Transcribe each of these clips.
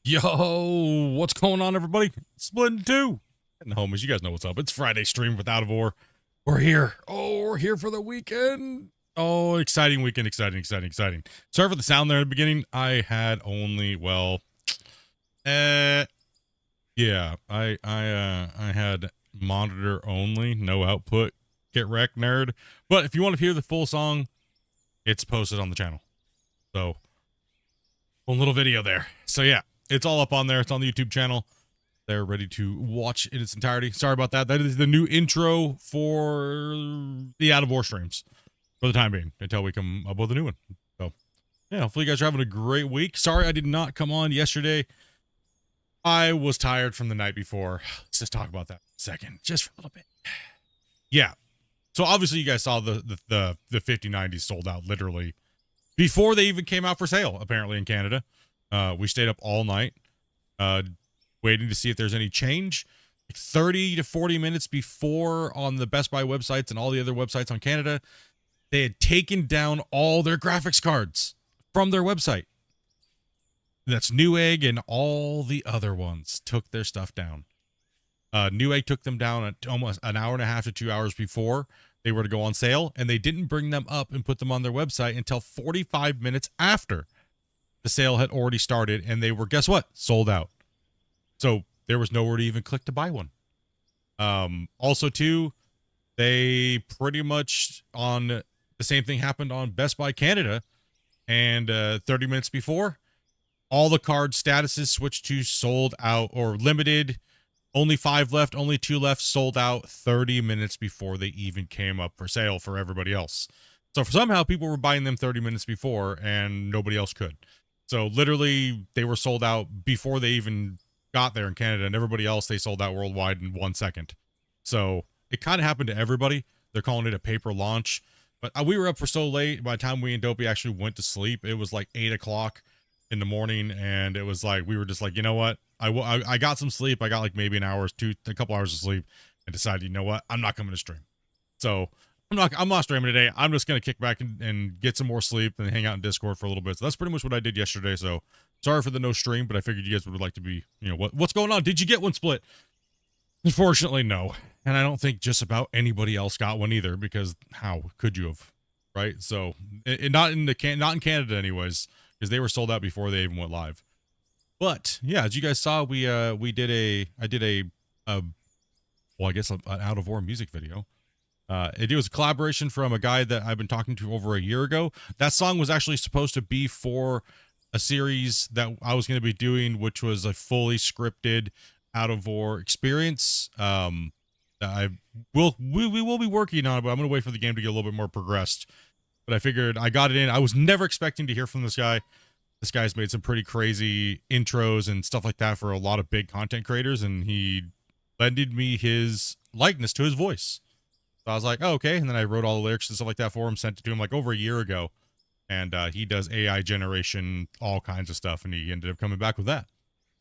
Yo, what's going on, everybody? Splitintwo Tee. And the homies, you guys know what's up. It's Friday stream with Out of War. We're here. Oh, we're here for the weekend. Oh, exciting weekend. Exciting. Sorry for the sound there at the beginning. I had only, yeah, I had monitor only, no output. Get wrecked, nerd. But if you want to hear the full song, it's posted on the channel. So, one little video there. So yeah, it's all up on there. It's on the YouTube channel. They're ready to watch in its entirety. Sorry about that. That is the new intro for the Out of War streams for the time being until we come up with a new one. So yeah, hopefully you guys are having a great week. Sorry I did not come on yesterday. I was tired from the night before. Let's just talk about that for a second, just for a little bit. Yeah. So obviously you guys saw the 5090s sold out literally before they even came out for sale, apparently in Canada. We stayed up all night, waiting to see if there's any change. Like 30 to 40 minutes before, on the Best Buy websites and all the other websites on Canada, they had taken down all their graphics cards from their website. That's Newegg, and all the other ones took their stuff down. Newegg took them down at almost an hour and a half to 2 hours before they were to go on sale, and they didn't bring them up and put them on their website until 45 minutes after the sale had already started, and they were, guess what, sold out. So there was nowhere to even click to buy one. Also too, they pretty much, on the same thing happened on Best Buy Canada, and 30 minutes before, all the card statuses switched to sold out or limited. Only 5 left, only 2 left, sold out 30 minutes before they even came up for sale for everybody else. So somehow people were buying them 30 minutes before and nobody else could. So literally they were sold out before they even got there in Canada, and everybody else they sold out worldwide in 1 second. So it kind of happened to everybody. They're calling it a paper launch. But we were up for so late. By the time we and Dopey actually went to sleep, it was like 8 o'clock in the morning, and it was like, we were just like, you know what? I got some sleep. I got like maybe a couple hours of sleep, and decided, you know what? I'm not coming to stream. So I'm not streaming today. I'm just going to kick back and get some more sleep and hang out in Discord for a little bit. So that's pretty much what I did yesterday. So sorry for the no stream, but I figured you guys would like to be, you know, what's going on? Did you get one split? Unfortunately, no. And I don't think just about anybody else got one either, because how could you have, right? So not in Canada anyways, because they were sold out before they even went live. But yeah, as you guys saw, I did a well, I guess an Out of War music video. It was a collaboration from a guy that I've been talking to over a year ago. That song was actually supposed to be for a series that I was going to be doing, which was a fully scripted Out of War experience. We will be working on it, but I'm going to wait for the game to get a little bit more progressed. But I figured I got it in. I was never expecting to hear from this guy. This guy's made some pretty crazy intros and stuff like that for a lot of big content creators, and he lended me his likeness to his voice. So I was like, oh, okay. And then I wrote all the lyrics and stuff like that for him, sent it to him like over a year ago. And he does AI generation, all kinds of stuff, and he ended up coming back with that.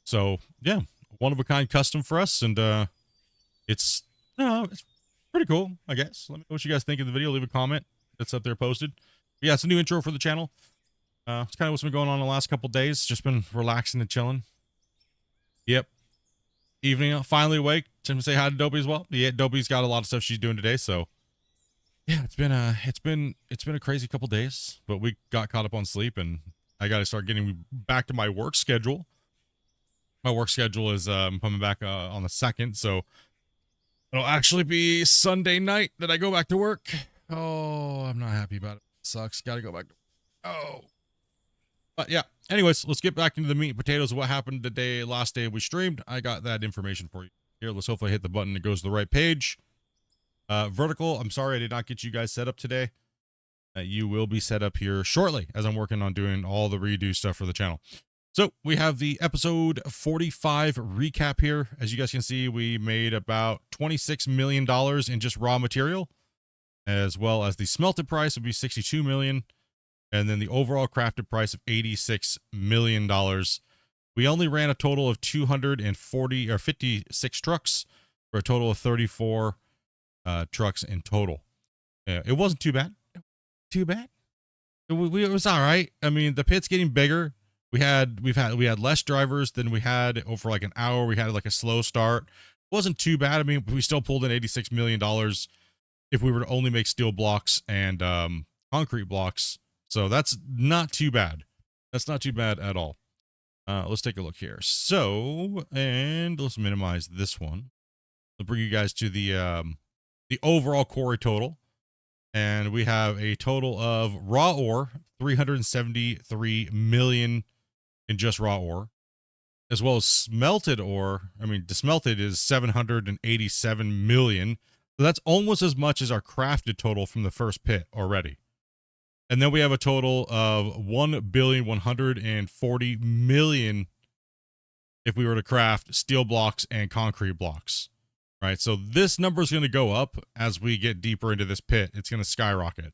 So yeah, one of a kind custom for us, and it's pretty cool, I guess. Let me know what you guys think of the video. Leave a comment. It's up there posted. But yeah, it's a new intro for the channel. It's kind of what's been going on the last couple days. Just been relaxing and chilling. Yep. Evening, finally awake. Time to say hi to Dopey as well. Yeah, Dopey's got a lot of stuff she's doing today, so yeah, it's been a crazy couple days, but we got caught up on sleep, and I got to start getting back to my work schedule. My work schedule is I'm coming back on the 2nd, so it'll actually be Sunday night that I go back to work. Oh, I'm not happy about it. Sucks. Got to go back. Oh. But yeah, anyways, let's get back into the meat and potatoes of what happened the last day we streamed. I got that information for you here. Let's hopefully hit the button that goes to the right page. Vertical, I'm sorry I did not get you guys set up today. You will be set up here shortly, as I'm working on doing all the redo stuff for the channel. So we have the episode 45 recap here. As you guys can see, we made about $26 million in just raw material, as well as the smelted price would be $62 million. And then the overall crafted price of $86 million. We only ran a total of 56 trucks for a total of 34 trucks in total. It wasn't too bad. It was all right. I mean, the pit's getting bigger. we had less drivers than we had over like an hour. We had like a slow start. Wasn't too bad. I mean, we still pulled in $86 million if we were to only make steel blocks and concrete blocks. So that's not too bad. That's not too bad at all. Let's take a look here. So, and let's minimize this one. I'll bring you guys to the overall quarry total. And we have a total of raw ore, 373 million in just raw ore, as well as smelted ore. I mean, desmelted is 787 million. So that's almost as much as our crafted total from the first pit already. And then we have a total of 1,140 million if we were to craft steel blocks and concrete blocks. Right, so this number is going to go up as we get deeper into this pit. It's going to skyrocket.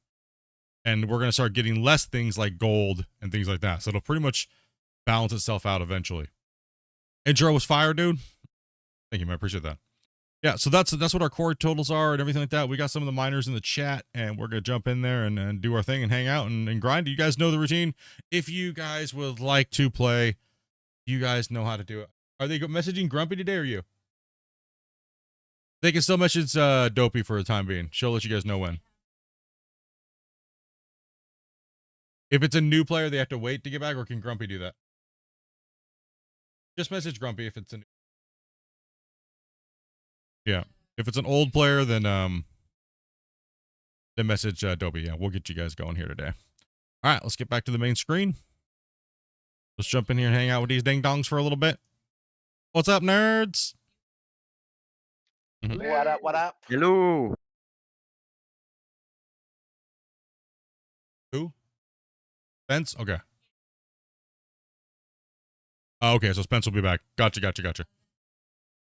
And we're going to start getting less things like gold and things like that. So it'll pretty much balance itself out eventually. Intro was fire, dude. Thank you, man. I appreciate that. Yeah, so that's what our core totals are and everything like that. We got some of the miners in the chat, and we're going to jump in there and do our thing and hang out and grind. You guys know the routine. If you guys would like to play, you guys know how to do it. Are they messaging Grumpy today or you? They can still message Dopey for the time being. She'll let you guys know when. If it's a new player, they have to wait to get back, or can Grumpy do that? Just message Grumpy if it's a new. Yeah. If it's an old player, then message Dopey. Yeah, we'll get you guys going here today. All right, let's get back to the main screen. Let's jump in here and hang out with these ding dongs for a little bit. What's up, nerds? Mm-hmm. What up? What up? Hello. Who? Spence? Okay. Oh, okay, so Spence will be back. Gotcha.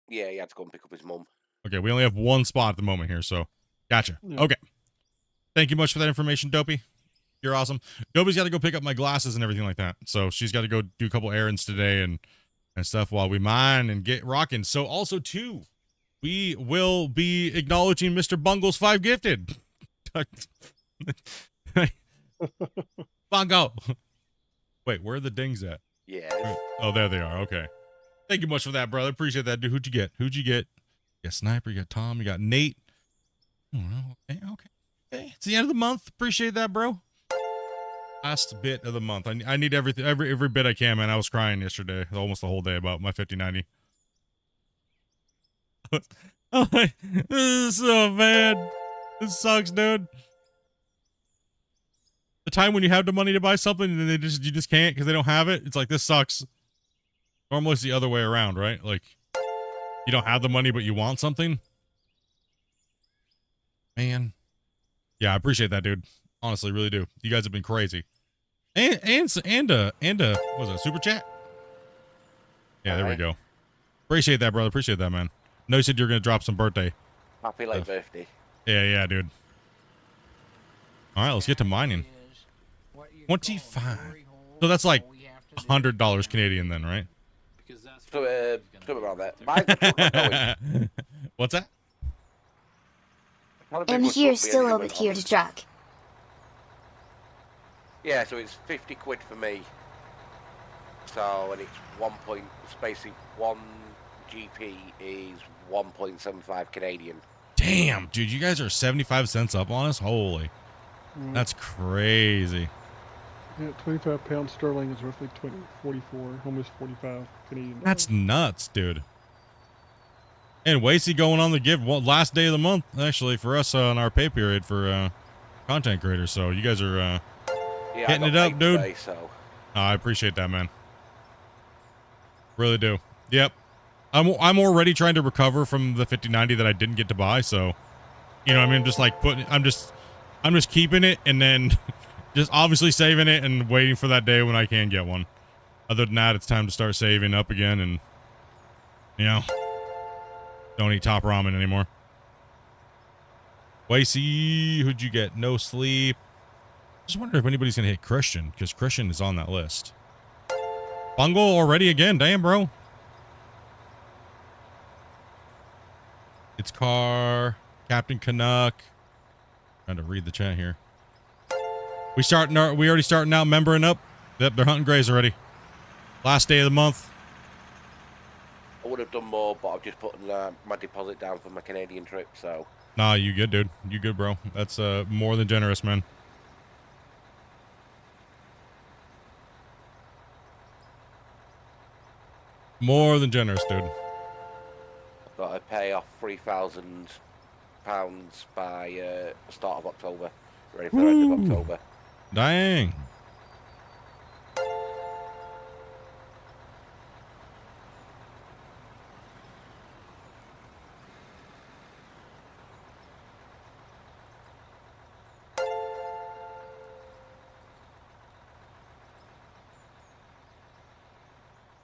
Yeah, he had to go and pick up his mum. Okay, we only have one spot at the moment here, so gotcha. Yeah. Okay. Thank you much for that information, Dopey. You're awesome. Dopey's got to go pick up my glasses and everything like that. So she's got to go do a couple errands today and stuff while we mine and get rocking. So also, too, we will be acknowledging Mr. Bungle's 5 gifted. Bungo. Wait, where are the dings at? Yeah. Oh, there they are. Okay. Thank you much for that, brother. Appreciate that, dude. Who'd you get? You got Sniper, you got Tom, you got Nate. Okay. It's the end of the month. Appreciate that, bro. Last bit of the month. I need everything, every bit I can, man. I was crying yesterday, almost the whole day about my 5090. Oh, this is so bad. This sucks, dude. The time when you have the money to buy something and you just can't because they don't have it. It's like, this sucks. Normally it's the other way around, right? Like, you don't have the money, but you want something. Man. Yeah, I appreciate that, dude. Honestly, really do. You guys have been crazy. And was it super chat? Yeah, there we go. Appreciate that, brother. Appreciate that, man. No, you said you're gonna drop some birthday. Happy late birthday. Yeah, dude. All right, let's get to mining. 25. So that's like $100 Canadian, then, right? Something around that. What's that? And here's still over here to truck. Yeah, so it's 50 quid for me. So, and it's 1 GP is 1.75 Canadian. Damn, dude, you guys are 75 cents up on us? Holy. That's crazy. Yeah, 25 pounds sterling is roughly 44, almost 45 Canadian. That's nuts, dude. And Wasey going on the give last day of the month, actually, for us on our pay period for content creators. So you guys are hitting it up, dude. Today, so. Oh, I appreciate that, man. Really do. Yep. I'm already trying to recover from the 5090 that I didn't get to buy. So, you know, I mean, just like I'm just keeping it and then just obviously saving it and waiting for that day when I can get one. Other than that, it's time to start saving up again and, you know, don't eat top ramen anymore. Wasey, who'd you get? No sleep. Just wonder if anybody's going to hit Christian, because Christian is on that list. Bungle already again. Damn, bro. It's Car. Captain Canuck. Trying to read the chat here. We already starting out membering up. Yep, they're hunting grays already. Last day of the month. I would have done more, but I've just put my deposit down for my Canadian trip, so. Nah, you good, dude. You good, bro. That's more than generous, man. More than generous, dude. I've got to pay off £3,000 by the start of October. Ready for the end of October. Dang.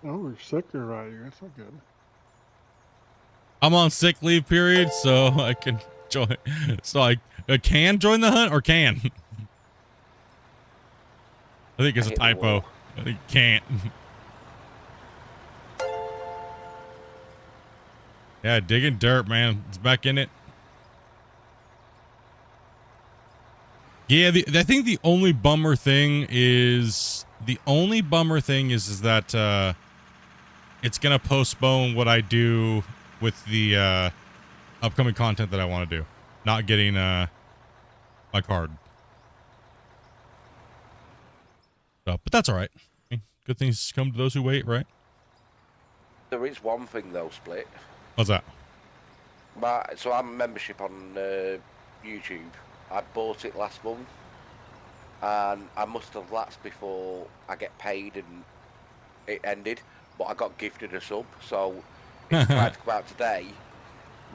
Oh, we're sick there, right here. That's not good. I'm on sick leave period, so I can join. So I can join the hunt or can? I think it's a typo. I think can't. Yeah, digging dirt, man. It's back in it. Yeah, I think the only bummer thing is that it's gonna postpone what I do with the upcoming content that I want to do. Not getting my card. So, but that's all right. I mean, good things come to those who wait, right? There is one thing though, Split. What's that? So I'm a membership on YouTube. I bought it last month, and I must have lapsed before I get paid and it ended. But I got gifted a sub, so it tried to come out today.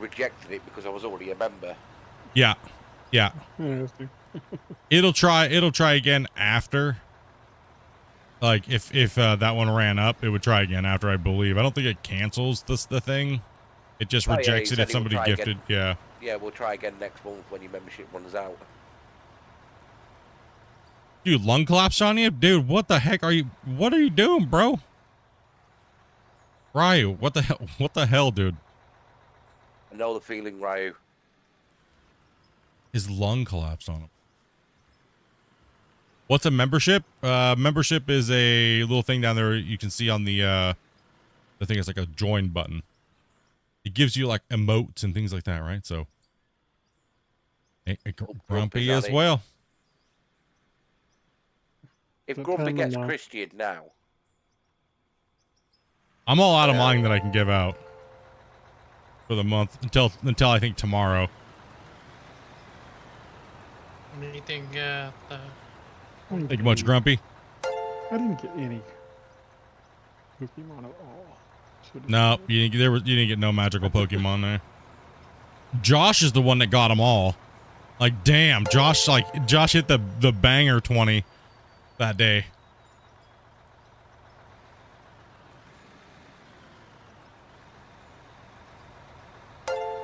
Rejected it because I was already a member. Yeah. It'll try again after. Like if that one ran up, it would try again after, I believe. I don't think it cancels the thing. It just rejects it if somebody gifted. Yeah. Yeah, we'll try again next month when your membership runs out. Dude, lung collapse on you? Dude, what the heck are you doing, bro? Ryu, what the hell, dude? I know the feeling, Ryu. His lung collapsed on him. What's a membership? Membership is a little thing down there you can see on the thing is like a join button. It gives you like emotes and things like that, right? So Grumpy as well. If Grumpy gets Christian now. I'm all out of mine that I can give out for the month until I think tomorrow. Anything Thank you much, Grumpy. I didn't get any Pokemon at all. No, you didn't get no magical Pokemon there. Josh is the one that got them all. Like, damn, Josh hit the banger 20 that day.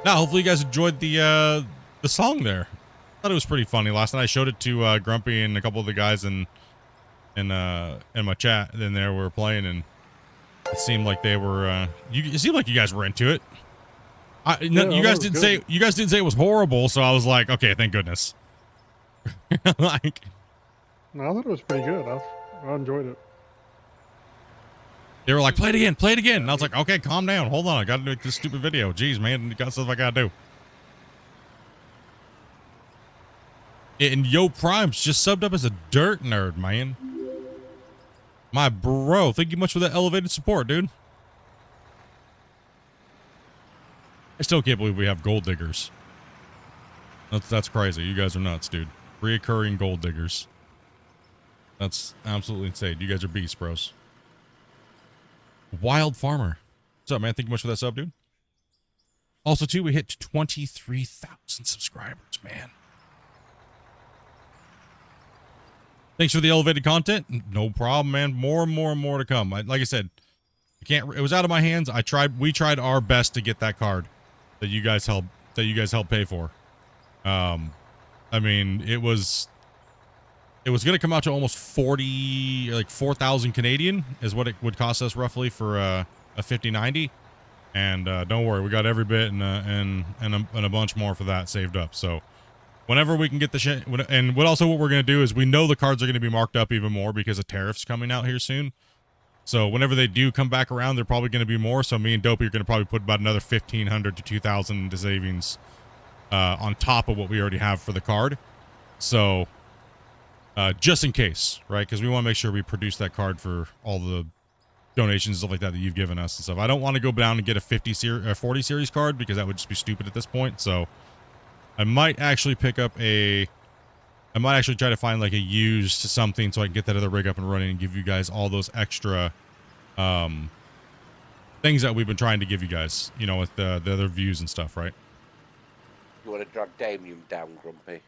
Now, hopefully you guys enjoyed the song there. I thought it was pretty funny. Last night I showed it to Grumpy and a couple of the guys in my chat. Then they were playing, and it seemed like they were. It seemed like you guys were into it. You guys didn't say it was horrible, so I was like, okay, thank goodness. Like, no, I thought it was pretty good. I enjoyed it. They were like, play it again. And I was like, okay, calm down. Hold on. I got to make this stupid video. Jeez, man. Got stuff I got to do. And Yo Prime's just subbed up as a dirt nerd, man. My bro. Thank you much for that elevated support, dude. I still can't believe we have gold diggers. That's crazy. You guys are nuts, dude. Reoccurring gold diggers. That's absolutely insane. You guys are beasts, bros. Wild Farmer. What's up, man? Thank you much for that sub, dude. Also, too, we hit 23,000 subscribers, man. Thanks for the elevated content. No problem, man. More and more to come. Like I said, it was out of my hands. We tried our best to get that card that you guys helped pay for. I mean, it was going to come out to almost 4,000 Canadian is what it would cost us roughly for a 5090. And don't worry, we got every bit and a bunch more for that saved up. So whenever we can get the shit, and what we're going to do is we know the cards are going to be marked up even more because of tariffs coming out here soon. So whenever they do come back around, they're probably going to be more. So me and Dopey are going to probably put about another 1,500 to 2,000 into savings on top of what we already have for the card. So just in case, right? Because we want to make sure we produce that card for all the donations and stuff like that you've given us and stuff. I don't want to go down and get a 40 series card because that would just be stupid at this point. So I might actually pick up I might actually try to find like a used something so I can get that other rig up and running and give you guys all those extra things that we've been trying to give you guys, you know, with the other views and stuff, right? You want to drag Damien down, Grumpy?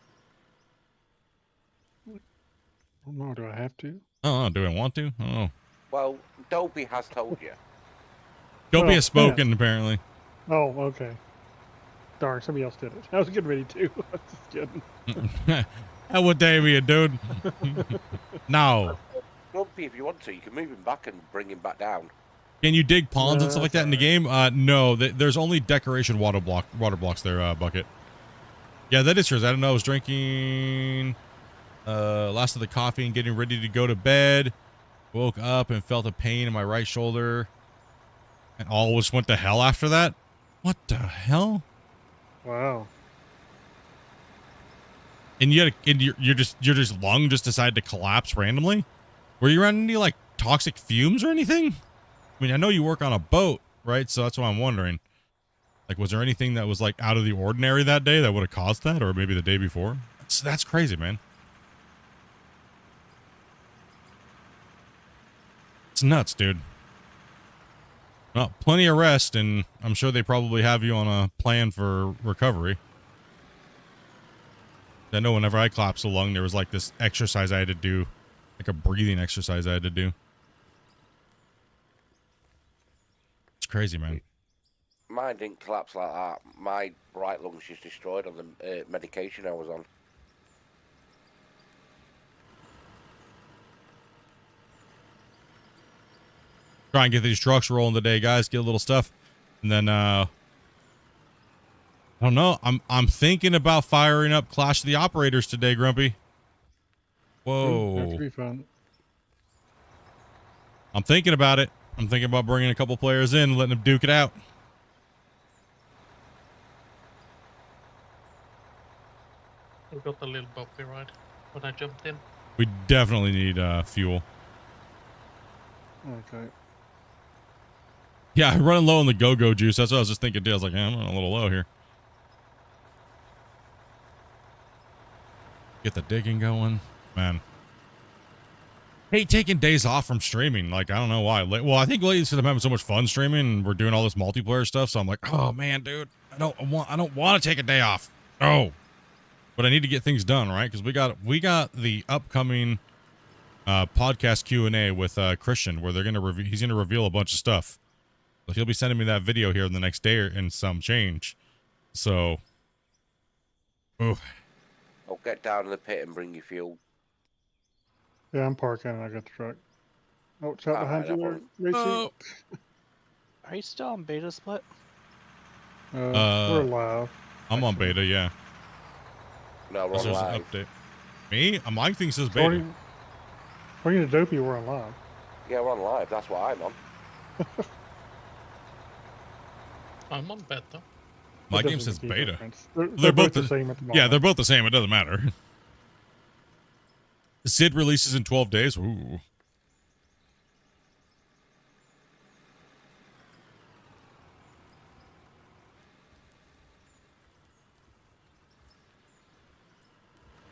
I don't know. Do I have to? Oh, do I want to? Oh, Well, Dopey has told you. Dopey Well, has spoken apparently. Oh, okay. Darn, somebody else did it. I was getting ready to. I was just kidding. That would Damien, dude. No. Grumpy, if you want to, you can move him back and bring him back down. Can you dig ponds and stuff like that in the game? No, there's only decoration water blocks there, Bucket. Yeah, that is yours. I don't know. I was drinking last of the coffee and getting ready to go to bed. Woke up and felt a pain in my right shoulder. And all just went to hell after that? What the hell? Wow. And you had your lung just decided to collapse randomly? Were you around any like toxic fumes or anything? I mean, I know you work on a boat, right? So that's what I'm wondering. Like, was there anything that was like out of the ordinary that day that would have caused that, or maybe the day before? That's crazy, man. It's nuts, dude. Well, plenty of rest, and I'm sure they probably have you on a plan for recovery. I know whenever I collapsed a lung, there was like this exercise I had to do, like a breathing exercise I had to do. It's crazy, man. Mine didn't collapse like that. My right lung's just destroyed on the medication I was on. Try and get these trucks rolling today, guys. Get a little stuff, and then I don't know. I'm thinking about firing up Clash of the Operators today, Grumpy. Whoa. That could be fun. I'm thinking about it. I'm thinking about bringing a couple players in and letting them duke it out. We got a little bumpy ride when I jumped in. We definitely need fuel. Okay. Yeah, I'm running low on the go-go juice. That's what I was just thinking, too. I was like, I'm running a little low here. Get the digging going. Man. Hate taking days off from streaming. Like, I don't know why. Well, I think lately because I'm having so much fun streaming and we're doing all this multiplayer stuff. So I'm like, oh, man, dude. I don't want to take a day off. No. But I need to get things done, right? Because we got the upcoming podcast Q&A with Christian where he's gonna reveal a bunch of stuff. So he'll be sending me that video here in the next day and some change. So, oh, I'll get down in the pit and bring you fuel. Yeah, I'm parking and I got the truck. Oh, it's out behind you there, Racy. oh. Are you still on beta split? We're live. I'm on beta, yeah. No, we're on There's an live. update. Me? My thing says beta. According to Dopey, we're on live. Yeah, we're on live. That's what I'm on. I'm on beta. My That game doesn't says make a beta. difference. They're both the same at the moment. Yeah, they're both the same. It doesn't matter. Sid releases in 12 days. Ooh.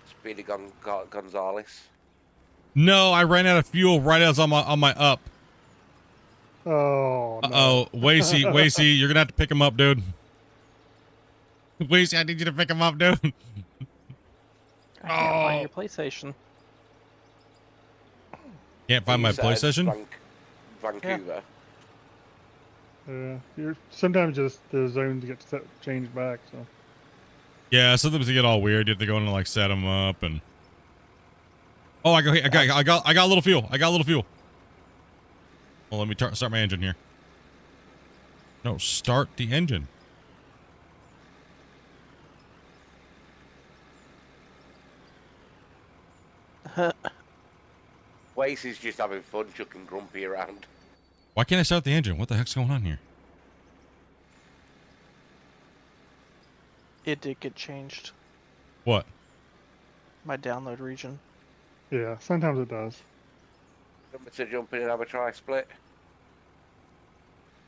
Speedy Gonzalez. No, I ran out of fuel right as on my up. Oh, no. Uh-oh. Wacy, you're gonna have to pick him up, dude. Wacy, I need you to pick him up, dude. I can't find your PlayStation. Can't find my You said PlayStation? Vancouver. Sometimes just the zones get changed back, so. Yeah, sometimes they get all weird. You have to go in and like set them up and. Oh, I got a little fuel. I got a little fuel. Well, let me start my engine here. No, start the engine. Wace is just having fun chucking Grumpy around. Why can't I start the engine? What the heck's going on here? It did get changed. What? My download region. Yeah, sometimes it does. Want me to jump in and have a try split?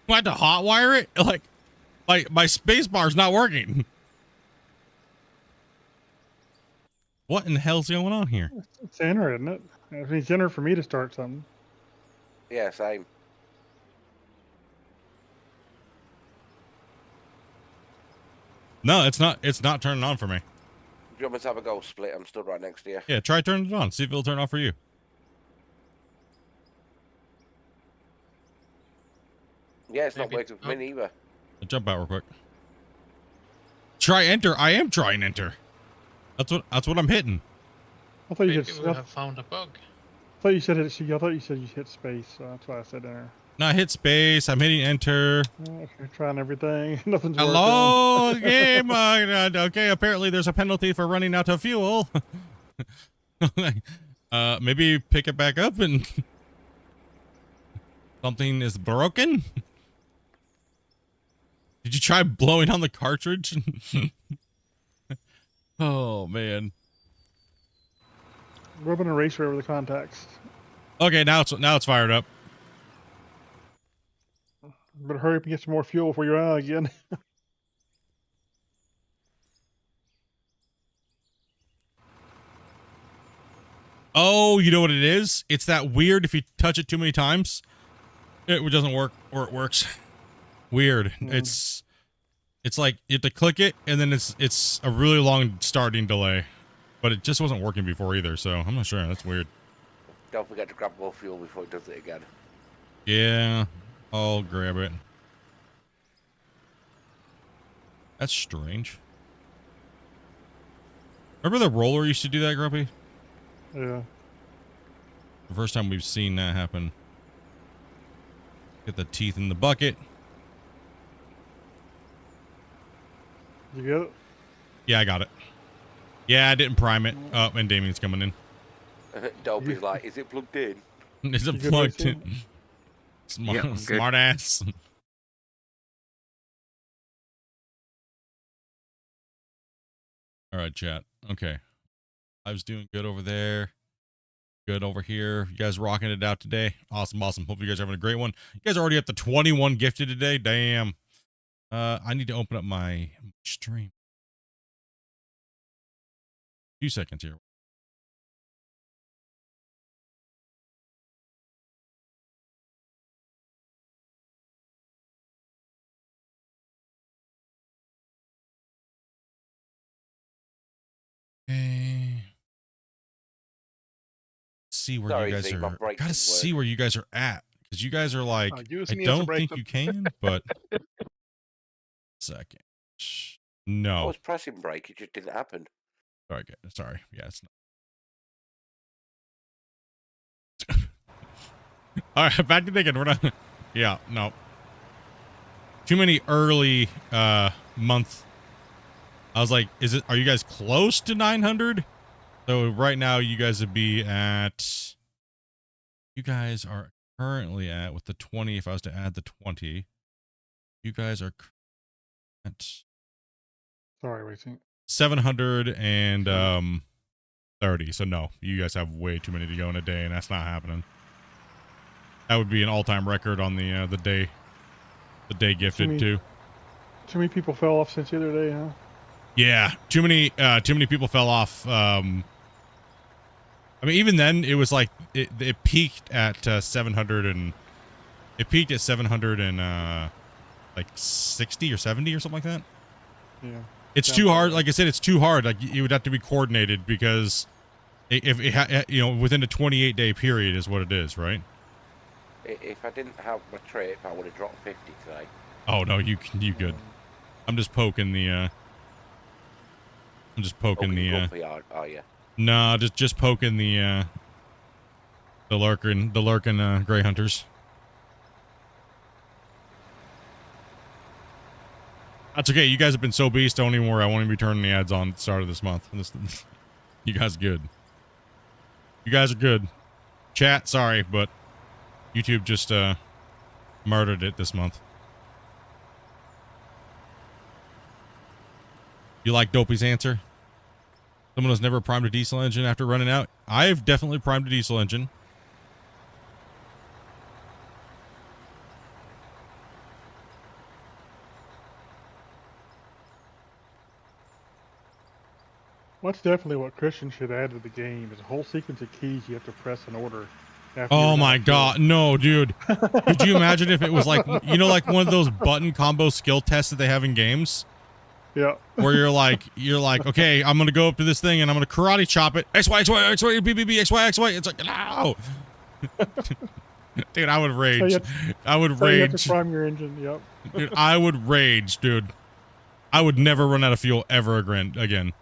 I had to hotwire it? Like my space bar's not working. What in the hell's going on here? It's enter, isn't it? It's enter for me to start something. Yeah, same. No, it's not. It's not turning on for me. Do you want me to have a go split? I'm stood right next to you. Yeah, try turning it on. See if it'll turn off for you. Yeah, it's not Maybe working it's for me either. I'll jump out real quick. Try enter. I am trying enter. That's what I'm hitting. I thought you Maybe said. we I have found a bug. thought you said it. I thought you said you hit space, so that's why I said enter. No, I hit space. I'm hitting enter. If you're trying everything, nothing's Hello, game. Okay, apparently there's a penalty for running out of fuel. Maybe pick it back up and something is broken. Did you try blowing on the cartridge? Oh man. Rub an eraser over the contacts. Okay, now it's fired up. Better hurry up and get some more fuel before you're out again. Oh, you know what it is? It's that weird if you touch it too many times, it doesn't work, or it works. Weird. It's like you have to click it and then it's a really long starting delay. But it just wasn't working before either, so I'm not sure. That's weird. Don't forget to grab more fuel before it does it again. Yeah, I'll grab it. That's strange. Remember the roller used to do that, Grumpy? Yeah. The first time we've seen that happen. Get the teeth in the bucket. You get it? Yeah, I got it. Yeah, I didn't prime it. Oh, and Damien's coming in. Dobby's like, is it plugged in? Is it You good, plugged Mason? in? Smart, Yeah, I'm good. smart ass. All right, chat. Okay. I was doing good over there. Good over here. You guys rocking it out today. Awesome, awesome. Hope you guys are having a great one. You guys are already up to 21 gifted today. Damn. I need to open up my stream. 2 seconds here. Okay. See where Sorry, you guys Zeke, my are. break Gotta didn't see work. where you guys are at, because you guys are like, use I me as a don't break think them. you can, but second. I No. was pressing brake, it just didn't happen. Sorry, guys. Sorry. Yeah, it's not. All right, back to thinking. We're not. Yeah, no. Too many early month. I was like, are you guys close to 900? So right now you guys would be at, you guys are currently at, with the 20, if I was to add the 20, you guys are at Sorry, waiting. 730. So no, you guys have way too many to go in a day, and that's not happening. That would be an all-time record on the day gifted too. Too many people fell off since the other day, huh? Yeah, too many people fell off. I mean, even then, it was like it peaked at 700 and it peaked at 700 and like 60 or 70 or something like that. Yeah. It's Sounds too hard. right. Like I said, it's too hard. Like you would have to be coordinated, because if it within a 28-day period is what it is, right? If I didn't have my trip, I would have dropped 50 today. Oh no, you good. I'm just poking the. I'm just poking the. Grumpy, are you? No, just poking the lurking gray hunters. That's okay. You guys have been so beast. Don't even worry. I won't even be turning the ads on at the start of this month. You guys are good. You guys are good. Chat, sorry, but YouTube just murdered it this month. You like Dopey's answer? Someone who's never primed a diesel engine after running out? I've definitely primed a diesel engine. Well, that's definitely what Christian should add to the game, is a whole sequence of keys you have to press in order. After you Oh run my out of god, no, dude. Could you imagine if it was like, you know, like one of those button combo skill tests that they have in games? Yeah. Where you're like, okay, I'm gonna go up to this thing and I'm gonna karate chop it. X, Y, X, Y, X, Y, B, B, B, X, Y, X, Y. It's like, no. Dude, I would rage. I would So you have rage. to prime your engine, yep. Dude, I would rage, dude. I would never run out of fuel ever again.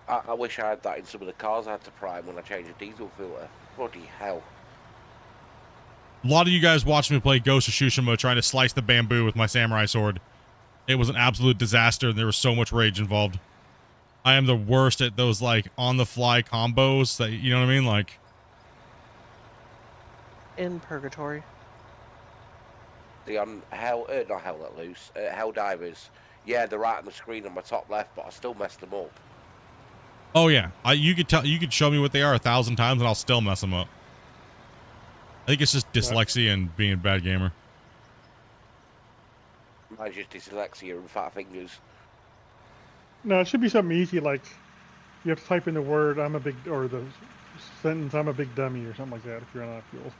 I wish I had that in some of the cars I had to prime when I changed the diesel filter. Bloody hell. A lot of you guys watched me play Ghost of Tsushima trying to slice the bamboo with my samurai sword. It was an absolute disaster, and there was so much rage involved. I am the worst at those, like, on-the-fly combos that, you know what I mean? Like, In purgatory. The on Hell, not Hell Let Loose, Hell Divers. Yeah, they're right on the screen on my top left, but I still messed them up. oh yeah, you could show me what they are 1,000 times, and I'll still mess them up. I think it's just dyslexia and being a bad gamer. Mine's just dyslexia and fat fingers. No, it should be something easy, like you have to type in the word or the sentence "I'm a big dummy" or something like that if you're on out of fuel.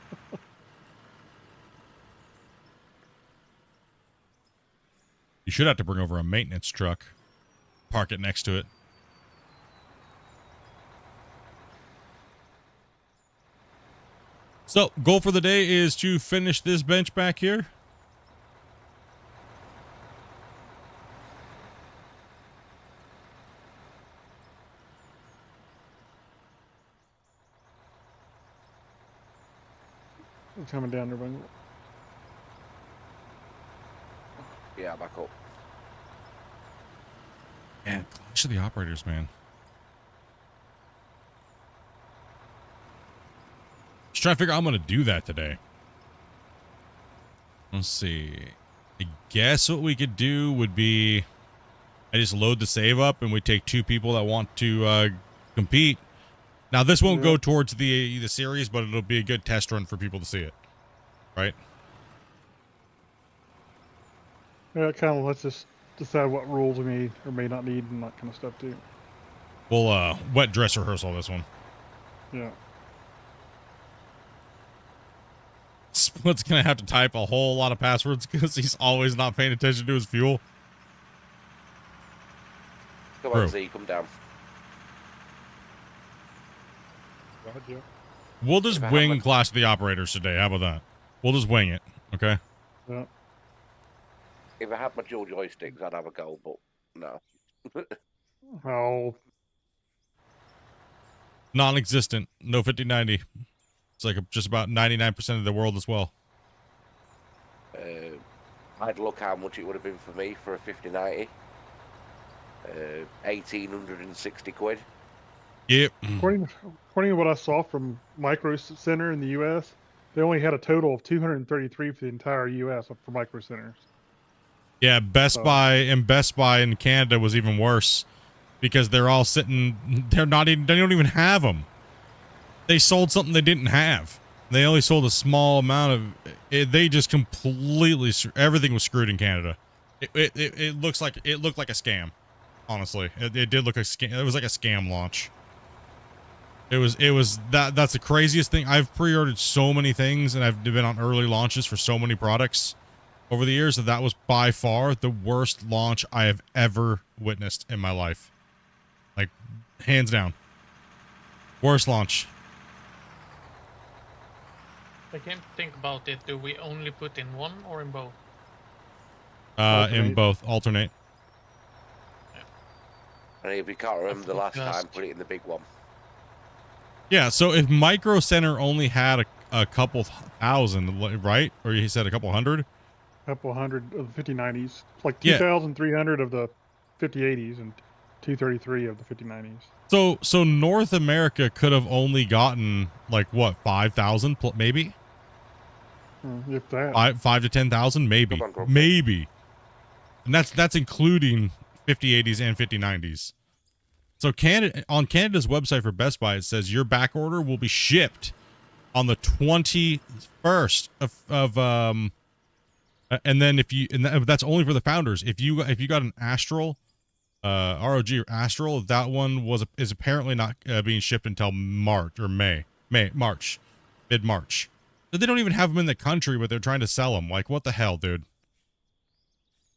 You should have to bring over a maintenance truck. Park it next to it. So, goal for the day is to finish this bench back here. I'm coming down there, Bungle. Yeah, back up. Man, Clash of the Operators, man. Just trying to figure out how I'm going to do that today. Let's see. I guess what we could do would be I just load the save up and we take 2 people that want to compete. Now, this won't go towards the series, but it'll be a good test run for people to see it. Right? Yeah, it kind of lets us decide what rules we may or may not need and that kind of stuff too. We'll wet dress rehearsal this one. Yeah. Split's gonna have to type a whole lot of passwords because he's always not paying attention to his fuel. Come on, Z, come down. Yeah. We'll just wing Clash of the Operators today. How about that? We'll just wing it. Okay. Yeah. If I had my dual joysticks, I'd have a go, but no. Oh, Non-existent. No 5090. It's like just about 99% of the world as well. I'd look how much it would have been for me for a 5090. 1,860 quid. Yep. according to what I saw from Micro Center in the U.S., they only had a total of 233 for the entire U.S. for Micro Centers. Yeah, Best Buy in Canada was even worse because they're all sitting. They don't even have them. They sold something they didn't have. They only sold a small amount of it. They just completely everything was screwed in Canada. It looked like a scam. Honestly, it did look like a scam. It was like a scam launch. That's the craziest thing. I've pre-ordered so many things and I've been on early launches for so many products over the years that was by far the worst launch I have ever witnessed in my life. Like, hands down. Worst launch. I can't think about it. Do we only put in one or in both? In both. Alternate. And if you can't remember the last time, put it in the big one. Yeah, so if Micro Center only had a couple thousand, right? Or you said a couple hundred? A couple hundred of the 5090s. It's like 2,300 of the 5080s and 233 of the 5090s. So North America could have only gotten like what 5,000 maybe If that. 5 to 10,000 maybe Come on, Grumpy. maybe, and that's including 5080s and 5090s. So on Canada's website for Best Buy, it says your back order will be shipped on the 21st of and then that's only for the founders. If you got an Astral, ROG or Astral, that one is apparently not being shipped until March or March, mid-March. So they don't even have them in the country, but they're trying to sell them. Like, what the hell, dude?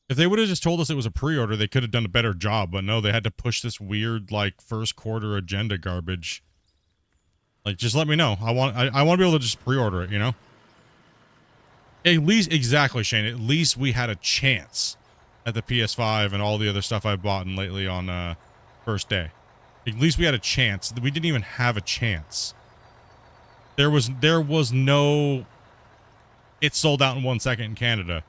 If they would have just told us it was a pre-order, they could have done a better job. But no, they had to push this weird like first quarter agenda garbage. Like, just let me know. I want to be able to just pre-order it, you know? At least, exactly, Shane. At least we had a chance at the PS5 and all the other stuff I've bought lately on first day. At least we had a chance. We didn't even have a chance. There was no... It sold out in 1 second in Canada.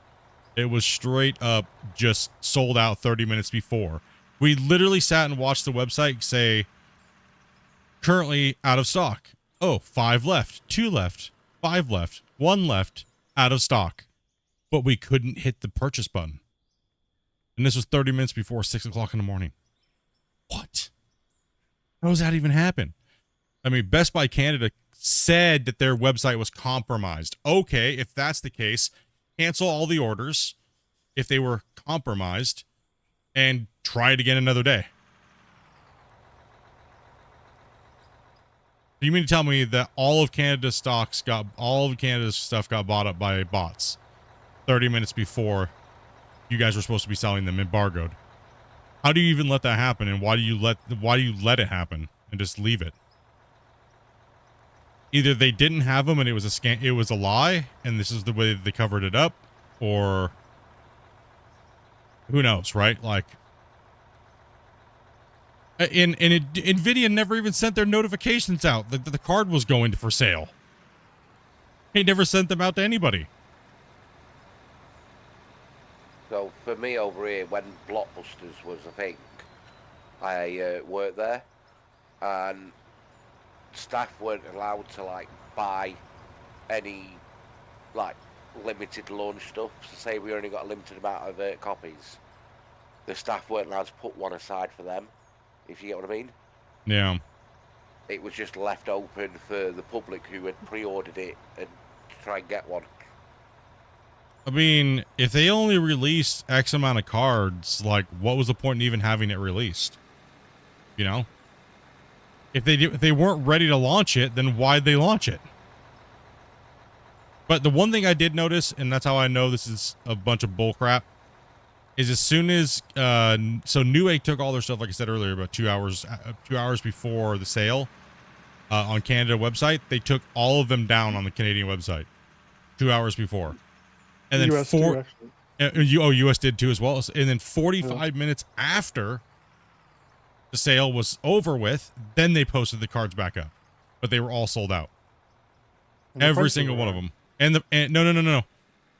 It was straight up just sold out 30 minutes before. We literally sat and watched the website say, currently out of stock. Oh, 5 left, 2 left, 5 left, 1 left, out of stock. But we couldn't hit the purchase button. And this was 30 minutes before 6 o'clock in the morning. What? How does that even happen? I mean, Best Buy Canada said that their website was compromised. Okay, if that's the case, cancel all the orders if they were compromised and try it again another day. You mean to tell me that all of Canada's stuff got bought up by bots 30 minutes before you guys were supposed to be selling them embargoed? How do you even let that happen, and why do you let it happen and just leave it? Either they didn't have them and it was a lie, and this is the way that they covered it up, or who knows, right? Like, NVIDIA never even sent their notifications out that the card was going for sale. They never sent them out to anybody. So for me over here, when Blockbusters was a thing, I worked there, and staff weren't allowed to like buy any like limited launch stuff. So say we only got a limited amount of copies, the staff weren't allowed to put one aside for them, if you get what I mean. Yeah. It was just left open for the public who had pre-ordered it and to try and get one. I mean, if they only released X amount of cards, like, what was the point in even having it released? You know? If they weren't ready to launch it, then why'd they launch it? But the one thing I did notice, and that's how I know this is a bunch of bullcrap, is as soon as so Newegg took all their stuff, like I said earlier, about 2 hours before the sale on Canada website, they took all of them down on the Canadian website 2 hours before, and then US too, actually. US did too as well, and then 45 minutes after the sale was over with, then they posted the cards back up, but they were all sold out, every single one of them. And no,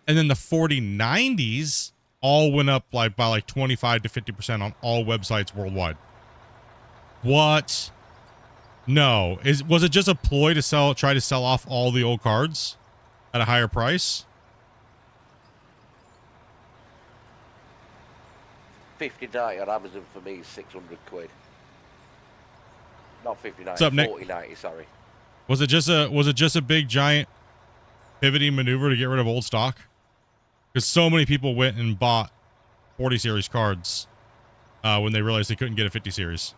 and then the 4090s all went up by 25 to 50% on all websites worldwide. What? No. Was it just a ploy to try to sell off all the old cards at a higher price? 5090 on Amazon for me is 600 quid. Not 5090, What's up, Nick? 4090, sorry. Was it just a big giant pivoting maneuver to get rid of old stock? Because so many people went and bought 40 series cards when they realized they couldn't get a 50 series.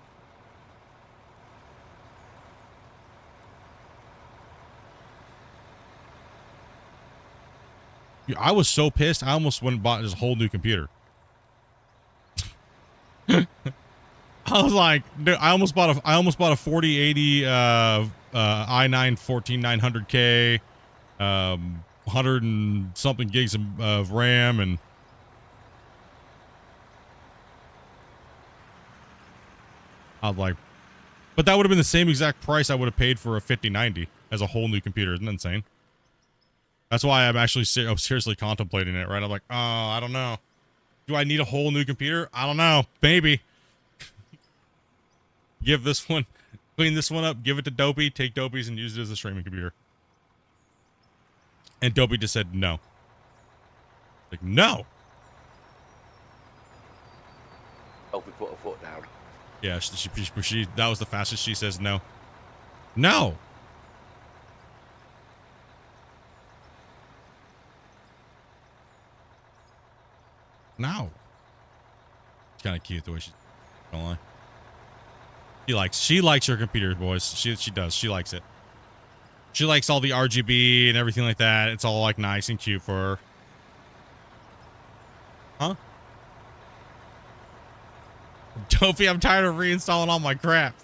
I was so pissed, I almost went and bought this whole new computer. I was like, dude, I almost bought a 4080 i9 14900K, 100 and something gigs of RAM, and I was like, but that would have been the same exact price I would have paid for a 5090 as a whole new computer. Isn't that insane? That's why I'm actually seriously contemplating it, right? I'm like, oh, I don't know. Do I need a whole new computer? I don't know. Maybe. Give this one, clean this one up, give it to Dopey, take Dopey's and use it as a streaming computer. And Dopey just said no. Like, no. Dopey put her foot down. Yeah, she that was the fastest she says no. No. No. It's kind of cute the way she don't lie. She likes her computer, boys. She does. She likes it. She likes all the RGB and everything like that. It's all like nice and cute for her. Huh? Dopey, I'm tired of reinstalling all my crap.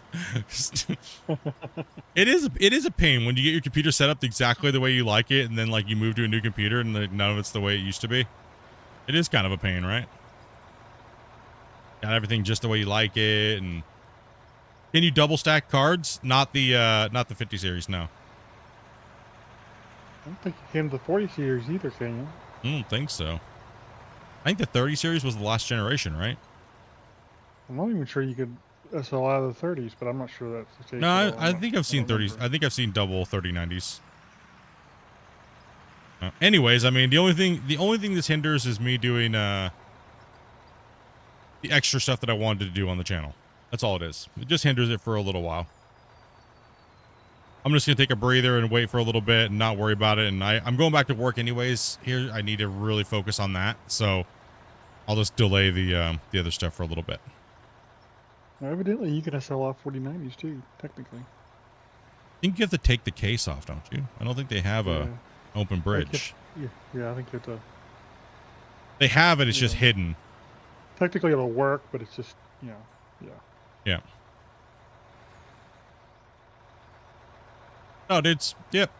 It is a pain when you get your computer set up exactly the way you like it, and then like you move to a new computer and none of it's the way it used to be. It is kind of a pain, right? Got everything just the way you like it, and can you double stack cards? Not the 50 series, no. I don't think you came to the 40 series either, can you? I don't think so. I think the 30 series was the last generation, right? I'm not even sure you could SL out of the 30s, but I'm not sure that's the case. No, I think I've seen 30s. I think I've seen double 3090s. Anyways, I mean, the only thing this hinders is me doing the extra stuff that I wanted to do on the channel. That's all it is. It just hinders it for a little while. I'm just gonna take a breather and wait for a little bit and not worry about it. And I'm going back to work anyways. Here, I need to really focus on that. So I'll just delay the other stuff for a little bit. Well, evidently, you can SL off 4090s too, technically. I think you have to take the case off, don't you? I don't think they have a open bridge. Yeah, I think you have to. They have it. It's just hidden. Technically, it'll work, but it's just, yeah. Yeah. Oh, dudes. Yep.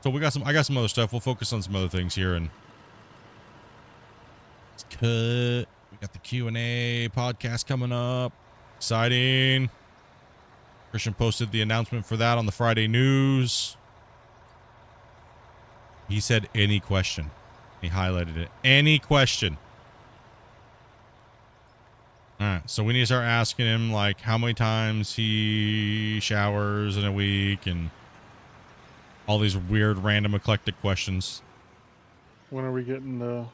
So I got some other stuff. We'll focus on some other things here, and let's cut. We got the Q&A podcast coming up. Exciting. Christian posted the announcement for that on the Friday news. He said any question. He highlighted it. Any question. All right, so we need to start asking him like how many times he showers in a week and all these weird, random, eclectic questions. When are we getting the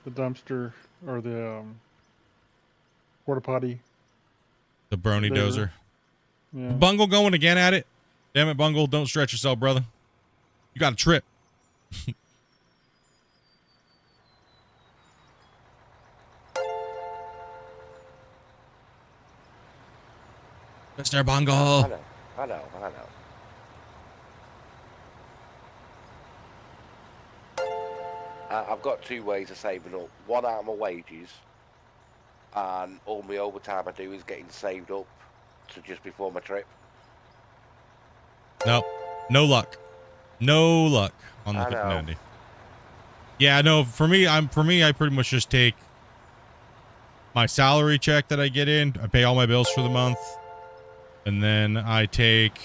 dumpster or the porta potty? The brony There. dozer. Yeah. Bungle going again at it. Damn it, Bungle. Don't stretch yourself, brother. You got a trip. Mr. Bungle. I know. I've got two ways of saving up. One out of my wages, and all my overtime I do is getting saved up to just before my trip. Nope. No luck. No luck on the I know. 5090. Yeah, no, for me, I pretty much just take my salary check that I get in. I pay all my bills for the month. And then I take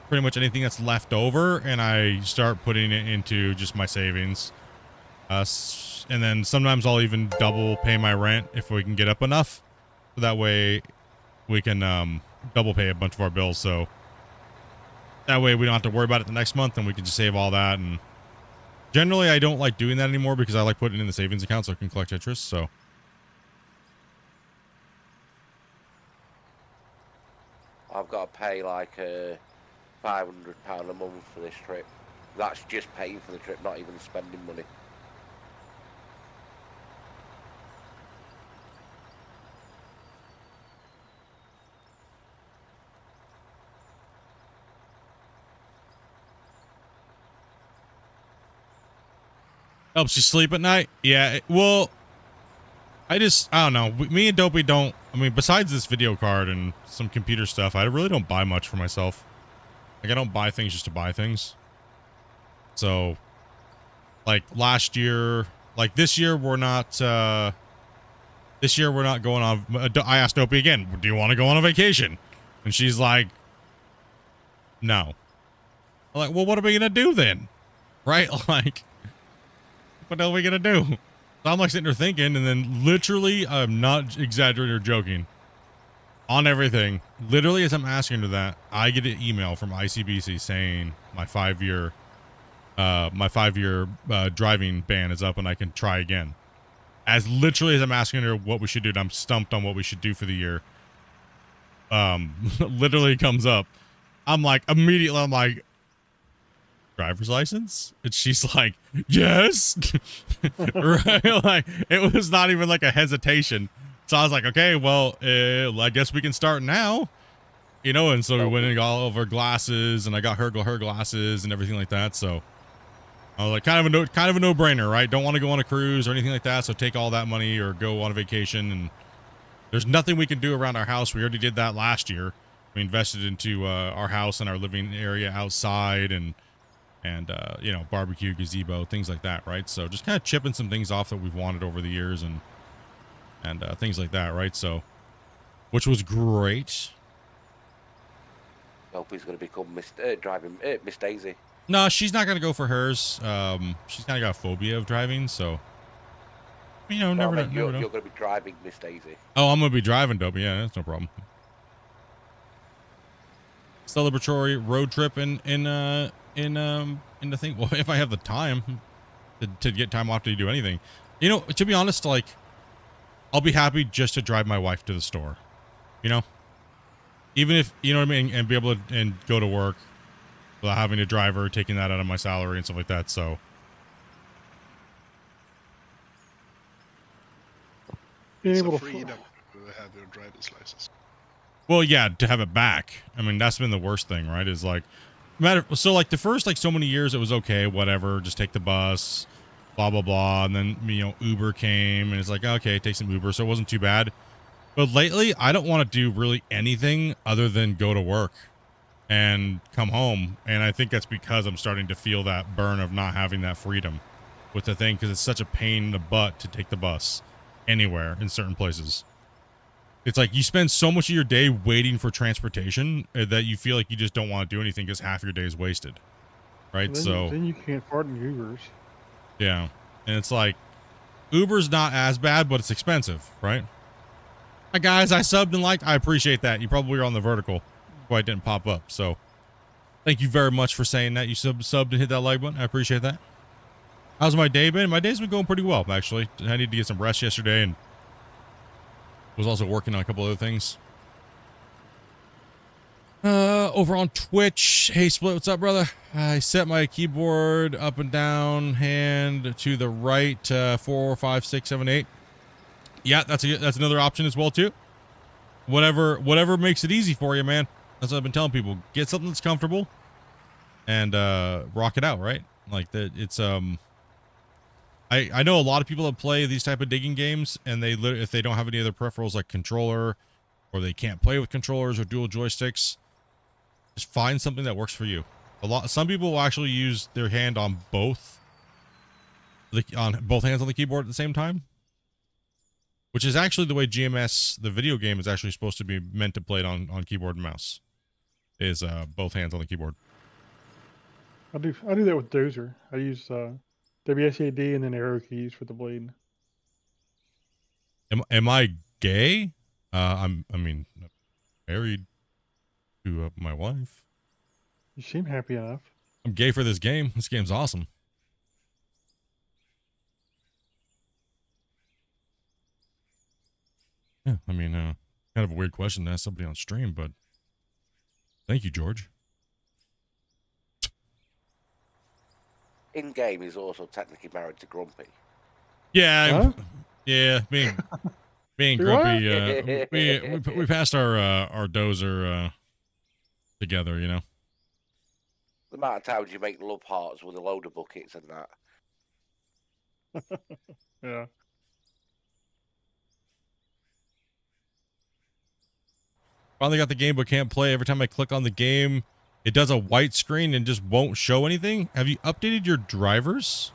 pretty much anything that's left over and I start putting it into just my savings. And then sometimes I'll even double pay my rent if we can get up enough. So that way we can double pay a bunch of our bills. So that way we don't have to worry about it the next month and we can just save all that. And generally I don't like doing that anymore because I like putting it in the savings account so I can collect interest. So I've got to pay like £500 a month for this trip. That's just paying for the trip, not even spending money. helps you sleep at night. Yeah. Well, I don't know. Me and Dopey don't. I mean, besides this video card and some computer stuff, I really don't buy much for myself. Like, I don't buy things just to buy things. So, like last year, like this year, we're not going on. I asked Dopey again, do you want to go on a vacation? And she's like, no. I'm like, well, what are we going to do then? Right? Like, what are we going to do? So I'm like sitting there thinking, and then literally, I'm not exaggerating or joking, on everything, literally as I'm asking her that, I get an email from ICBC saying my 5-year driving ban is up and I can try again. As literally as I'm asking her what we should do, and I'm stumped on what we should do for the year. Literally comes up. I'm like, immediately, I'm like, driver's license? And she's like, yes. Right? Like, it was not even like a hesitation. So I was like, okay, well, I guess we can start now. You know, and so we went and got all of our glasses, and I got her glasses and everything like that. So I was like, kind of a no-brainer, right? Don't want to go on a cruise or anything like that. So take all that money or go on a vacation. And there's nothing we can do around our house. We already did that last year. We invested into our house and our living area outside, and you know, barbecue, gazebo, things like that, right? So just kind of chipping some things off that we've wanted over the years, and things like that, right? So, which was great. I hope he's going to become Miss Daisy. No, she's not going to go for hers. She's kind of got a phobia of driving, so, you know, never know. You're going to be driving Miss Daisy. Oh, I'm going to be driving, Dobie. Yeah, that's no problem. Celebratory road trip in the thing. Well, if I have the time to get time off to do anything, you know, to be honest, like, I'll be happy just to drive my wife to the store, you know, even if, you know what I mean, and be able to and go to work without having to drive her, taking that out of my salary and stuff like that. So being It's able a to freedom to have your driver's license. well, yeah, to have it back. I mean, that's been the worst thing, right? Is like, so like the first, like, so many years it was okay, whatever, just take the bus, blah, blah, blah. And then, you know, Uber came and it's like, okay, take some Uber. So it wasn't too bad. But lately, I don't want to do really anything other than go to work and come home. And I think that's because I'm starting to feel that burn of not having that freedom with the thing, because it's such a pain in the butt to take the bus anywhere in certain places. It's like you spend so much of your day waiting for transportation that you feel like you just don't want to do anything because half your day is wasted. Right? then you can't fart in Ubers. Yeah. And it's like, Uber's not as bad, but it's expensive, right? Hi, guys. I subbed and liked. I appreciate that. You probably were on the vertical. Why it didn't pop up. So thank you very much for saying that. You subbed and hit that like button. I appreciate that. How's my day been? My day's been going pretty well, actually. I needed to get some rest yesterday and was also working on a couple other things. Over on Twitch. Hey, Split, what's up, brother? I set my keyboard up and down, hand to the right, 4, 5, 6, 7, 8. Yeah, that's another option as well, too. Whatever makes it easy for you, man. That's what I've been telling people. Get something that's comfortable and rock it out, right? Like that. It's I know a lot of people that play these type of digging games, and if they don't have any other peripherals like controller, or they can't play with controllers or dual joysticks, just find something that works for you. Some people will actually use their hand on both hands on the keyboard at the same time, which is actually the way GMS, the video game, is actually supposed to be meant to play it on keyboard and mouse. Is both hands on the keyboard. I do that with Dozer. I use WSAD and then arrow keys for the blade. Am I gay? I mean, married to my wife. You seem happy enough. I'm gay for this game. This game's awesome. Yeah, I mean, kind of a weird question to ask somebody on stream, but thank you, George. In game, he's also technically married to Grumpy. Yeah, yeah, being grumpy. We passed our dozer together, you know. The amount of times you make love hearts with a load of buckets and that. Yeah. Finally got the game, but can't play. Every time I click on the game, it does a white screen and just won't show anything. Have you updated your drivers?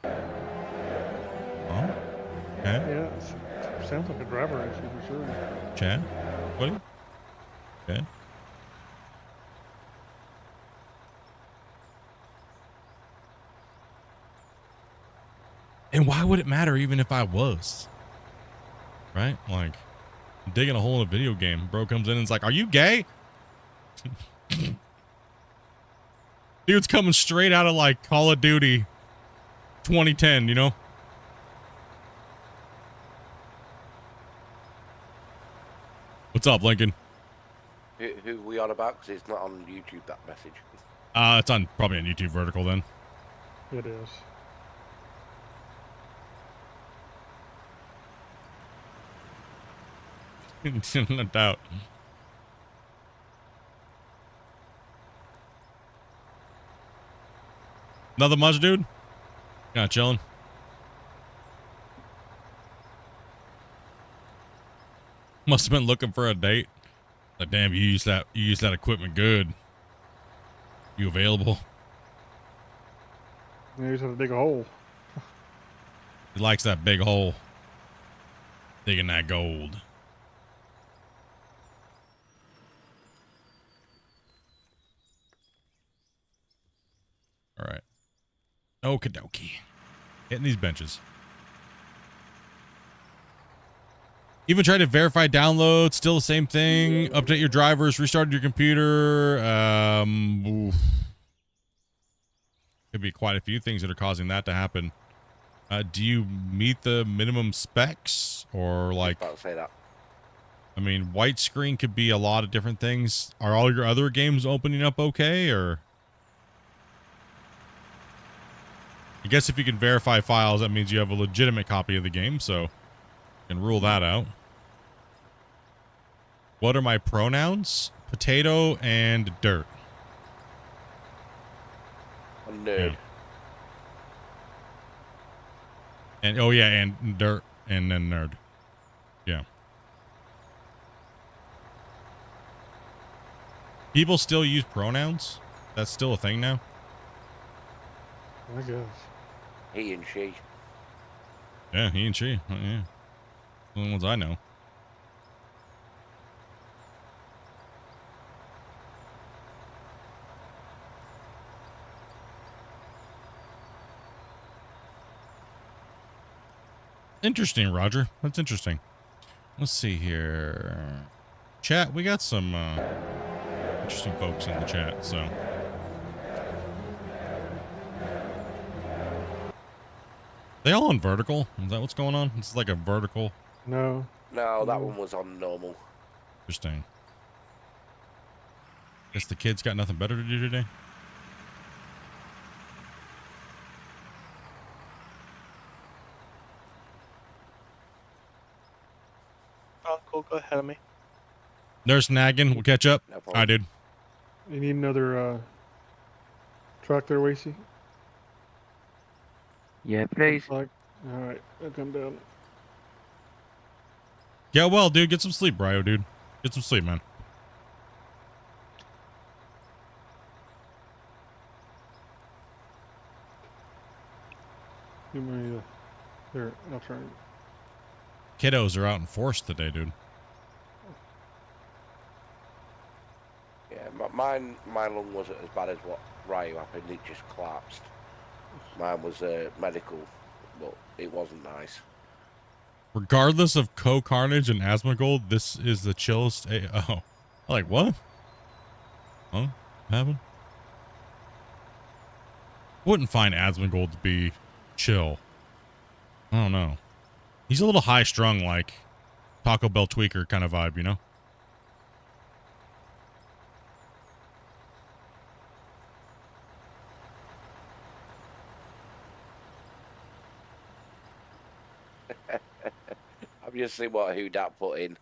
Oh, okay. Yeah, sounds like a driver issue for sure. Chad? Buddy? Okay. And why would it matter even if I was? Right? Like, digging a hole in a video game. Bro comes in and is like, are you gay? Dude's coming straight out of like Call of Duty 2010, you know? What's up, Lincoln? Who we on about? Because it's not on YouTube, that message. It's on probably on YouTube vertical then. It is. No doubt. Nothing much, dude? Yeah, chilling. Must have been looking for a date. Like, damn, you use that equipment good. You available? Yeah, you just have to dig a hole. He likes that big hole. Digging that gold. All right. Okie dokie. Hitting these benches. Even tried to verify download. Still the same thing. Update your drivers. Restarted your computer. Oof. Could be quite a few things that are causing that to happen. Do you meet the minimum specs or like? About to say that. I mean, white screen could be a lot of different things. Are all your other games opening up okay, or? I guess if you can verify files, that means you have a legitimate copy of the game, so you can rule that out. What are my pronouns? Potato and dirt. A nerd. Yeah. And oh yeah, and dirt and then nerd. Yeah. People still use pronouns? That's still a thing now? I guess. He and she. Yeah, he and she. Oh, yeah. The only ones I know. Interesting, Roger. That's interesting. Let's see here. Chat, we got some interesting folks in the chat, so. They all on vertical? Is that what's going on? This is like a vertical. No. No, that one was on normal. Interesting. Guess the kids got nothing better to do today. Oh, cool. Go ahead of me. Nurse nagging. We'll catch up. No All problem. right, dude. You need another truck there, Wacy? Yeah, please. Like, all right, I'll come down. Yeah, well, dude, get some sleep, Brio, dude. Get some sleep, man. Give me there. I'll try. Kiddos are out in force today, dude. Yeah, my lung wasn't as bad as what Ryu happened. It just collapsed. Mine was medical, but it wasn't nice. Regardless of co-carnage and Asmongold, this is the chillest. Oh, like what? Huh? What happened? Wouldn't find Asmongold to be chill. I don't know. He's a little high strung, like Taco Bell tweaker kind of vibe, you know? I've just seen what Who Dat put in.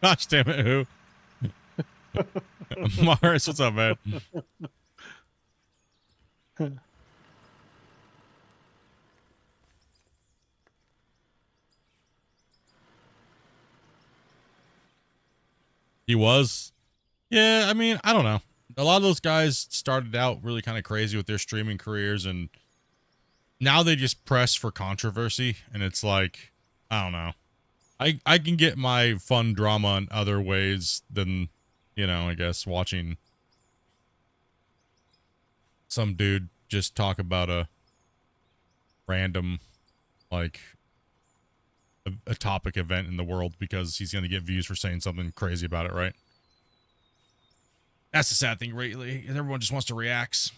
Gosh damn it, who? Morris, what's up, man? He was? Yeah, I mean, I don't know. A lot of those guys started out really kind of crazy with their streaming careers, and now they just press for controversy, and it's like, I don't know. I can get my fun drama in other ways than, you know, I guess watching some dude just talk about a random, like, a topic event in the world because he's going to get views for saying something crazy about it, right? That's the sad thing, lately. Everyone just wants to react.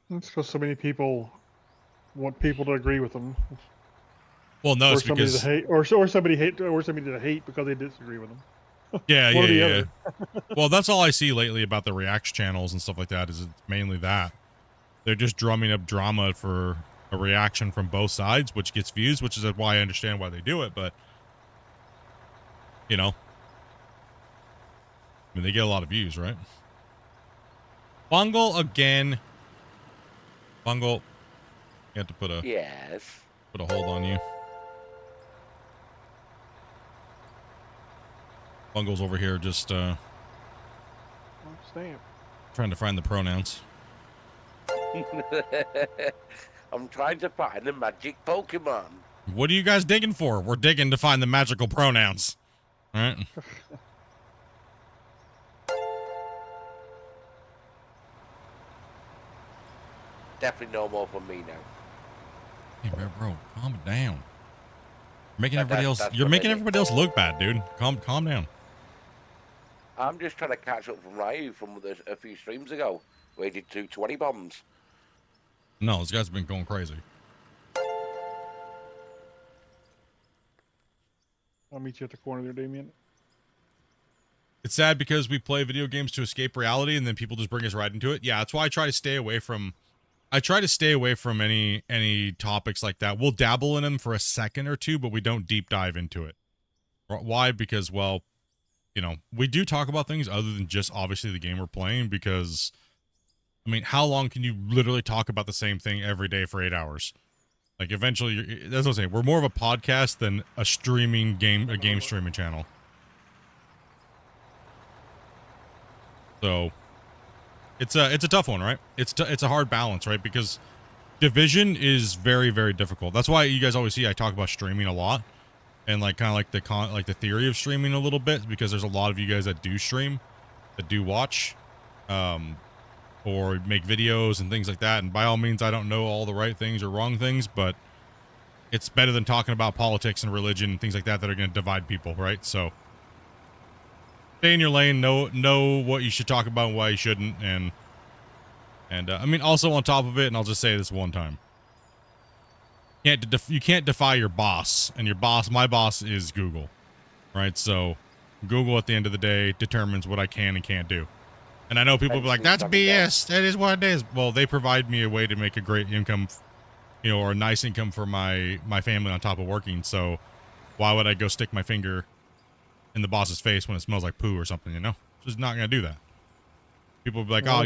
It's because so many people want people to agree with them. Well, no, Or it's somebody because to hate, or somebody to hate because they disagree with them. yeah, One or the yeah. other. Well, that's all I see lately about the reacts channels and stuff like that. Is it's mainly that they're just drumming up drama for a reaction from both sides, which gets views, which is why I understand why they do it. But you know, I mean, they get a lot of views, right? Bungle again. Bungle, you have to put a hold on you. Bungle's over here just Stamp. trying to find the pronouns. I'm trying to find the magic Pokemon. What are you guys digging for? We're digging to find the magical pronouns. All right. Definitely no more from me now. Hey, bro, calm down. You're making everybody else. That's You're what making I mean. everybody else look bad, dude. Calm down. I'm just trying to catch up from Ryu from a few streams ago, where he did 220 bombs. No, this guy's been going crazy. I'll meet you at the corner there, Damien. It's sad because we play video games to escape reality, and then people just bring us right into it. Yeah, that's why I try to stay away from. I try to stay away from any topics like that. We'll dabble in them for a second or two, but we don't deep dive into it. Why? Because, well, you know, we do talk about things other than just obviously the game we're playing. Because, I mean, how long can you literally talk about the same thing every day for 8 hours? Like, eventually, that's what I'm saying. We're more of a podcast than a game streaming channel. So, it's a tough one, right? It's a hard balance, right? Because division is very, very difficult. That's why you guys always see I talk about streaming a lot, and like kind of like the theory of streaming a little bit, because there's a lot of you guys that do stream, that do watch, or make videos and things like that. And by all means, I don't know all the right things or wrong things, but it's better than talking about politics and religion and things like that are going to divide people, right? So stay in your lane, know what you should talk about and why you shouldn't, and I mean, also on top of it, and I'll just say this one time, you can't defy your boss, and my boss is Google, right? So Google at the end of the day determines what I can and can't do. And I know people will be like, that's BS. That is what it is. Well, they provide me a way to make a great income, you know, or a nice income for my family on top of working. So why would I go stick my finger in the boss's face when it smells like poo or something, you know? Just not going to do that. People will be like, oh,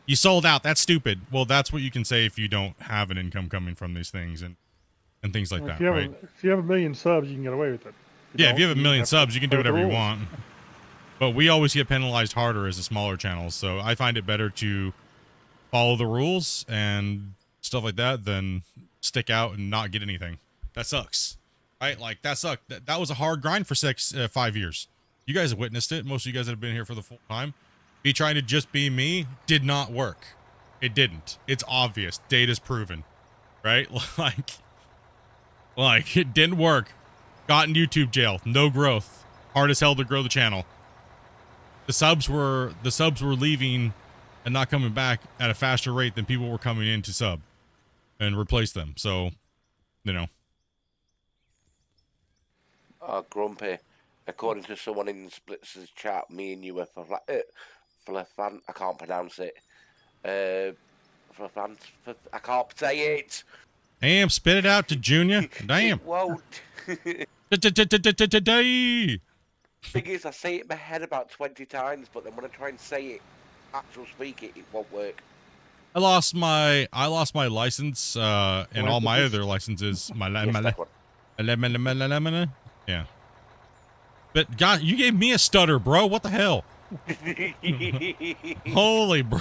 you sold out. That's stupid. Well, that's what you can say if you don't have an income coming from these things and things like that, right? If you have 1 million subs, you can get away with it. If you have 1 million subs, you can do whatever you rules. want. But we always get penalized harder as the smaller channels, so I find it better to follow the rules and stuff like that than stick out and not get anything. That sucks, right? Like, that sucked. That was a hard grind for 5 years. You guys have witnessed it. Most of you guys that have been here for the full time. Me trying to just be me did not work. It didn't. It's obvious. Data's proven, right? Like it didn't work. Got in YouTube jail. No growth. Hard as hell to grow the channel. The subs were leaving and not coming back at a faster rate than people were coming in to sub and replace them. So, you know. Grumpy. According to someone in Splits' chat, me and you were Flafan. I can't pronounce it. Flafan. I can't say it. Damn, spit it out to Junior. Damn. It won't. Thing is, I say it in my head about 20 times, but then when I try and say it, actual speak it, it won't work. I lost my license and all my other licenses. Yeah. But God, you gave me a stutter, bro. What the hell? Holy bro.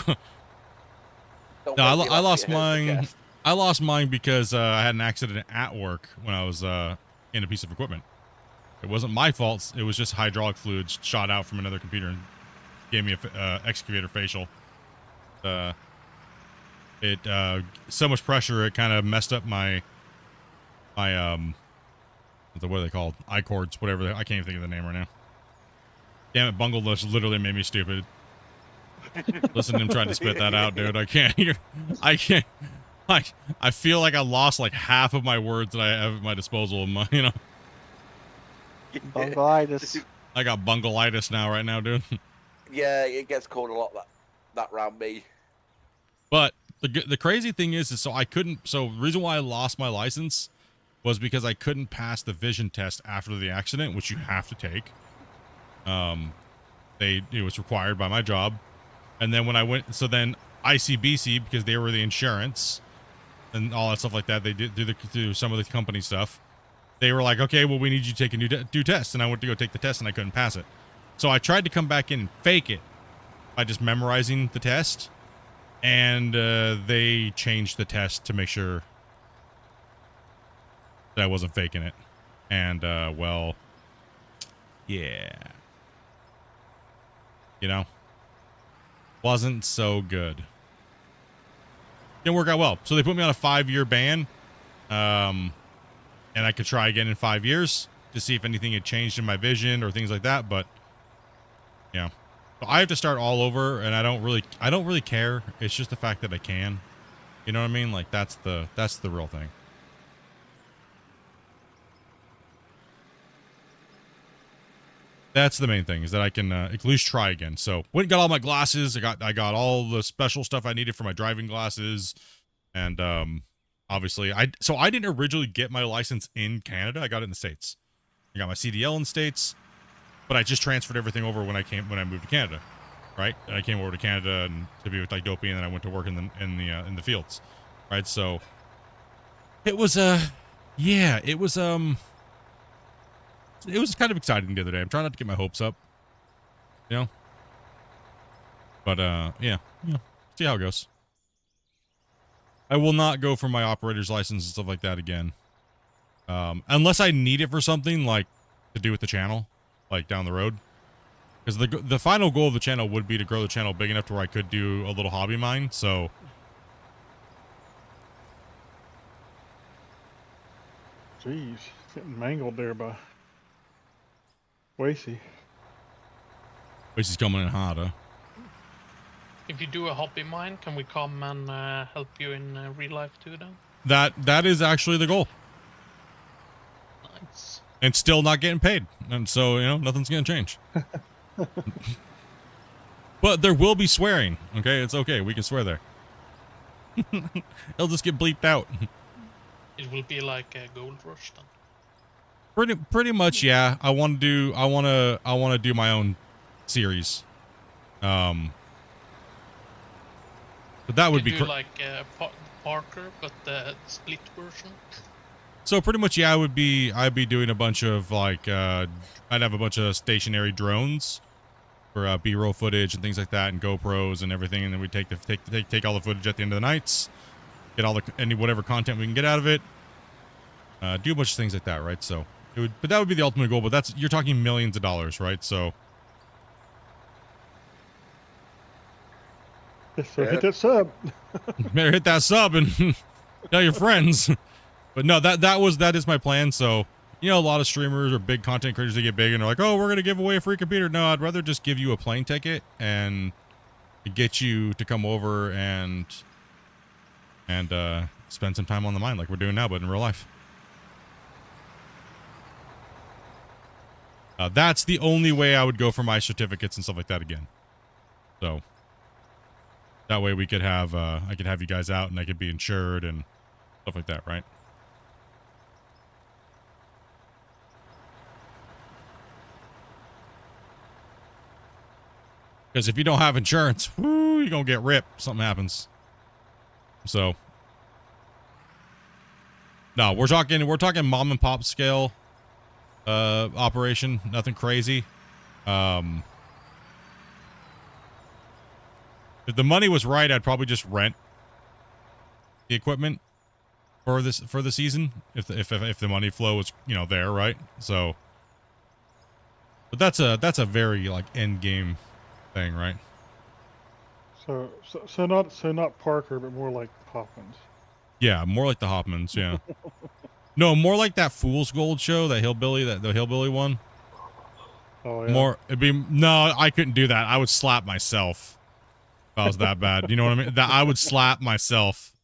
No, I lost mine. I lost mine because I had an accident at work when I was in a piece of equipment. It wasn't my fault. It was just hydraulic fluids shot out from another computer and gave me a excavator facial. So much pressure, it kind of messed up my what are they called? I-cords, whatever. I can't even think of the name right now. Damn it, bungled this literally made me stupid. Listen to him trying to spit that out, dude. I can't. I feel like I lost like half of my words that I have at my disposal. Bunglitis. I got bunglitis right now, dude. Yeah, it gets called a lot that round me. But the crazy thing is so the reason why I lost my license was because I couldn't pass the vision test after the accident, which you have to take. It was required by my job. And then when I went, so then ICBC, because they were the insurance and all that stuff like that, they did do some of the company stuff. They were like, okay, well, we need you to take a new test. And I went to go take the test and I couldn't pass it. So I tried to come back in and fake it by just memorizing the test. And they changed the test to make sure that I wasn't faking it. And, well, yeah. Wasn't so good. Didn't work out well. So they put me on a 5-year ban. And I could try again in 5 years to see if anything had changed in my vision or things like that. But, yeah. So I have to start all over, and I don't really care. It's just the fact that I can. You know what I mean? Like, that's the real thing. That's the main thing, is that I can at least try again. So went and got all my glasses. I got all the special stuff I needed for my driving glasses. And obviously I didn't originally get my license in Canada. I got it in the States. I got my CDL in the States, but I just transferred everything over when I moved to Canada. Right? And I came over to Canada and to be with like Dopey, and then I went to work in the fields. Right? So it was it was kind of exciting the other day. I'm trying not to get my hopes up, but yeah, see how it goes. I will not go for my operator's license and stuff like that again, unless I need it for something like to do with the channel, like down the road. Because the final goal of the channel would be to grow the channel big enough to where I could do a little hobby mine. So. Jeez, getting mangled there by Wasey. Wasey's coming in hot, huh? If you do a hobby mine, can we come and help you in real life too then? That is actually the goal. Nice. And still not getting paid. And so, nothing's going to change. But there will be swearing. Okay, it's okay. We can swear there. It'll just get bleeped out. It will be like a Gold Rush then. Pretty much, yeah. I want to do my own series. But that would be like Parker, but the split version. So pretty much, yeah. I'd be doing a bunch of like I'd have a bunch of stationary drones for B-roll footage and things like that, and GoPros and everything, and then we take all the footage at the end of the nights, get all whatever content we can get out of it, do a bunch of things like that, right? So but that would be the ultimate goal. But you're talking millions of dollars, right? So hit that sub. better hit that sub and tell your friends. But no, that is my plan. So a lot of streamers or big content creators, they get big and they're like, oh, we're gonna give away a free computer. No, I'd rather just give you a plane ticket and get you to come over and spend some time on the mine like we're doing now, but in real life. That's the only way I would go for my certificates and stuff like that again. So that way we could have I could have you guys out and I could be insured and stuff like that, right? Because if you don't have insurance, you're gonna get ripped. Something happens. So no, we're talking mom and pop scale operation, nothing crazy. If the money was right, I'd probably just rent the equipment for the season if the money flow was there, right? So But that's a very like end game thing, right? So not Parker, but more like Hoffman's. Yeah, more like the Hoffmans. Yeah. No, more like that Fool's Gold show, the hillbilly one. Oh yeah. More, it'd be no, I couldn't do that. I would slap myself if I was that bad. You know what I mean? That I would slap myself.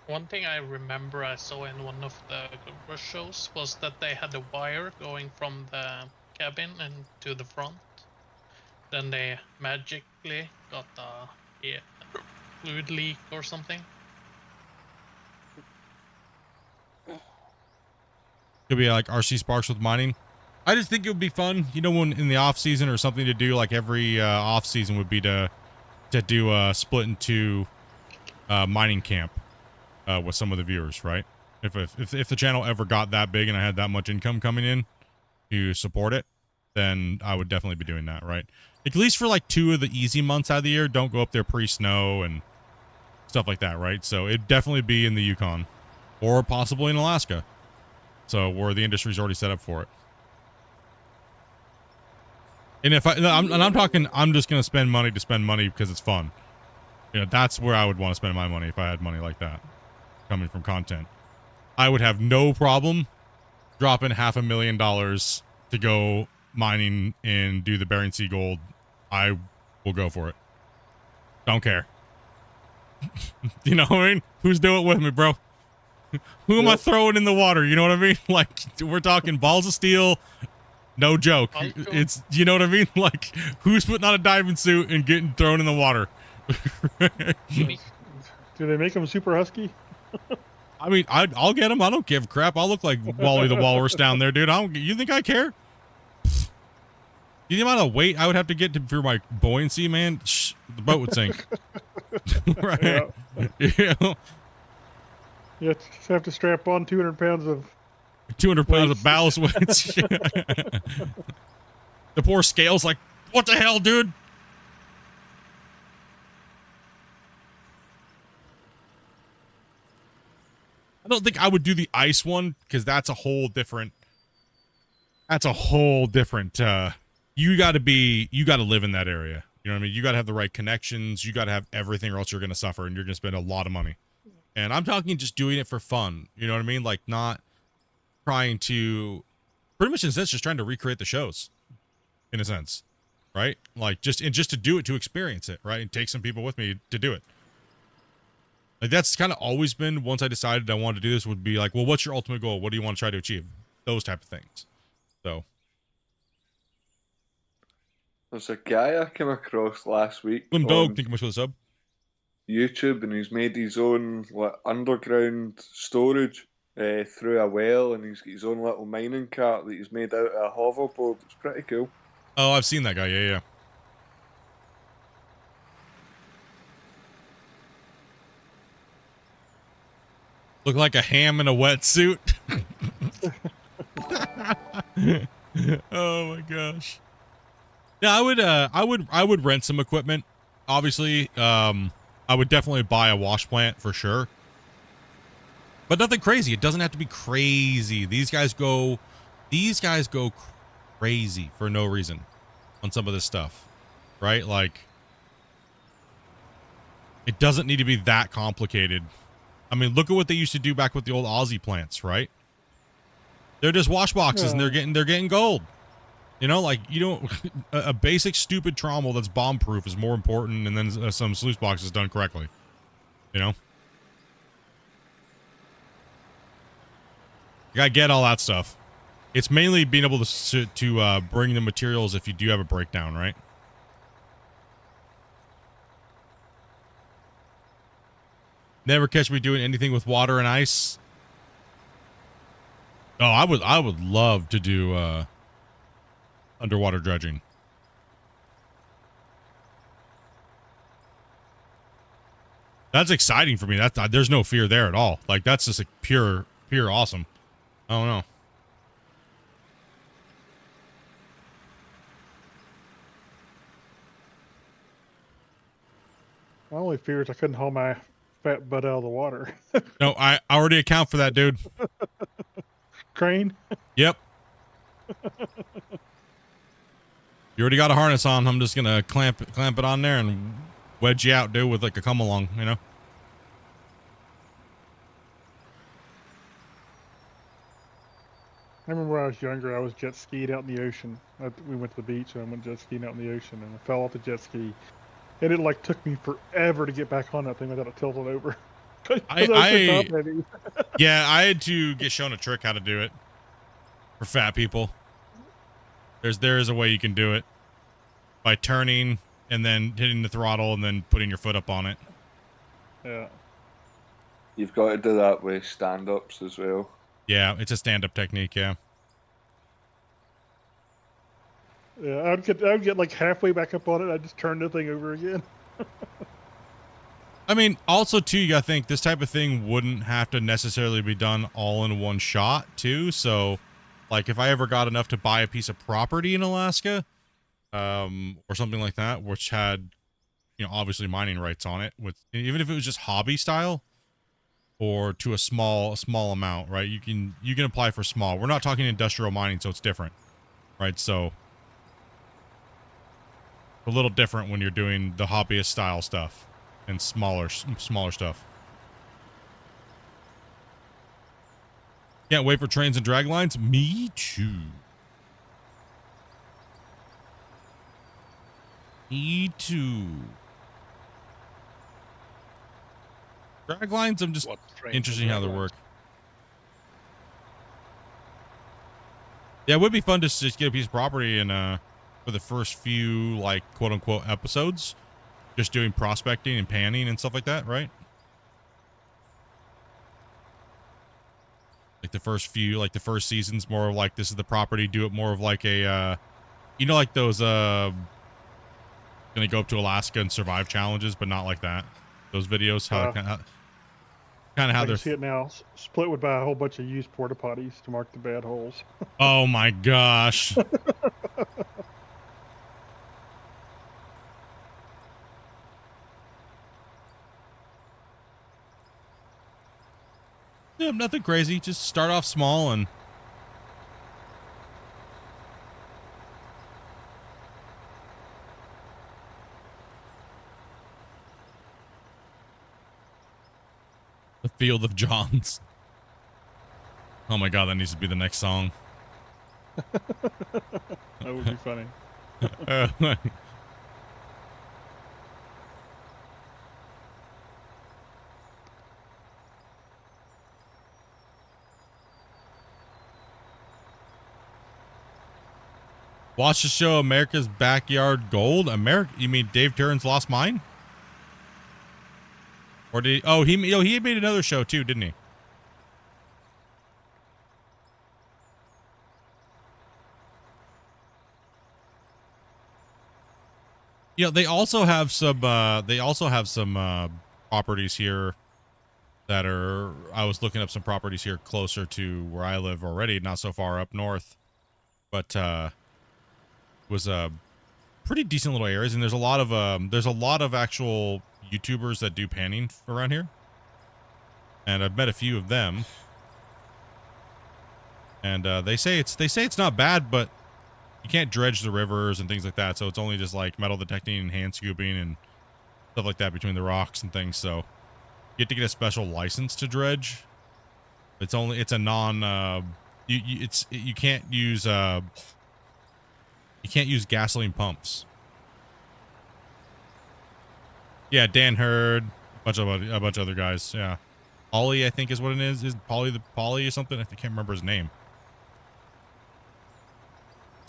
One thing I remember I saw in one of the rush shows was that they had a wire going from the cabin and to the front. Then they magically got a fluid leak or something. Could be like RC Sparks with mining. I just think it would be fun, you know, when in the off season or something to do like every off season would be to do a Splitintwo mining camp with some of the viewers, right? If the channel ever got that big and I had that much income coming in to support it, then I would definitely be doing that, right? At least for like 2 of the easy months out of the year, don't go up there pre-snow and stuff like that, right? So it'd definitely be in the Yukon or possibly in Alaska. So where the industry's already set up for it. And if I'm talking, I'm just going to spend money to spend money because it's fun. You know, that's where I would want to spend my money if I had money like that coming from content. I would have no problem dropping $500,000 to go mining and do the Bering Sea Gold. I will go for it. Don't care. You know what I mean? Who's doing it with me, bro? Who am I throwing in the water? You know what I mean? Like, we're talking balls of steel. No joke. It's, you know what I mean? Like, who's putting on a diving suit and getting thrown in the water? Do they make them super husky? I mean, I'll get them. I don't give a crap. I'll look like Wally the Walrus down there, dude. You think I care? The amount of weight I would have to get for my buoyancy, man, the boat would sink. Right? Yeah. You have to strap on 200 pounds of 200 pounds of ballast weights. The poor scale's like, what the hell, dude? I don't think I would do the ice one because that's a whole different. You got to live in that area. You know what I mean? You got to have the right connections. You got to have everything, or else you're going to suffer, and you're going to spend a lot of money. And I'm talking just doing it for fun. You know what I mean? Like not trying to, pretty much in a sense, just trying to recreate the shows, in a sense, right? Like just to do it, to experience it, right? And take some people with me to do it. Like that's kind of always been, once I decided I wanted to do this, would be like, well, what's your ultimate goal? What do you want to try to achieve? Those type of things. So. There's a guy I came across last week Slim on Dog, thank you much for the sub. YouTube, and he's made his own like underground storage through a well, and he's got his own little mining cart that he's made out of a hoverboard. It's pretty cool. Oh, I've seen that guy. Yeah. Look like a ham in a wetsuit. Oh my gosh. Yeah, I would rent some equipment. Obviously, I would definitely buy a wash plant for sure. But nothing crazy. It doesn't have to be crazy. These guys go crazy for no reason on some of this stuff. Right? Like it doesn't need to be that complicated. I mean, look at what they used to do back with the old Aussie plants, right? They're just wash boxes and they're getting gold. You know, like, you don't, a basic stupid trommel that's bomb proof is more important than then some sluice boxes done correctly. You know? You gotta get all that stuff. It's mainly being able to bring the materials if you do have a breakdown, right? Never catch me doing anything with water and ice. Oh, I would love to do underwater dredging. That's exciting for me. There's no fear there at all. Like that's just like pure awesome. I don't know. My only fear is I couldn't haul my fat butt out of the water. No, I already account for that, dude. crane. Yep. You already got a harness on. I'm just gonna clamp it on there and wedge you out, dude, with like a come along, you know. I remember when I was younger, I was jet skied out in the ocean. We went to the beach and I went jet skiing out in the ocean, and I fell off the jet ski, and it like took me forever to get back on that thing without it tilted over. Yeah, I had to get shown a trick how to do it for fat people. There is a way you can do it by turning and then hitting the throttle and then putting your foot up on it. Yeah. You've got to do that with stand-ups as well. Yeah, it's a stand-up technique. Yeah. Yeah, I would get like halfway back up on it. I'd just turn the thing over again. I mean, also too, you gotta think this type of thing wouldn't have to necessarily be done all in one shot too. So, like, if I ever got enough to buy a piece of property in Alaska, or something like that, which had, you know, obviously mining rights on it, with even if it was just hobby style, or to a small amount, right? You can apply for small. We're not talking industrial mining, so it's different, right? So, a little different when you're doing the hobbyist style stuff and smaller stuff. Can't wait for trains and drag lines. Me too. Me too. Drag lines, I'm just interesting how they work. Yeah, it would be fun to just get a piece of property and for the first few, like, quote unquote episodes, just doing prospecting and panning and stuff like that, right? Like the first few, like the first season's more of like, this is the property, do it more of like a, you know, like those, gonna go up to Alaska and survive challenges, but not like that. Those videos, how kind of how they're. See it now. Split would buy a whole bunch of used porta potties to mark the bad holes. Oh my gosh. Yeah, nothing crazy. Just start off small and. The Field of Johns. Oh my god, that needs to be the next song. That would be funny. Watch the show America's Backyard Gold. You mean Dave Turin's Lost Mine? Or did he had made another show too, didn't he? You know, they also have some properties here that are, I was looking up some properties here closer to where I live already, not so far up north, but was pretty decent little areas, and there's a lot of actual YouTubers that do panning around here, and I've met a few of them, and they say it's not bad, but you can't dredge the rivers and things like that, so it's only just like metal detecting and hand scooping and stuff like that between the rocks and things. So you have to get a special license to dredge. It's a non you can't use gasoline pumps. Yeah, Dan Hurd, a bunch of other guys. Yeah, Ollie, I think is what it is. Is Polly or something? I can't remember his name.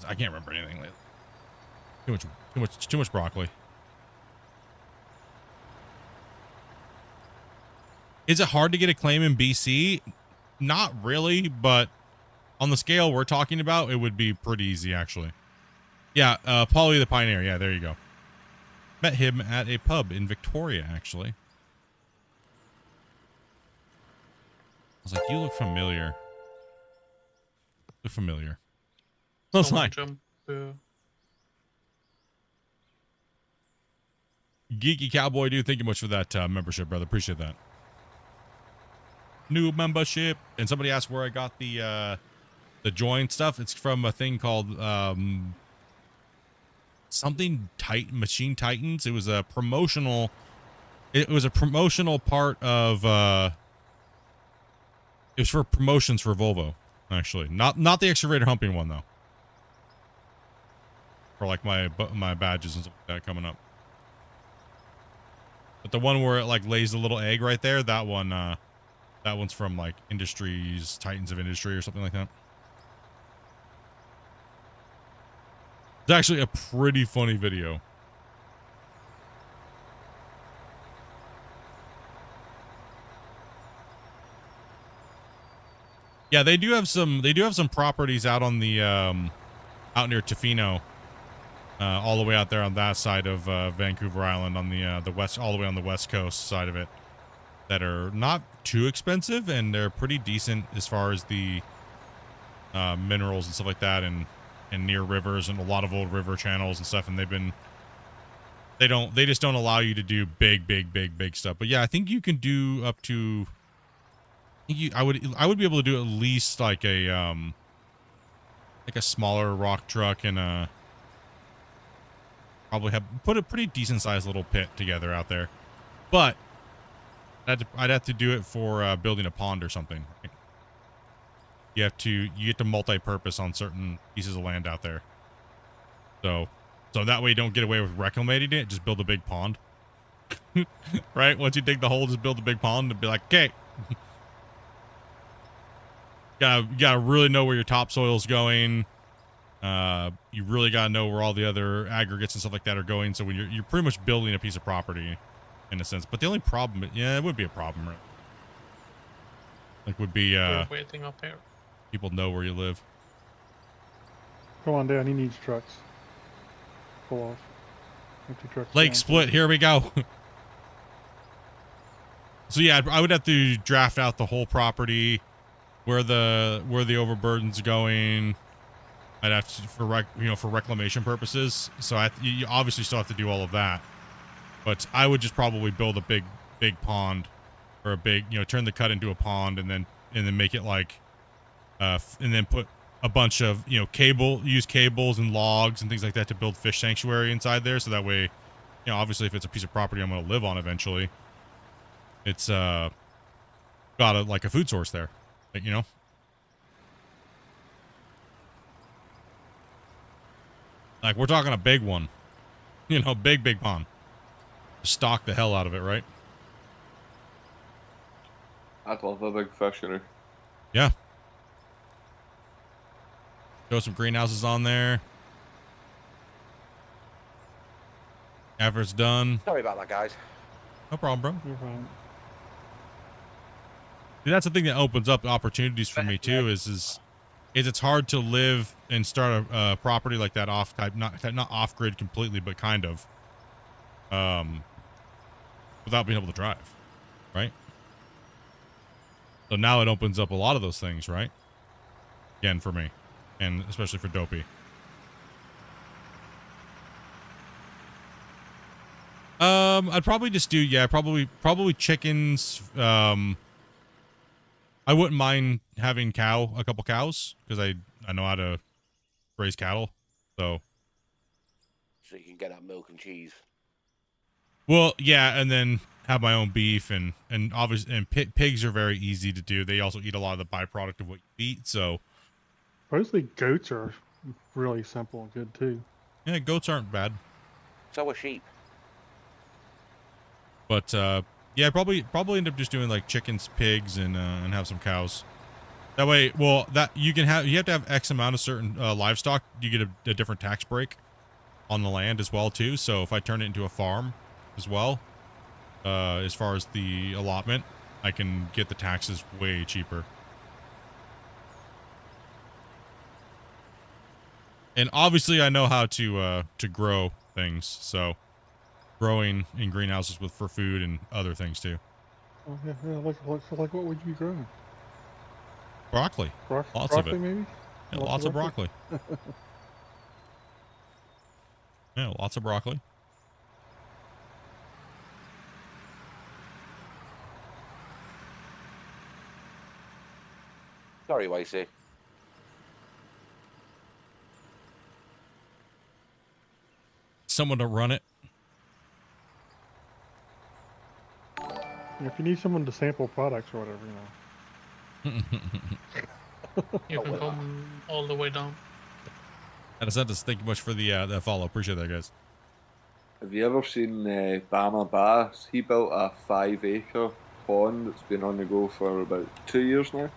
I can't remember anything lately. Too much broccoli. Is it hard to get a claim in BC? Not really, but on the scale we're talking about, it would be pretty easy actually. Yeah, Polly the Pioneer. Yeah, there you go. Met him at a pub in Victoria, actually. I was like, you look familiar. Look familiar. That's fine. Geeky Cowboy, dude, thank you much for that membership, brother. Appreciate that. New membership. And somebody asked where I got the the joint stuff. It's from a thing called something Machine Titans. It was a promotional. It was a promotional part of. It was for promotions for Volvo, actually. Not the excavator humping one though. For like my badges and stuff like that coming up. But the one where it like lays the little egg right there, that one's from like Industries, Titans of Industry or something like that. It's actually a pretty funny video. Yeah, they do have some properties out on the out near Tofino. All the way out there on that side of Vancouver Island on the west, all the way on the west coast side of it, that are not too expensive and they're pretty decent as far as the minerals and stuff like that, and near rivers and a lot of old river channels and stuff. And they just don't allow you to do big stuff. But yeah, I think you can do up to. I would be able to do at least like a smaller rock truck and probably put a pretty decent sized little pit together out there, but I'd have to do it for building a pond or something. Right? You get to multi-purpose on certain pieces of land out there, so that way you don't get away with reclamating it. Just build a big pond, right? Once you dig the hole, just build a big pond and be like, okay. You gotta really know where your topsoil's going. You really gotta know where all the other aggregates and stuff like that are going. So when you're pretty much building a piece of property, in a sense. But the only problem, yeah, it would be a problem, right? Like would be We're waiting up here. people know where you live. Come on down. He needs trucks. Pull off. Empty trucks. Lake down, split. please. Here we go. So yeah, I would have to draft out the whole property, where the overburden's going. I'd have to for reclamation purposes. So you obviously still have to do all of that. But I would just probably build a big pond, or a big, turn the cut into a pond, and then make it like, and then put a bunch of use cables and logs and things like that to build fish sanctuary inside there. So that way, obviously if it's a piece of property I'm going to live on eventually, it's got a food source there, like we're talking a big one, big pond. Stock the hell out of it, right? I'd love a big fishery. Yeah. Throw some greenhouses on there. After it's done. Sorry about that, guys. No problem, bro. You're fine. See, that's the thing that opens up opportunities for me too. Is it's hard to live and start a property like that off type, not off grid completely, but kind of, without being able to drive, right? So now it opens up a lot of those things, right? Again, for me, and especially for Dopey. I'd probably just do, probably chickens. I wouldn't mind having a couple cows, because I know how to raise cattle, so So you can get that milk and cheese. well, yeah, and then have my own beef, and obviously, and pigs are very easy to do. They also eat a lot of the byproduct of what you eat, so Mostly goats are really simple and good too. yeah, goats aren't bad. So are sheep. But yeah, probably end up just doing like chickens, pigs, and have some cows. That way, well, you have to have X amount of certain livestock. You get a different tax break on the land as well too. So if I turn it into a farm as well, as far as the allotment, I can get the taxes way cheaper. And obviously, I know how to grow things, so growing in greenhouses for food and other things too. Oh, yeah, like what would you be growing? Broccoli. Lots broccoli of it. maybe? Yeah, lots of broccoli. Yeah, lots of broccoli. Sorry, Wasey. someone to run it. If you need someone to sample products or whatever, You can come all the way down. And Santos, thank you much for the follow. Appreciate that, guys. Have you ever seen Bama Bass? He built a 5-acre pond that's been on the go for about 2 years now.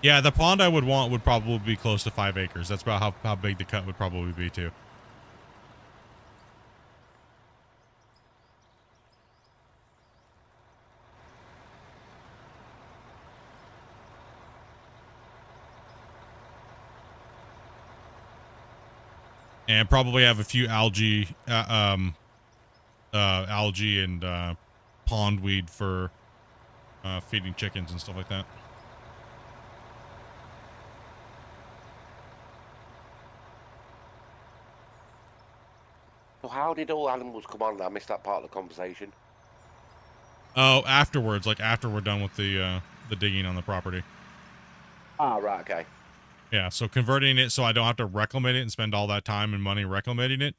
Yeah, the pond I would want would probably be close to 5 acres. That's about how big the cut would probably be too. And probably have a few algae and pond weed for feeding chickens and stuff like that. So how did all animals come on? I missed that part of the conversation. Oh, afterwards, like after we're done with the digging on the property. Ah, right, okay. Yeah, so converting it so I don't have to reclimate it and spend all that time and money reclimating it.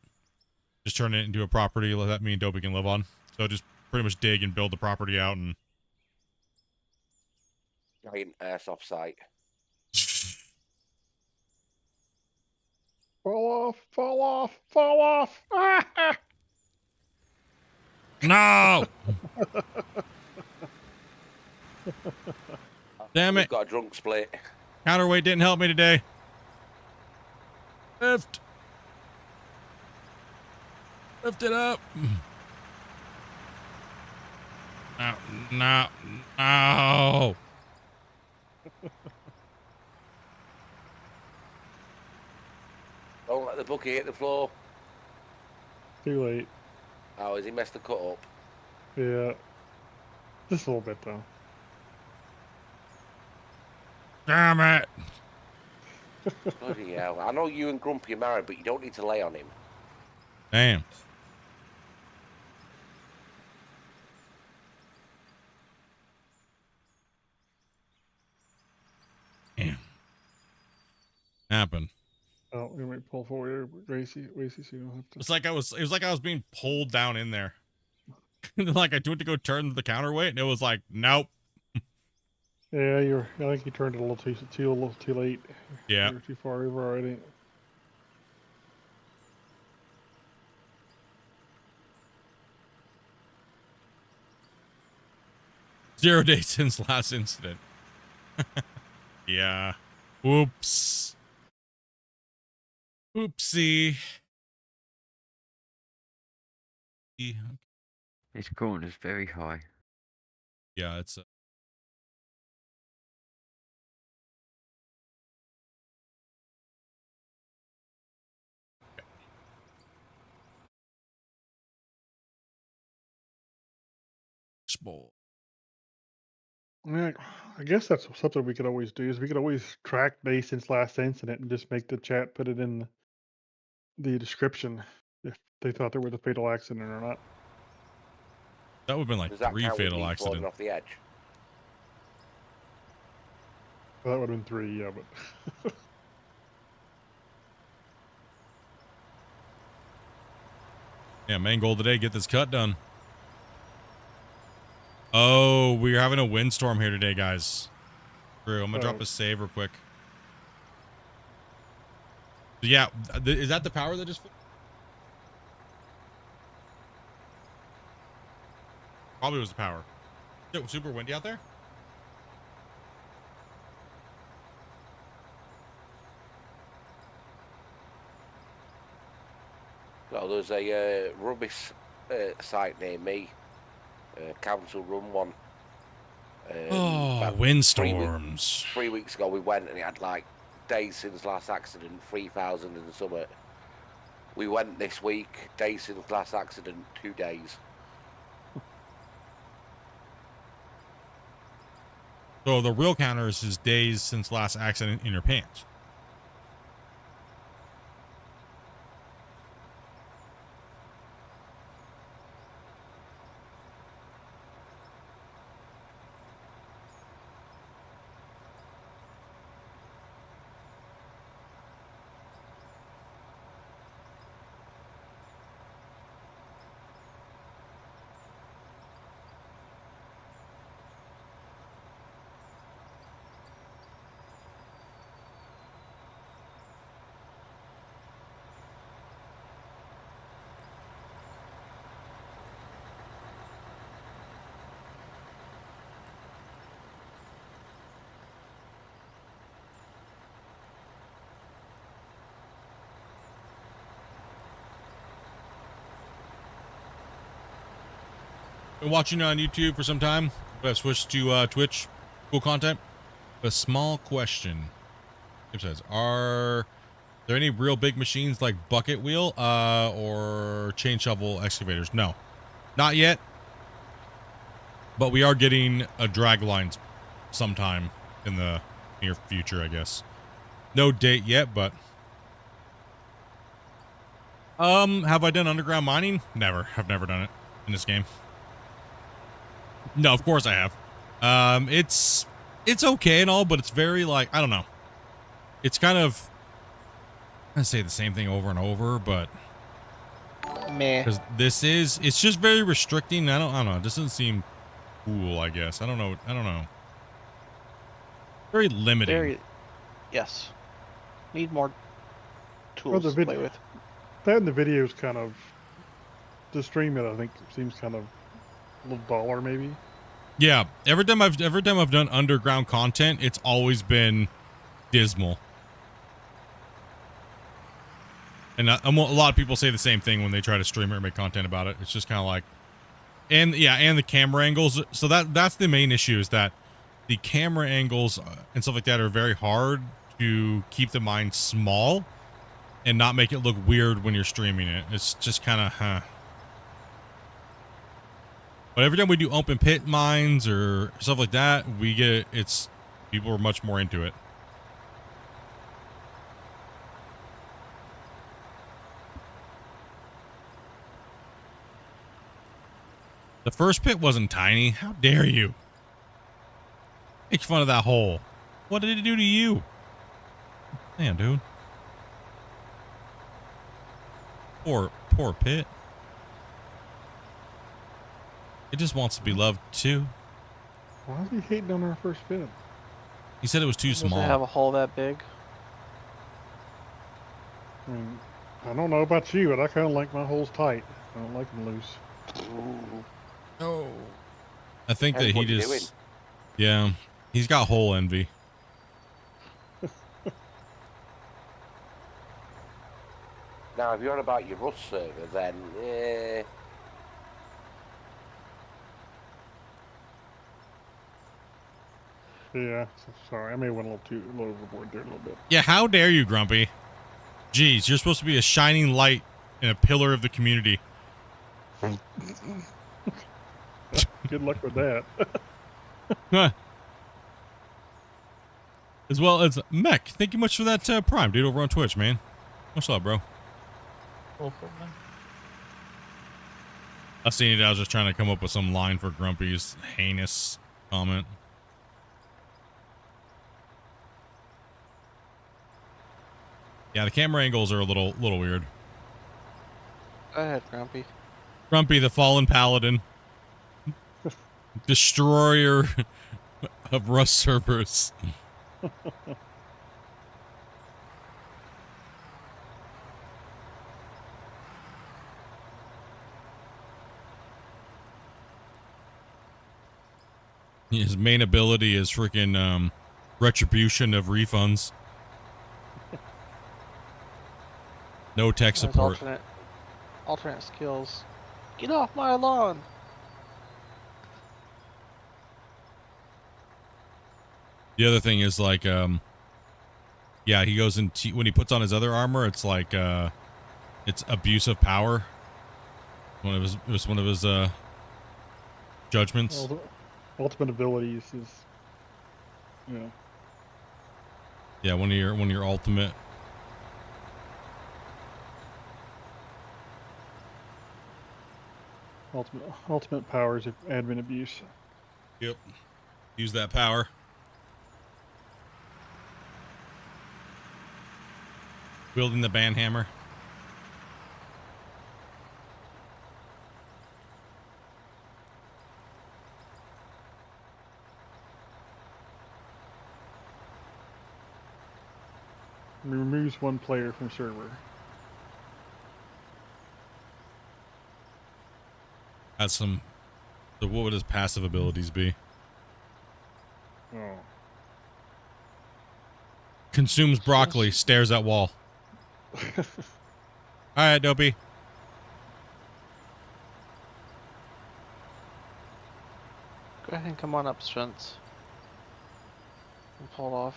Just turn it into a property that me and Dopey can live on. So just pretty much dig and build the property out and Giant airsoft site. Fall off, fall off, fall off. No! Damn We've it. got a drunk split. Counterweight didn't help me today. Lift it up. No, no, no. Don't let the bucket hit the floor. Too late. Oh, has he messed the cut up? Yeah. Just a little bit, though. Damn it. Bloody hell. I know you and Grumpy are married, but you don't need to lay on him. Damn. Damn. Happened. Oh, we might pull forward, Racy, so you don't have to. It was like I was being pulled down in there. Like I went to go turn the counterweight and it was like, nope. Yeah, I think you turned it a little too late. Yeah. You're too far over already. Zero days since last incident. Yeah. Oops. Oopsie. This corner's very high. Yeah, it's bowl. I guess that's something we could always do. Is we could always track days since last incident and just make the chat put it in the description if they thought there was a fatal accident or not. That would have been like Does that 3 count with fatal me falling accidents. off the edge? Well, that would have been 3, yeah, but Yeah, main goal today, get this cut done. Oh, we're having a windstorm here today, guys. True. I'm gonna drop a save real quick. Yeah, is that the power that just... Probably was the power. Is it super windy out there? Well, there's a rubbish site near me. Council run one. Oh, about windstorms. 3 weeks ago we went and it had like days since last accident, 3,000 and something. We went this week, days since last accident, 2 days. So the real counter is days since last accident in your pants. Been watching on YouTube for some time, but I've switched to Twitch. Cool content. A small question. It says, are there any real big machines like bucket wheel or chain shovel excavators? No, not yet. But we are getting a drag lines sometime in the near future, I guess. No date yet, but have I done underground mining? Never. I've never done it in this game. No, of course I have. It's okay and all, but it's very like, I don't know. It's kind of, I say the same thing over and over, but Meh. because it's just very restricting. I don't know. It doesn't seem cool, I guess. I don't know. Very limiting. Yes. Need more Well, tools to play with. That and the videos kind of, to stream it, I think seems kind of a little dollar maybe. Yeah, every time I've done underground content, it's always been dismal. And a lot of people say the same thing when they try to stream it or make content about it. It's just kind of like, and the camera angles. So that's the main issue, is that the camera angles and stuff like that are very hard to keep the mine small and not make it look weird when you're streaming it. It's just kind of, But every time we do open pit mines or stuff like that, people are much more into it. The first pit wasn't tiny. How dare you? Make fun of that hole. What did it do to you? Damn, dude. Poor pit. It just wants to be loved too. Why is he hating on our first pit? He said it was too Doesn't small. it have a hole that big? I mean, I don't know about you, but I kind of like my holes tight. I don't like them loose. No. I think that he What are you just, doing? yeah, he's got hole envy. Now, if you're on about your Rust server, then Yeah, sorry, I may have went a little overboard there a little bit. Yeah, how dare you, Grumpy? Jeez, you're supposed to be a shining light and a pillar of the community. Good luck with that. Huh. As well as Mech, thank you much for that Prime, dude, over on Twitch, man. What's up, bro? No problem. I seen it. I was just trying to come up with some line for Grumpy's heinous comment. Yeah, the camera angles are a little weird. Go ahead, Grumpy. Grumpy, the fallen paladin, destroyer of Rust servers. His main ability is freaking retribution of refunds. No tech There's support. alternate skills. Get off my lawn! The other thing is like, yeah, he goes into, when he puts on his other armor, it's like, it's abuse of power. It was one of his judgments. Ultimate abilities is, you know. Yeah, one of your ultimate. Ultimate powers of admin abuse. Yep. Use that power. Wielding the banhammer. Removes one player from server. Has some. So what would his passive abilities be? Oh. Consumes broccoli, stares at wall. Alright, Dopey. Go ahead and come on up, Spence. And pull it off.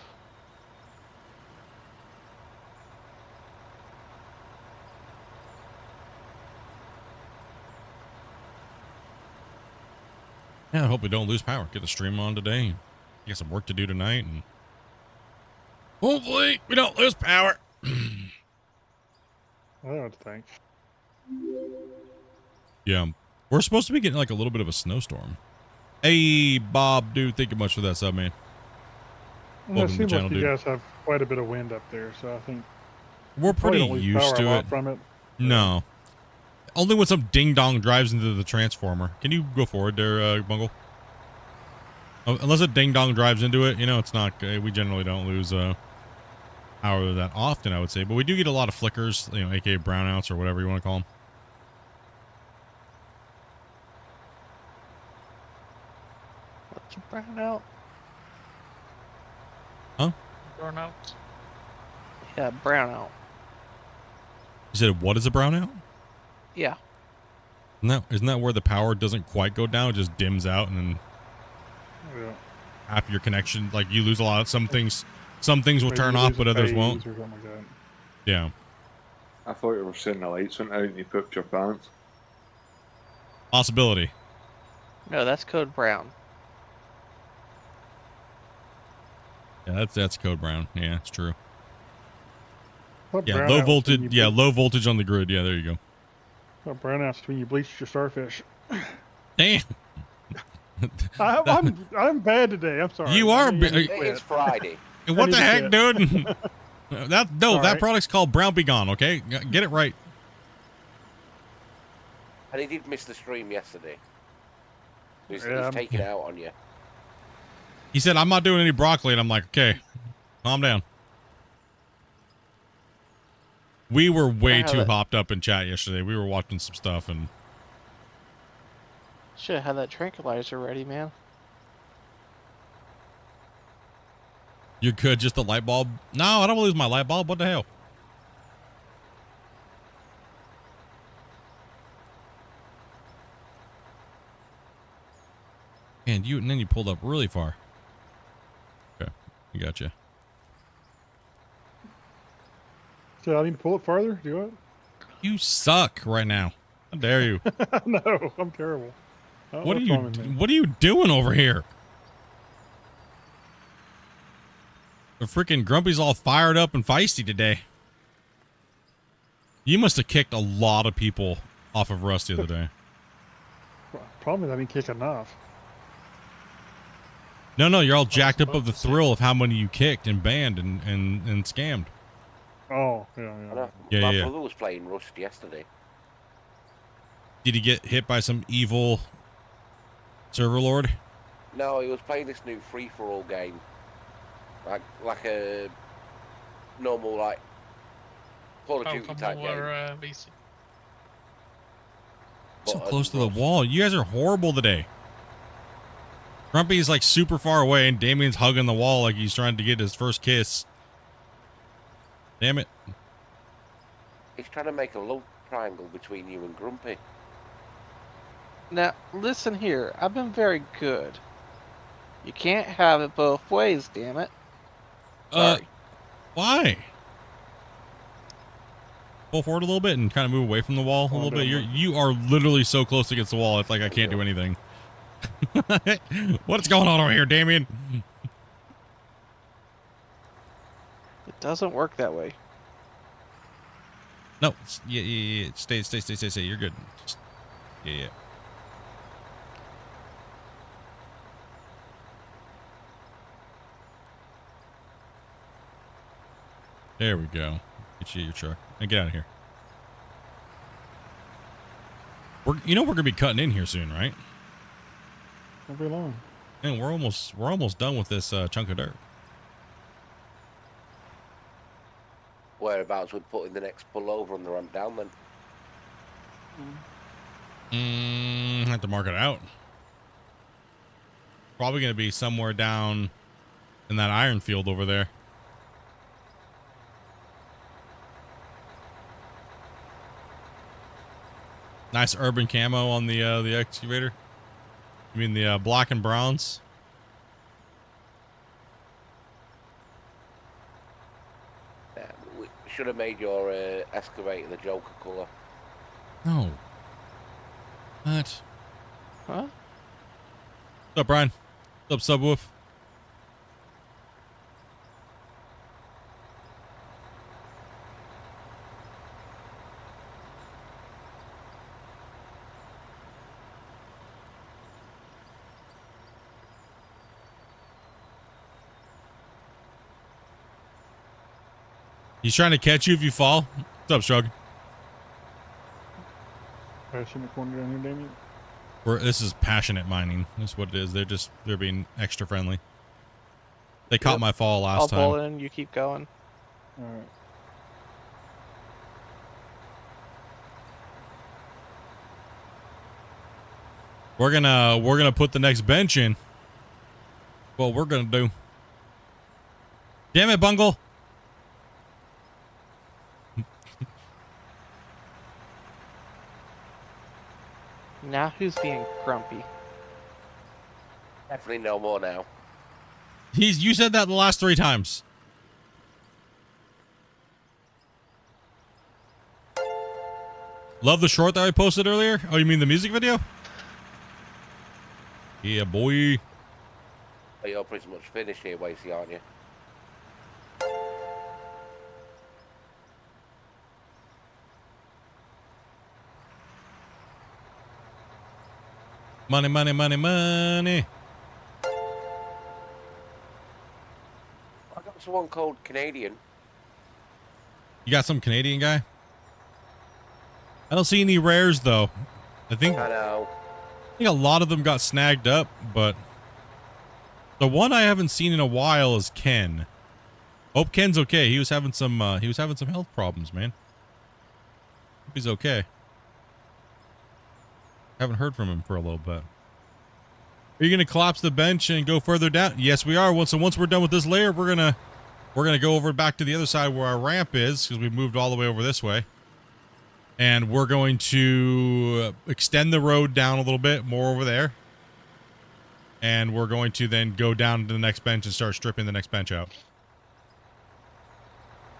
Yeah, I hope we don't lose power. Get the stream on today. Got some work to do tonight, and hopefully we don't lose power. I don't think. Yeah, we're supposed to be getting like a little bit of a snowstorm. Hey, Bob, dude, thank you much for that sub, man. Well, Welcome it to the seems channel, like you dude. guys have quite a bit of wind up there, so I think We're probably pretty don't lose used power a to lot it. from it. No, only when some ding dong drives into the transformer. Can you go forward there, Bungle? Oh, unless a ding dong drives into it, you know, it's not. We generally don't lose power that often, I would say, but we do get a lot of flickers, you know, aka brownouts or whatever you want to call them. What's a brownout? Huh? Burnout. Yeah, brownout. You said what is a brownout? Yeah. Isn't that where the power doesn't quite go down? It just dims out, and then Yeah. after your connection, like you lose a lot of some things. Some things will Maybe turn you off, lose but a others phase won't. or something like that. Yeah, I thought you were saying the lights went out and you pooped your pants. possibility. No, that's code brown. Yeah, that's code brown. Yeah, it's true. What Yeah, brownouts low when voltage. you Yeah, ble- low voltage on the grid. Yeah, there you go. What brownouts when you bleach your starfish? Damn. I'm bad today. I'm sorry. You I are. need to It quit. is Friday. What need the to heck, quit. dude? That Sorry. product's called Brown Be Gone. Okay, get it right. And he did miss the stream yesterday. He's Yeah, taking it out on you. He said, "I'm not doing any broccoli," and I'm like, "Okay, calm down." We were way too hopped up in chat yesterday. We were watching some stuff, and Should have had that tranquilizer ready, man. you're good. Just the light bulb. No, I don't lose my light bulb. What the hell? And then you pulled up really far. Okay, you gotcha. So I need to pull it farther? Do what? You suck right now. How dare you? No, I'm terrible. What are what's you? wrong with me? What are you doing over here? The freaking Grumpy's all fired up and feisty today. You must have kicked a lot of people off of Rust the other day. Problem is I didn't kick enough. No, you're all jacked up of the thrill of how many you kicked and banned and scammed. Oh, I yeah. know. Yeah, My yeah. brother was playing Rust yesterday. Did he get hit by some evil server lord? No, he was playing this new free-for-all game. Like a normal, like, Call of Oh, Duty from type game. our VC. So But, close to the Rust. wall. You guys are horrible today. Grumpy's like super far away, and Damien's hugging the wall like he's trying to get his first kiss. Damn it. He's trying to make a love triangle between you and Grumpy. Now, listen here. I've been very good. You can't have it both ways, damn it. Sorry. Why? Pull forward a little bit and kind of move away from the wall a little bit. You are literally so close against the wall. It's like I can't do anything. What's going on over here, Damien? It doesn't work that way. No, yeah. Stay. You're good. Just, yeah. There we go. Get you your truck and get out of here. We're gonna be cutting in here soon, right? Won't be long. And we're almost done with this chunk of dirt. Whereabouts we're putting the next pullover on the ramp down then. Have to mark it out. Probably gonna be somewhere down in that iron field over there. Nice urban camo on the excavator. You mean the black and browns? Yeah, we should have made your excavator the Joker colour. No. What? Huh? What's up, Brian? What's up, Subwoof? He's trying to catch you if you fall. What's up, Shrug? Passionate corner down here, Damien. This is passionate mining. That's what it is. They're being extra friendly. They caught my fall I'll last pull time. in. You keep going. All right. We're gonna put the next bench in. What we're gonna do. Damn it, Bungle. Now who's being grumpy? Definitely no more now. You said that the last 3 times. Love the short that I posted earlier? Oh, you mean the music video? Yeah, boy. Oh, you're pretty much finished here, Wasey, aren't you? Money, money, money, money. I got someone called Canadian. You got some Canadian guy? I don't see any rares though. I think I know. a lot of them got snagged up, but the one I haven't seen in a while is Ken. Hope Ken's okay. He was having some health problems, man. Hope he's okay. Haven't heard from him for a little bit. Are you gonna collapse the bench and go further down? Yes, we are. Once we're done with this layer, we're gonna go over back to the other side where our ramp is, because we moved all the way over this way. And we're going to extend the road down a little bit more over there. And we're going to then go down to the next bench and start stripping the next bench out.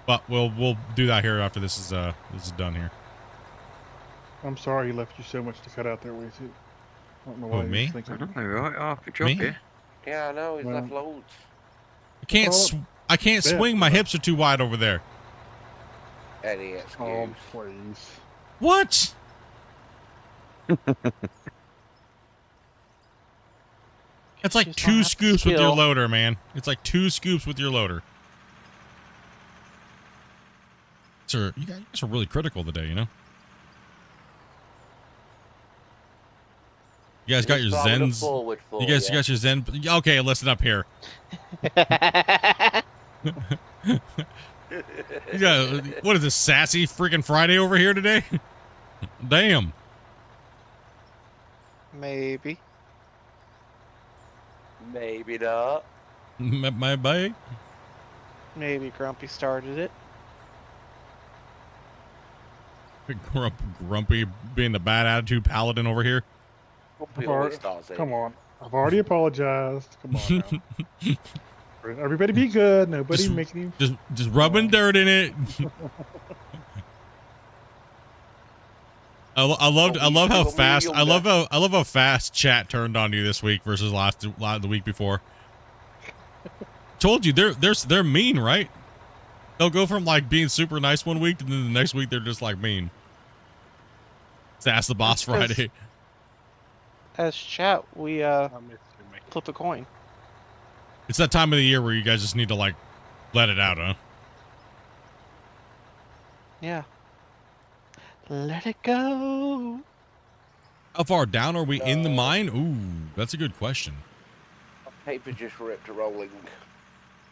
But we'll do that here after this is done here. I'm sorry he left you so much to cut out there, Wasey. I don't know why Who, he me? was thinking. I know, right? Half a job Me? here. Yeah, I know. He's Well, left loads. I can't Yeah. swing. My hips are too wide over there. Any excuse. Oh, please. What? It's like She's 2 not scoops with your skill. loader, man. It's like 2 scoops with your loader. Sir, you guys are really critical today, you know? You guys got your Just throwing a Zens. forward for You guys got your Zen. Okay, listen up here. You got, what is this, sassy freaking Friday over here today? Damn. Maybe. Maybe not. My boy. Maybe Grumpy started it. Grumpy being the bad attitude paladin over here. Grumpy I've always already- starts it. Come on. I've already apologized. Come on now. Everybody be good. Nobody Just- make any. Just rubbing dirt in it. I love how fast I love how fast chat turned on you this week versus the week before. Told you they're mean, right? They'll go from like being super nice one week and then the next week they're just like mean. It's Ask the Boss Because- Friday. As chat, we flip a coin. It's that time of the year where you guys just need to like let it out, huh? Yeah. Let it go. How far down are we in the mine? Ooh, that's a good question. Paper just ripped rolling.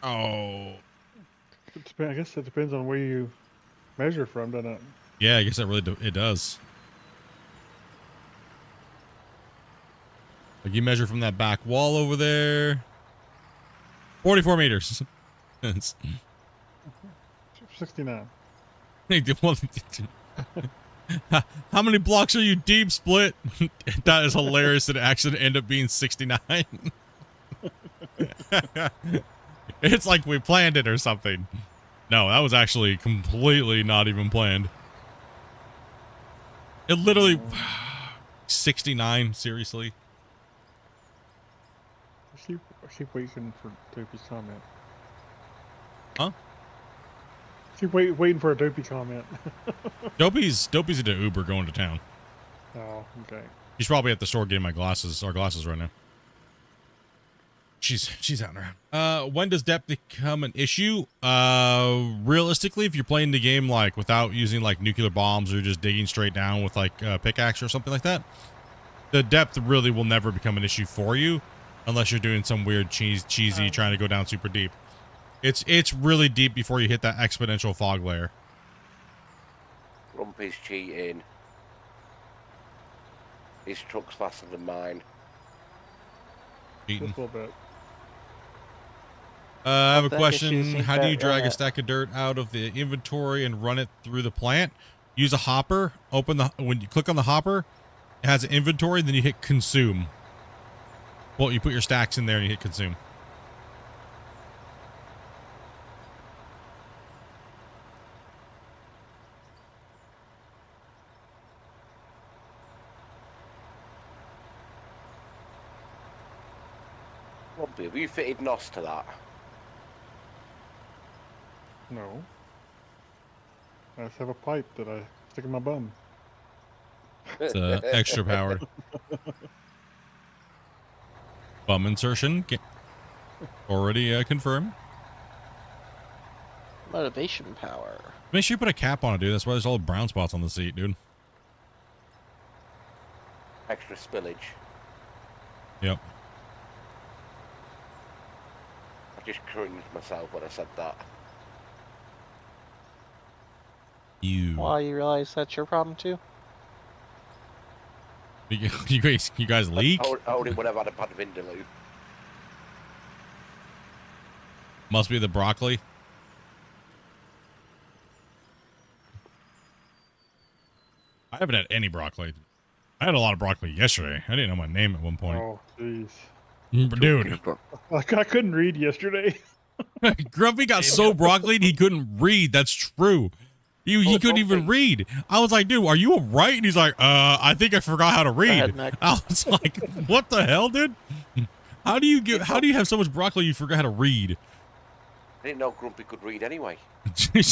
Oh, I guess it depends on where you measure from, doesn't it? yeah, I guess that really it does. Like you measure from that back wall over there. 44 meters. It's- 69. How many blocks are you deep, Split? That is hilarious. It actually ended up being 69. It's like we planned it or something. No, that was actually completely not even planned. It literally 69, seriously. I keep waiting for Dopey's comment. Huh? Keep waiting for a Dopey comment. Dopey's at the Uber going to town. Oh, okay. He's probably at the store getting our glasses right now. She's out and around. When does depth become an issue? Realistically, if you're playing the game like without using like nuclear bombs or just digging straight down with like a pickaxe or something like that, the depth really will never become an issue for you, unless you're doing some weird cheesy trying to go down super deep. It's really deep before you hit that exponential fog layer. Grumpy's cheating. His truck's faster than mine. Cheating. Just a little bit. I have a think it's question. using How do you that drag a limit. stack of dirt out of the inventory and run it through the plant? Use a hopper. When you click on the hopper, it has an inventory, then you hit consume. Well, you put your stacks in there and you hit consume. Grumpy, have you fitted NOS to that? No. I just have a pipe that I stick in my bum. It's extra power. Bum insertion. Already confirmed. Motivation power. Make sure you put a cap on it, dude. That's why there's all the brown spots on the seat, dude. Extra spillage. Yep. I just cringed myself when I said that. Why, you realize that's your problem too? You guys leak? Only when I've had a bad vindaloo. Must be the broccoli. I haven't had any broccoli. I had a lot of broccoli yesterday. I didn't know my name at one point. Oh, jeez. Dude, Like, I couldn't read yesterday. Grumpy got so broccoli he couldn't read. That's true. He couldn't even read. I was like, dude, are you all right? And he's like, I think I forgot how to read. ahead, Nick. I was like, what the hell, dude? How do you have so much broccoli you forgot how to read? I didn't know Grumpy could read anyway. Damn,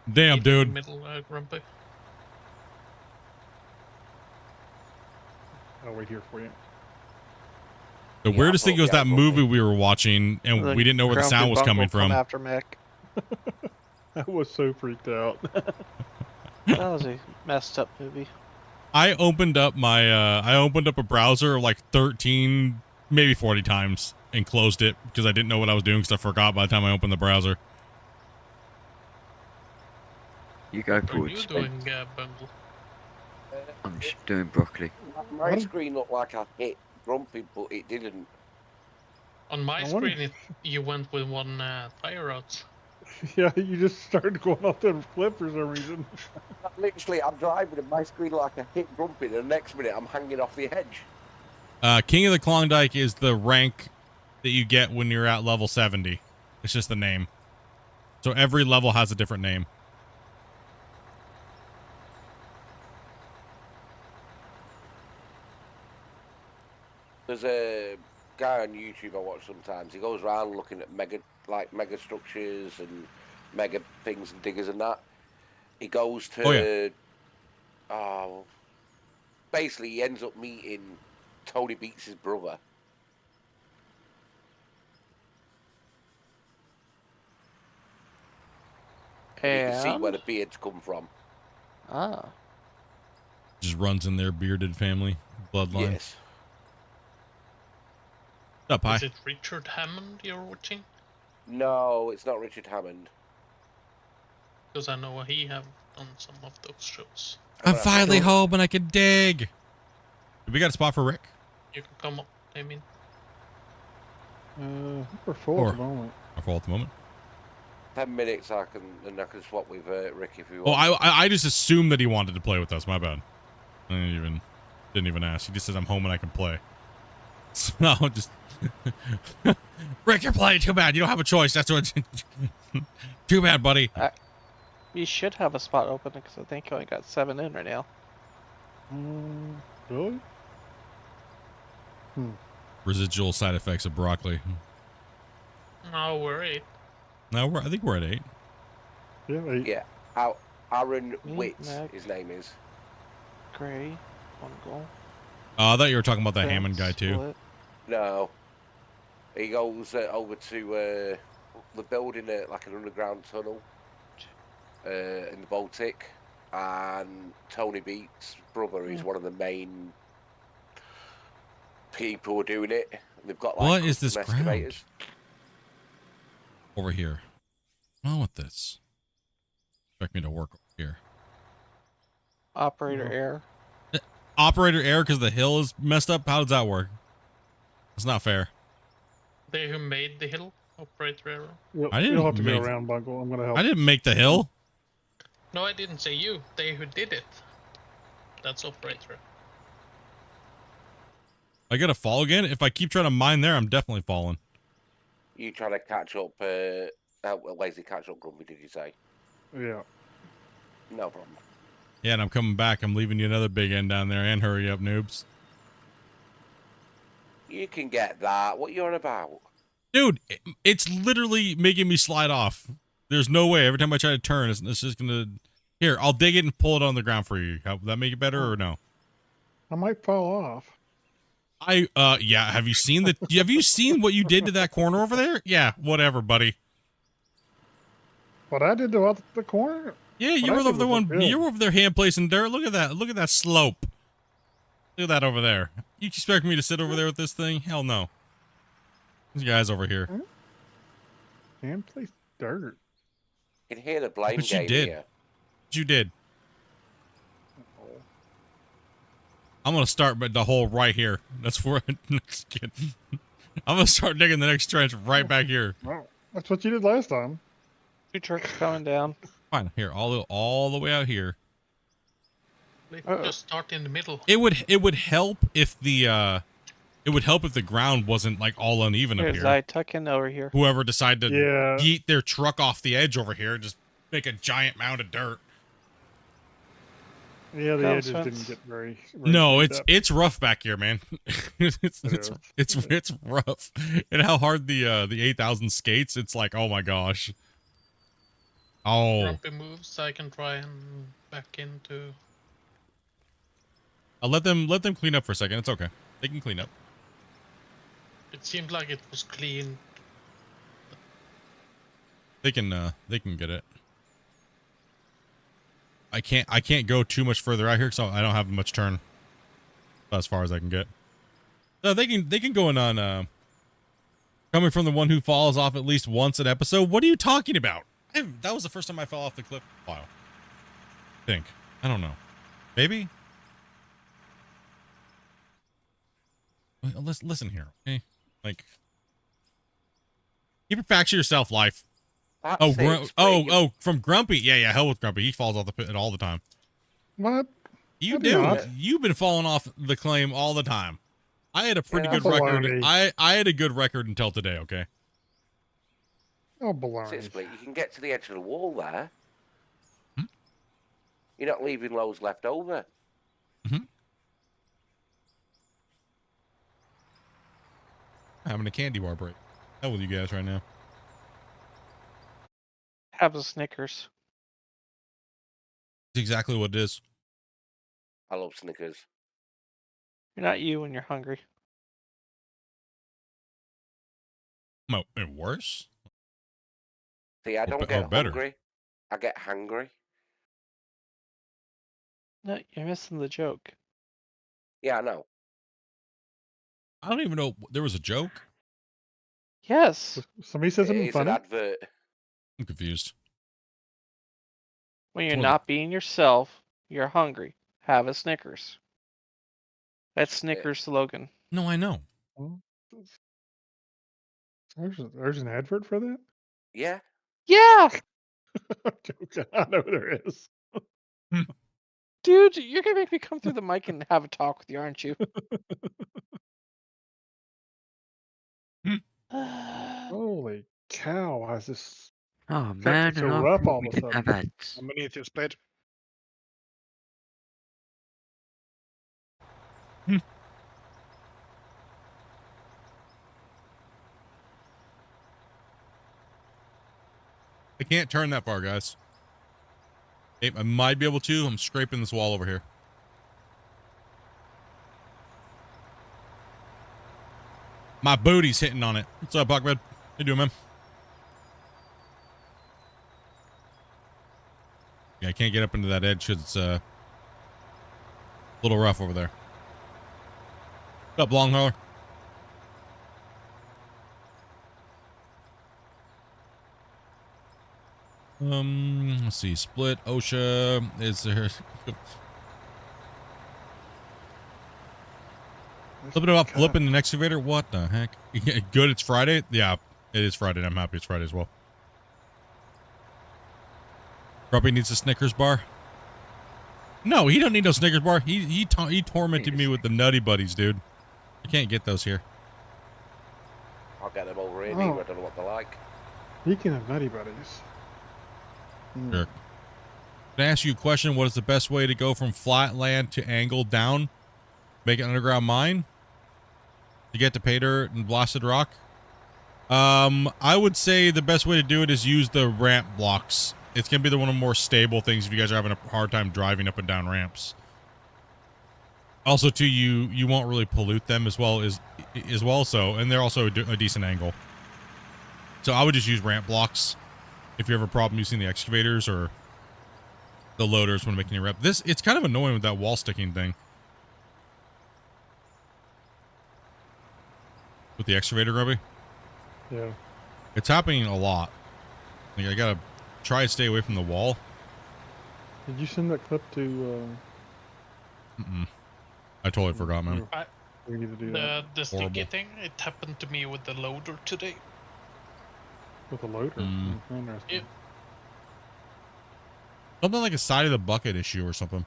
Keep in the dude. Middle, Grumpy. I'll wait here for you. The Yeah, weirdest thing was yeah, that movie we were watching, and we didn't know where the Grumpy sound was Bunk coming will come from. after Mick. I was so freaked out. That was a messed up movie. I opened up a browser like 13, maybe 40 times and closed it because I didn't know what I was doing because I forgot by the time I opened the browser. You go What for are it, you Spin. doing, Bungle? I'm just doing broccoli. My screen looked like I hit Grumpy, but it didn't. On my I wonder- screen, you went with one tire out. Yeah, you just started going off the cliff for some reason. Literally, I'm driving and my screen like I hit Grumpy, and the next minute I'm hanging off the edge. King of the Klondike is the rank that you get when you're at level 70. It's just the name. So every level has a different name. There's a guy on YouTube I watch sometimes. He goes around looking at mega structures and mega things and diggers and that. He goes to, basically he ends up meeting Tony Beats' brother. You can see where the beards come from. Ah. Just runs in their bearded family bloodline. Yes. Up high. Is it Richard Hammond you're watching? No, it's not Richard Hammond. Because I know he have done some of those shows. I'm finally home and I can dig. We got a spot for Rick? You can come up, I mean. We're full at the moment. Or full at the moment. 10 minutes, I can swap with Rick if you Oh, want. I just assumed that he wanted to play with us. My bad. I didn't even ask. He just says I'm home and I can play. So I'll just Rick, you're playing. Too bad. You don't have a choice. That's what. Too bad, buddy. You should have a spot open because I think you only got 7 in right now. Really? Residual side effects of broccoli. No, we're 8. No, I think we're at 8. Yeah, 8. Yeah. Aaron Witt, Mac. his name is. Gray, 1 goal. I thought you were talking about that Split, Hammond guy too. split. No. He goes over to the building, like an underground tunnel in the Baltic. And Tony Beats' brother is one of the main people who are doing it. They've got like What is this custom ground? excavators. Over here. What's wrong with this? Expect me to work over here. Operator error. Operator error because the hill is messed up? How does that work? It's not fair. They who made the hill, operator error. I didn't You'll have to make- go around, Bungle. I'm gonna help. I didn't make the hill. No, I didn't say you. They who did it. That's operator. I gotta fall again? If I keep trying to mine there, I'm definitely falling. You trying to catch up, lazy catch up, Grumpy, did you say? Yeah. No problem. Yeah, and I'm coming back. I'm leaving you another big end down there. And hurry up, noobs. You can get that. What you on about? Dude, it's literally making me slide off. There's no way. Every time I try to turn, it's just gonna... Here, I'll dig it and pull it on the ground for you. Will that make it better or no? I might fall off. Yeah, have you seen what you did to that corner over there? Yeah, whatever, buddy. What I did to the corner? Yeah, What you I were did over there was good. you were over there hand placing dirt. Look at that. Look at that slope. Look at that over there. You expect me to sit over there with this thing? Hell no. These guys over here. Hand place dirt. You can hear the blame But you game did. here. You did. I'm gonna start but the hole right here. That's where next kid. I'm gonna start digging the next trench right back here. Well, that's what you did last time. 2 trucks coming down. Fine, here, all the way out here. Let's Uh-oh. just start in the middle. It would help if the ground wasn't like all uneven up Here's here. I tuck in over here. Whoever decided to Yeah. yeet their truck off the edge over here, just make a giant mound of dirt. Yeah, the Come, edges Spence. didn't get very No, cleaned it's up. it's rough back here, man. it's is. rough. And how hard the 8,000 skates, it's like, oh my gosh. Oh, Grumpy moves, I can try and back into. I'll let them clean up for a second. It's okay. They can clean up. It seemed like it was clean. They can get it. I can't go too much further out here because I don't have much turn. As far as I can get. No, they can go in on coming from the one who falls off at least once an episode. What are you talking about? That was the first time I fell off the cliff. Wow. I don't know. Maybe. Let's listen here, okay? Like, keep your facts to yourself, life. That's it. From Grumpy. Yeah, hell with Grumpy. He falls off the pit all the time. What? You I do do. not. You've been falling off the claim all the time. I had a pretty Yeah, good that's record. baloney. I had a good record until today, okay? Oh, That's it, baloney. Split. You can get to the edge of the wall there. Hmm? You're not leaving loads left over. Having a candy bar break. Hell with you guys right now. Have a Snickers. It's exactly what it is. I love Snickers. You're not you when you're hungry. No, and worse? See, I Or don't be- or get better. hungry. I get hangry. No, you're missing the joke. Yeah, I know. I don't even know. There was a joke? Yes. Somebody said something It's an funny. advert. I'm confused. When you're Well, not being yourself, you're hungry. Have a Snickers. That's Snickers' slogan. No, I know. There's an advert for that? Yeah. Yeah, Joking. I know there is. dude, you're gonna make me come through the mic and have a talk with you, aren't you? Holy cow! Why is this Oh affecting man, so and I rough thought all we of a didn't have sudden? ads. How many of you split? I can't turn that far, guys. I might be able to. I'm scraping this wall over here. My booty's hitting on it. What's up, Buckbed? How you doing, man? Yeah, I can't get up into that edge because it's a little rough over there. What's up, long hauler? Let's see. Split, OSHA. Is there a little bit about flipping an excavator? What the heck? Good, it's Friday? Yeah, it is Friday. I'm happy it's Friday as well. Grumpy needs a Snickers bar. No, he don't need no Snickers bar. He tormented me with the Nutty Buddies, dude. I can't get those here. I'll get them over here. Oh. I don't know what they're like. Speaking of Nutty Buddies. Sure. Can I ask you a question? What is the best way to go from flat land to angle down? Make an underground mine? To get to pay dirt and blasted rock? I would say the best way to do it is use the ramp blocks. It's going to be one of the more stable things if you guys are having a hard time driving up and down ramps. Also, too, you won't really pollute them as well, so, and they're also a decent angle. So I would just use ramp blocks if you have a problem using the excavators or the loaders when making your ramp. It's kind of annoying with that wall sticking thing. With the excavator, Grubby? Yeah. It's happening a lot. Like, I gotta try to stay away from the wall. Did you send that clip to? I totally forgot, man. We need to do that The sticky Horrible. thing, it happened to me with the loader today. with a loader. Interesting. Yep. Something like a side of the bucket issue or something.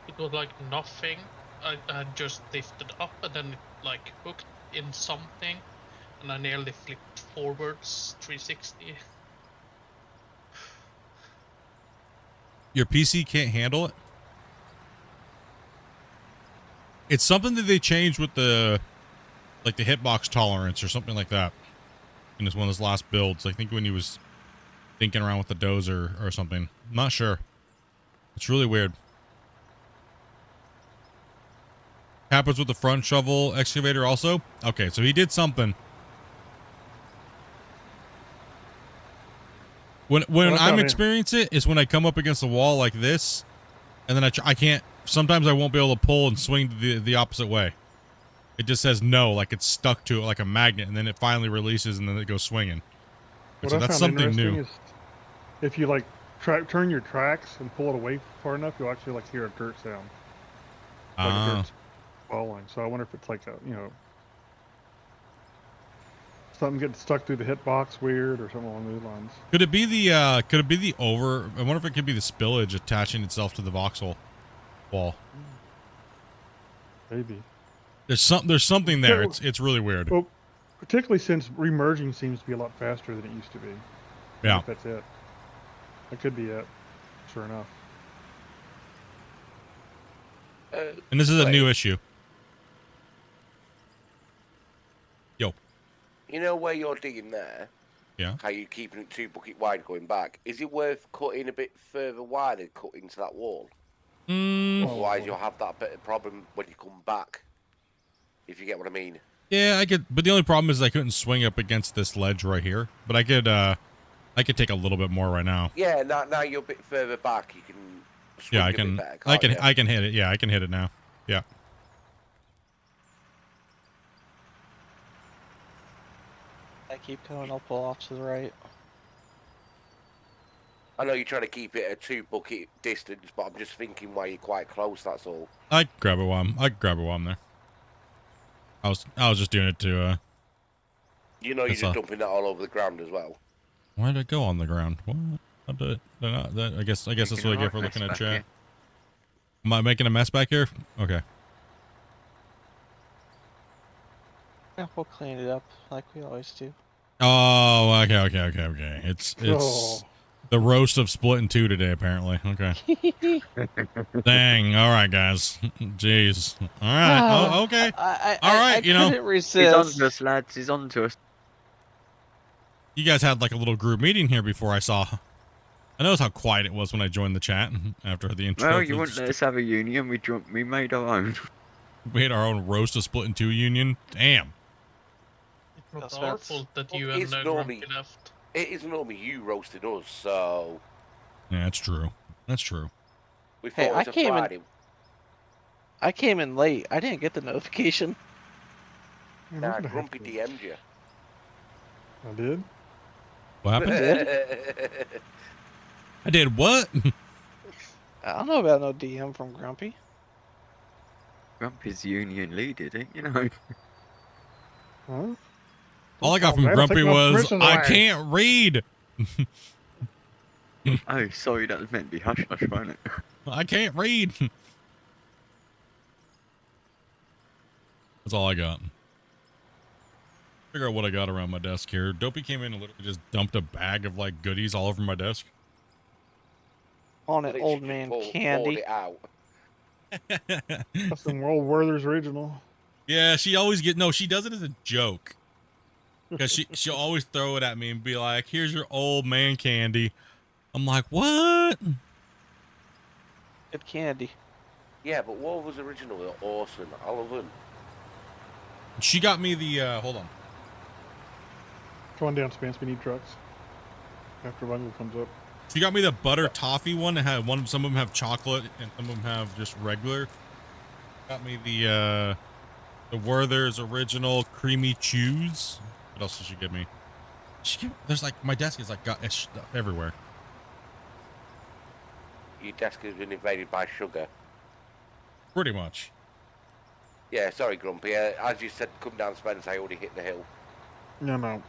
It was like nothing. I just lifted up and then it like hooked in something and I nearly flipped forwards 360. Your PC can't handle it? It's something that they changed with the hitbox tolerance or something like that. In one of his last builds. I think when he was thinking around with the dozer or something. I'm not sure. It's really weird. Happens with the front shovel excavator also? Okay, so he did something. When I'm experiencing it is when I come up against a wall like this, and then I can't. Sometimes I won't be able to pull and swing the opposite way. It just says no, like it's stuck to it like a magnet, and then it finally releases, and then it goes swinging. So that's something new. Is if you like turn your tracks and pull it away far enough, you'll actually like hear a dirt sound. Like dirt's falling. So I wonder if it's like a something getting stuck through the hitbox weird or something along those lines. Could it be the over? I wonder if it could be the spillage attaching itself to the voxel wall. Maybe. There's something there. It's really weird. Well, particularly since remerging seems to be a lot faster than it used to be. Yeah. If that's it. That could be it. Sure enough. And this is a new issue. Yo. You know where you're digging there? Yeah. How you keeping it 2 bucket wide going back? Is it worth cutting a bit further wide and cut into that wall? Otherwise, you'll have that bit of problem when you come back. If you get what I mean. Yeah, I could, but the only problem is I couldn't swing up against this ledge right here. But I could take a little bit more right now. Yeah, now you're a bit further back. You can. Swing Yeah, a bit better, I can't can hit it. Yeah, I can hit it now. Yeah. I keep going, I'll pull off to the right. I know you're trying to keep it a 2 bucket distance, but I'm just thinking while you're quite close. That's all. I can grab it while I'm there. I was just doing it to You know, you're That's just a- dumping that all over the ground as well. Why did it go on the ground? What? How did it? I guess that's Making what a I get for right looking mess at back chat. here. Am I making a mess back here? Okay. Yeah, we'll clean it up like we always do. Oh, okay. It's Oh. the roast of Splitintwo Tee today, apparently. Okay. Dang. All right, guys. Jeez. All right. Oh, okay. All right, I you know. couldn't He's on resist. to us, lads. He's on to us. You guys had like a little group meeting here before I saw. I noticed how quiet it was when I joined the chat after the intro. Well, you wouldn't let us have a union. We made our own. We had our own roast of Splitintwo Tee union. Damn. It's not That's our what's- fault that Well, you it's and normally- Grumpy left. It is normally you roasting us, so Yeah, that's true. That's true. we Hey, thought I it was a came in- Friday. I came in late. I didn't get the notification. I'm Nah, gonna have Grumpy to- DM'd you. I did? What happened? I did what? I don't know about no DM from Grumpy. Grumpy's union leader, didn't you know? Huh? All I got Oh, from man, Grumpy take my was, permissions I away." can't read. Oh, sorry, that was meant to be hush hush, wasn't it? I can't read. That's all I got. Figure out what I got around my desk here. Dopey came in and literally just dumped a bag of like goodies all over my desk. On it, Literally old just man poured candy. it out. That's some World Werther's original. Yeah, she always she does it as a joke. Because she'll always throw it at me and be like, here's your old man candy. I'm like, what? Good candy. Yeah, but what was original? Awesome. I love them. She got me the, hold on. Come on down, Spence. We need trucks. After Bungle comes up. She got me the butter toffee one. It had some of them have chocolate and some of them have just regular. Got me the Werther's original creamy chews. What else did she give me? There's like, my desk is like got stuff everywhere. Your desk has been invaded by sugar. Pretty much. Yeah, sorry, Grumpy. As you said, come down, Spence. I already hit the hill. No.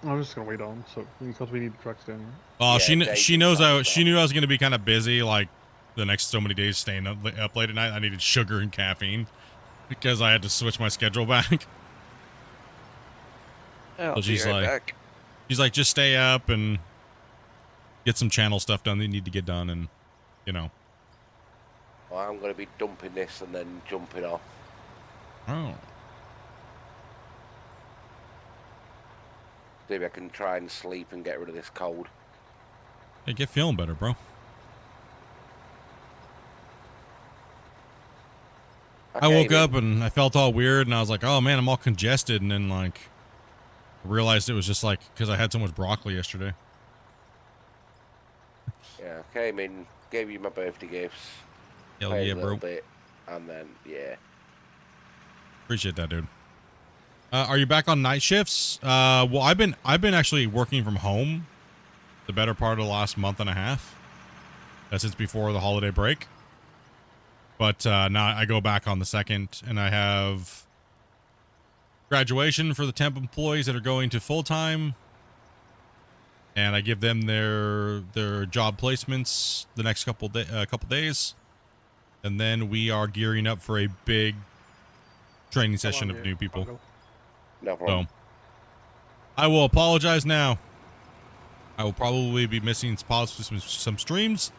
I'm just gonna wait on because we need the trucks down here. Oh, Yeah, she knew I was gonna be kind of busy like the next so many days staying up late at night. I needed sugar and caffeine because I had to switch my schedule back. I'll So be she's right like- back. She's like, just stay up and get some channel stuff done that you need to get done, and you know. Well, I'm going to be dumping this and then jumping off. Oh. Maybe I can try and sleep and get rid of this cold. Hey, get feeling better, bro. I woke up and I felt all weird, and I was like, oh man, I'm all congested, and then like I realized it was just like because I had so much broccoli yesterday. Yeah, came in, gave you my birthday gifts. Hell played yeah, a little bro. bit, and then, yeah. Appreciate that, dude. Are you back on night shifts? Well, I've been actually working from home the better part of the last month and a half. Since before the holiday break. But now I go back on the 2nd, and I have graduation for the temp employees that are going to full time, and I give them their job placements the next couple days, and then we are gearing up for a big training session of new people. No problem. So I will apologize now. I will probably be missing some streams,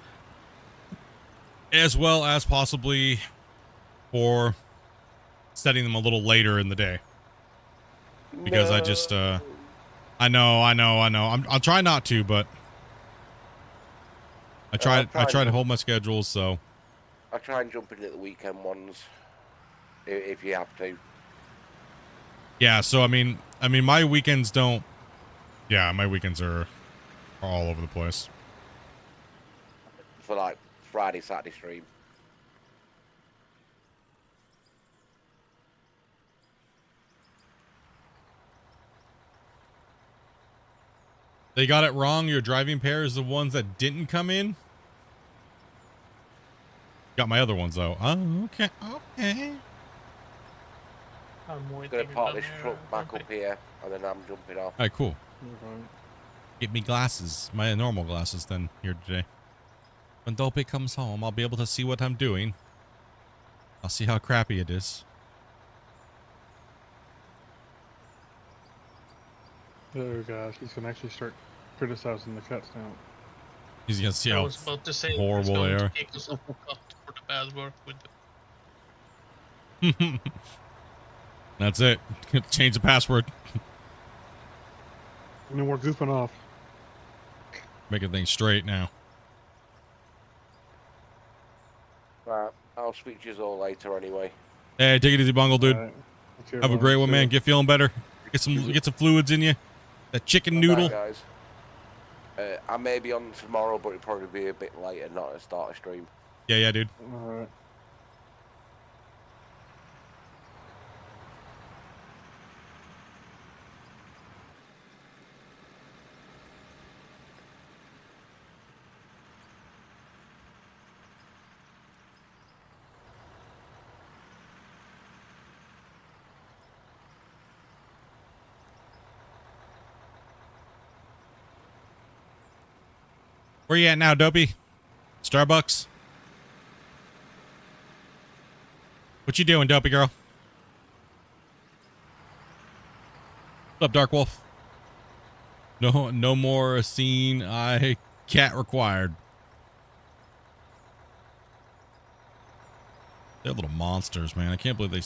as well as possibly for setting them a little later in the day, because I just I know I'll try not to, but I try to hold my schedule. So I'll try and jump in at the weekend ones, if you have to. yeah, so I mean my weekends don't. Yeah, my weekends are all over the place. For like Friday, Saturday stream. They got it wrong. Your driving pair is the ones that didn't come in. Got my other ones though. Oh, okay. I'm I'm waiting. gonna park down this here, truck back Dumpy. up here, and then I'm jumping off. All right, cool. Okay. Get me glasses, my normal glasses, then here today. When Dopey comes home, I'll be able to see what I'm doing. I'll see how crappy it is. Oh gosh, he's gonna actually start criticizing the cuts now. He's gonna see I how was about to say horrible he's going they to are. kick us off the cut for the bad work with the That's it. Change the password. No more goofing off. Making things straight now. Right, I'll speak to you all later anyway. Hey, take it easy, Bungle, dude. Alright. Okay, Have a well, great one, see man. ya. Get feeling better. Get some fluids in you. That chicken Bye, noodle. guys. I may be on tomorrow, but it'll probably be a bit later, not at the start of stream. Yeah, dude. Alright. Where you at now, Dopey? Starbucks? What you doing, Dopey girl? What's up, Dark Wolf? No more scene I cat required. They're little monsters, man. I can't believe they...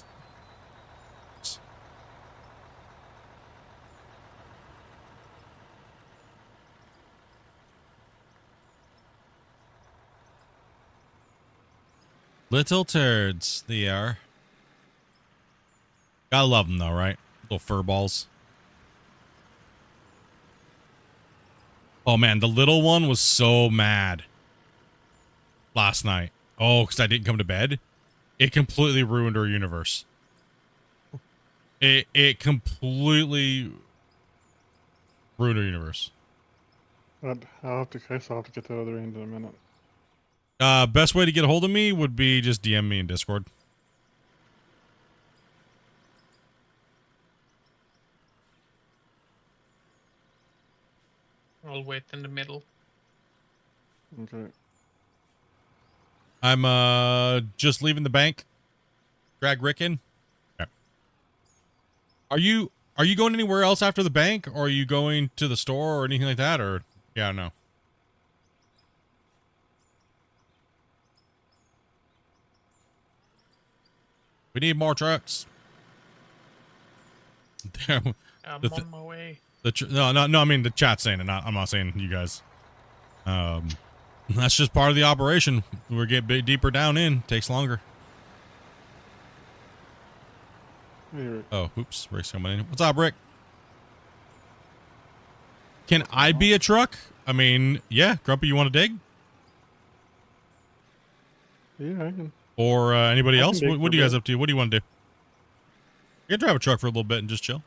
Little turds, they are. Gotta love them, though, right? Little fur balls. Oh, man, the little one was so mad last night. Oh, because I didn't come to bed? It completely ruined her universe. It completely ruined her universe. I'll have to get that other end in a minute. Best way to get a hold of me would be just DM me in Discord. I'll wait in the middle. Okay. I'm just leaving the bank. Drag Rick in. Okay. Are you going anywhere else after the bank, or are you going to the store or anything like that, or yeah, no. We need more trucks. I'm on my way. No. I mean the chat's saying it. I'm not saying you guys. That's just part of the operation. We get bit deeper down in. Takes longer. Hey, Rick. Oh, oops. Rick's coming in. What's up, Rick? Can I be a truck? I mean, yeah. Grumpy, you want to dig? Yeah, I can. Or anybody I can else? dig What for are you a guys bit. up to? What do you want to do? You can drive a truck for a little bit and just chill.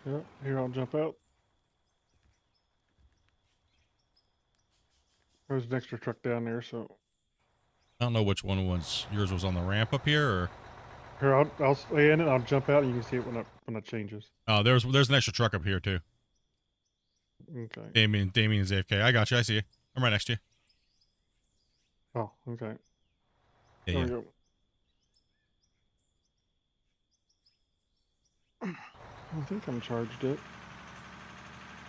Yeah, here I'll jump out. There's an extra truck down there, so I don't know which one was yours was on the ramp up here, or here I'll stay in it. I'll jump out, and you can see it when it changes. oh, there's an extra truck up here too. Okay. Damien's AFK. I got you. I see you. I'm right next to you. Oh, okay. Yeah, There yeah. we go. I think I'm charged up.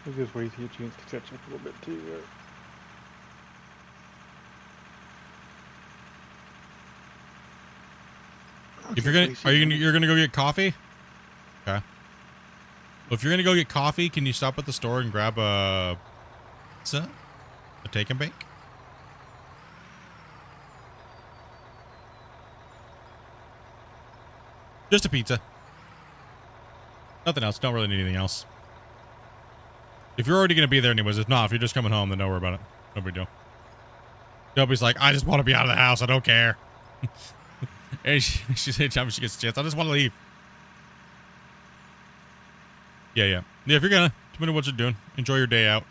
I'll just wait till you a chance to catch up a little bit too. If you're gonna go get coffee? Okay. Well, if you're gonna go get coffee, can you stop at the store and grab a pizza? A take and bake? Just a pizza. Nothing else. Don't really need anything else. If you're already gonna be there anyways, if not, if you're just coming home, then don't worry about it. No big deal. Nobody's like, I just want to be out of the house. I don't care. And she said, anytime she gets a chance, I just want to leave. Yeah. If you're gonna, tell me what you're doing. Enjoy your day out.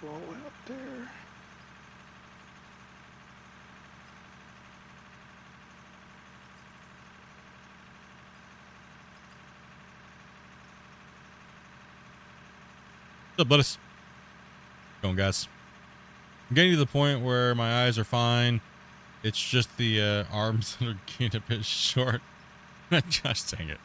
Go all the way up there. What's up, lettuce? Going, guys. I'm getting to the point where my eyes are fine. It's just the arms that are getting a bit short. Just dang it.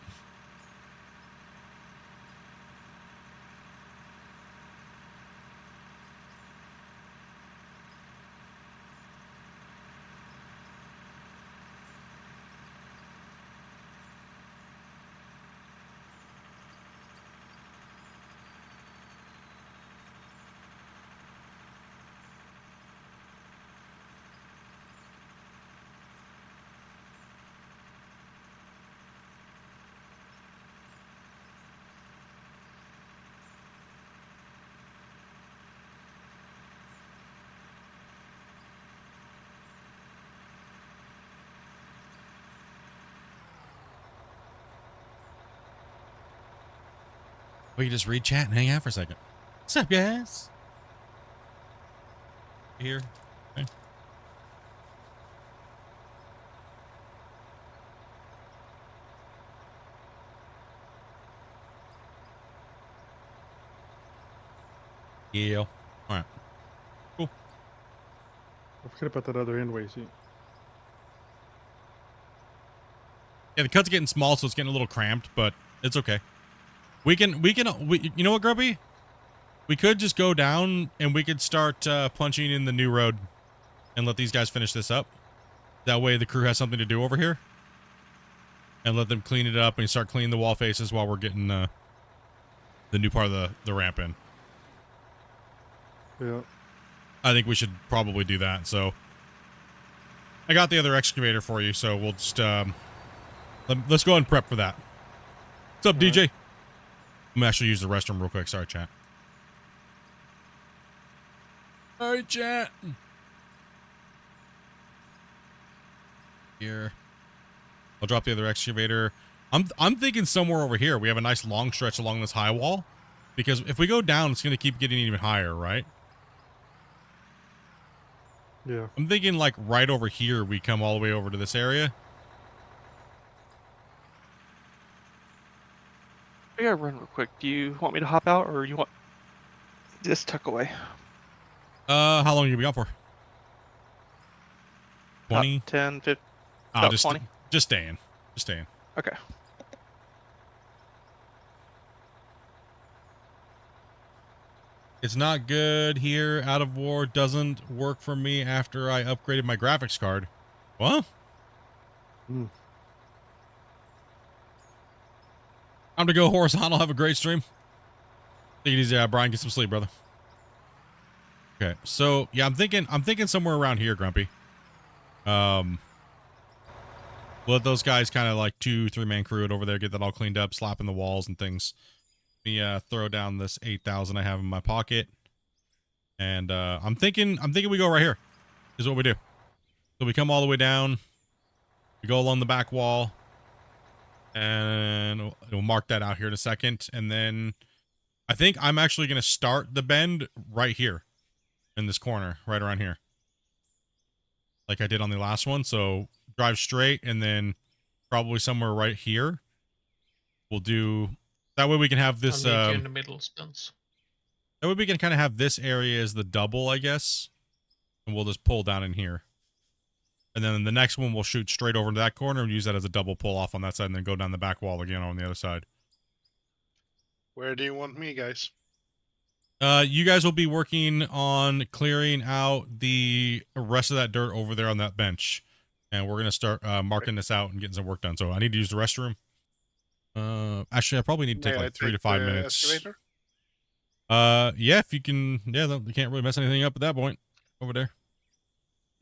We can just read chat and hang out for a second. What's up, guys? Here. Okay. Yeah. All right. Cool. I forget about that other end way. See, Yeah, the cut's getting small, so it's getting a little cramped, but it's okay. We can, you know what, Grubby? We could just go down and we could start punching in the new road and let these guys finish this up. That way the crew has something to do over here. And let them clean it up and start cleaning the wall faces while we're getting the new part of the ramp in. yeah. I think we should probably do that, so. I got the other excavator for you, so we'll just, let's go ahead and prep for that. What's up, DJ? I'm gonna actually use the restroom real quick. Sorry, chat. Sorry, chat. Here. I'll drop the other excavator. I'm thinking somewhere over here. We have a nice long stretch along this high wall. Because if we go down, it's gonna keep getting even higher, right? Yeah. I'm thinking like right over here we come all the way over to this area. I gotta run real quick. Do you want me to hop out, or you want just tuck away? How long you be out for? 20? 10, 15, Oh, about just 20. just staying. Just staying. Okay. It's not good here. Out of war doesn't work for me after I upgraded my graphics card. What? Time to go horizontal. Have a great stream. Take it easy, Brian. Get some sleep, brother. Okay, so yeah, I'm thinking somewhere around here, Grumpy. Let those guys kind of like 2-3 man crew it over there, get that all cleaned up, slapping the walls and things. Let me throw down this 8,000 I have in my pocket, and I'm thinking we go right here. Is what we do. So we come all the way down. We go along the back wall. And we'll mark that out here in a second. And then I think I'm actually going to start the bend right here in this corner, right around here. Like I did on the last one. So drive straight and then probably somewhere right here. We'll do, that way we can have this. I'll meet you in the middle, Spence. That way we can kind of have this area as the double, I guess. And we'll just pull down in here. And then the next one we'll shoot straight over to that corner and use that as a double pull off on that side and then go down the back wall again on the other side. Where do you want me, guys? You guys will be working on clearing out the rest of that dirt over there on that bench. And we're going to start marking this out and getting some work done. So I need to use the restroom. Actually, I probably need to take like 3 to 5 minutes. Excavator? Yeah, if you can. Yeah, you can't really mess anything up at that point over there.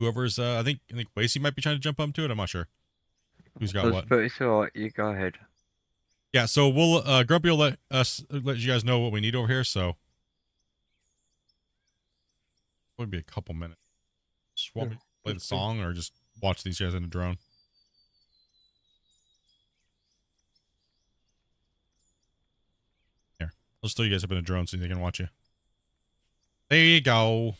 Whoever's, I think Wasey might be trying to jump up to it. I'm not sure. Who's got what? But it's alright, you go ahead. Yeah, so we'll, Grumpy will let you guys know what we need over here, so. Would be a couple minutes. Just want me to play the song or just watch these guys in a drone? Here, let's throw you guys up in a drone so they can watch you. There you go.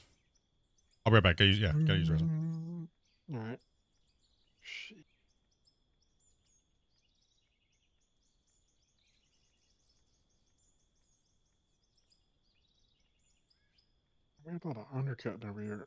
I'll be right back. Gotta use the restroom. All right. Shit. We thought an undercut over here.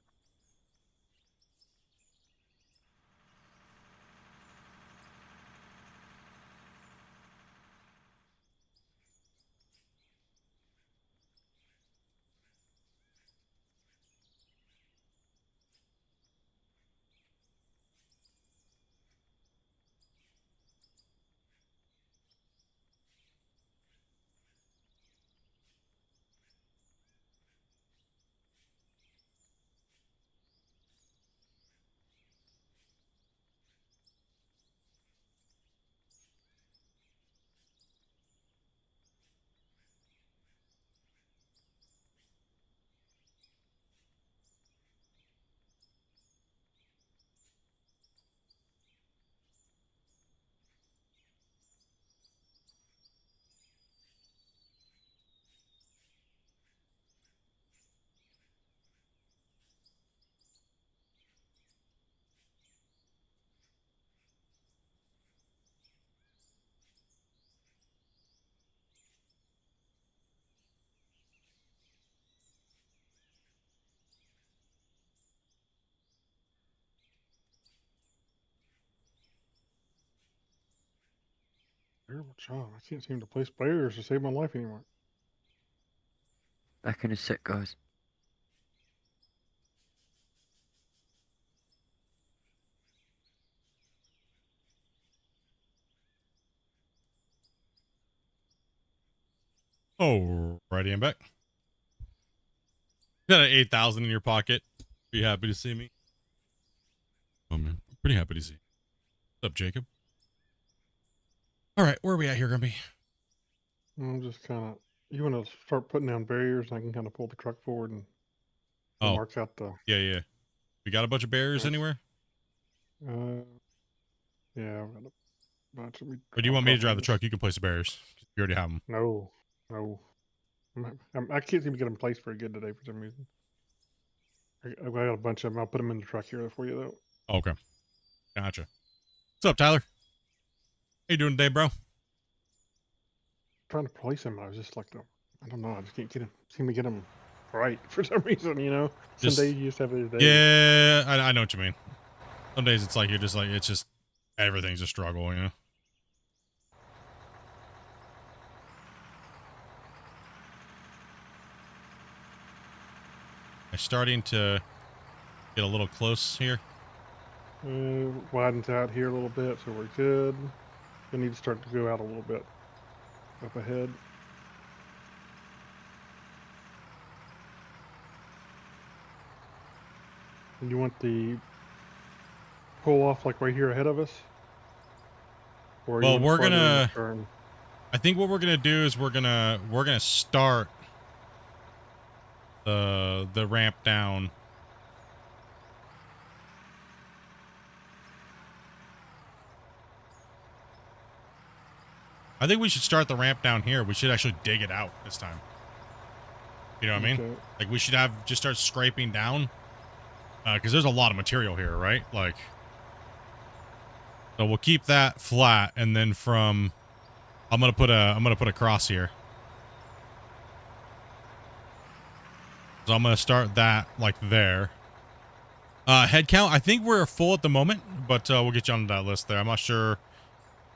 Terrible job. I can't seem to place barriers to save my life anymore. Back in a sec, guys. Alrighty, I'm back. Got an 8,000 in your pocket. Be happy to see me. Oh man, pretty happy to see you. What's up, Jacob? All right, where are we at here, Grumpy? I'm just kind of. You want to start putting down barriers, and I can kind of pull the truck forward and mark out the. Yeah. We got a bunch of barriers anywhere? Yeah, I've got a bunch of. Or do you want me to drive the truck? You can place the barriers. You already have them. No. I can't seem to get them placed very good today for some reason. I got a bunch of them. I'll put them in the truck here for you, though. Okay. Gotcha. What's up, Tyler? How you doing today, bro? Trying to place them, I was just like, I don't know. I just can't seem to get them right for some reason, you know? Some days you just have these days. Yeah, I know what you mean. Some days it's like, it's just, everything's a struggle, you know? I'm starting to get a little close here. Widens out here a little bit, so we're good. We need to start to go out a little bit up ahead. And you want the pull off like right here ahead of us? Or well, we're gonna. I think what we're gonna do is we're gonna start the ramp down. I think we should start the ramp down here. We should actually dig it out this time. You know what I mean? Like we should just start scraping down. Because there's a lot of material here, right? Like, so we'll keep that flat, and then I'm gonna put a cross here. So I'm gonna start that like there. Head count, I think we're full at the moment, but we'll get you on that list there. I'm not sure.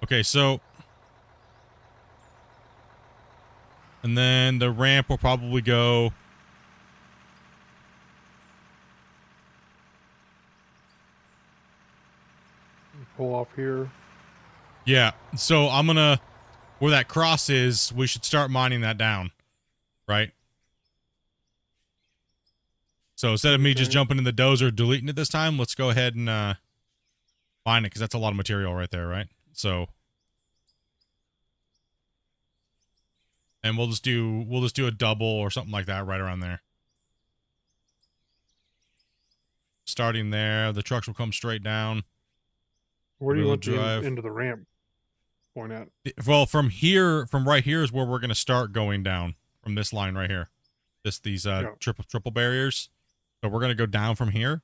Okay, so. And then the ramp will probably go. Pull off here. Yeah. So where that cross is, we should start mining that down. Right? So instead of me just jumping in the dozer, deleting it this time, let's go ahead and mine it, because that's a lot of material right there, right? So. And we'll just do a double or something like that right around there. Starting there, the trucks will come straight down. Where do you want the into the ramp point at? Well, from right here is where we're going to start going down, from this line right here. just these Yeah. triple barriers. So we're gonna go down from here,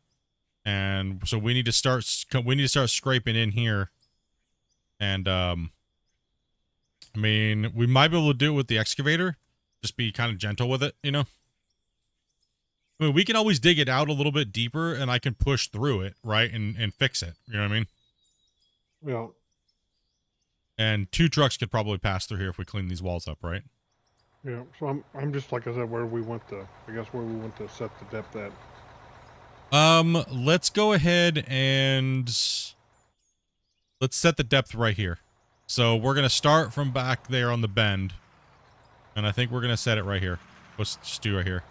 and so we need to start scraping in here, and I mean, we might be able to do it with the excavator. Just be kind of gentle with it, you know. I mean, we can always dig it out a little bit deeper, and I can push through it, right, and fix it. You know what I mean? Yeah. And 2 trucks could probably pass through here if we clean these walls up, right? Yeah. So I'm just like I said, where we want to set the depth at. Let's go ahead and let's set the depth right here. So we're gonna start from back there on the bend, and I think we're gonna set it right here. Let's just do right here.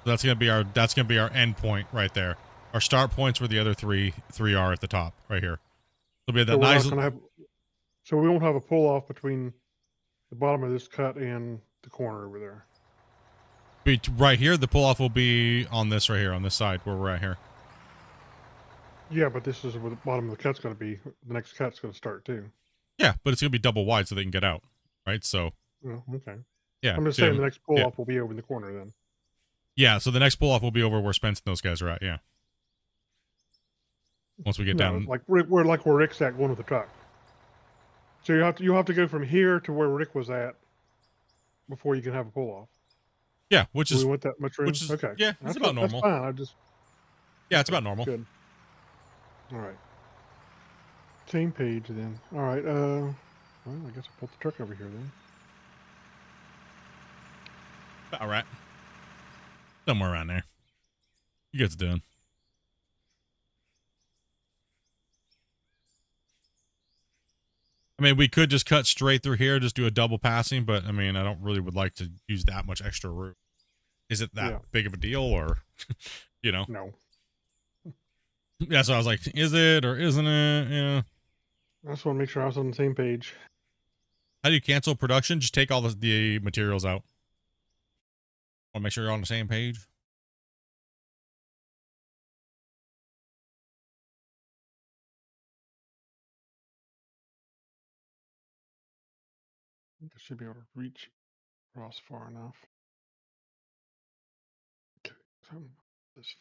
So that's gonna be our end point right there. Our start point's where the other three are at the top, right here. So we have that So, nice. So we won't have a pull off between the bottom of this cut and the corner over there. Right here, the pull off will be on this right here, on this side where we're at here. Yeah, but this is where the bottom of the cut's going to be. The next cut's going to start too. Yeah, but it's gonna be double wide so they can get out, right? So. Oh, okay. Yeah. I'm just saying the next pull off will be over in the corner then. Yeah, so the next pull off will be over where Spence and those guys are at. Yeah. Once we get down, like we're like where Rick's at going with the truck. So you have to go from here to where Rick was at before you can have a pull off. Yeah, which is we went that much room. Which is okay. Yeah, it's about normal. That's fine. Yeah, it's about normal. Good. All right. Same page then. All right. Well, I guess I'll put the truck over here then. All right. Somewhere around there. You guys doing? I mean, we could just cut straight through here, just do a double passing, but I mean, I don't really would like to use that much extra room. Is it that big of a deal, or, you know? No. Yeah, so I was like, is it or isn't it? Yeah. I just want to make sure I was on the same page. How do you cancel production? Just take all the materials out. Want to make sure you're on the same page. I think I should be able to reach across far enough. Okay. So this.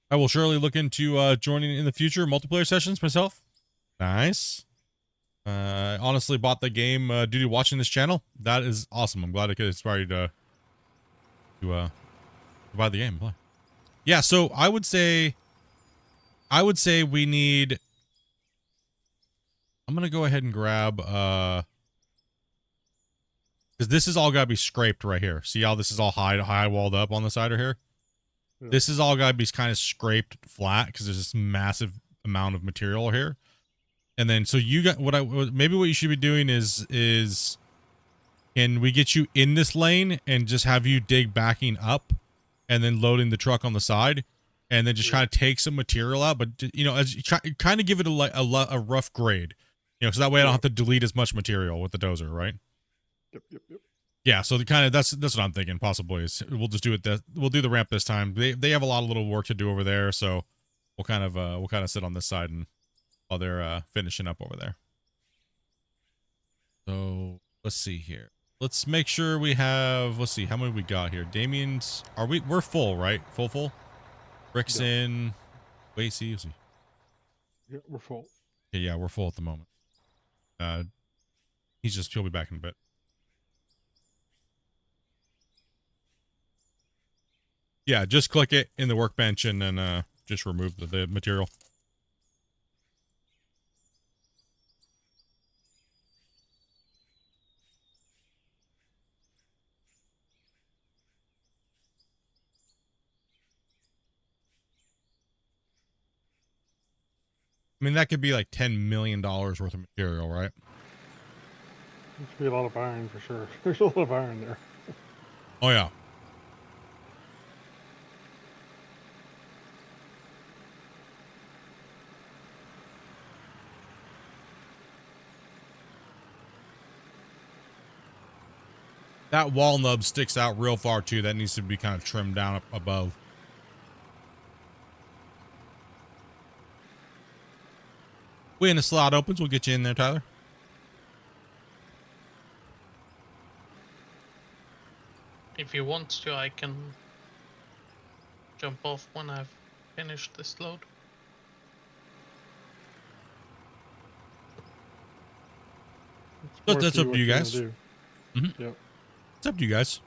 I will surely look into joining in the future multiplayer sessions myself. Nice. I honestly bought the game due to watching this channel. That is awesome. I'm glad I could inspire you to buy the game and play. Yeah, so I would say we need. I'm gonna go ahead and grab because this is all gotta be scraped right here. See how this is all high walled up on the side right here? Yeah. This is all gotta be kind of scraped flat because there's this massive amount of material here. And then so you got maybe what you should be doing is can we get you in this lane and just have you dig backing up and then loading the truck on the side and then just try to take some material out, but you know, as you kind of give it a rough grade, you know, so that way I don't have to delete as much material with the dozer, right? Yep. Yeah, so the kind of that's what I'm thinking. Possibly is we'll just do it. We'll do the ramp this time. They have a lot of little work to do over there, so we'll kind of sit on this side and while they're finishing up over there. So let's see here. Let's make sure we have. Let's see how many we got here. Damien's. We're full, right? Full. Rick's in. Wait, see. Yeah, we're full. Okay, yeah, we're full at the moment. He'll be back in a bit. Yeah, just click it in the workbench and then just remove the material. I mean, that could be like $10 million worth of material, right? Must be a lot of iron for sure. There's a lot of iron there. Oh, yeah. That wall nub sticks out real far too. That needs to be kind of trimmed down up above. When the slot opens, we'll get you in there, Tyler. If you want to, I can jump off when I've finished this load. That's up to what you wanna guys. do. Mm-hmm. Yep. It's up to you guys.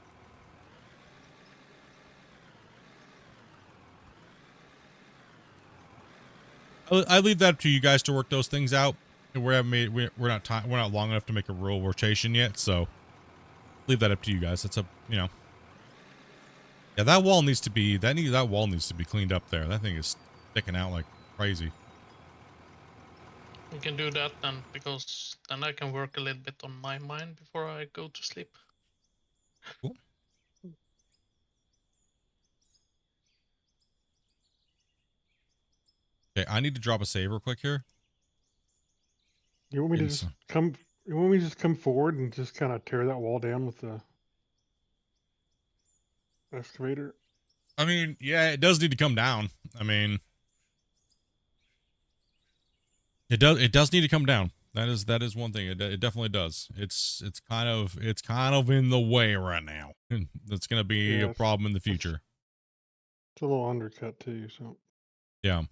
I leave that up to you guys to work those things out. We're not long enough to make a real rotation yet, so leave that up to you guys. That's up, you know. Yeah, that wall needs to be cleaned up there. That thing is sticking out like crazy. We can do that then, because then I can work a little bit on my mind before I go to sleep. Cool. Okay, I need to drop a save real quick here. You want me to Getting just come? You want me to just come forward and just kind of tear that wall down with the excavator? I mean, yeah, it does need to come down. I mean, it does need to come down. That is one thing. It definitely does. It's kind of in the way right now. That's gonna be Yeah, a problem in the future. It's a little undercut too, so. Yeah.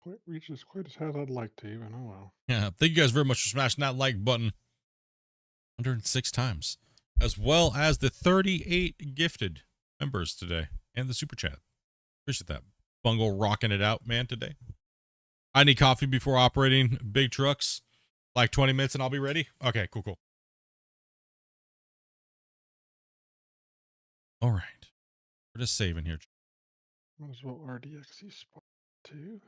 Quite reached as quite as high as I'd like to, but oh well. Yeah. Thank you guys very much for smashing that like button 106 times, as well as the 38 gifted members today and the super chat. Appreciate that. Bungle rocking it out, man, today. I need coffee before operating big trucks. Like 20 minutes and I'll be ready. Okay, cool. All right. We're just saving here. Might as well RDXE spot too.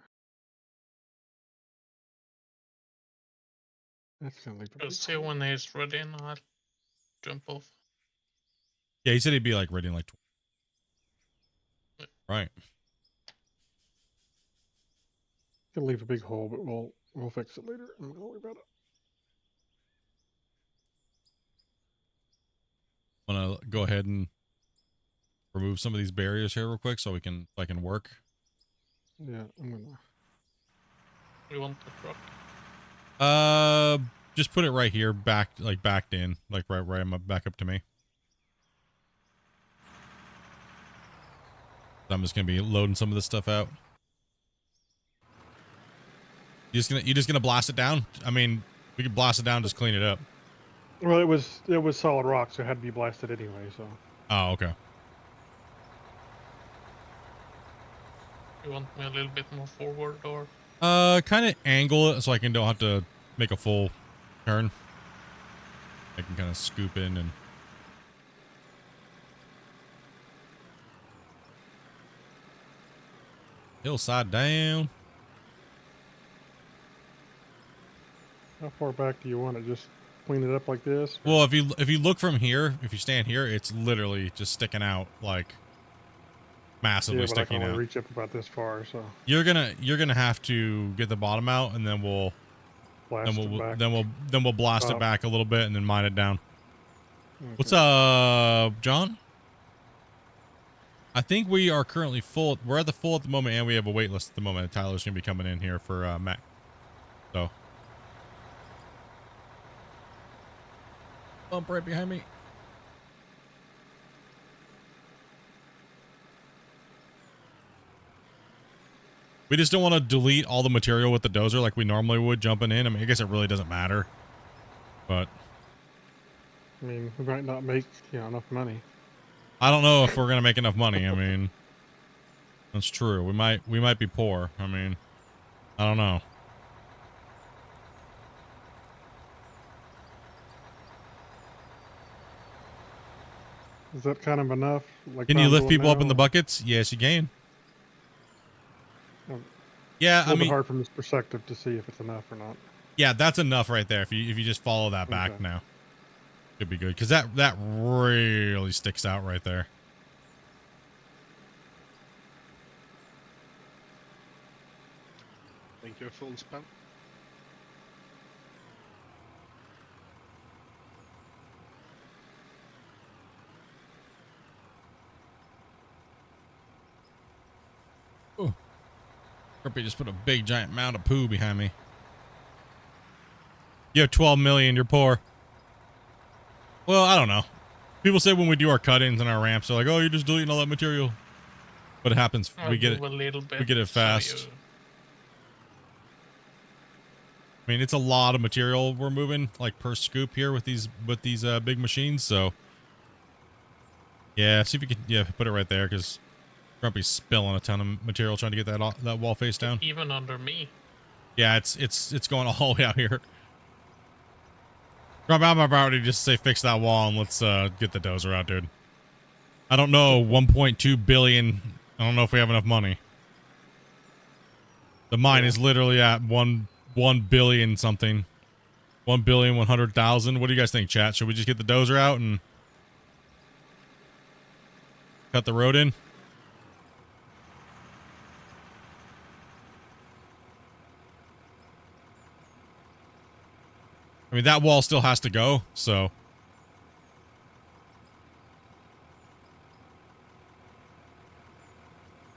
That's gonna leave a big Just see hole. when he's ready and I'll jump off. Yeah, he said he'd be like ready in like 20. Right. Gonna leave a big hole, but we'll fix it later. I'm not gonna worry about it. Want to go ahead and remove some of these barriers here real quick so I can work. Yeah, I'm gonna. You want the truck? Just put it right here, backed in, like right back up to me. I'm just gonna be loading some of this stuff out. You just gonna blast it down? I mean, we could blast it down, just clean it up. Well, it was solid rock, so it had to be blasted anyway. So. Oh, okay. You want me a little bit more forward, or? Kind of angle it so I don't have to make a full turn. I can kind of scoop in and. Hillside down. How far back do you want it? Just clean it up like this? Well, if you look from here, if you stand here, it's literally just sticking out like massively but I can sticking only out. reach up about this far, so. You're gonna have to get the bottom out, and then we'll Blast it back. then we'll blast it Up. back a little bit and then mine it down. Okay. What's up, John? I think we are currently full. We're at the full at the moment, and we have a wait list at the moment. Tyler's gonna be coming in here for Mac. So bump right behind me. We just don't want to delete all the material with the dozer like we normally would jumping in. I mean, I guess it really doesn't matter, but I mean, we might not make enough money. I don't know if we're gonna make enough money. I mean, that's true. We might be poor. I mean, I don't know. Is that kind of enough? Like Can what you I'm lift doing people up in the now? buckets? Yes, you can. Oh, Yeah, It's a I little bit mean, hard from this perspective to see if it's enough or not. yeah, that's enough right there. If you just follow that back Okay. now, should be good because that really sticks out right there. Think you're full spam. Grumpy just put a big giant mound of poo behind me. You have 12 million. You're poor. Well, I don't know. People say when we do our cut-ins and our ramps, they're like, "Oh, you're just deleting all that material," but it happens. I'll We get it. move a little bit. We get it so fast. you- I mean, it's a lot of material we're moving, like per scoop here with these big machines. So, yeah, see if you can put it right there because Grumpy's spilling a ton of material trying to get that wall face down. Even under me. Yeah, it's going all the way out here. Grumpy, I'm about to just say fix that wall and let's get the dozer out, dude. I don't know, 1.2 billion. I don't know if we have enough money. The mine is literally at 1 billion something. 1,100,000. What do you guys think, chat? Should we just get the dozer out and cut the road in? I mean, that wall still has to go, so.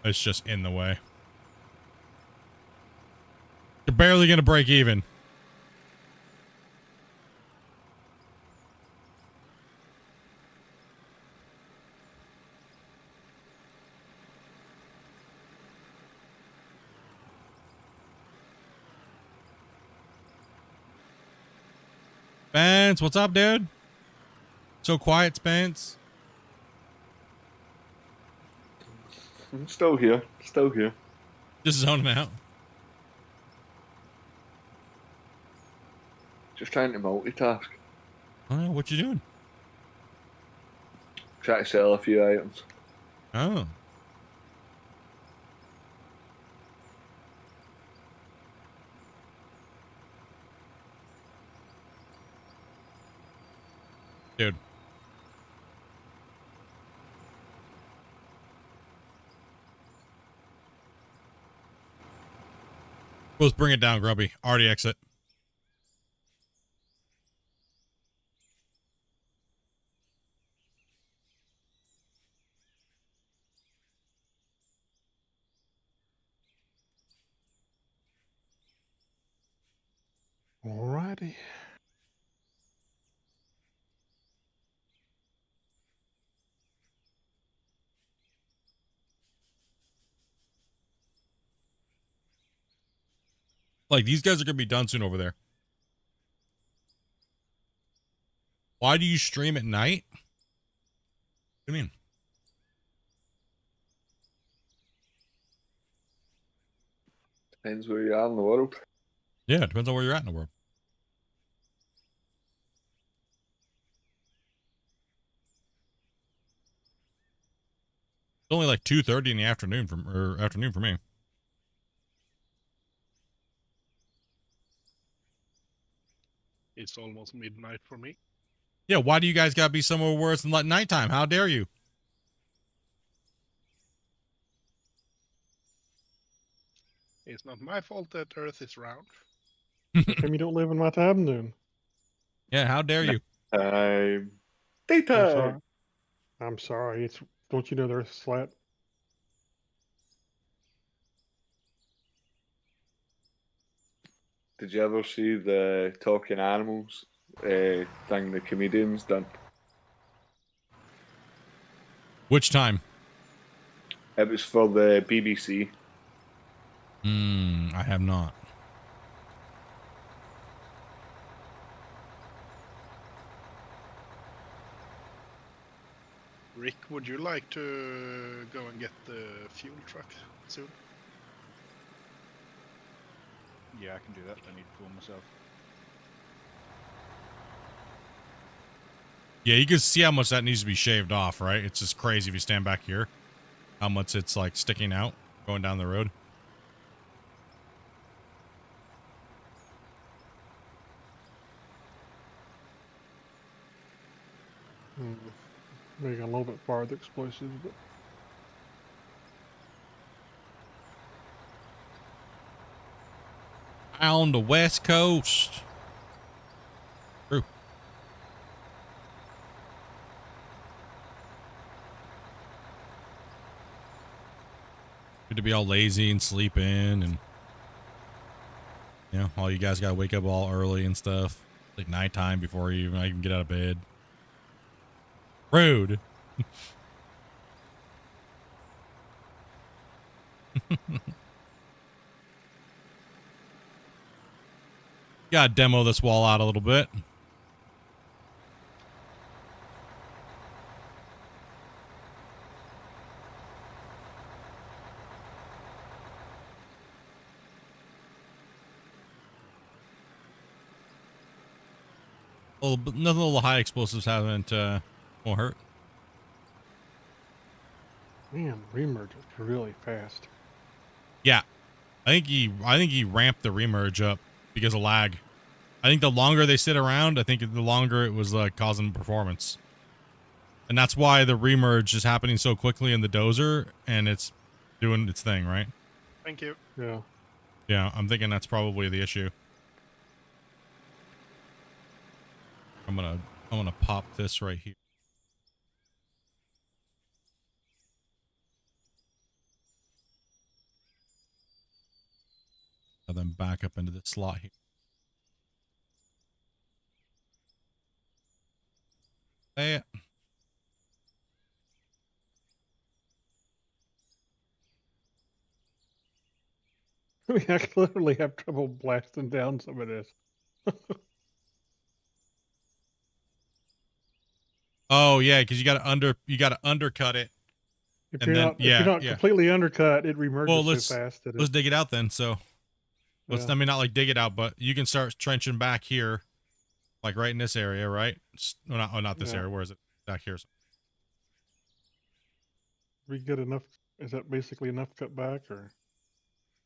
It's just in the way. You're barely going to break even. Spence, what's up, dude? So quiet, Spence. I'm still here. Still here. Just zoning out. Just trying to multitask. Oh, what you doing? Trying to sell a few items. Oh. Dude. Let's bring it down, Grubby. Already exit. Alrighty. Like, these guys are going to be done soon over there. Why do you stream at night? What do you mean? Depends where you are in the world. Yeah, it depends on where you're at in the world. It's only like 2:30 in the afternoon for me. It's almost midnight for me. Yeah, why do you guys got to be somewhere where it's like nighttime? How dare you? It's not my fault that Earth is round. How come you don't live in my time then? Yeah, how dare you? I'm Daytime. sorry. I'm sorry. It's don't you know the Earth's flat? Did you ever see the talking animals thing the comedians done? Which time? It was for the BBC. I have not. Rick, would you like to go and get the fuel truck soon? Yeah, I can do that. I need to pull myself. Yeah, you can see how much that needs to be shaved off, right? It's just crazy if you stand back here. How much it's like sticking out going down the road. Maybe a little bit farther explosives, but On the West Coast. True. Good to be all lazy and sleep in, and you know, all you guys gotta wake up all early and stuff. Like nighttime before you even get out of bed. Rude. Gotta demo this wall out a little bit. Nothing a little high explosives haven't won't hurt. man, remerge is really fast. Yeah. I think he ramped the remerge up because of lag. I think the longer they sit around, I think the longer it was causing performance. And that's why the remerge is happening so quickly in the dozer and it's doing its thing, right? Thank you. Yeah. Yeah, I'm thinking that's probably the issue. I'm gonna pop this right here. And then back up into the slot here. Hey. I mean, I could literally have trouble blasting down some of this. Oh yeah, because you gotta undercut it. If And you're then not, if you're not completely undercut, it remerges let's so fast that let's dig it out then. So let's Yeah. I mean not like dig it out, but you can start trenching back here, like right in this area, right? Not this Yeah. area. Where is it? Back here. we get enough. Is that basically enough cut back, or?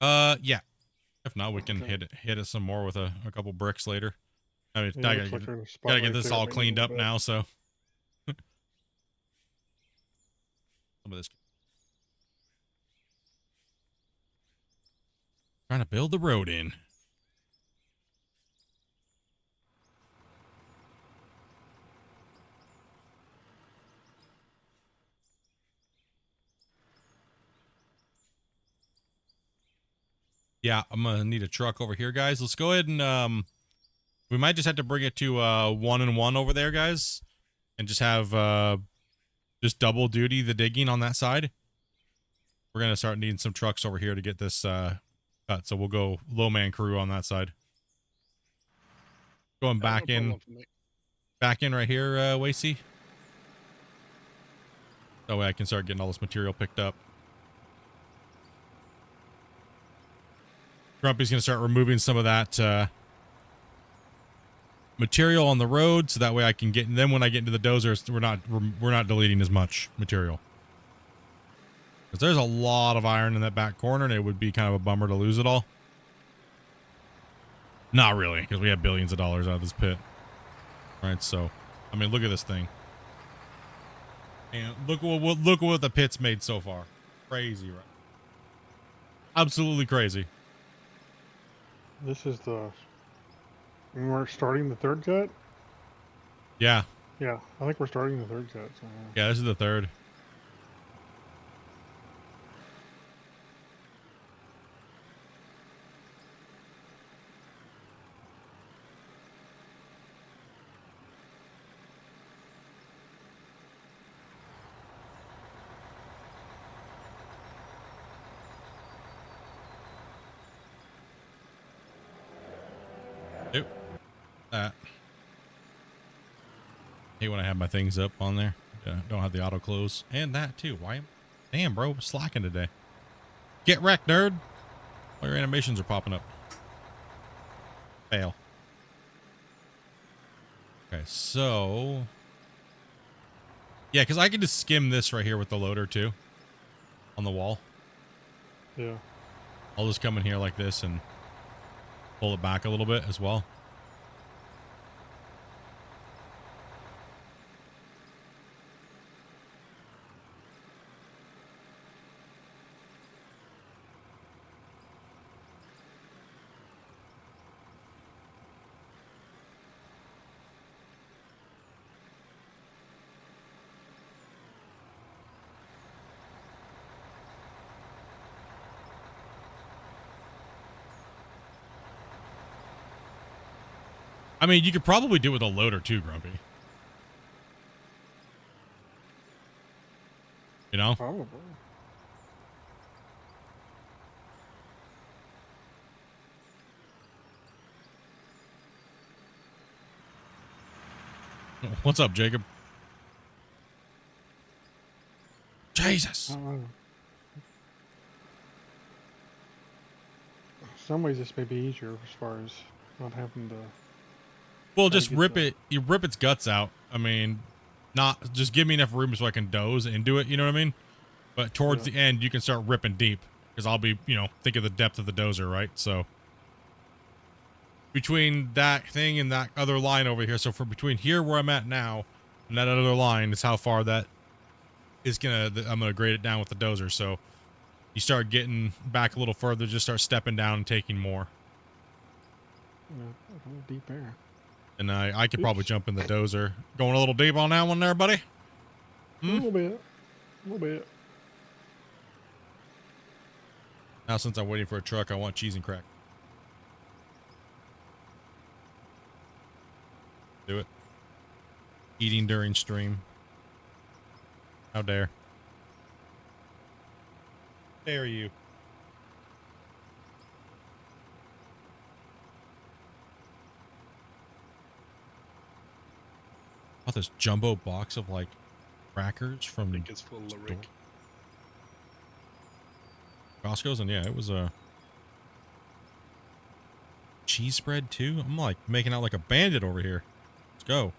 Yeah. If not, we can Okay. hit it some more with a couple bricks later. I mean, Yeah, I looks like gotta there's a get, spot gotta get right this there, all maybe a cleaned little up bit. now. So some of this. Trying to build the road in. Yeah, I'm gonna need a truck over here, guys. Let's go ahead and we might just have to bring it to 1-and-1 over there, guys, and just have just double duty the digging on that side. We're gonna start needing some trucks over here to get this cut, so we'll go low man crew on that side. Going back No in. problem for me. Back in right here, Wasey. That way I can start getting all this material picked up. Grumpy's going to start removing some of that material on the road, so that way I can get. And then when I get into the dozers, we're not deleting as much material. Because there's a lot of iron in that back corner, and it would be kind of a bummer to lose it all. Not really, because we have billions of dollars out of this pit. All right, so I mean, look at this thing. And look what the pit's made so far. Crazy, right? Absolutely crazy. This is the. When we're starting the third cut. Yeah. Yeah, I think we're starting the third cut. So, Yeah, this is the third. Nope. That. Hate when I have my things up on there. Don't have the auto close. And that too. Why? Damn, bro. Slacking today. Get wrecked, nerd. All your animations are popping up. Fail. Okay, so Yeah, because I can just skim this right here with the loader too. On the wall. Yeah. I'll just come in here like this and pull it back a little bit as well. I mean, you could probably do it with a loader too, Grumpy. You know? Probably. What's up, Jacob? Jesus. I don't know. Some ways this may be easier as far as not having to. Well, Gotta just get rip the- it. You rip its guts out. I mean, not just give me enough room so I can doze into it. You know what I mean? But towards Yeah. the end, you can start ripping deep because I'll be, think of the depth of the dozer, right? So between that thing and that other line over here, so for between here where I'm at now and that other line is how far that is I'm gonna grade it down with the dozer. So you start getting back a little further, just start stepping down and taking more. Yeah, a little deep air. And I could probably Oops. jump in the dozer. Going a little deep on that one there, buddy? A little bit. A little bit. Now, since I'm waiting for a truck, I want cheese and crack. Do it. Eating during stream. How dare. Dare you. Oh, this jumbo box of like crackers from I think it's full of Rick. Costco's, and yeah, it was a cheese spread too. I'm like making out like a bandit over here. Let's go.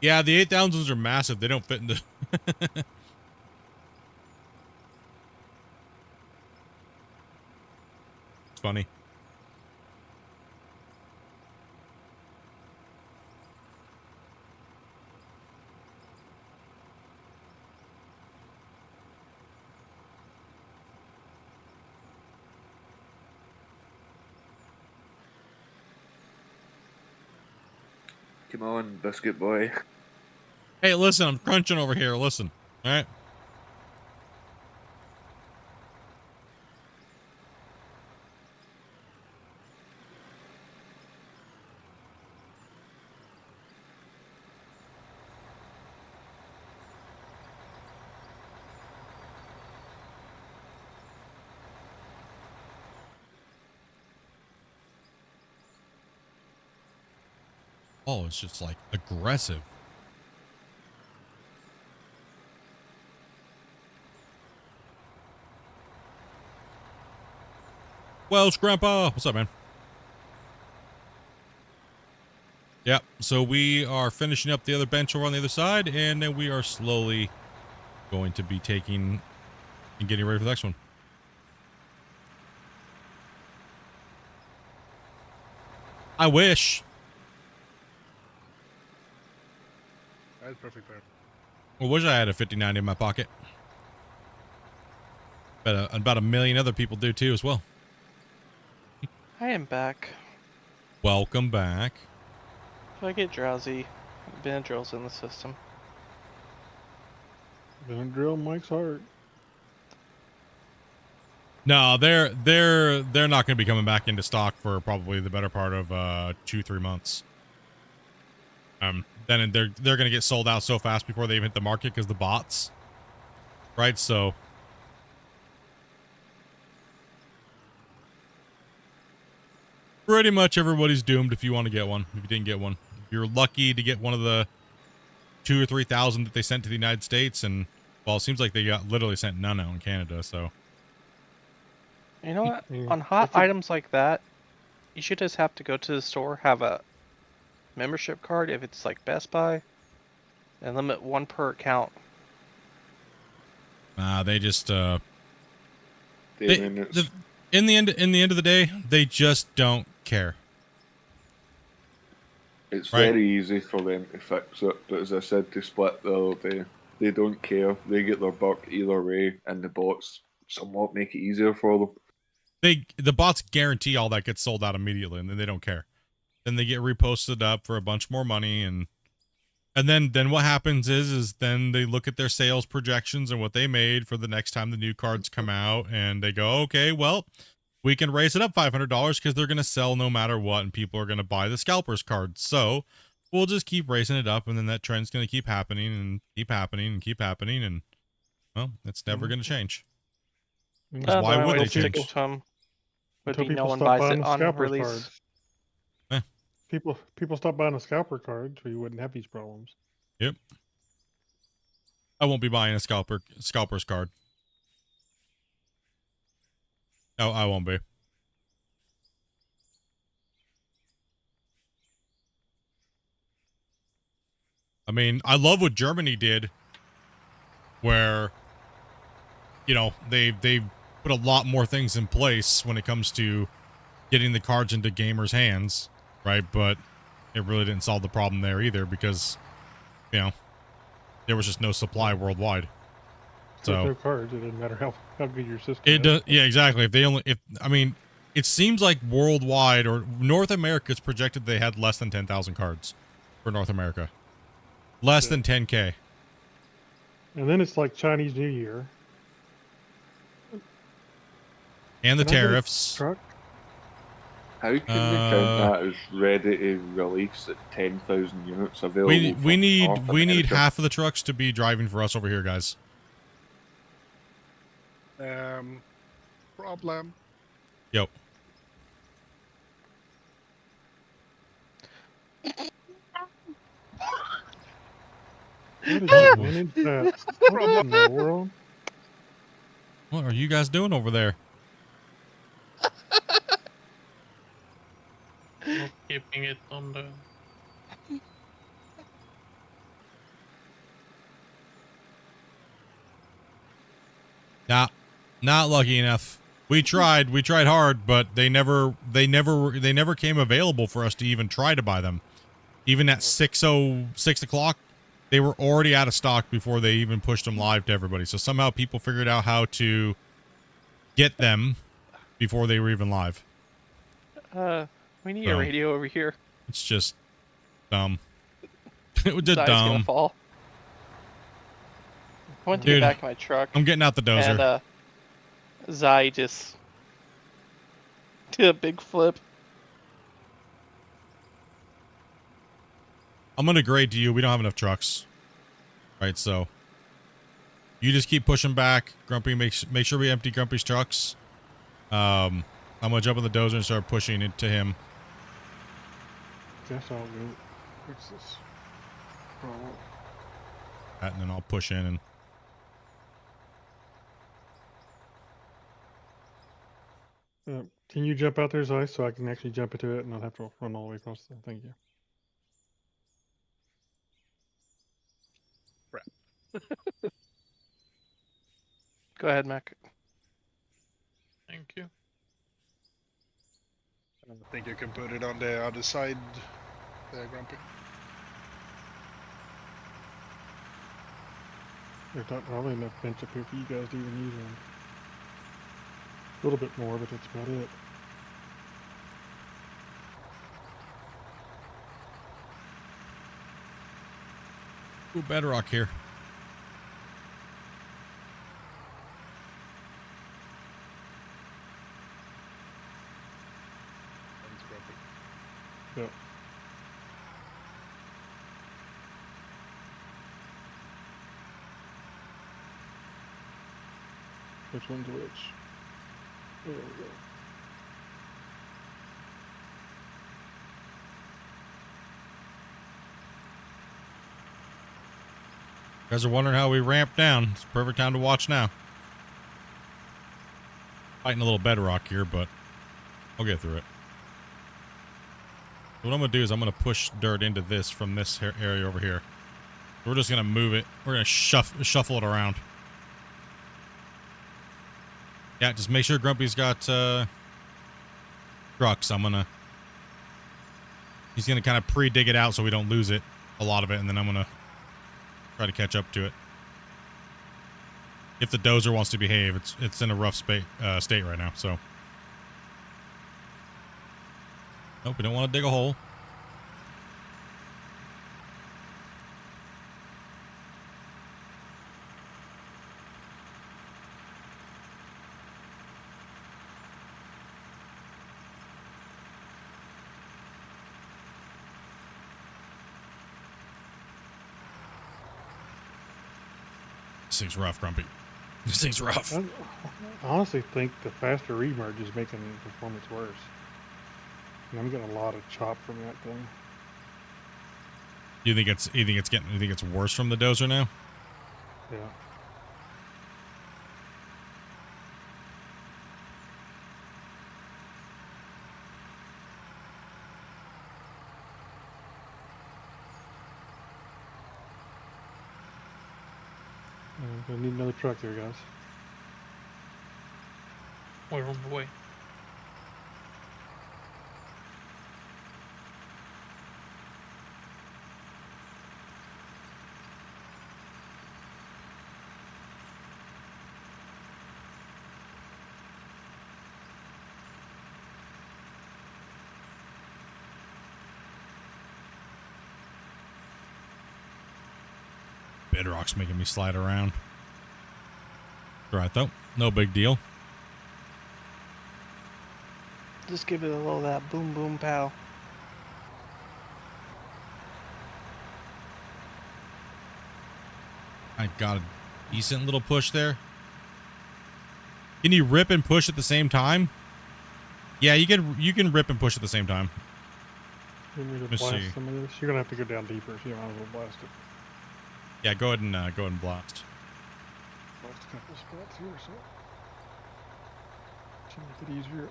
Yeah, the 8,000s are massive. They don't fit into. It's funny. Come on, biscuit boy. Hey, listen, I'm crunching over here. Listen, all right. Oh, it's just like aggressive. Welsh Grandpa, what's up, man? Yep, so we are finishing up the other bench over on the other side, and then we are slowly going to be taking and getting ready for the next one. I wish. That's perfect there. I wish I had a 59 in my pocket. But about a million other people do too as well. I am back. Welcome back. If I get drowsy, Benadryl's in the system. Benadryl Mike's heart. No, they're not going to be coming back into stock for probably the better part of 2-3 months. Then they're going to get sold out so fast before they even hit the market because the bots, right? So. pretty much everybody's doomed if you want to get one. If you didn't get one, if you're lucky to get one of the 2,000 or 3,000 that they sent to the United States, and well, it seems like they got literally sent none out in Canada. So You know what? Yeah, On hot that's a- items like that, you should just have to go to the store, have a membership card if it's like Best Buy, and limit one per account. they just Damien, it's, in the end of the day, they just don't care. it's Right. very easy for them to fix it, but as I said to Split the other day, they don't care. They get their buck either way, and the bots somewhat make it easier for them. The bots guarantee all that gets sold out immediately, and then they don't care. Then they get reposted up for a bunch more money, and then what happens is then they look at their sales projections and what they made for the next time the new cards come out, and they go, okay, well, we can raise it up $500 because they're going to sell no matter what, and people are going to buy the scalpers cards. So we'll just keep raising it up, and then that trend's going to keep happening and keep happening and keep happening, and well, it's never going to change. Yeah. why would they stick change? to 'em would Until be no people one stop buys buying it the on scalpers release. cards. Eh. People stop buying the scalper cards, or you wouldn't have these problems. Yep. I won't be buying a scalper's card. No, I won't be. I mean, I love what Germany did, where, you know, they put a lot more things in place when it comes to getting the cards into gamers' hands, right? But it really didn't solve the problem there either, because, you know, there was just no supply worldwide. There's So no cards. It doesn't matter how good your system it is. does, yeah, exactly. I mean, it seems like worldwide or North America, it's projected they had less than 10,000 cards for North America, less than 10K. And then it's like Chinese New Year. And the Can I get a tariffs. Truck? How can they count that as ready to release at 10,000 units available? We need North America? half of the trucks to be driving for us over here, guys. Problem. Yo. What is that? Manage that? What in the world? What are you guys doing over there? Not keeping it on the. Nah, not lucky enough. We tried hard, but they never came available for us to even try to buy them. Even at 6 o'clock, they were already out of stock before they even pushed them live to everybody. So somehow people figured out how to get them before they were even live. We need a radio over here. It's just dumb. It was just Zai's gonna dumb. fall. I went to Dude, get back to my truck. I'm getting out the dozer. And Zai just did a big flip. I'm gonna grade to you. We don't have enough trucks, right? So you just keep pushing back. Grumpy, make sure we empty Grumpy's trucks. I'm gonna jump on the dozer and start pushing it to him. That's all good. Fix this problem. And then I'll push in and. Can you jump out there, Zai, so I can actually jump into it and not have to run all the way across the Thank you. Go ahead, Mac. Thank you. I think you can put it on the other side there, Grumpy. There's not probably enough bench up here for you guys to even use one. A little bit more, but that's about it. Ooh, bedrock here. Thanks, Grumpy. Yep. Which one's which? There we go. guys are wondering how we ramp down. It's a perfect time to watch now. Fighting a little bedrock here, but I'll get through it. What I'm going to do is I'm going to push dirt into this from this area over here. We're just going to move it. We're going to shuffle it around. Yeah, just make sure Grumpy's got trucks. He's going to kind of pre-dig it out so we don't lose it, a lot of it, and then I'm going to try to catch up to it. If the dozer wants to behave, it's in a rough state right now, so. Nope, we don't want to dig a hole. This thing's rough, Grumpy. This thing's rough. I honestly think the faster remerge is making performance worse. And I'm getting a lot of chop from that thing. You think it's worse from the dozer now? Yeah. I need another truck there, guys. We're on the way. Bedrock's making me slide around. Right though, no big deal. Just give it a little of that boom boom pow. I got a decent little push there. Can you rip and push at the same time? Yeah, you can rip and push at the same time. You need to Let's blast see. some of this. You're gonna have to go down deeper, so you might as well blast it. Yeah, go ahead and blast. Blast a couple spots here, so should make it easier.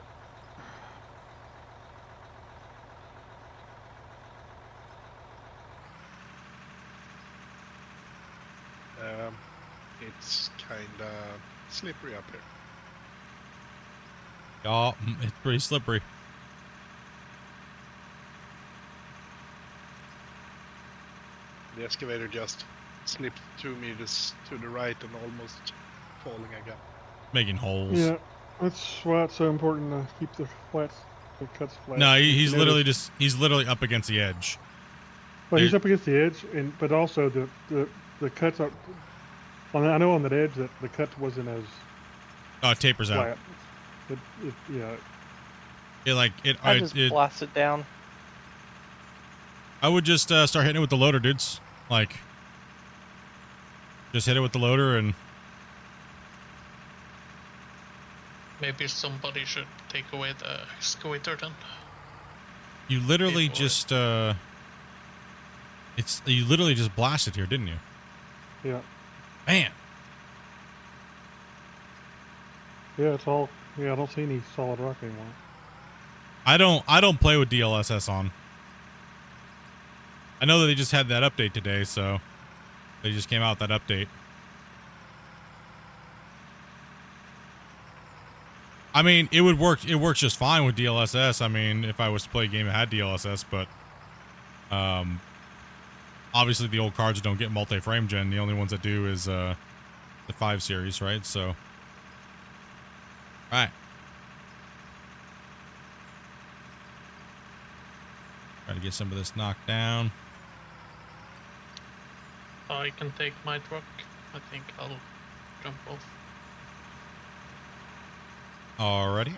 It's kinda slippery up here. Oh, it's pretty slippery. The excavator just slipped 2 meters to the right and almost falling again. Making holes. Yeah, that's why it's so important to keep the cuts flat. No, he's You literally notice- he's literally up against the edge. Well, he's up against the edge, but also the cuts up. I know on that edge that the cut wasn't as Oh, it tapers flat. out. Yeah. I just blast it down. I would just start hitting it with the loader, dudes. Like, just hit it with the loader and. Maybe somebody should take away the excavator then. You literally Before. just you literally just blasted here, didn't you? Yeah. Man. Yeah, it's all. Yeah, I don't see any solid rock anymore. I don't play with DLSS on. I know that they just had that update today, so they just came out with that update. I mean, it would work. It works just fine with DLSS. I mean, if I was to play a game that had DLSS, but obviously the old cards don't get multi-frame gen. The only ones that do is the 5 series, right? So, all right. Try to get some of this knocked down. I can take my truck. I think I'll jump off. Alrighty.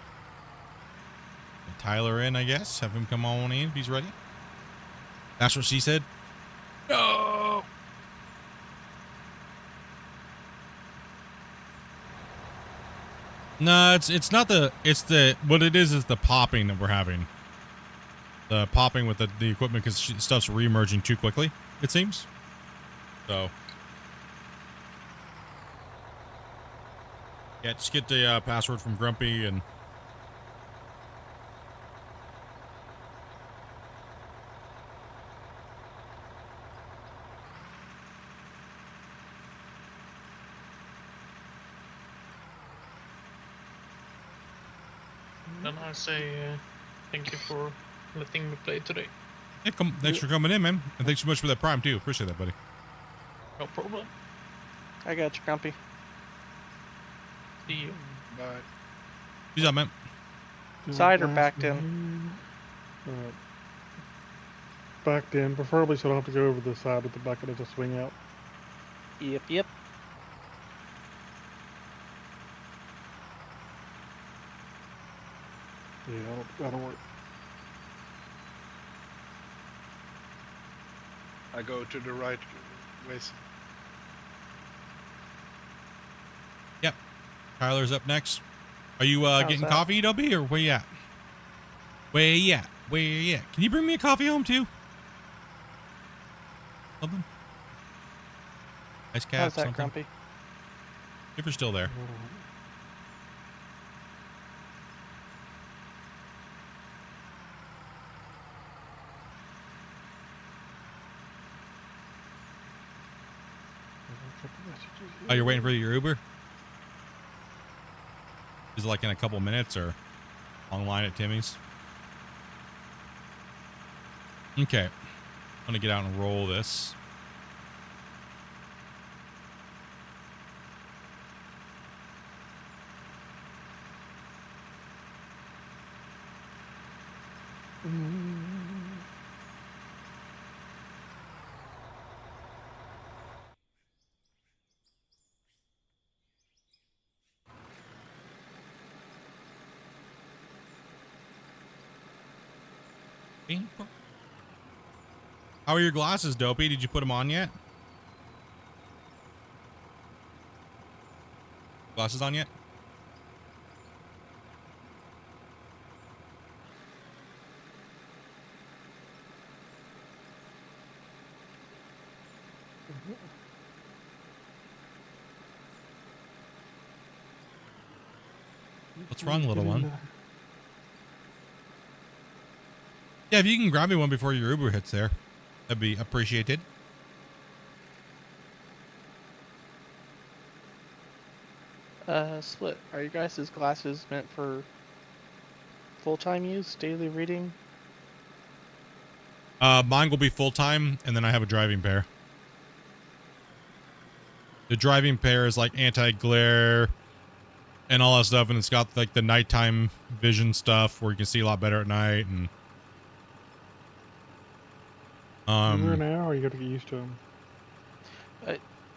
Get Tyler in, I guess. Have him come on in if he's ready. That's what she said. No. No, it's not the, what it is the popping that we're having. The popping with the equipment because stuff's re-emerging too quickly, it seems. So, Yeah, just get the password from Grumpy and. Then I say thank you for letting me play today. Yeah, thanks for coming in, man. And thanks so much for that Prime, too. Appreciate that, buddy. No problem. I got you, Grumpy. See you. Bye. Peace out, man. Cider backed in. Backed in, preferably so I don't have to go over the side of the bucket and just swing out. Yep, yep. Yeah, that'll work. I go to the right ways. Yep. Tyler's up next. Are you getting that? coffee, Dubby, or where you at? Where you at? Where you at? Can you bring me a coffee home, too? Something? Ice cap, How's that, something? Grumpy? If you're still there. Oh, you're waiting for your Uber? Is it like in a couple minutes or online at Timmy's? Okay. I'm going to get out and roll this. How are your glasses, Dopey? Did you put them on yet? Glasses on yet? What's wrong, little one? Yeah, if you can grab me one before your Uber hits there, that'd be appreciated. Split. Are your guys' glasses meant for full-time use, daily reading? Mine will be full-time, and then I have a driving pair. The driving pair is like anti-glare and all that stuff, and it's got like the nighttime vision stuff where you can see a lot better at night. And Over now, or you got to get used to them?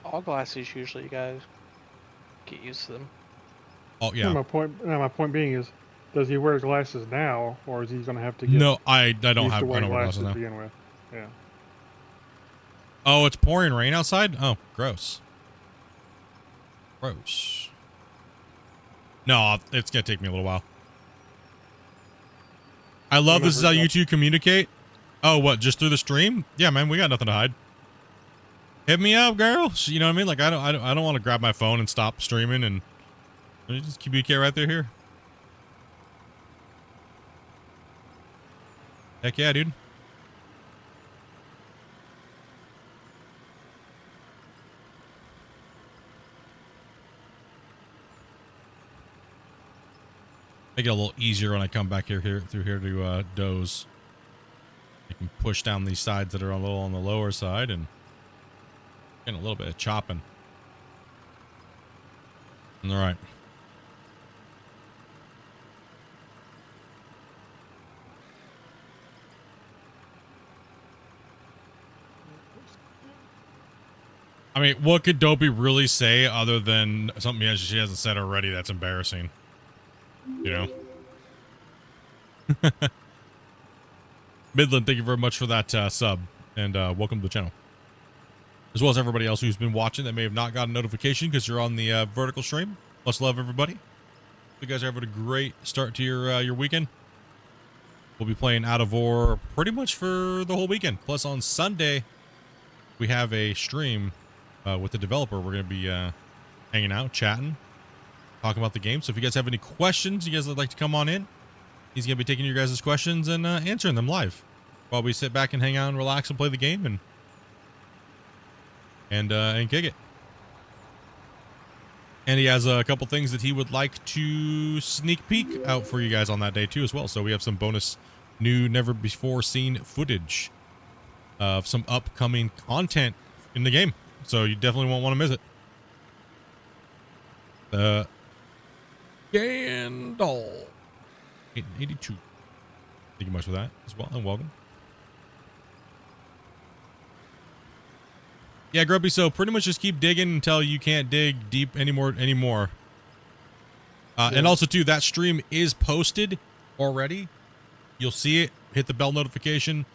All glasses usually, you guys get used to them. Oh yeah. My point being is, does he wear glasses now, or is he going to have to get? No, I don't used have to wearing glasses to now. begin with? Yeah. Oh, it's pouring rain outside? Oh, gross. Gross. No, it's going to take me a little while. I love this is how you two communicate. Oh, what, just through the stream? Yeah, man, we got nothing to hide. Hit me up, girl. You know what I mean? Like, I don't want to grab my phone and stop streaming and just communicate right through here. Heck yeah, dude. Make it a little easier when I come back through here to doze. I can push down these sides that are a little on the lower side and get a little bit of chopping. All right. I mean, what could Dopey really say other than something she hasn't said already that's embarrassing? You know? Midland, thank you very much for that sub, and welcome to the channel. As well as everybody else who's been watching that may have not gotten a notification because you're on the vertical stream. Much love, everybody. You guys are having a great start to your weekend. We'll be playing Out of War pretty much for the whole weekend. Plus, on Sunday, we have a stream with the developer. We're going to be hanging out, chatting. talk about the game. So if you guys have any questions, you guys would like to come on in, he's going to be taking your guys' questions and answering them live while we sit back and hang out and relax and play the game and kick it. And he has a couple things that he would like to sneak peek out for you guys on that day too as well. So we have some bonus new, never before seen footage of some upcoming content in the game. So you definitely won't want to miss it. Gandalf 82. Thank you much for that as well, and welcome. Yeah, Grumpy, so pretty much just keep digging until you can't dig deep anymore. And also, too, that stream is posted already. You'll see it. Hit the bell notification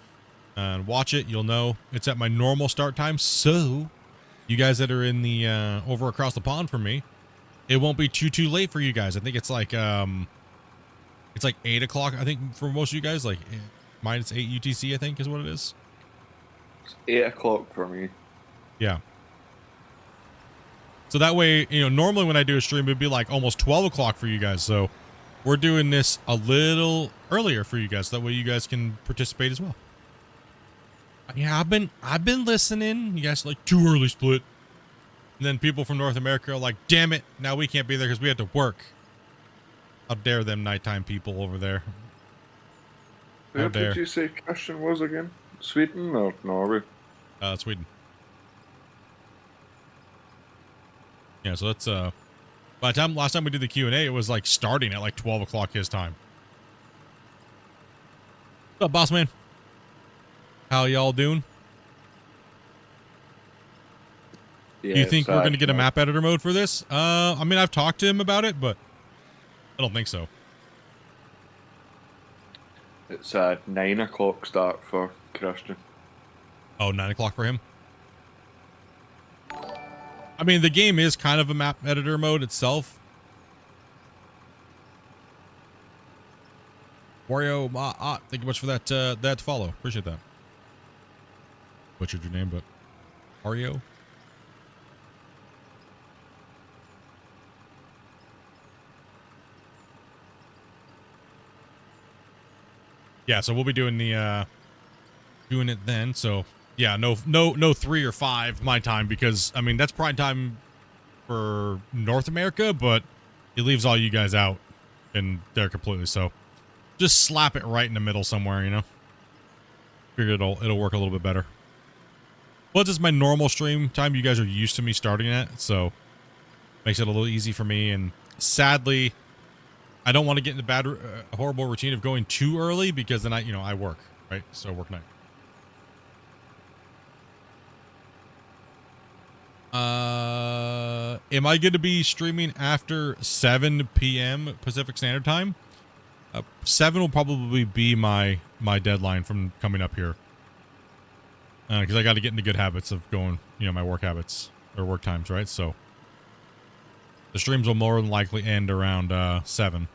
and watch it. You'll know it's at my normal start time. So, you guys that are in the over across the pond from me, it won't be too late for you guys. I think it's like 8 o'clock. I think for most of you guys, like minus 8 UTC. I think is what it is. It's 8 o'clock for me. Yeah. So that way, you know, normally when I do a stream, it'd be like almost 12 o'clock for you guys. So we're doing this a little earlier for you guys. That way you guys can participate as well. Yeah, I've been listening. You guys are like, too early, Split. And then people from North America are like, damn it, now we can't be there because we have to work. How dare them nighttime people over there. Where did you say Christian was again? Sweden or Norway? Sweden. Yeah, so that's by the time last time we did the Q&A, it was like starting at like 12 o'clock his time. What's up, boss man? How y'all doing? Yeah, Do you think we're gonna get a map editor mode for this? I mean, I've talked to him about it, but I don't think so. It's a 9 o'clock start for Christian. Oh, 9 o'clock for him? I mean, the game is kind of a map editor mode itself. Wario, thank you much for that that follow. Appreciate that. Butchered your name, but Wario. Yeah, so we'll be doing the doing it then. So yeah, no 3 or 5 my time, because I mean that's prime time for North America, but it leaves all you guys out and there completely. So just slap it right in the middle somewhere, you know. Figure it'll work a little bit better. Well, this is my normal stream time. You guys are used to me starting at, so makes it a little easy for me. And sadly, I don't want to get in the bad, horrible routine of going too early, because then I work, right? So work night. Am I going to be streaming after 7 p.m. Pacific Standard Time? 7 will probably be my deadline from coming up here. Because I got to get into good habits of going, you know, my work habits or work times, right? So the streams will more than likely end around 7.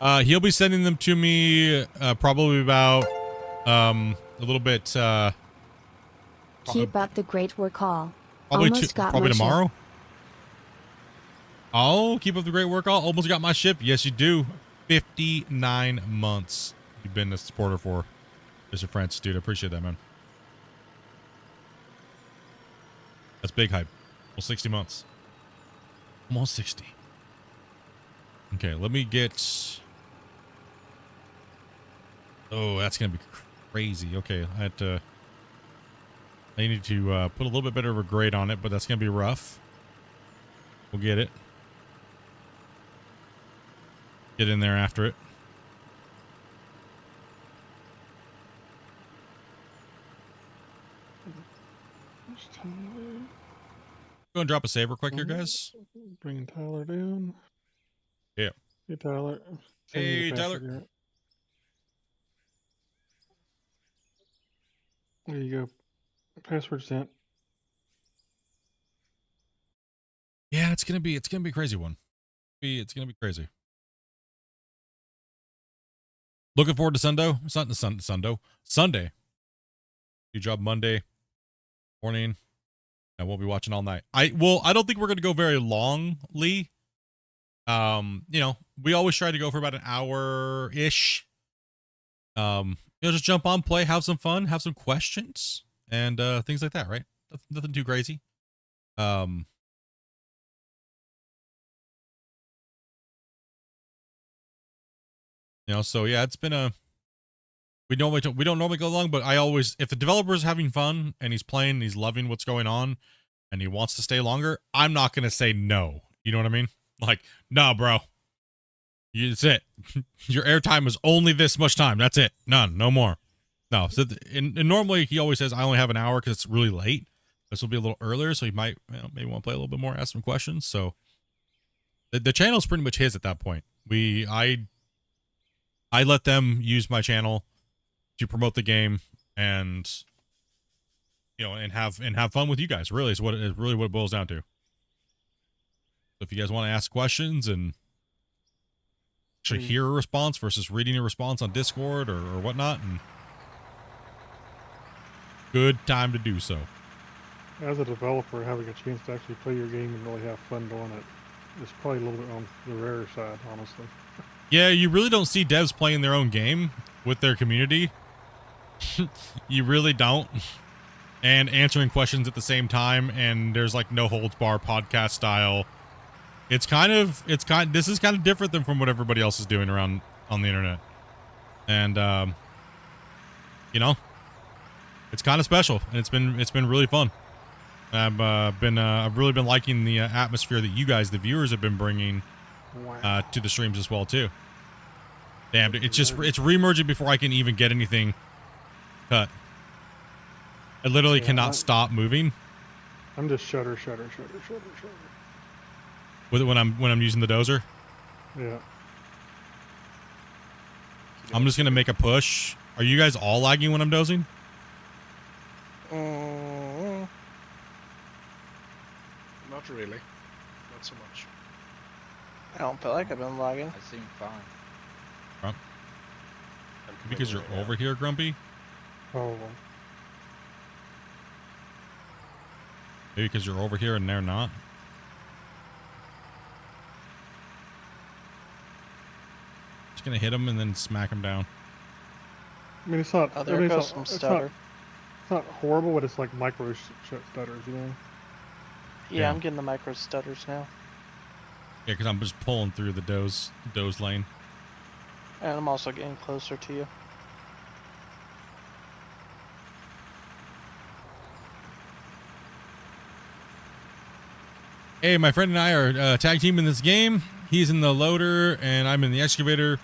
He'll be sending them to me probably about a little bit. Keep up the great work, all. Probably tomorrow. Oh, keep up the great work, all. Almost got my ship. Yes, you do. 59 months you've been a supporter for Mr. Francis, dude. I appreciate that, man. That's big hype. Almost 60 months. Almost 60. Okay, let me get... Oh, that's going to be crazy. Okay, I need to put a little bit better of a grade on it, but that's going to be rough. We'll get it. Get in there after it. Go and drop a save real quick here, guys. Bringing Tyler down. Yeah. Hey, Tyler. Hey, Tyler. There you go. Password sent. Yeah, it's gonna be a crazy one. It's gonna be crazy. Looking forward to Sunday. It's not Sunday. Sunday. You job Monday. Morning. I won't be watching all night. I don't think we're gonna go very long, Lee. We always try to go for about an hour ish. Just jump on, play, have some fun, have some questions, and things like that, right? Nothing too crazy. So yeah, it's been we don't normally go long, but I always, if the developer is having fun and he's playing, and he's loving what's going on, and he wants to stay longer, I'm not gonna say no. You know what I mean? Like, nah, bro. That's it. Your airtime is only this much time. That's it. None. No more. No. So, and normally he always says I only have an hour because it's really late. This will be a little earlier, so he might maybe want to play a little bit more, ask some questions. So the channel's pretty much his at that point. I let them use my channel to promote the game and and have fun with you guys. Really is what it boils down to. So if you guys want to ask questions and actually hear a response versus reading a response on Discord or whatnot, and good time to do so. As a developer, having a chance to actually play your game and really have fun doing it is probably a little bit on the rarer side, honestly. Yeah, you really don't see devs playing their own game with their community. You really don't. And answering questions at the same time, and there's like no holds bar podcast style. This is kind of different than from what everybody else is doing around on the internet. And it's kind of special, and it's been really fun. I've really been liking the atmosphere that you guys, the viewers, have been bringing to the streams as well too. Damn, it's remerging before I can even get anything cut. I literally cannot stop moving. I'm just shutter. When I'm using the dozer. Yeah. I'm just gonna make a push. Are you guys all lagging when I'm dozing? Not really. Not so much. I don't feel like I've been lagging. I seem fine. Because you're over here, Grumpy? Oh. Maybe because you're over here and they're not? Just gonna hit him and then smack him down. I mean, it's not. Oh, there goes some stutter. It's not horrible, but it's like micro stutters, you know? Yeah, I'm getting the micro stutters now. Yeah, because I'm just pulling through the doze lane. And I'm also getting closer to you. Hey, my friend and I are tag team in this game. He's in the loader and I'm in the excavator.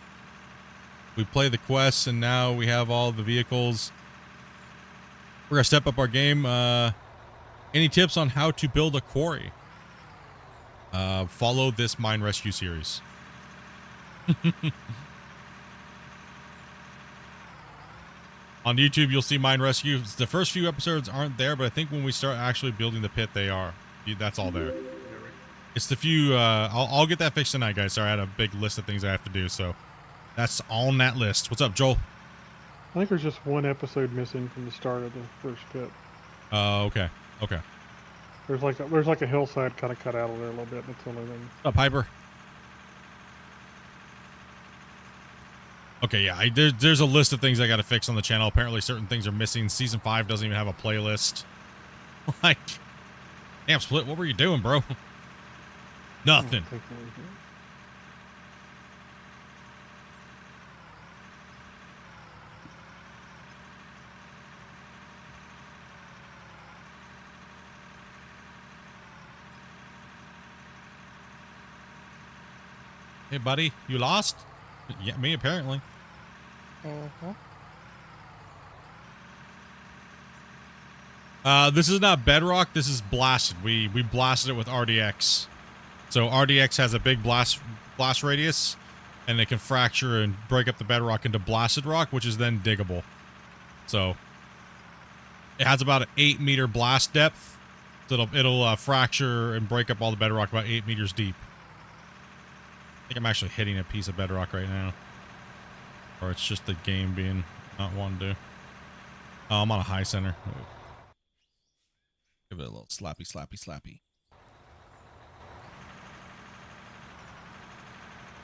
We play the quests and now we have all the vehicles. We're gonna step up our game. Any tips on how to build a quarry? Follow this mine rescue series. On YouTube, you'll see mine rescue. The first few episodes aren't there, but I think when we start actually building the pit, they are. That's all there. It's the few. I'll get that fixed tonight, guys. Sorry, I had a big list of things I have to do, so that's on that list. What's up, Joel? I think there's just one episode missing from the start of the first pit. Okay. There's like a hillside kind of cut out of there a little bit. That's the only thing. What's up, Piper? Okay, yeah. There's a list of things I got to fix on the channel. Apparently, certain things are missing. Season 5 doesn't even have a playlist. Like, damn, Split, what were you doing, bro? Nothing. Hey, buddy, you lost? Yeah, me apparently. This is not bedrock. This is blasted. We blasted it with RDX. So RDX has a big blast radius, and it can fracture and break up the bedrock into blasted rock, which is then diggable. So it has about an 8-meter blast depth. So it'll fracture and break up all the bedrock about 8 meters deep. I think I'm actually hitting a piece of bedrock right now. Or it's just the game being not wanting to. Oh, I'm on a high center. Give it a little slappy, slappy, slappy.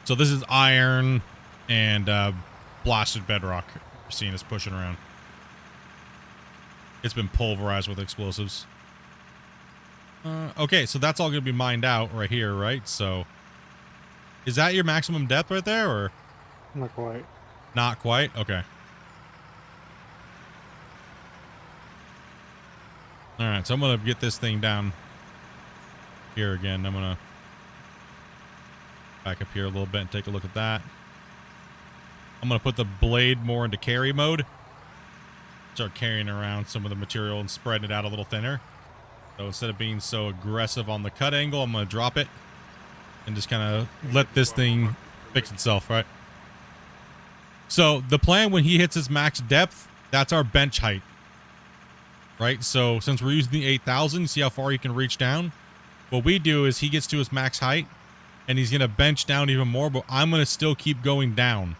So this is iron and blasted bedrock. You're seeing us pushing around. It's been pulverized with explosives. Okay, so that's all going to be mined out right here, right? So is that your maximum depth right there, or? Not quite. Not quite? Okay. All right, so I'm going to get this thing down here again. I'm going to back up here a little bit and take a look at that. I'm going to put the blade more into carry mode. Start carrying around some of the material and spreading it out a little thinner. So instead of being so aggressive on the cut angle, I'm going to drop it and just kind of let this thing fix itself, right? So the plan when he hits his max depth, that's our bench height, right? So since we're using the 8,000, see how far he can reach down? What we do is he gets to his max height and he's going to bench down even more, but I'm going to still keep going down.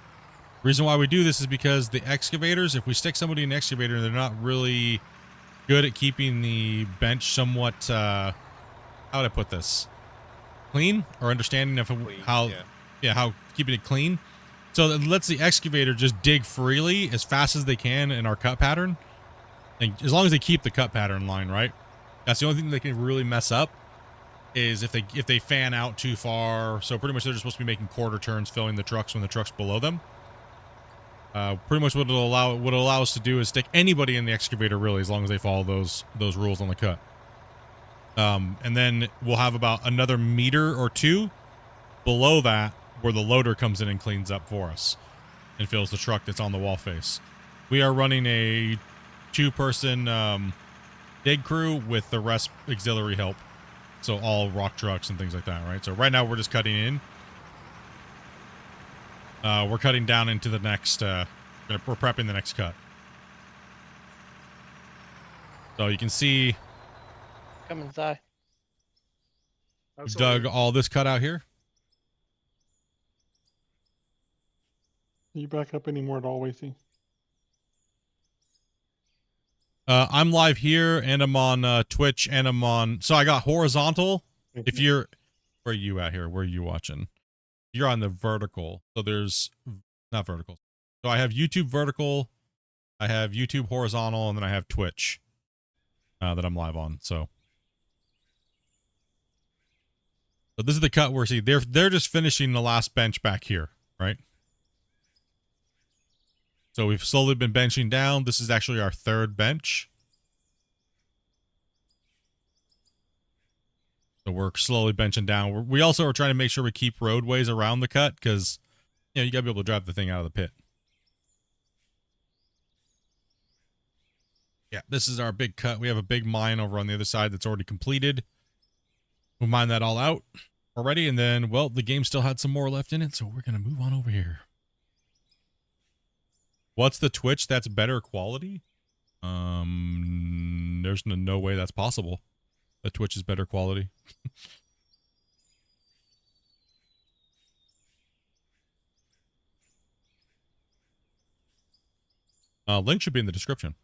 Reason why we do this is because the excavators, if we stick somebody in the excavator and they're not really good at keeping the bench somewhat, how would I put this? Clean, or understanding of how, how keeping it clean. So it lets the excavator just dig freely as fast as they can in our cut pattern. And as long as they keep the cut pattern line, right? That's the only thing they can really mess up is if they fan out too far. So pretty much they're just supposed to be making quarter turns, filling the trucks when the truck's below them. Pretty much what it'll allow us to do is stick anybody in the excavator really, as long as they follow those rules on the cut. And then we'll have about another meter or two below that where the loader comes in and cleans up for us and fills the truck that's on the wall face. We are running a 2-person dig crew with the rest auxiliary help. So all rock trucks and things like that, right? So right now we're just cutting in. We're cutting down into the next, we're prepping the next cut. So you can see. Come inside. We've dug all this cut out here. Can you back up anymore at all, Wasey? I'm live here and I'm on Twitch and I'm on, so I got horizontal. If you're, where are you at here? Where are you watching? You're on the vertical. So there's not vertical. So I have YouTube vertical, I have YouTube horizontal, and then I have Twitch that I'm live on. So this is the cut where see they're just finishing the last bench back here, right? So we've slowly been benching down. This is actually our 3rd bench. So we're slowly benching down. We also are trying to make sure we keep roadways around the cut because, you know, you got to be able to drive the thing out of the pit. Yeah, this is our big cut. We have a big mine over on the other side that's already completed. We'll mine that all out already. And then, well, the game still had some more left in it. So we're going to move on over here. What's the Twitch that's better quality? There's no way that's possible. The Twitch is better quality. Link should be in the description.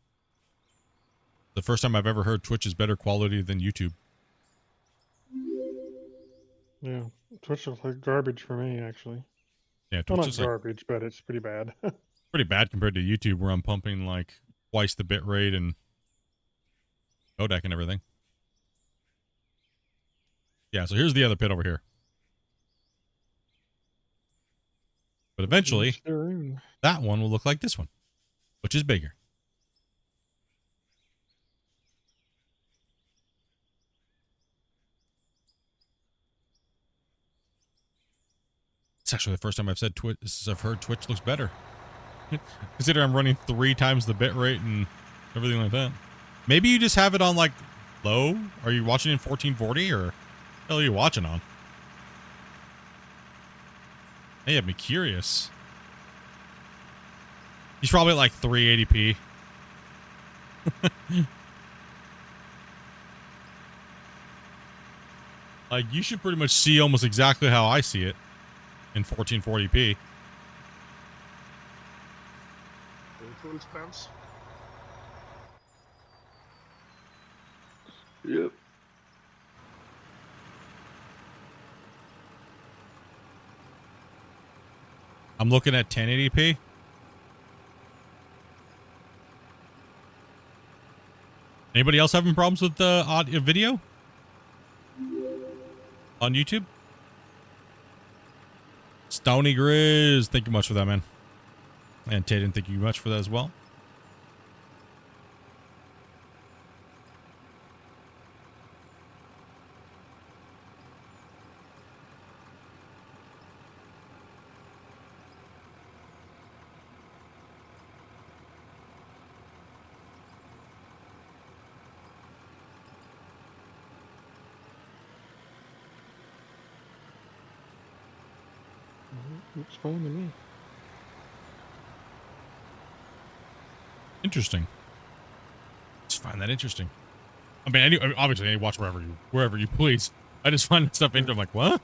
The first time I've ever heard Twitch is better quality than YouTube. Yeah, Twitch looks like garbage for me, actually. Yeah, Well, Twitch not is like garbage, but it's pretty bad. pretty bad compared to YouTube, where I'm pumping like twice the bit rate and codec and everything. Yeah, so here's the other pit over here. But eventually, that one will look like this one, which is bigger. It's actually the first time I've said I've heard Twitch looks better. Consider I'm running 3 times the bit rate and everything like that. Maybe you just have it on like low. Are you watching in 1440 or what the hell are you watching on? Hey, have me curious. He's probably at like 380p. Like you should pretty much see almost exactly how I see it in 1440p. Yep. I'm looking at 1080p. Anybody else having problems with the audio video on YouTube? Stony Grizz, thank you much for that, man. And Tatum, thank you much for that as well. Looks fine to me. Interesting. Just find that interesting. I mean, obviously, I watch wherever you please. I just find that stuff interesting. I'm like, what?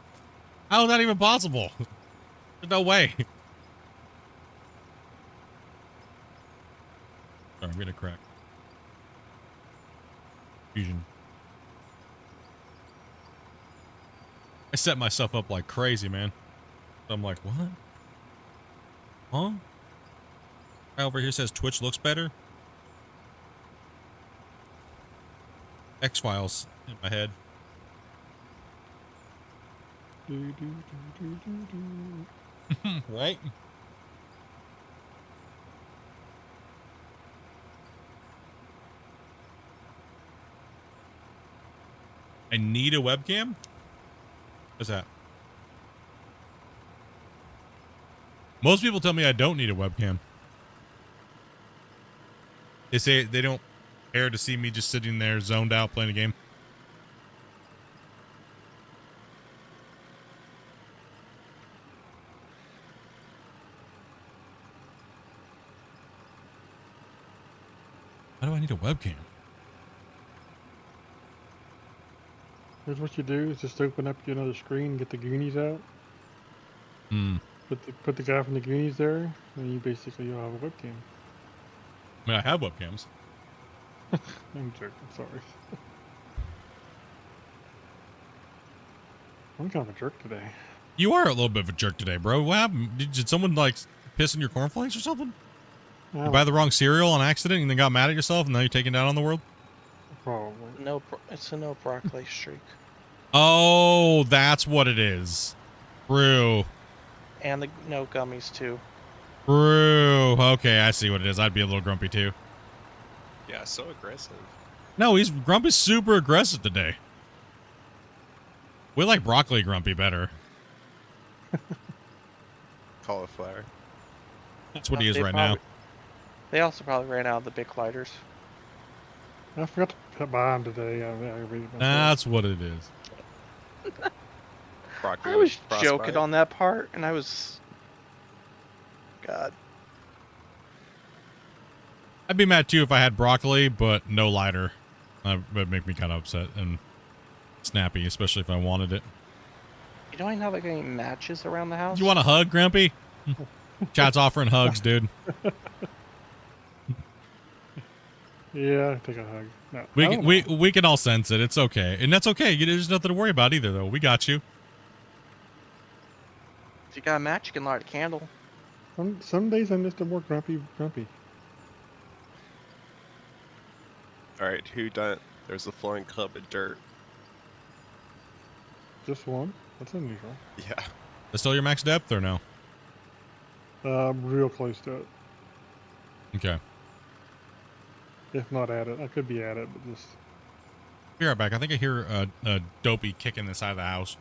How is that even possible? There's no way. Sorry, I'm gonna crack. Fusion. I set myself up like crazy, man. I'm like, what? Huh? Guy over here says Twitch looks better. X-Files in my head. Right? I need a webcam? What's that? Most people tell me I don't need a webcam. They say they don't care to see me just sitting there zoned out playing a game. Why do I need a webcam? Here's what you do: is just open up another screen, get the Goonies out. Hmm. Put the guy from the Goonies there, and you'll have a webcam. I mean, I have webcams. I'm joking. Sorry. I'm kind of a jerk today. You are a little bit of a jerk today, bro. What happened? Did someone like piss in your cornflakes or something? You buy the wrong cereal on accident and then got mad at yourself and now you're taking down on the world? Probably. No, it's a no broccoli streak. Oh, that's what it is. True. And the no gummies too. True. Okay, I see what it is. I'd be a little grumpy too. Yeah, so aggressive. No, Grumpy's super aggressive today. We like broccoli Grumpy better. Cauliflower. That's what he is right now. They also probably ran out of the big lighters. I forgot to buy them today. I read it myself. That's what it is. Broccoli I was with joking frostbite. on that part, and I was... God. I'd be mad too if I had broccoli, but no lighter. That would make me kind of upset and snappy, especially if I wanted it. You don't even have like any matches around the house? You want a hug, Grumpy? Chat's offering hugs, dude. Yeah, take a hug. No, We can all sense it. It's okay, and that's okay. There's nothing to worry about either, though. We got you. If you got a match, you can light a candle. Some days I'm just a more grumpy. Alright, who done it? There's a flooring club of dirt. Just one. That's unusual. Yeah. Is still your max depth or no? Real close to it. Okay. If not at it, I could be at it, but just Be right back. I think I hear a dopey kicking the side of the house.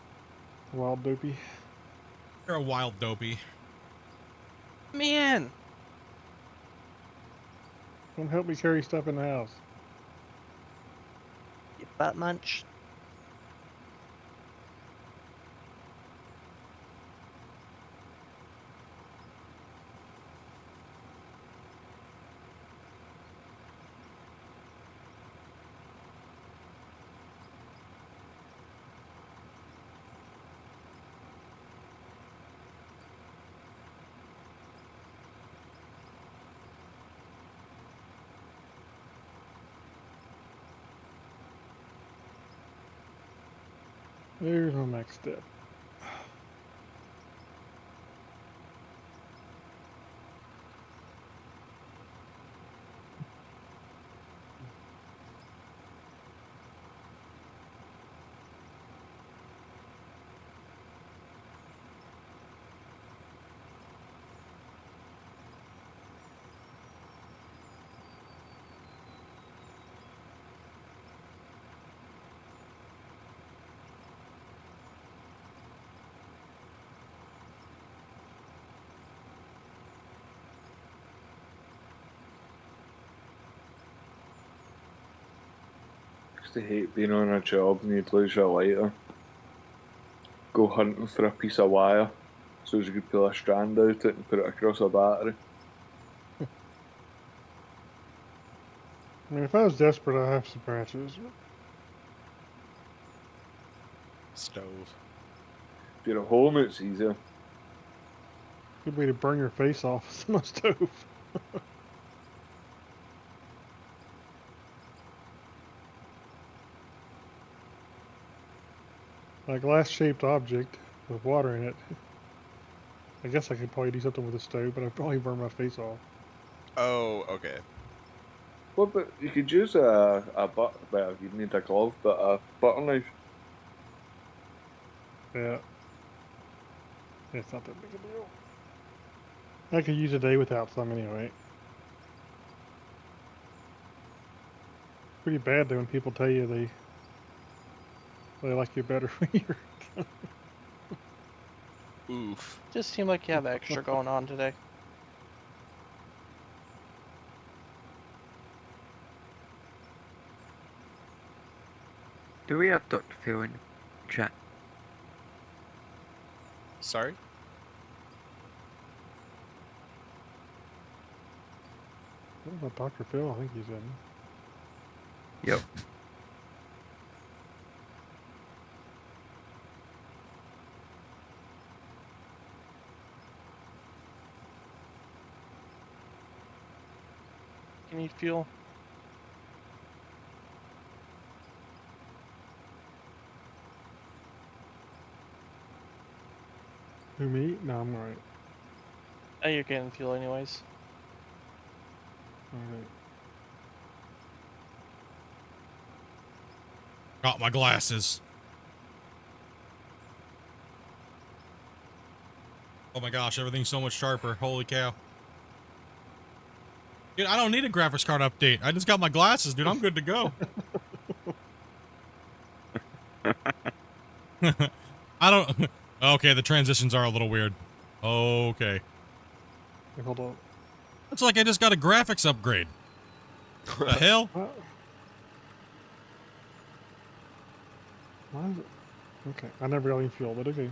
wild dopey. You're a wild dopey. Man! Come help me carry stuff in the house. You butt munch. There's no next step. I hate being on a job and you'd lose your lighter. Go hunting for a piece of wire so as you could pull a strand out it and put it across a battery. I mean, if I was desperate, I'd have some branches. Stove. If you're at home, it's easier. Good way to burn your face off is my stove. A glass-shaped object with water in it. I guess I could probably do something with a stove, but I'd probably burn my face off. Oh, okay. Well, but you could use a well, you'd need a glove, but a butter knife. Yeah. It's not that big a deal. I could use a day without some anyway. Pretty bad though when people tell you they like you better when you're... Oof. Just seemed like you have extra going on today. Do we have Dr. Phil in chat? Sorry? What about Dr. Phil? I think he's in. Yep. You need fuel? Who, me? No, I'm alright. Oh, you're getting fuel anyways. Alright. Got my glasses. Oh my gosh, everything's so much sharper. Holy cow. Dude, I don't need a graphics card update. I just got my glasses, dude. I'm good to go. I don't... Okay, the transitions are a little weird. Okay. Wait, hold on. It's like I just got a graphics upgrade. The hell? Why is it? Okay, I never got any fuel, but okay.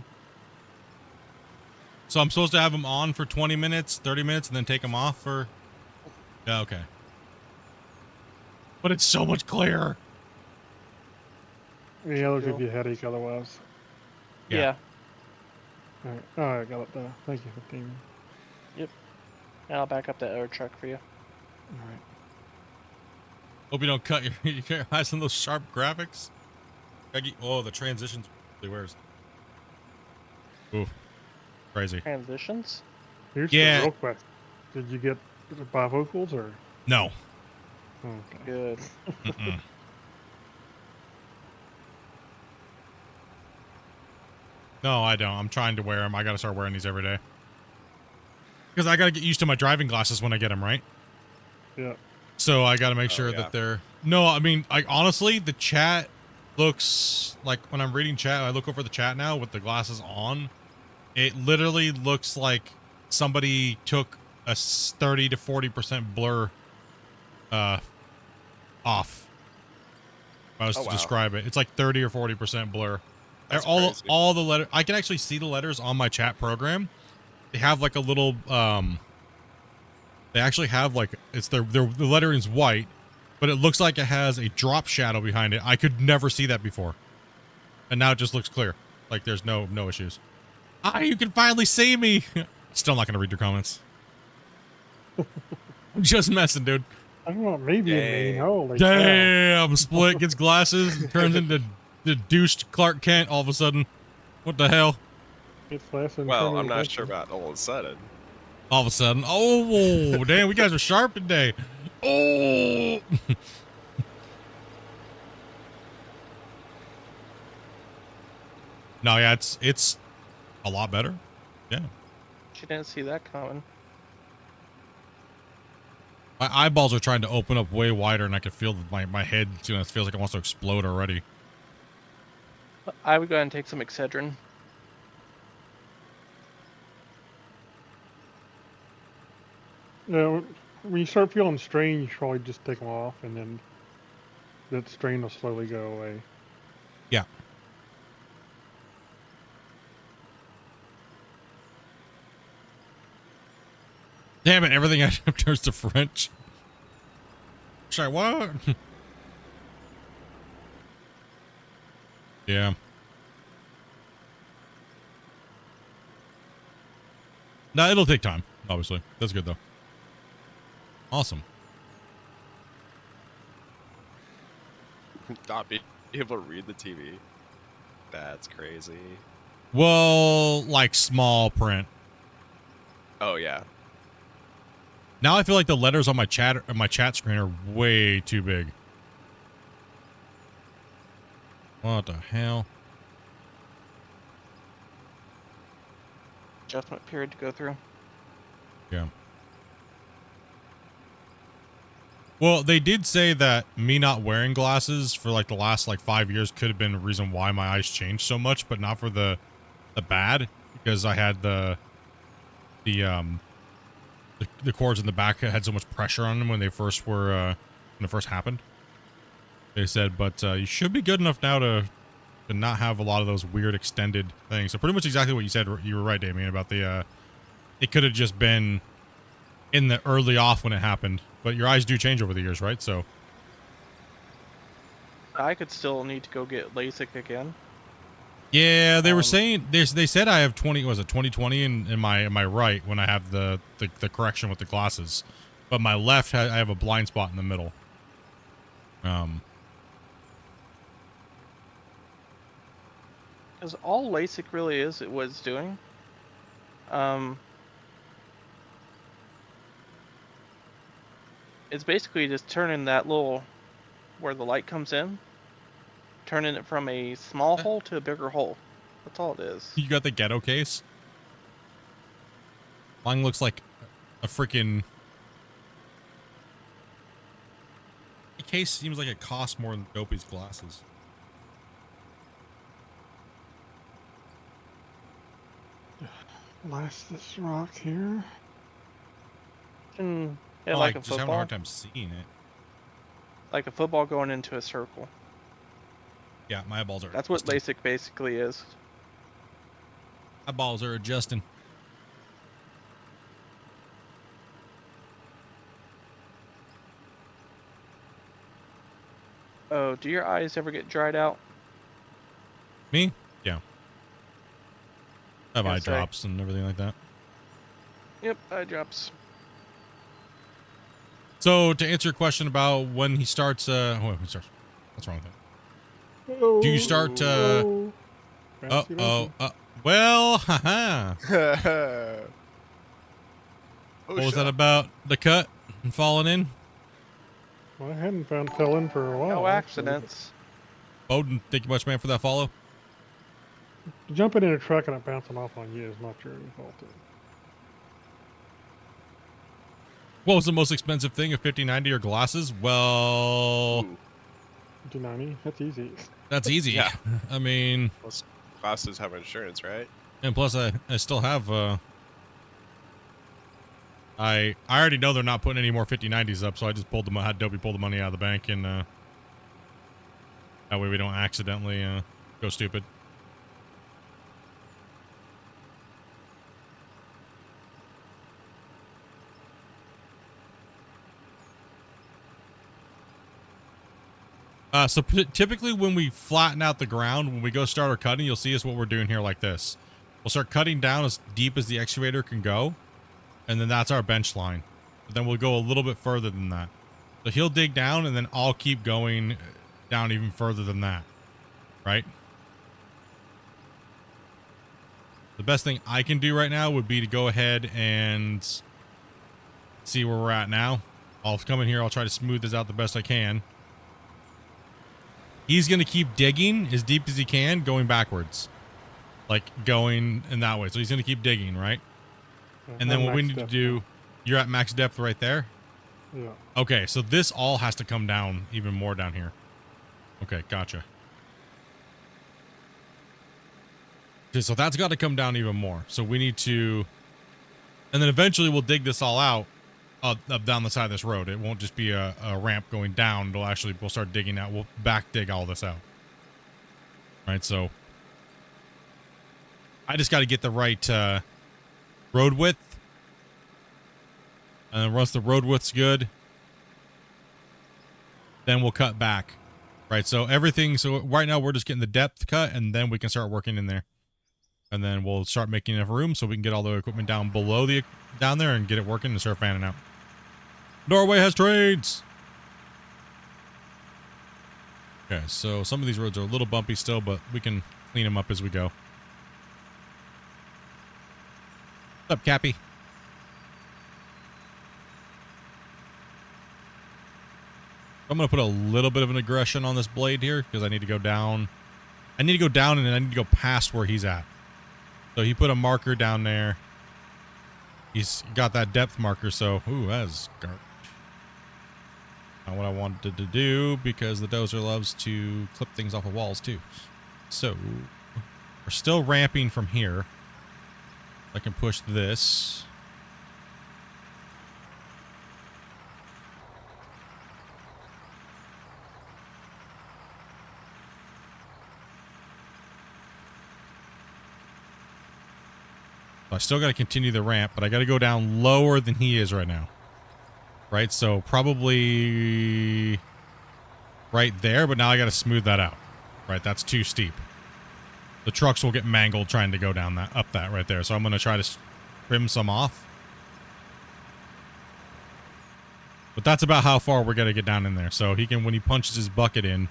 So I'm supposed to have them on for 20 minutes, 30 minutes, and then take them off for... Yeah, okay. But it's so much clearer. Yeah, it'll give you a headache otherwise. Yeah. Alright, alright, got it done. Thank you for being. Yep. And I'll back up that other truck for you. Alright. Hope you don't cut your eyes on those sharp graphics. Oh, the transitions really wears. Oof. Crazy. Transitions? Here's Yeah. the real question. Did you get bifocals or? No. Okay. Good. Mm-mm. No, I don't. I'm trying to wear them. I gotta start wearing these every day. Because I gotta get used to my driving glasses when I get them, right? Yeah. So I gotta make sure yeah. that they're... No, I mean, honestly, the chat looks like when I'm reading chat, I look over the chat now with the glasses on. It literally looks like somebody took a 30 to 40% blur off. If I was to wow. describe it. It's like 30 or 40% blur. That's all crazy. all the letter I can actually see the letters on my chat program. They have like a little they actually have like it's the lettering's white, but it looks like it has a drop shadow behind it. I could never see that before. And now it just looks clear. Like there's no issues. Ah, you can finally see me. Still not gonna read your comments. I'm just messing, dude. I don't know, maybe it may know. Like, Damn, Split gets glasses and turns into The douched Clark Kent all of a sudden. What the hell? It's less than Well, 20 I'm not attention. sure about all of a sudden. All of a sudden. Oh, damn, we guys are sharp today. Oh. No, yeah, it's a lot better. Yeah. She didn't see that coming. My eyeballs are trying to open up way wider, and I can feel my head, you know, it feels like it wants to explode already. I would go ahead and take some Excedrin. No, when you start feeling strain, you should probably just take them off, and then that strain will slowly go away. Yeah. Damn it, everything I do turns to French. Sorry, what? Yeah. No, it'll take time, obviously. That's good, though. Awesome. Not be able to read the TV. That's crazy. Well, like small print. Oh, yeah. Now I feel like the letters on my chat screen are way too big. What the hell? Adjustment period to go through. Yeah. Well, they did say that me not wearing glasses for like the last like 5 years could have been a reason why my eyes changed so much, but not for the bad, because I had the cords in the back had so much pressure on them when they first were when it first happened. They said, but you should be good enough now to not have a lot of those weird extended things. So pretty much exactly what you said. You were right, Damien, about the it could have just been in the early off when it happened, but your eyes do change over the years, right? So I could still need to go get LASIK again. yeah, they were saying they said I have 2020 in my right when I have the correction with the glasses, but my left I have a blind spot in the middle. Because all LASIK really is, it was doing. It's basically just turning that little, where the light comes in, turning it from a small hole to a bigger hole. That's all it is. You got the ghetto case? Mine looks like a freaking... The case seems like it costs more than Dopey's glasses. Blast this rock here. And yeah, Oh, like I a just having a football. hard time seeing it. Like a football going into a circle. Yeah, my eyeballs are... That's what adjusting. LASIK basically is. Eyeballs are adjusting. Oh, do your eyes ever get dried out? Me? Yeah. I have eye Yes, sir. drops and everything like that. Yep, eye drops. So, to answer your question about when he starts... wait, when he starts... What's wrong with it? Oh, Do you start... oh. Well, haha. Oh, What was that about? The cut and falling in? Well, I hadn't fell in for a while. No actually. accidents. Bowden, thank you much, man, for that follow. Jumping in a truck and it bouncing off on you is not your fault. What was the most expensive thing, a 5090 or glasses? Well, Ooh. 290, that's easy. that's easy. Yeah. I mean, Most classes have insurance, right? and plus I still have, I already know they're not putting any more 5090s up, so I just had Dopey pull the money out of the bank, and, that way we don't accidentally, go stupid. So typically when we flatten out the ground, when we go start our cutting, you'll see us what we're doing here like this. We'll start cutting down as deep as the excavator can go, and then that's our bench line. But then we'll go a little bit further than that. So he'll dig down, and then I'll keep going down even further than that. right? The best thing I can do right now would be to go ahead and see where we're at now. I'll come in here. I'll try to smooth this out the best I can. He's going to keep digging as deep as he can, going backwards. Like going in that way. So he's going to keep digging, right? Yeah, And then I'm what we max need to depth do, now. you're at max depth right there? Yeah. Okay, so this all has to come down even more down here. Okay, gotcha. Okay, so that's got to come down even more. So we need to, and then eventually we'll dig this all out down the side of this road. It won't just be a ramp going down. It'll actually, we'll start digging out. We'll back dig all this out. Right, so I just got to get the right road width. And then once the road width's good, then we'll cut back. Right, so everything, so right now we're just getting the depth cut, and then we can start working in there. And then we'll start making enough room so we can get all the equipment down below down there and get it working and start fanning out. Norway has trades! Okay, so some of these roads are a little bumpy still, but we can clean them up as we go. What's up, Cappy? I'm going to put a little bit of an aggression on this blade here because I need to go down. I need to go down and then I need to go past where he's at. So he put a marker down there. He's got that depth marker, so... Ooh, that is garbage. Not what I wanted to do because the dozer loves to clip things off of walls too. So, we're still ramping from here. I can push this. I still got to continue the ramp, but I got to go down lower than he is right now. Right? So probably right there, but now I got to smooth that out. Right? That's too steep. The trucks will get mangled trying to go down that, up that right there. So I'm going to try to trim some off. But that's about how far we're going to get down in there. So he can, when he punches his bucket in,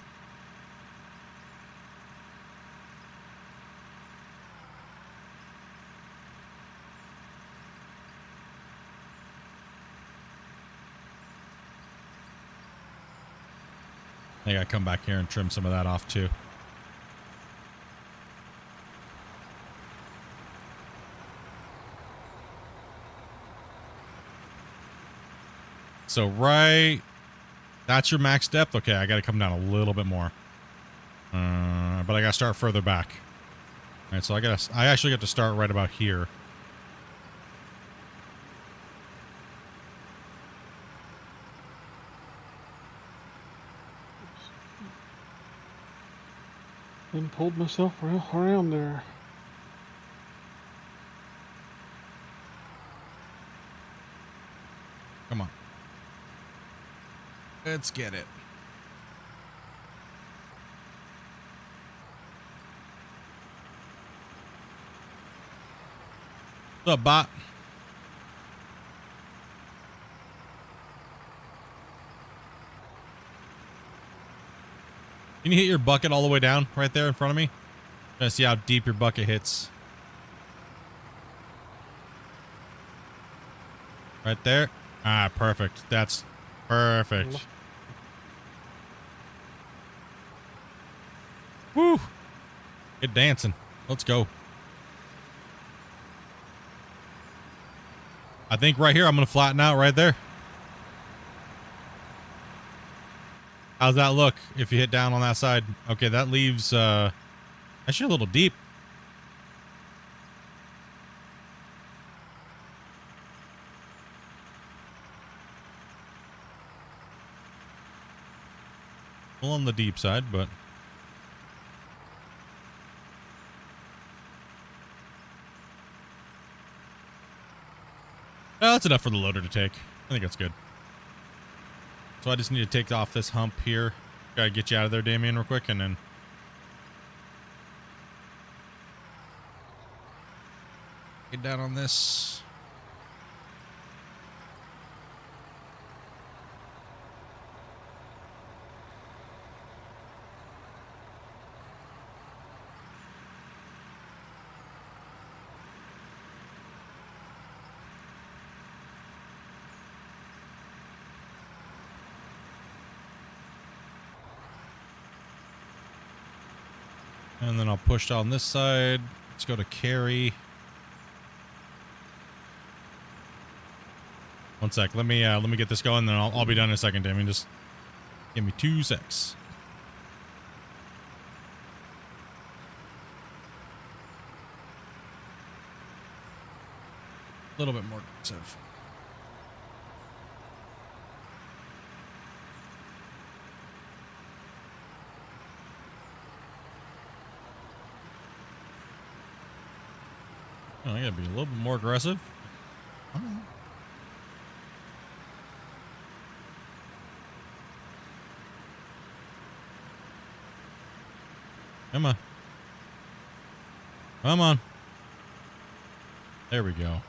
I gotta come back here and trim some of that off too. So that's your max depth. Okay, I gotta come down a little bit more. But I gotta start further back. All right, so I actually got to start right about here. And pulled myself around there. Come on. Let's get it. What's up, bot? Can you hit your bucket all the way down right there in front of me? Trying to see how deep your bucket hits. Right there. Ah, perfect. That's perfect. Woo! Get dancing. Let's go. I think right here I'm going to flatten out right there. How's that look if you hit down on that side? Okay, that leaves actually a little deep. A little on the deep side, but that's enough for the loader to take. I think that's good. So I just need to take off this hump here. Gotta get you out of there, Damien, real quick, and then get down on this. And then I'll push on this side. Let's go to Quarry. One sec. Let me get this going, then I'll be done in a second, Damien. Just give me 2 secs. A little bit more aggressive. Oh, I gotta be a little bit more aggressive. Come on. Come on. There we go.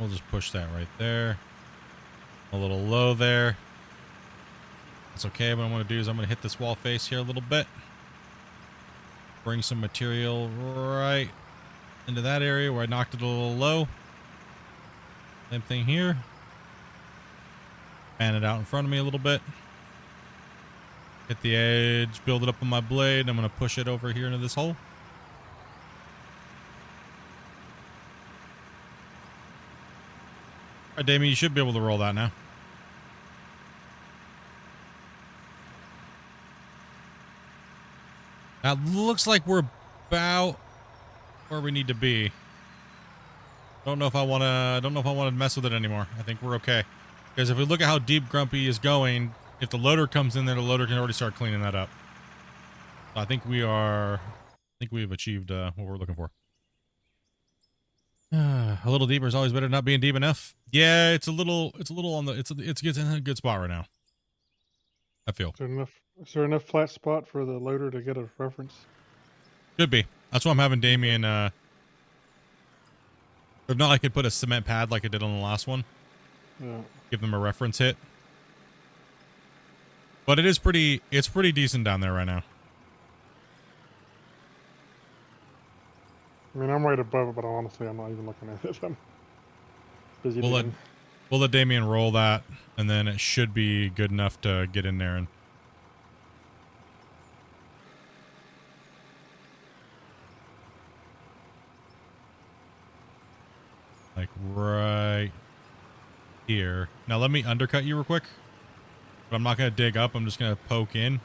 We'll just push that right there. A little low there. That's okay. What I'm going to do is I'm going to hit this wall face here a little bit. Bring some material right into that area where I knocked it a little low. Same thing here. Fan it out in front of me a little bit. Hit the edge, build it up on my blade. I'm going to push it over here into this hole. All right, Damien, you should be able to roll that now. Now it looks like we're about where we need to be. Don't know if I want to mess with it anymore. I think we're okay. Because if we look at how deep Grumpy is going, if the loader comes in there, the loader can already start cleaning that up. So I think we've achieved what we're looking for. A little deeper is always better than not being deep enough. Yeah, it's a little on the, it's in a good spot right now. I feel. Is there enough flat spot for the loader to get a reference? Should be. That's why I'm having Damien, if not, I could put a cement pad like I did on the last one. Yeah. Give them a reference hit. But it's pretty decent down there right now. I mean, I'm right above it, but honestly, I'm not even looking at it. I'm busy. We'll let Damien roll that, and then it should be good enough to get in there and. Like right here. Now let me undercut you real quick. But I'm not going to dig up. I'm just going to poke in.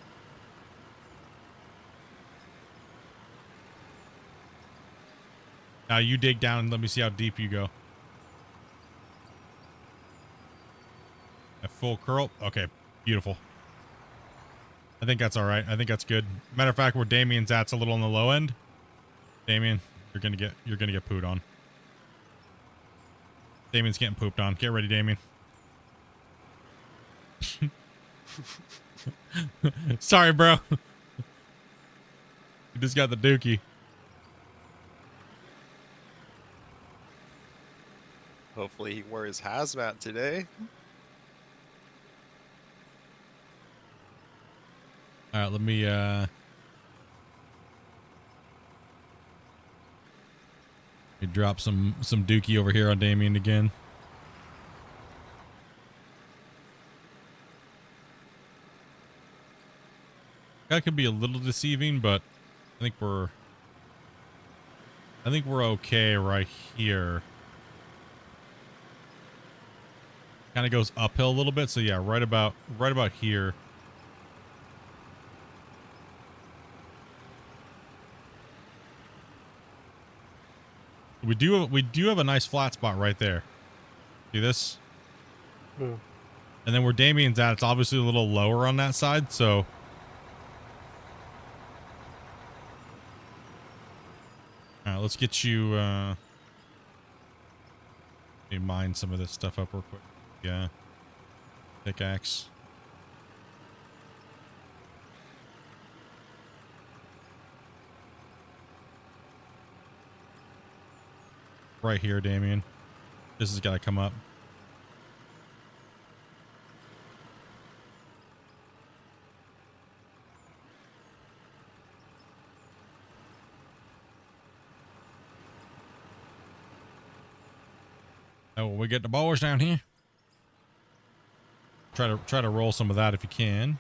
Now you dig down and let me see how deep you go. At full curl. Okay, beautiful. I think that's all right. I think that's good. Matter of fact, where Damien's at's a little on the low end. Damien, you're gonna get pooed on. Damien's getting pooped on. Get ready, Damien. Sorry, bro. You just got the dookie. Hopefully he wore his hazmat today. All right, let me drop some dookie over here on Damien again. That could be a little deceiving, but I think we're okay right here. Kind of goes uphill a little bit, so yeah, right about here. We do have a nice flat spot right there. See this? Yeah. And then where Damien's at, it's obviously a little lower on that side, so. All right, let's get you, let me mine some of this stuff up real quick. Yeah. Pickaxe. Right here, Damien. This has got to come up. Oh, we get the bars down here. Try to roll some of that if you can.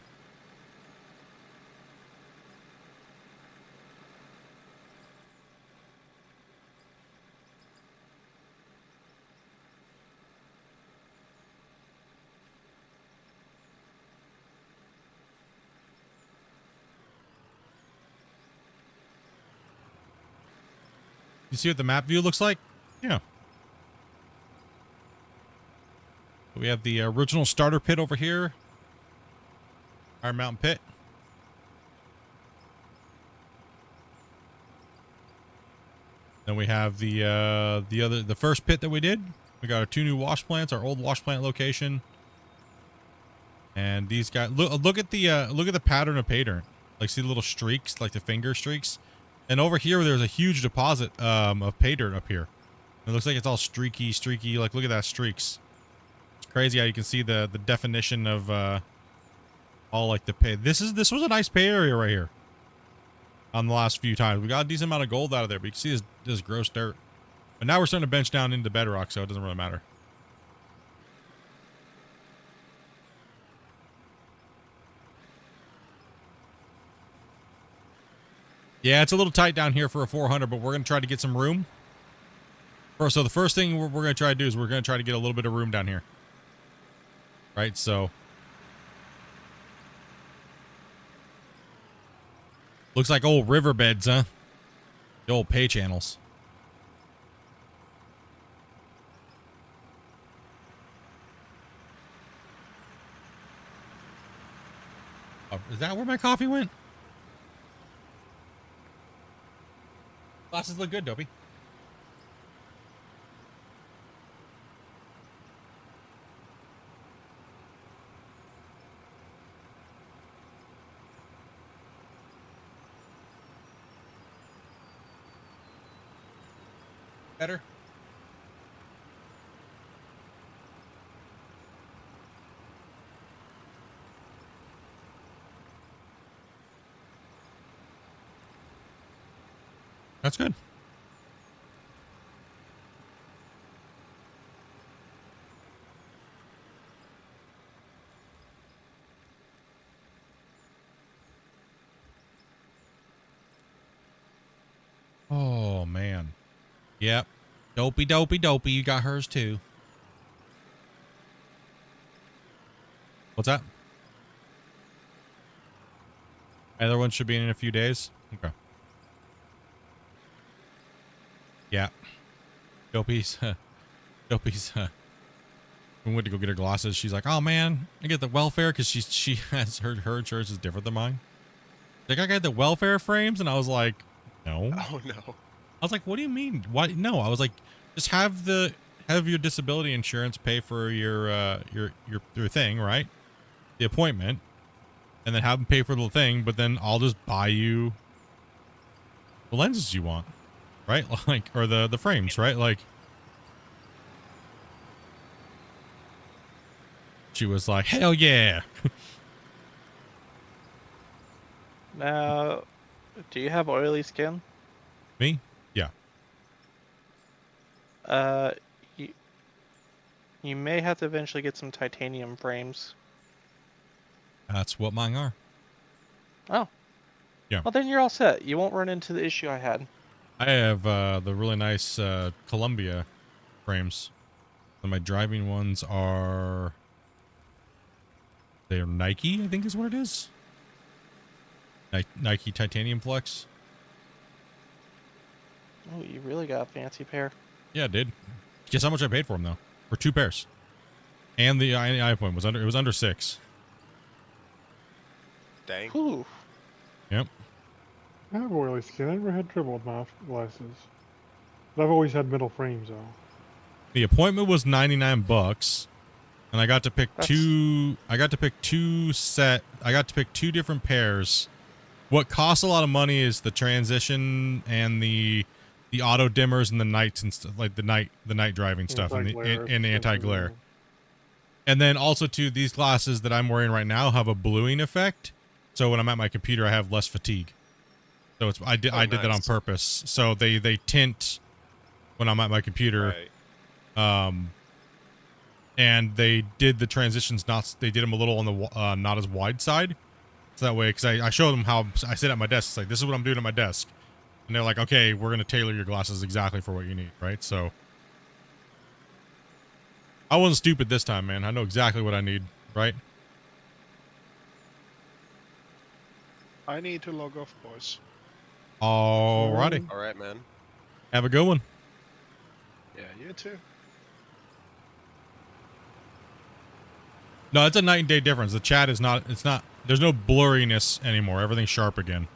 You see what the map view looks like? Yeah. We have the original starter pit over here. Iron Mountain Pit. Then we have the first pit that we did. We got our 2 new wash plants, our old wash plant location. And these guys, look at the pattern of pay dirt. Like, see the little streaks, like the finger streaks. And over here, there's a huge deposit of pay dirt up here. It looks like it's all streaky. Like, look at that streaks. It's crazy how you can see the definition of all like the pay. This was a nice pay area right here. On the last few times, we got a decent amount of gold out of there, but you can see this gross dirt. But now we're starting to bench down into bedrock, so it doesn't really matter. Yeah, it's a little tight down here for a 400, but we're going to try to get some room. So the first thing we're going to try to do is we're going to try to get a little bit of room down here. Right, so. Looks like old riverbeds, huh? The old pay channels. Oh, is that where my coffee went? Glasses look good, Dopey. Better? That's good. Oh, man. Yep. Dopey, you got hers too. What's that? Other one should be in a few days. Okay. Yeah. Dopey's we went to go get her glasses. She's like, oh man, I get the welfare because she has her insurance is different than mine. Like, I got the welfare frames, and I was like, no. Oh no. I was like, what do you mean? Why? No, I was like, just have your disability insurance pay for your thing, right? The appointment, and then have them pay for the thing, but then I'll just buy you the lenses you want, right? Like, or the frames, right? Like, she was like, hell yeah. Now, do you have oily skin? Me? Yeah. You may have to eventually get some titanium frames. That's what mine are. Oh. Yeah. Well, then you're all set. You won't run into the issue I had. I have the really nice Columbia frames. And my driving ones are... They're Nike, I think is what it is. Nike Titanium Flex. Oh, you really got a fancy pair. Yeah, I did. Guess how much I paid for them though? For 2 pairs. And the iPhone was under 6. Dang. Whew. Yep. I have oily skin. I never had trouble with my glasses. But I've always had metal frames though. The appointment was $99, and I got to pick two. I got to pick 2 different pairs. What costs a lot of money is the transition and the auto dimmers and the nights and stuff, like the night driving stuff and the anti-glare. And then also too, these glasses that I'm wearing right now have a bluing effect. So when I'm at my computer, I have less fatigue. So I did that on purpose. So they tint when I'm at my computer. Right. And they did the transitions they did them a little on the not as wide side. So that way, because I showed them how I sit at my desk. It's like, this is what I'm doing at my desk. And they're like, okay, we're going to tailor your glasses exactly for what you need, right? So I wasn't stupid this time, man. I know exactly what I need, right? I need to log off, boys. Alrighty. All right, man. Have a good one. Yeah, you too. No, it's a night and day difference. The chat is not, it's not, there's no blurriness anymore. Everything's sharp again.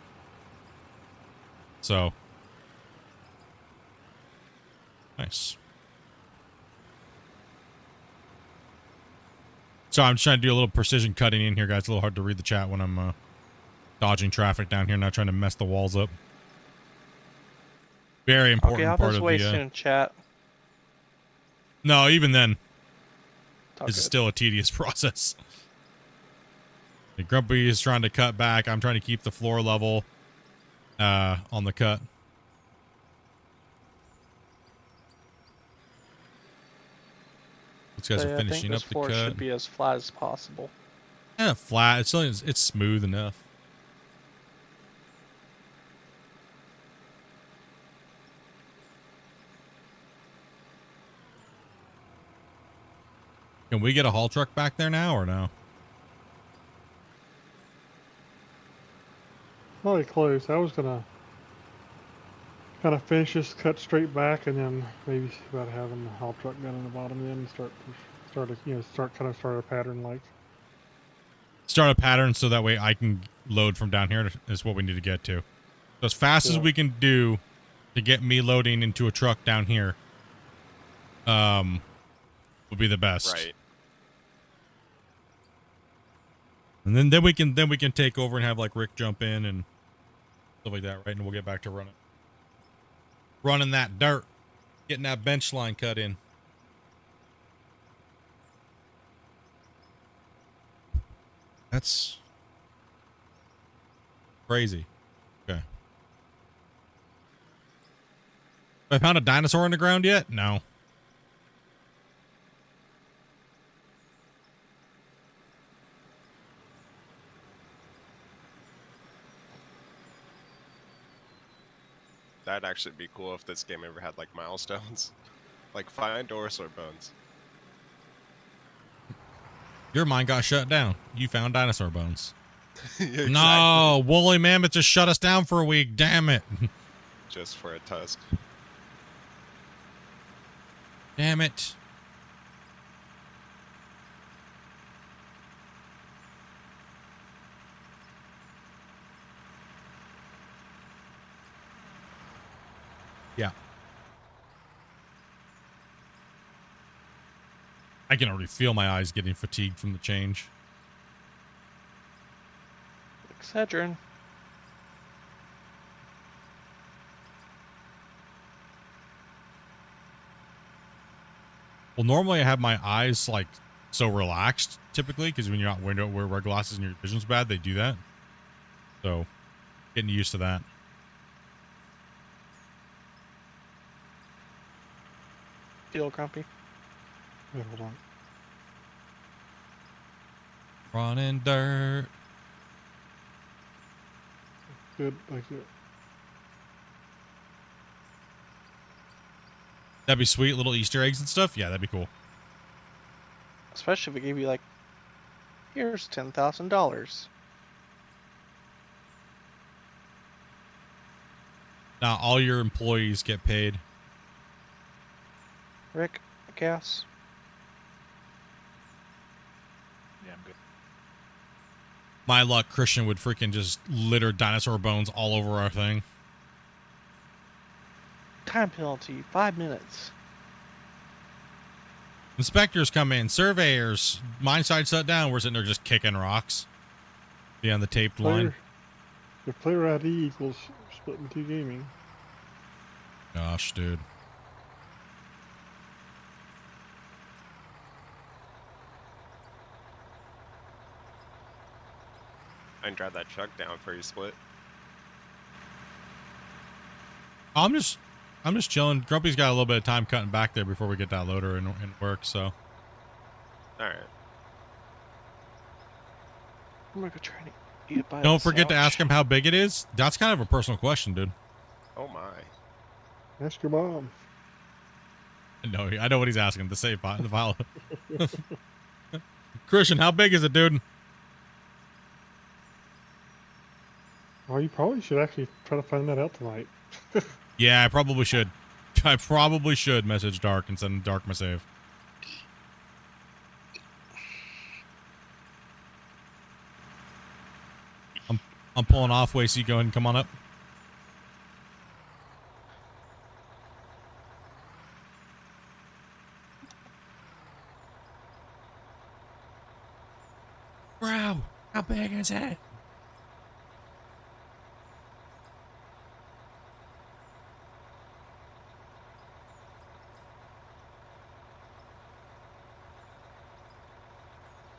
So. Nice. So I'm just trying to do a little precision cutting in here, guys. It's a little hard to read the chat when I'm dodging traffic down here, not trying to mess the walls up. Very important Okay, I'll part just of wait the. soon, chat. No, even then, Talk this good. is still a tedious process. The Grumpy is trying to cut back. I'm trying to keep the floor level on the cut. These guys So, are yeah, finishing I think this up the floor cut. should be as flat as possible. Yeah, flat. It's smooth enough. Can we get a haul truck back there now or no? Probably close. I was gonna kind of finish this, cut straight back, and then maybe see about having the haul truck down in the bottom end and start a pattern like. Start a pattern so that way I can load from down here is what we need to get to. So as fast as we can do to get me loading into a truck down here would be the best. Right. And then we can take over and have like Rick jump in and stuff like that, right? And we'll get back to running that dirt, getting that bench line cut in. That's crazy. Okay. Have I found a dinosaur in the ground yet? No. That'd actually be cool if this game ever had like milestones. Like find Dinosaur bones. Your mine got shut down. You found dinosaur bones. Exactly. No, woolly mammoth just shut us down for a week. Damn it. Just for a tusk. Damn it. Yeah. I can already feel my eyes getting fatigued from the change. Excedrin. Well, normally I have my eyes like so relaxed typically because when you're not wearing red glasses and your vision's bad, they do that. So getting used to that. Feel grumpy. Yeah, hold on. Running dirt. Good, like it. That'd be sweet. Little Easter eggs and stuff. Yeah, that'd be cool. Especially if we gave you like, here's $10,000. Now all your employees get paid. Rick, gas. Yeah, I'm good. My luck, Christian would freaking just litter dinosaur bones all over our thing. Time penalty, 5 minutes. Inspectors come in, surveyors, mine site shut down. We're sitting there just kicking rocks. Yeah, on the taped line. If player ID equals Splitintwo Gaming. Gosh, dude. I can drive that truck down for you, Split. I'm just chilling. Grumpy's got a little bit of time cutting back there before we get that loader in work, so. Alright. I'm gonna go try to eat it by Don't the forget to sandwich. ask him how big it is. That's kind of a personal question, dude. Oh my. Ask your mom. No, I know what he's asking. The save file. The file. Christian, how big is it, dude? Well, you probably should actually try to find that out tonight. Yeah, I probably should. I probably should message Dark and send Dark my save. I'm pulling off way, so you go ahead and come on up. Bro, how big is it?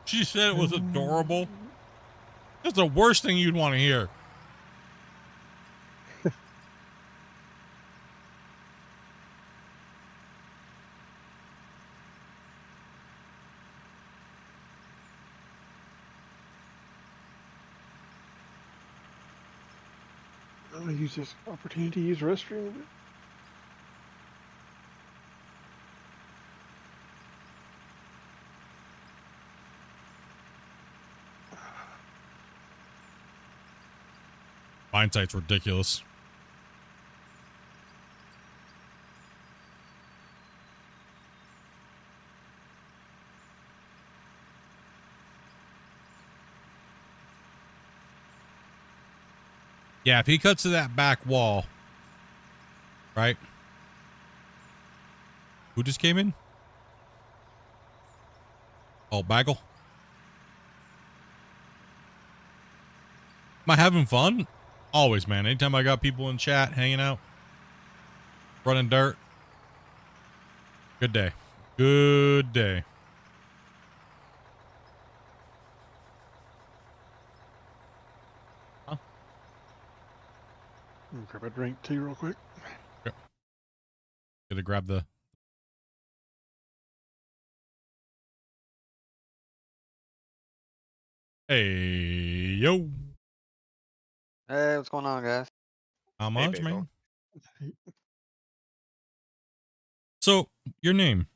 She said it was adorable. That's the worst thing you'd want to hear. I'm gonna use this opportunity to use the restroom. Hindsight's ridiculous. Yeah, if he cuts to that back wall, right? Who just came in? Oh, Bagel. Am I having fun? Always, man. Anytime I got people in chat, hanging out, running dirt. Good day. Good day. Huh? I'm gonna grab a drink too real quick. Yep. Gotta grab the... Hey, yo. Hey, what's going on, guys? How Hey, much, Bagel. man? So, your name.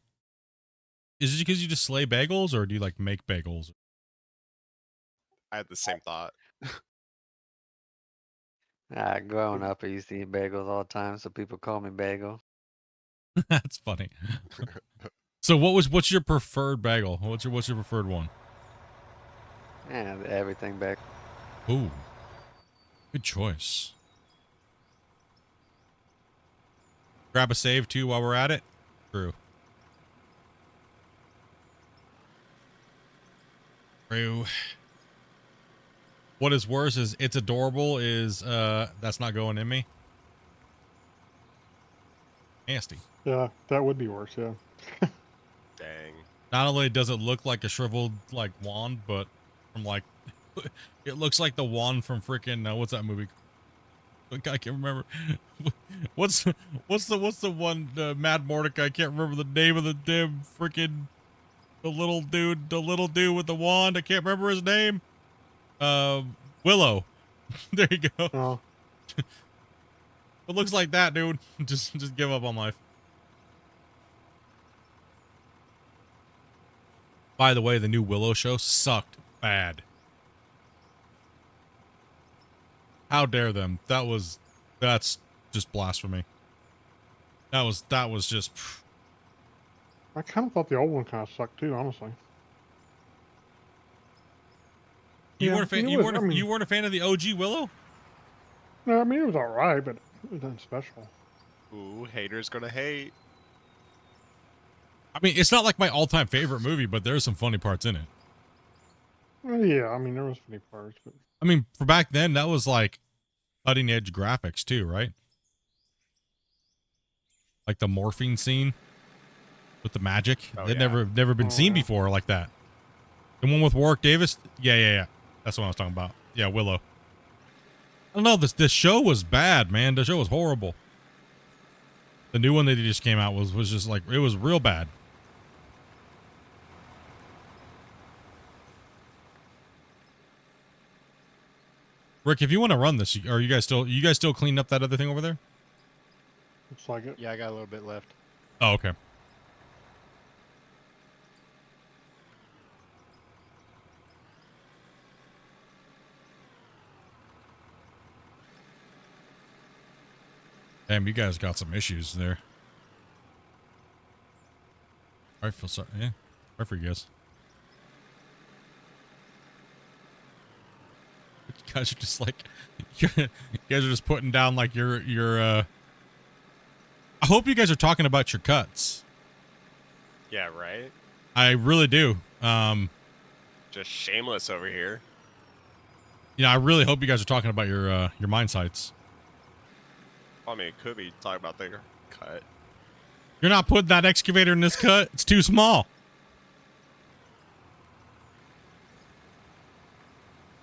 Is it because you just slay bagels, or do you, like, make bagels? I had the same thought. Growing up, I used to eat bagels all the time, so people call me Bagel. That's funny. So, what's your preferred bagel? What's your preferred one? Yeah, everything back. Ooh. Good choice. Grab a save, too, while we're at it. True. True. What is worse is it's adorable is that's not going in me. Nasty. Yeah, that would be worse. Yeah. Dang. Not only does it look like a shriveled like wand, but from like it looks like the wand from freaking what's that movie? I can't remember. What's the one Mad Mordecai? I can't remember the name of the damn freaking the little dude with the wand. I can't remember his name. Willow. There you go. Oh. It looks like that, dude. Just give up on life. By the way, the new Willow show sucked bad. How dare them? That's just blasphemy. That was just. I kind of thought the old one kind of sucked too, honestly. You Yeah, weren't a fan. it You was- weren't. I mean- You weren't a fan of the OG Willow. No, I mean it was all right, but it was nothing special. Ooh, haters gonna hate. I mean, it's not like my all-time favorite movie, but there's some funny parts in it. Well, yeah, I mean there was funny parts, but I mean, for back then, that was like cutting-edge graphics too, right? Like the morphine scene with the magic. Oh, They'd yeah. never been seen before like that. The one with Warwick Davis. Yeah. That's what I was talking about. Yeah, Willow. I don't know. This show was bad, man. The show was horrible. The new one that just came out was just like it was real bad. Rick, if you want to run this, are you guys still cleaning up that other thing over there? looks like it. Yeah, I got a little bit left. Oh, okay. Damn, you guys got some issues there. I feel sorry. Yeah. Sorry for you guys. You guys are just like, you guys are just putting down like your I hope you guys are talking about your cuts. Yeah, right? I really do. Just shameless over here. You know, I really hope you guys are talking about your mine sites. I mean, it could be talking about the cut. You're not putting that excavator in this cut. It's too small.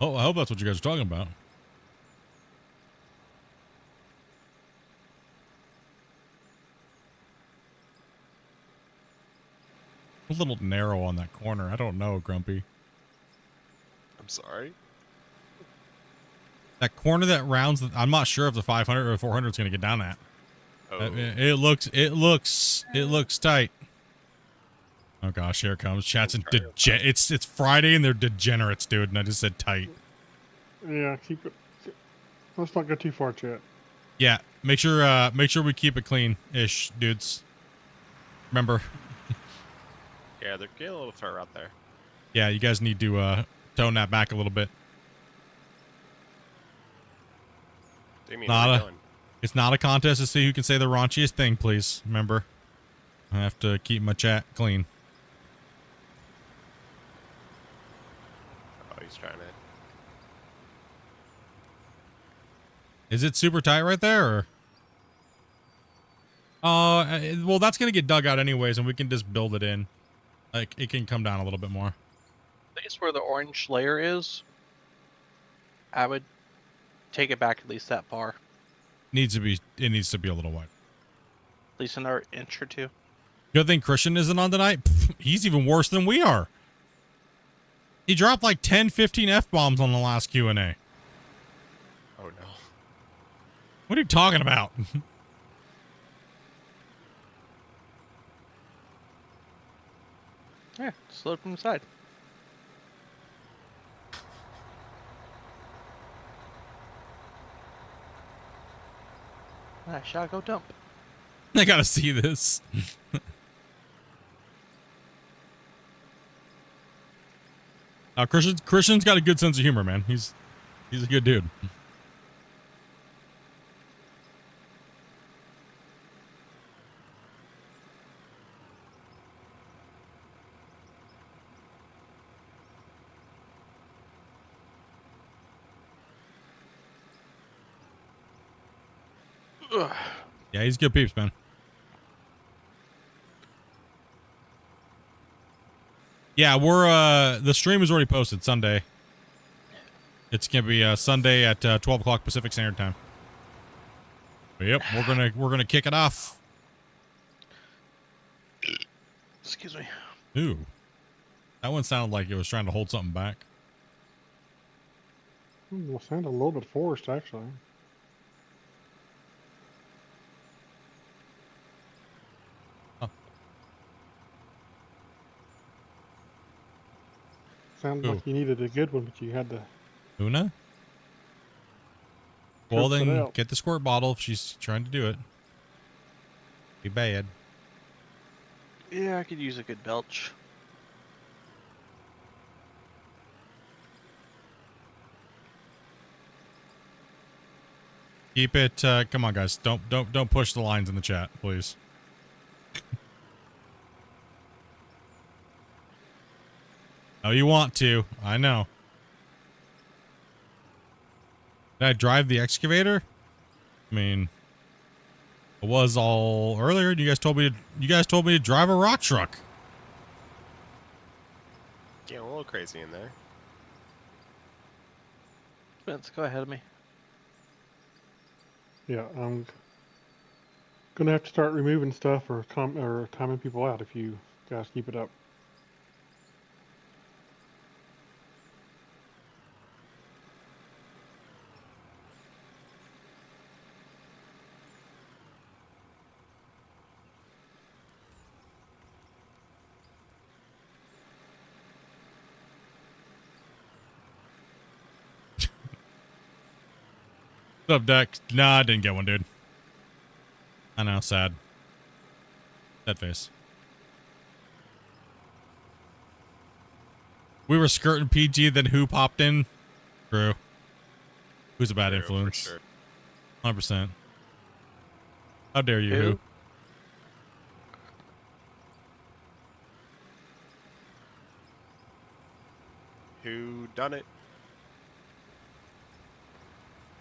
Oh, I hope that's what you guys are talking about. A little narrow on that corner. I don't know, Grumpy. I'm sorry. That corner that rounds, I'm not sure if the 500 or 400 is going to get down that. Oh. It looks tight. Oh gosh, here it comes. Chat's in it's Friday and they're degenerates, dude. And I just said tight. Yeah, keep it. Let's not go too far, chat. Yeah, make sure we keep it clean-ish, dudes. Remember. Yeah, they're getting a little far out there. Yeah, you guys need to tone that back a little bit. It's not a contest to see who can say the raunchiest thing, please. Remember, I have to keep my chat clean. Oh, he's trying to. Is it super tight right there? Or? Well, that's gonna get dug out anyways, and we can just build it in. Like, it can come down a little bit more. The place where the orange layer is, I would take it back at least that far. It needs to be a little wide. At least another inch or two. Good thing Christian isn't on tonight. Pff, he's even worse than we are. He dropped like 10, 15 F-bombs on the last Q&A. Oh, no. What are you talking about? Yeah, slow from the side. I shall go dump. I gotta see this. Christian's got a good sense of humor, man. He's a good dude. Ugh. Yeah, he's good peeps, man. Yeah, we're the stream is already posted Sunday. It's gonna be Sunday at 12 o'clock Pacific Standard Time. But yep, we're gonna kick it off. Excuse me. Ooh, that one sounded like it was trying to hold something back. Well, sounded a little bit forced, actually. Sounded like you needed a good one, but you had to. Una? Well, Cuts it then out. get the squirt bottle if she's trying to do it. Be bad. Yeah, I could use a good belch. Keep it. Come on, guys. Don't push the lines in the chat, please. Oh, you want to? I know. Did I drive the excavator? I mean, it was all earlier. You guys told me to drive a rock truck. Getting a little crazy in there. Vince, go ahead of me. Yeah, I'm gonna have to start removing stuff or timing people out if you guys keep it up. What's up, Dex? Nah, I didn't get one, dude. I know, sad. Sad face. We were skirting PG, then who popped in? True. Who's a bad True, for influence? sure. 100%. How dare you, who? Who done it?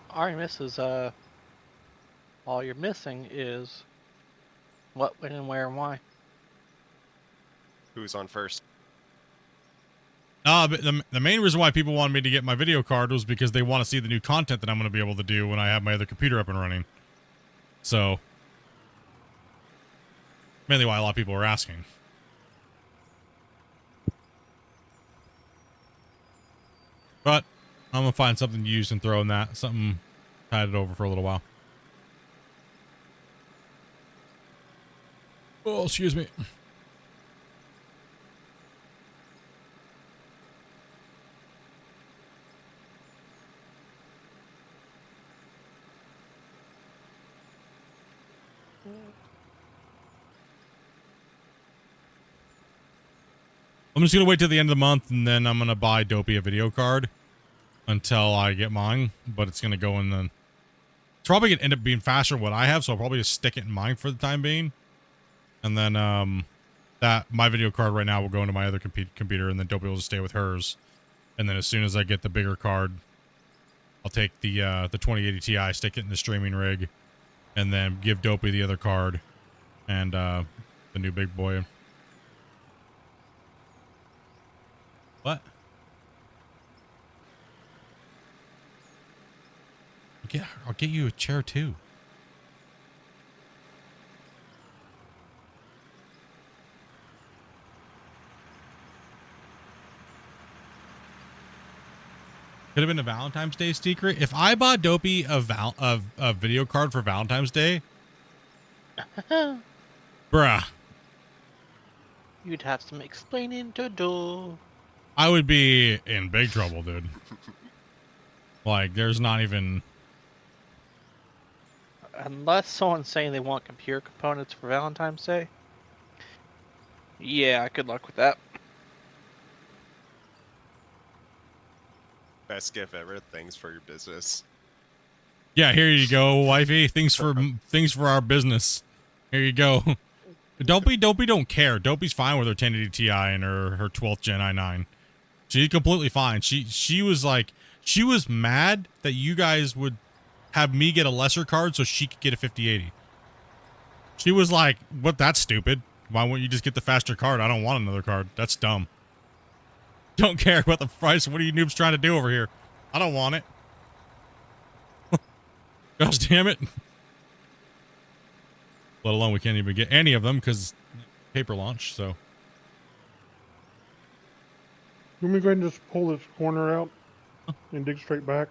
All you miss is all you're missing is what, when, and where, and why. Who's on first? But the main reason why people wanted me to get my video card was because they want to see the new content that I'm going to be able to do when I have my other computer up and running. So, mainly why a lot of people are asking. But I'm going to find something to use and throw in that. Something tide it over for a little while. Oh, excuse me. I'm just going to wait till the end of the month, and then I'm going to buy Dopey a video card until I get mine, but it's going to go in the... It's probably going to end up being faster than what I have, so I'll probably just stick it in mine for the time being. And then that my video card right now will go into my other computer, and then Dopey will just stay with hers. And then as soon as I get the bigger card, I'll take the 2080 Ti, stick it in the streaming rig, and then give Dopey the other card and the new big boy. What? I'll get you a chair too. Could have been a Valentine's Day secret. If I bought Dopey a video card for Valentine's Day, bruh, You'd have some explaining to do. I would be in big trouble, dude. Like, there's not even... Unless someone's saying they want computer components for Valentine's Day. Yeah, good luck with that. Best gift ever. Things for your business. Yeah, here you go, wifey. Things for our business. Here you go. Dopey don't care. Dopey's fine with her 1080 Ti and her 12th Gen i9. She's completely fine. She was like, she was mad that you guys would have me get a lesser card so she could get a 5080. She was like, what, that's stupid. Why wouldn't you just get the faster card? I don't want another card. That's dumb. Don't care about the price. What are you noobs trying to do over here? I don't want it. Gosh damn it. Let alone we can't even get any of them because paper launch, so. Let me go ahead and just pull this corner out and dig straight back.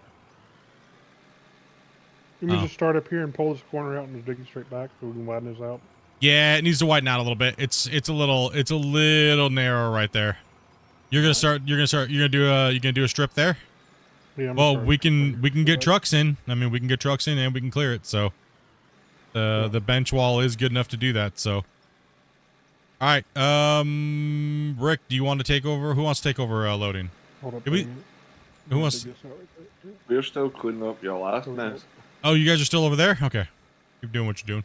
Let me just start up here and pull this corner out and just dig it straight back so we can widen this out. Yeah, it needs to widen out a little bit. It's a little narrow right there. You're gonna do a strip there? Yeah, well, we can get trucks in. I mean, we can get trucks in and we can clear it. So the bench wall is good enough to do that. So, all right, Rick, do you want to take over? Who wants to take over loading? Hold up. Who wants? We're still cleaning up your last mess. Oh, you guys are still over there? Okay, keep doing what you're doing.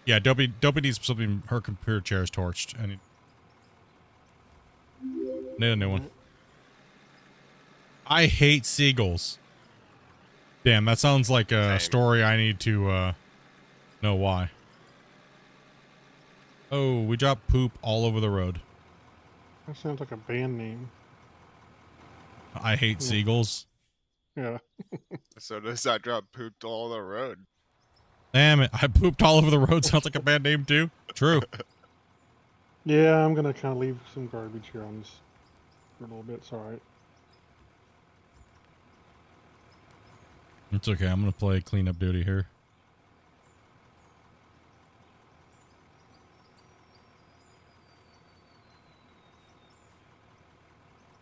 Yeah, Dopey needs something. Her computer chair is torched. I need a new one. I hate seagulls. Damn, that sounds like a story I need to know why. Oh, we dropped poop all over the road. That sounds like a band name. I hate seagulls. Yeah. So does that drop pooped all the road? Damn it, I pooped all over the road. Sounds like a bad name too. True. Yeah, I'm gonna kind of leave some garbage here on this for a little bit. It's all right. It's okay. I'm gonna play cleanup duty here.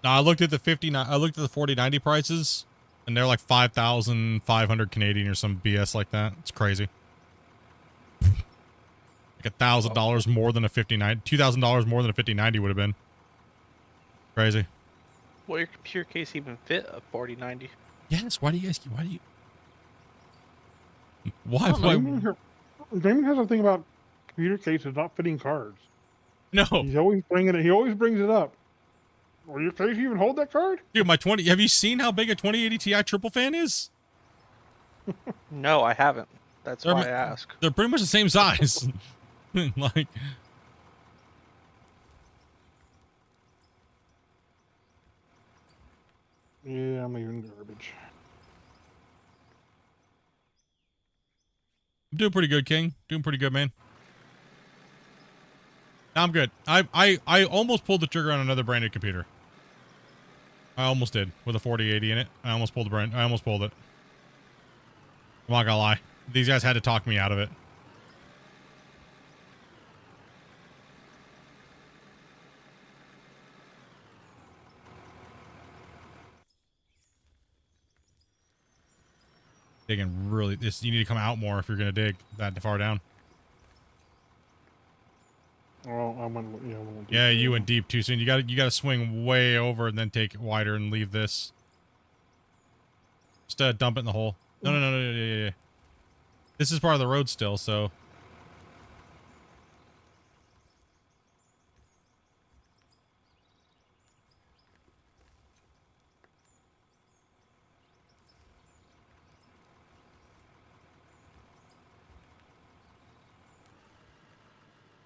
Now I looked at the 4090 prices. And they're like 5,500 Canadian or some BS like that. It's crazy. Like $1,000 more than a 59, $2,000 more than a 5090 would have been. Crazy. Will your computer case even fit a 4090? Yes. Why? Gaming has a thing about computer cases not fitting cards. No. He always brings it up. Will your case even hold that card? Dude, have you seen how big a 2080 Ti triple fan is? No, I haven't. That's why I ask. They're pretty much the same size. Like, yeah, I'm even garbage. I'm doing pretty good, King. Doing pretty good, man. I'm good. I almost pulled the trigger on another branded computer. I almost did with a 4080 in it. I almost pulled it. I'm not gonna lie. These guys had to talk me out of it. Digging really, you need to come out more if you're gonna dig that far down. Well, I went, yeah, you went deep too soon. You gotta swing way over and then take it wider and leave this. Just dump it in the hole. No, yeah. This is part of the road still, so.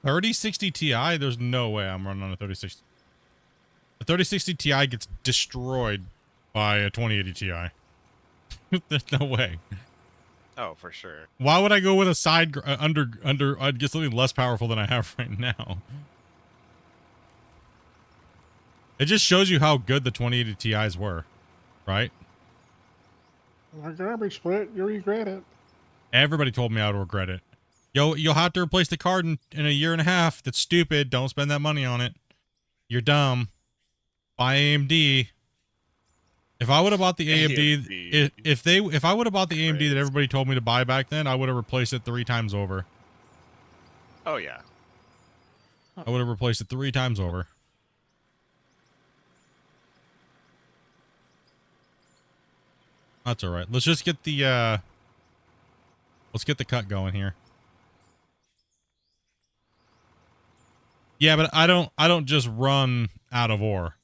$3060 Ti, there's no way I'm running on a 3060. The 3060 Ti gets destroyed by a 2080 Ti. There's no way. Oh, for sure. Why would I go with a side I'd get something less powerful than I have right now? It just shows you how good the 2080 Ti's were, right? My garbage split, you regret it. Everybody told me I would regret it. You'll have to replace the card in a year and a half. That's stupid. Don't spend that money on it. You're dumb. Buy AMD. If I would have bought the AMD, if I would have bought the AMD that everybody told me to buy back then, I would have replaced it 3 times over. Oh yeah. I would have replaced it 3 times over. That's all right. Let's just get the cut going here. Yeah, but I don't just run out of ore,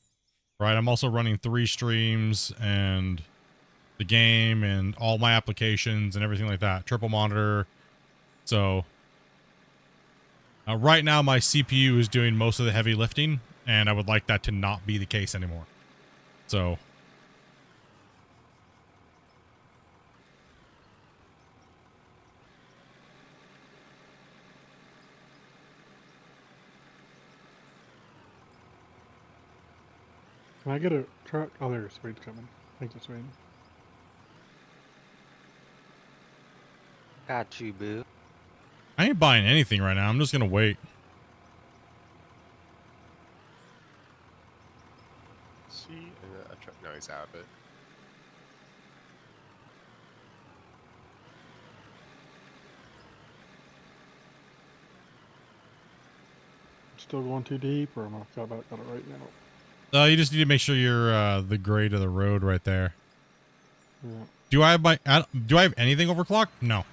right? I'm also running 3 streams and the game and all my applications and everything like that. Triple monitor. So right now my CPU is doing most of the heavy lifting, and I would like that to not be the case anymore. So can I get a truck? Oh, there's Wade's coming. Thank you, Wade. Got you, boo. I ain't buying anything right now. I'm just gonna wait. See, no, he's out of it. Still going too deep, or am I got it right now? You just need to make sure you're the grade of the road right there. Yeah. Do I have anything overclocked? No.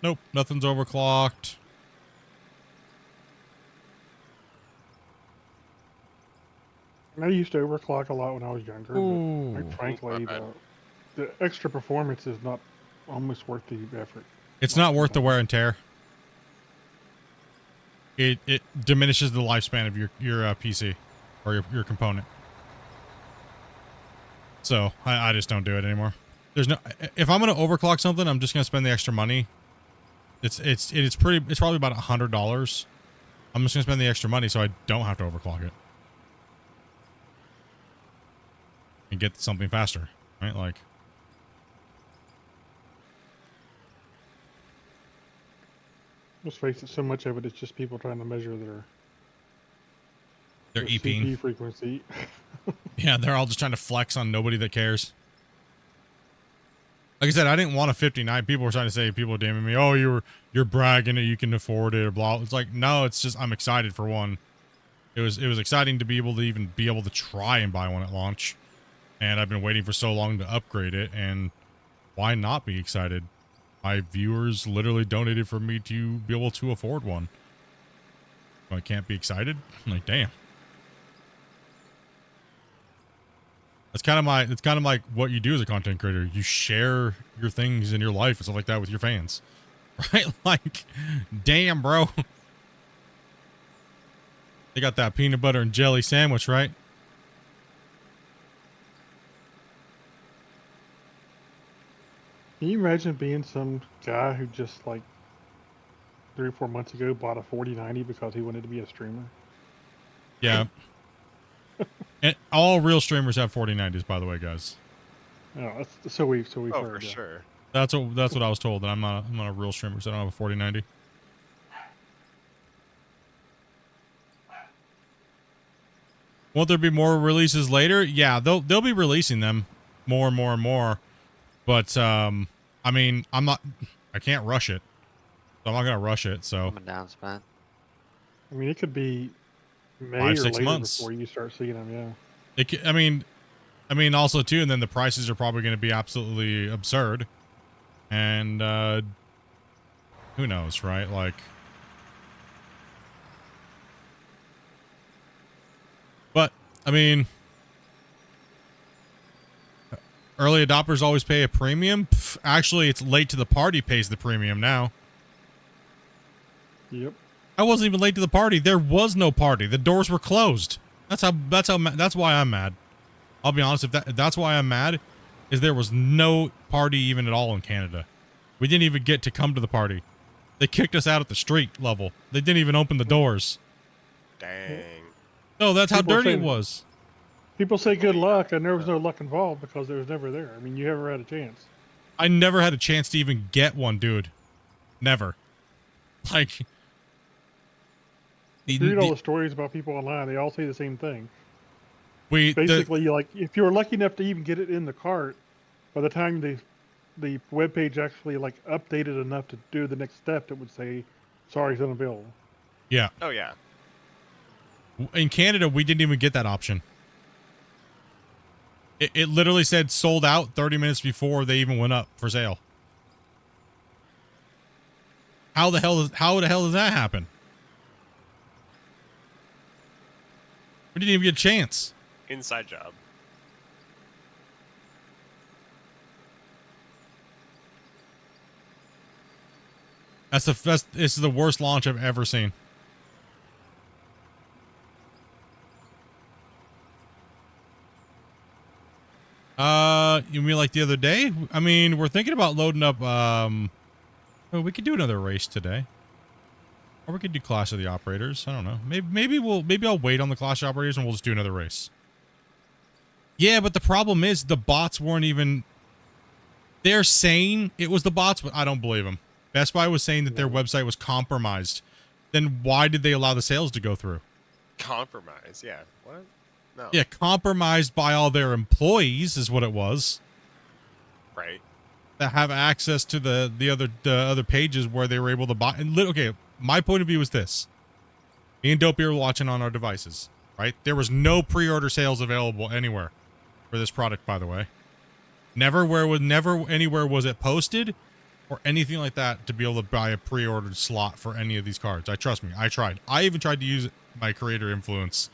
Nope, nothing's overclocked. I used to overclock a lot when I was younger, Ooh. but frankly, the extra performance is not almost worth the effort. It's not worth the wear and tear. It diminishes the lifespan of your PC or your component. So I just don't do it anymore. There's no, if I'm gonna overclock something, I'm just gonna spend the extra money. It's probably about $100. I'm just gonna spend the extra money so I don't have to overclock it and get something faster, right? Like. Let's face it, so much of it is just people trying to measure their EPing CPU frequency. Yeah, they're all just trying to flex on nobody that cares. Like I said, I didn't want a 59. People were trying to say, people were DMing me, oh, you're bragging that you can afford it or blah. It's like, no, it's just I'm excited for one. It was exciting to be able to try and buy one at launch. And I've been waiting for so long to upgrade it, and why not be excited? My viewers literally donated for me to be able to afford one. So I can't be excited? I'm like, damn. It's kind of like what you do as a content creator. You share your things in your life and stuff like that with your fans. Right? Like, damn, bro. They got that peanut butter and jelly sandwich, right? Can you imagine being some guy who just like 3 or 4 months ago bought a 4090 because he wanted to be a streamer? Yeah. And all real streamers have 4090s, by the way, guys. Oh, so we've Oh, heard. for Yeah. sure. That's what I was told. That I'm not a real streamer, so I don't have a 4090. Won't there be more releases later? Yeah, they'll be releasing them more and more and more. But I mean, I can't rush it. So I'm not gonna rush it. So I'm a down spent. I mean, it could be May 5, or 6 later months before you start seeing them. Yeah. I mean, also too, and then the prices are probably going to be absolutely absurd, and who knows, right? Like, but I mean, early adopters always pay a premium. Pff, actually, it's late to the party pays the premium now. Yep. I wasn't even late to the party. There was no party. The doors were closed. That's why I'm mad. I'll be honest. That's why I'm mad, is there was no party even at all in Canada. We didn't even get to come to the party. They kicked us out at the street level. They didn't even open the doors. Dang. No, that's how People dirty say- it was. People say good luck, and there was no luck involved because it was never there. I mean, you never had a chance. I never had a chance to even get one, dude. Never. Like, You read all the stories about people online, they all say the same thing. Basically, like, if you were lucky enough to even get it in the cart, by the time the web page actually like updated enough to do the next step, it would say, "Sorry, it's unavailable." Yeah. Oh yeah. In Canada, we didn't even get that option. It literally said sold out 30 minutes before they even went up for sale. How the hell does that happen? We didn't even get a chance. Inside job. This is the worst launch I've ever seen. You mean like the other day? I mean, we're thinking about loading up, well, we could do another race today. Or we could do Clash of the Operators. I don't know. Maybe I'll wait on the Clash of Operators and we'll just do another race. Yeah, but the problem is the bots weren't even... They're saying it was the bots, but I don't believe them. Best Buy was saying that their website was compromised. Then why did they allow the sales to go through? Compromise, yeah. What? No. Yeah, compromised by all their employees is what it was. Right. That have access to the other pages where they were able to buy. And okay, my point of view is this: me and Dopey are watching on our devices, right? There was no pre-order sales available anywhere for this product, by the way. Never anywhere was it posted or anything like that to be able to buy a pre-ordered slot for any of these cards. Trust me, I tried. I even tried to use my creator influence.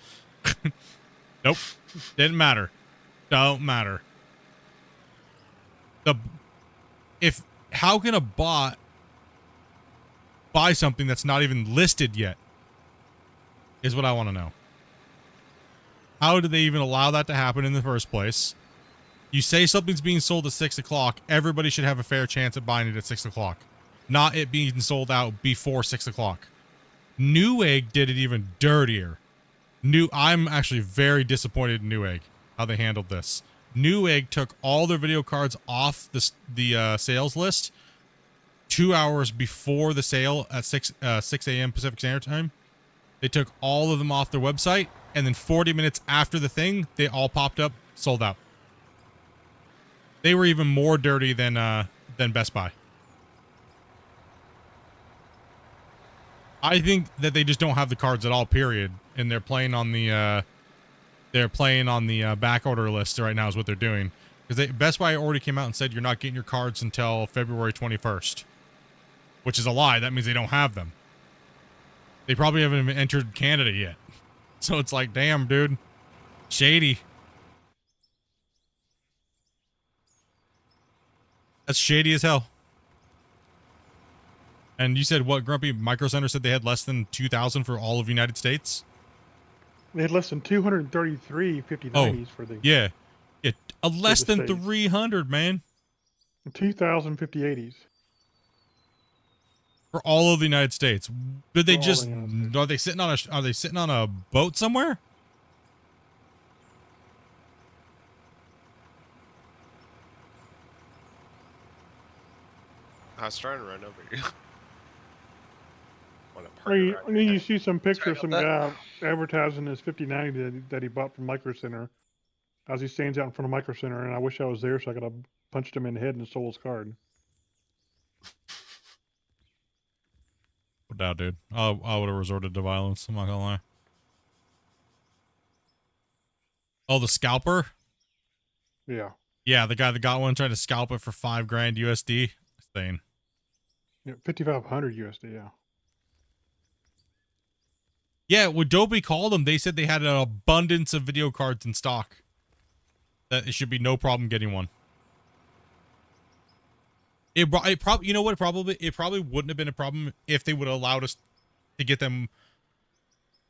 Nope. Didn't matter. Don't matter. How can a bot buy something that's not even listed yet? Is what I want to know. How did they even allow that to happen in the first place? You say something's being sold at 6 o'clock, everybody should have a fair chance at buying it at 6 o'clock. Not it being sold out before 6 o'clock. Newegg did it even dirtier. I'm actually very disappointed in Newegg, how they handled this. Newegg took all their video cards off the sales list 2 hours before the sale at 6 a.m. Pacific Standard Time. They took all of them off their website and then 40 minutes after the thing, they all popped up, sold out. They were even more dirty than Best Buy. I think that they just don't have the cards at all, period, and they're playing on the back order list right now is what they're doing. Because Best Buy already came out and said you're not getting your cards until February 21st, which is a lie. That means they don't have them. They probably haven't even entered Canada yet. So it's like, damn, dude. Shady. That's shady as hell. And you said what, Grumpy? Micro Center said they had less than 2,000 for all of United States? They had less than 233 5090s for the... Yeah. Yeah, less the than States. 300, man. 2,000 5080s. For all of the United States. Did they For all just... the United States. Are they sitting on a boat somewhere? I was trying to run over you. Wanna I park mean, around I mean, your you head. see some picture of about some that. guy advertising his 5090 that he bought from Micro Center as he stands out in front of Micro Center, and I wish I was there so I could have punched him in the head and stole his card. No doubt, dude. I would have resorted to violence. I'm not gonna lie. Oh, the scalper? Yeah. Yeah, the guy that got one trying to scalp it for $5 grand USD. Insane. Yeah, 5,500 USD, yeah. Yeah, when Adobe called them, they said they had an abundance of video cards in stock. That it should be no problem getting one. It probably, you know what? It probably wouldn't have been a problem if they would have allowed us to get them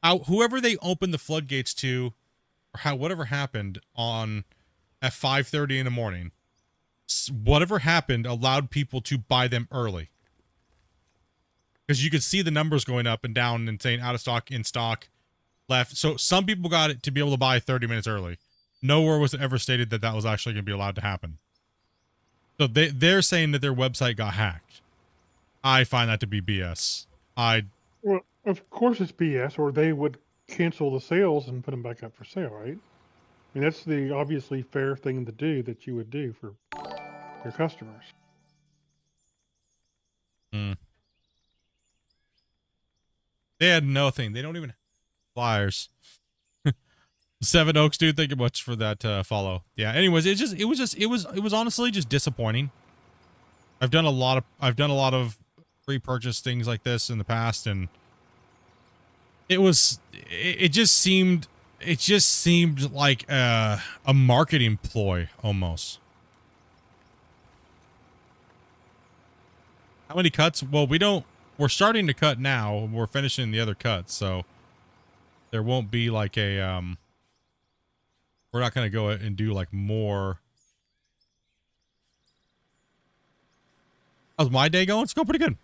out. Whoever they opened the floodgates to, or whatever happened at 5:30 in the morning, whatever happened allowed people to buy them early. Because you could see the numbers going up and down and saying out of stock, in stock, left. So some people got it to be able to buy 30 minutes early. Nowhere was it ever stated that that was actually going to be allowed to happen. So they're saying that their website got hacked. I find that to be BS. Well, of course it's BS, or they would cancel the sales and put them back up for sale, right? I mean, that's the obviously fair thing to do that you would do for your customers. They had nothing. They don't even have flyers. Seven Oaks, dude. Thank you much for that follow. Yeah. Anyways, it was honestly just disappointing. I've done a lot of pre-purchase things like this in the past, and it just seemed like a marketing ploy almost. How many cuts? Well, we're starting to cut now. We're finishing the other cuts, so there won't be like a we're not going to go and do like more. How's my day going? It's going pretty good.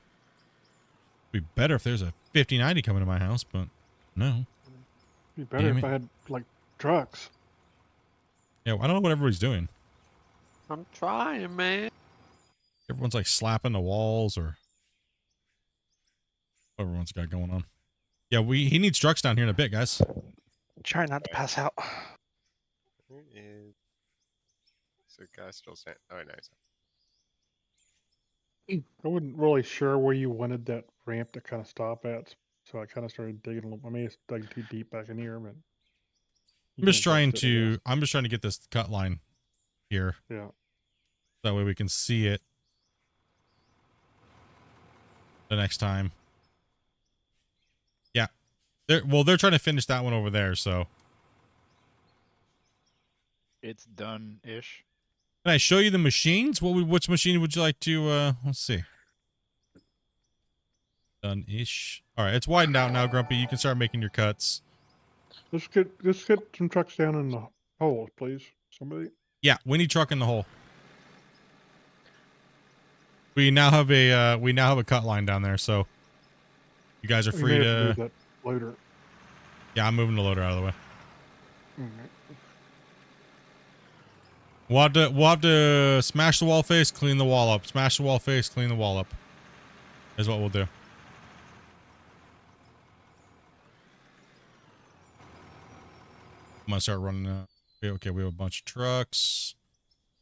Be better if there's a 5090 coming to my house, but no. Be better Damn if it. I had like trucks. Yeah, I don't know what everybody's doing. I'm trying, man. Everyone's like slapping the walls or what everyone's got going on. Yeah, he needs trucks down here in a bit, guys. Try not to pass out. Where is the guy still saying? Oh, nice. I wasn't really sure where you wanted that ramp to kind of stop at, so I kind of started digging a little. I mean, it's dug too deep back in here, but I'm just trying to get this cut line here. Yeah. That way we can see it the next time. Yeah. They're trying to finish that one over there, so. It's done-ish. Can I show you the machines? Which machine would you like to, let's see. Done-ish. All right, it's widened out now, Grumpy. You can start making your cuts. Let's get some trucks down in the holes, please. Somebody. Yeah, we need truck in the hole. We now have a cut line down there, so you guys are We free may have to. move that loader. Yeah, I'm moving the loader out of the way. Alright. We'll have to smash the wall face, clean the wall up. Smash the wall face, clean the wall up. Is what we'll do. I'm gonna start running. Okay, we have a bunch of trucks.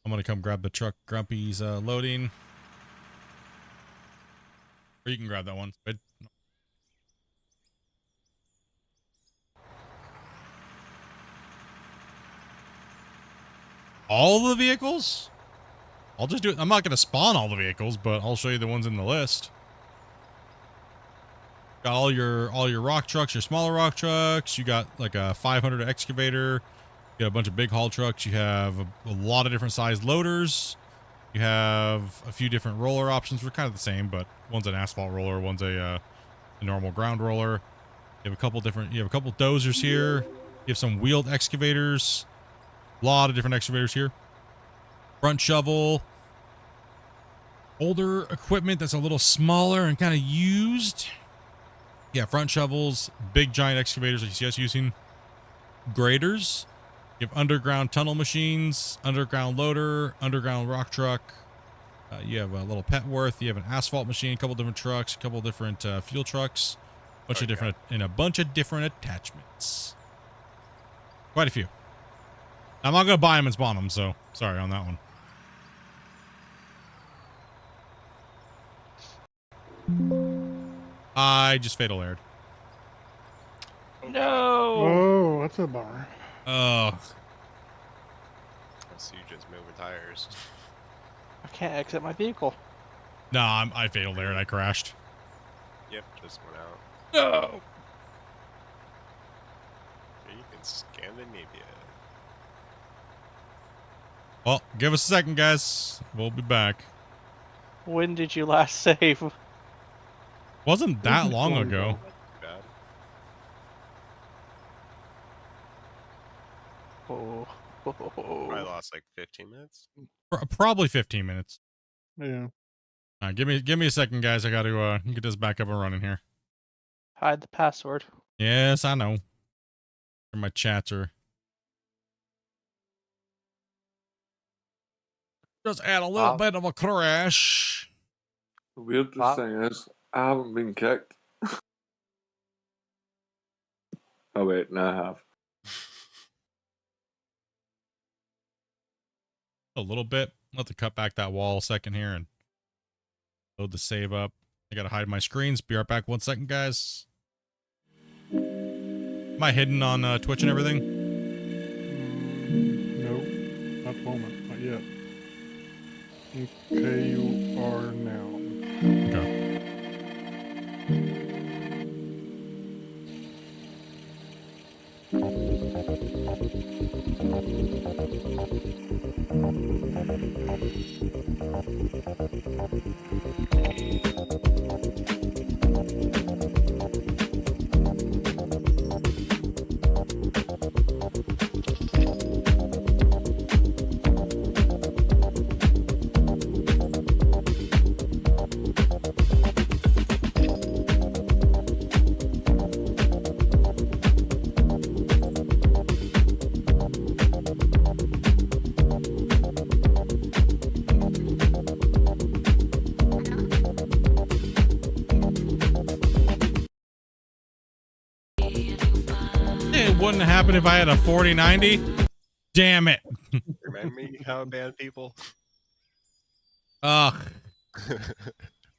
I'm gonna come grab the truck Grumpy's loading. Or you can grab that one. All the vehicles? I'll just do it. I'm not going to spawn all the vehicles, but I'll show you the ones in the list. Got all your rock trucks, your smaller rock trucks. You got like a 500 excavator. You got a bunch of big haul trucks. You have a lot of different size loaders. You have a few different roller options. We're kind of the same, but one's an asphalt roller, one's a normal ground roller. You have a couple dozers here. You have some wheeled excavators. A lot of different excavators here. Front shovel. Older equipment that's a little smaller and kind of used. Yeah, front shovels, big giant excavators like you see us using. Graders. You have underground tunnel machines, underground loader, underground rock truck. You have a little Petworth. You have an asphalt machine, a couple different trucks, a couple different fuel trucks, a bunch of different attachments. Quite a few. I'm not gonna buy them and spawn them, so sorry on that one. I just fatal aired. No. Oh, that's a bummer. I see you just moving tires. I can't exit my vehicle. Nah, I fatal aired. I crashed. Yep, just went out. No. Are you in Scandinavia? Well, give us a second, guys. We'll be back. When did you last save? Wasn't that long ago. Bad. Oh. I lost like 15 minutes. Probably 15 minutes. Yeah. All right, give me a second, guys. I got to get this back up and running here. Hide the password. Yes, I know. My chats are just add a little bit of a crash. The weirdest thing is, I haven't been kicked. Oh wait, no, I have. A little bit. I'll have to cut back that wall a second here and load the save up. I gotta hide my screens. Be right back 1 second, guys. Am I hidden on Twitch and everything? No, not at the moment, not yet. Okay, you are now. Okay. It wouldn't happen if I had a 4090. Damn it. Remind me how to ban people. Ugh.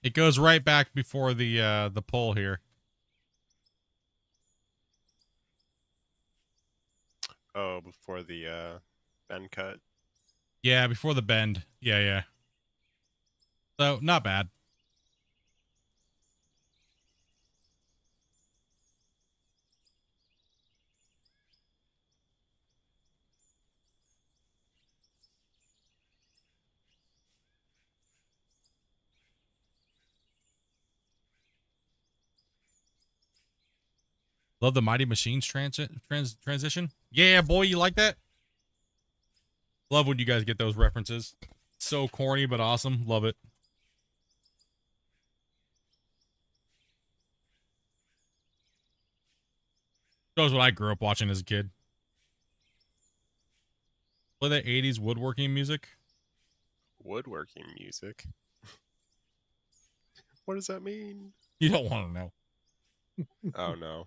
It goes right back before the pull here. Oh, before the bend cut. Yeah, before the bend. Yeah. So, not bad. Love the Mighty Machines transition. Yeah, boy, you like that? Love when you guys get those references. So corny, but awesome. Love it. Shows what I grew up watching as a kid. Play that 80s woodworking music. Woodworking music? What does that mean? You don't want to know. Oh, no.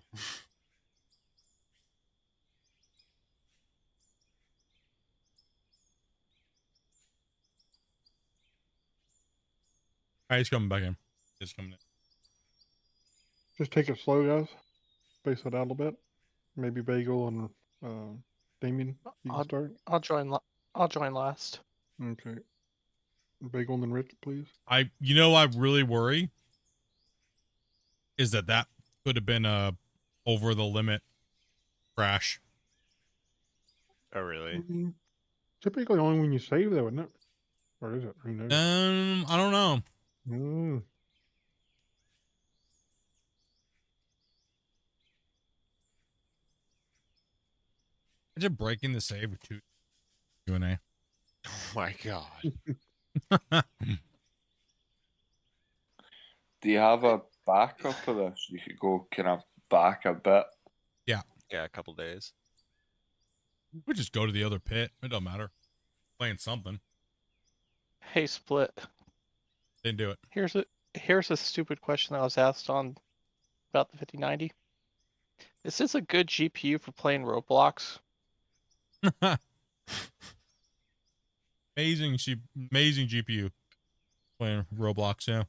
He's coming back in. He's coming in. Just take it slow, guys. Space it out a little bit. Maybe Bagel and Damien, you can start. I'll join last. Okay. Bagel and then Rich, please. I really worry is that could have been a over the limit crash. Oh, really? Typically only when you save, though, isn't it? Or is it? Who knows? I don't know. Imagine breaking the save with two Q&A. Oh my god. Do you have a backup of this? You could go kind of back a bit. Yeah. Yeah, a couple days. We just go to the other pit. It don't matter. Playing something. Hey, Split. Didn't do it. Here's a stupid question that was asked on about the 5090. Is this a good GPU for playing Roblox? amazing GPU playing Roblox. Yeah.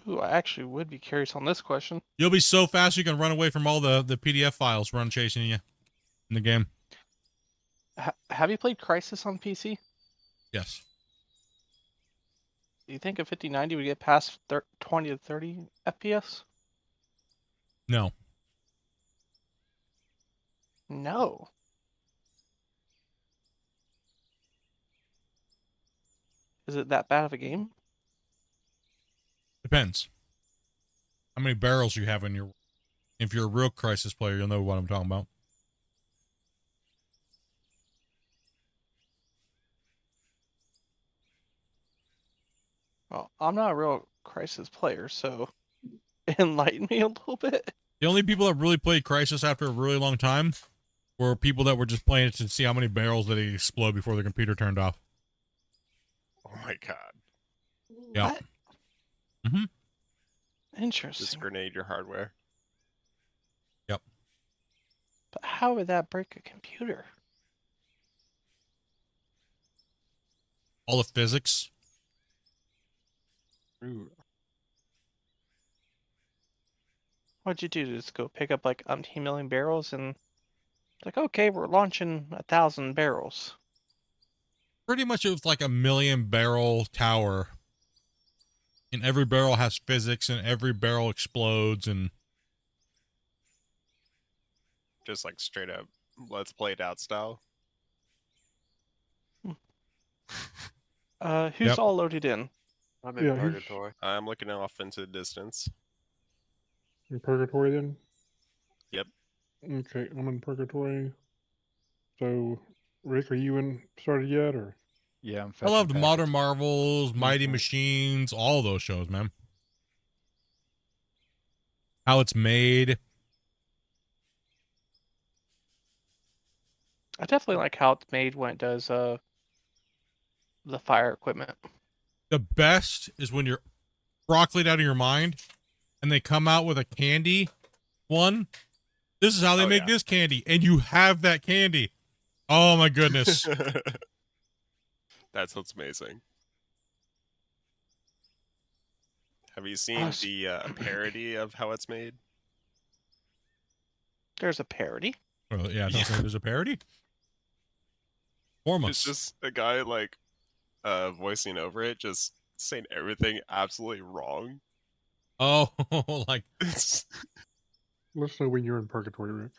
Ooh, I actually would be curious on this question. You'll be so fast you can run away from all the PDF files run chasing you in the game. Have you played Crisis on PC? Yes. Do you think a 5090 would get past 20 to 30 FPS? No. No. Is it that bad of a game? Depends. How many barrels you have in your... If you're a real Crisis player, you'll know what I'm talking about. Well, I'm not a real Crisis player, so enlighten me a little bit. The only people that really played Crisis after a really long time were people that were just playing it to see how many barrels that it explode before the computer turned off. Oh my god. Yeah. Mm-hmm. Interesting. Just grenade your hardware. Yep. But how would that break a computer? All the physics. Ooh. What'd you do? Just go pick up like umpteen million barrels and like, okay, we're launching 1,000 barrels. Pretty much it was like a 1,000,000 barrel tower. And every barrel has physics and every barrel explodes and... Just like straight up, let's play it out style. Who's all loaded in? I'm in purgatory. I'm looking off into the distance. In purgatory then? Yep. Okay, I'm in purgatory. So, Rick, are you in started yet, or? Yeah, I'm I loved Modern Marvels, Mighty Machines, all those shows, man. How it's made. I definitely like how it's made when it does the fire equipment. The best is when you're broccolied out of your mind and they come out with a candy one. This is how they make this candy, and you have that candy. Oh my goodness. That's what's amazing. Have you seen the parody of how it's made? There's a parody? Well, yeah, don't say there's a parody. Form us. It's just a guy like voicing over it, just saying everything absolutely wrong. Oh, like... Let's know when you're in purgatory, Rick.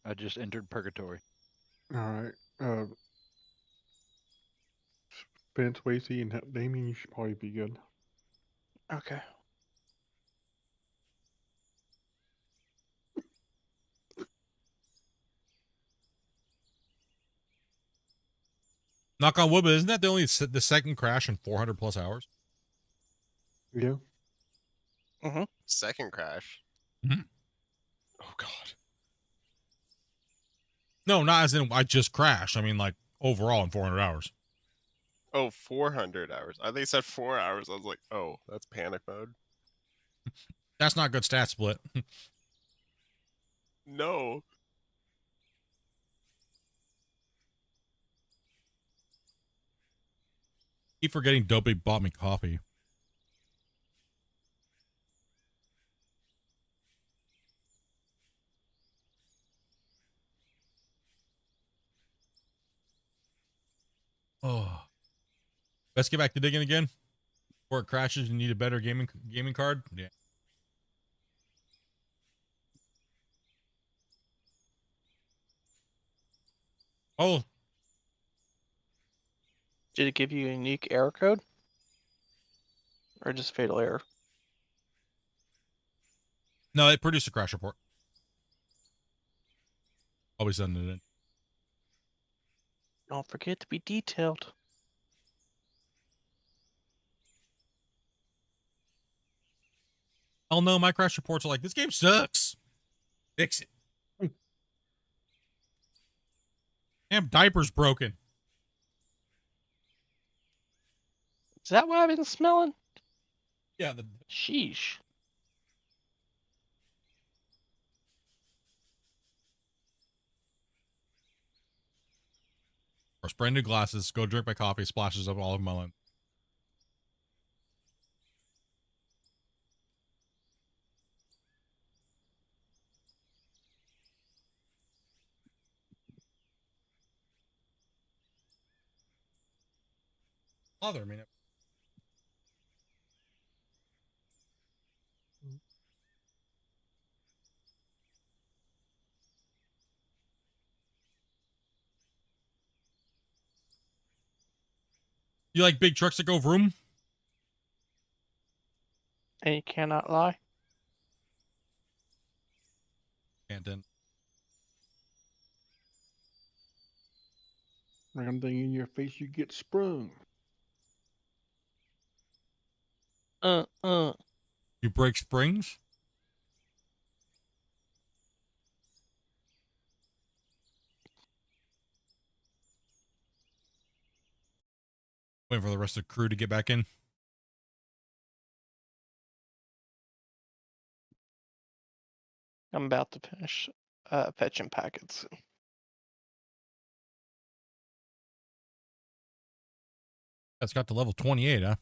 I just entered purgatory. Alright. Spence, Wasey, and Damien, you should probably be good. Okay. Knock on wood, but isn't that the second crash in 400 plus hours? Yeah. Mm-hmm. Second crash? Mm-hmm. Oh god. No, not as in I just crashed. I mean, like, overall in 400 hours. Oh, 400 hours. I think you said 4 hours. I was like, oh, that's panic mode. That's not good stat split. No. Keep forgetting Dopey bought me coffee. Oh. Let's get back to digging again. Before it crashes, you need a better gaming card. Yeah. Oh, Did it give you a unique error code? Or just fatal error? no, it produced a crash report. I'll be sending it in. Don't forget to be detailed. Oh no, my crash reports are like, this game sucks. Fix it. Damn diaper's broken. Is that what I've been smelling? Yeah. Sheesh. Or brand new glasses. Go drink my coffee. Splashes of olive melon. Bother me. You like big trucks that go vroom? And you cannot lie. Canton. Random thing in your face, you get sprung. You break springs? Waiting for the rest of the crew to get back in. I'm about to finish fetching packets. That's got to level 28, huh?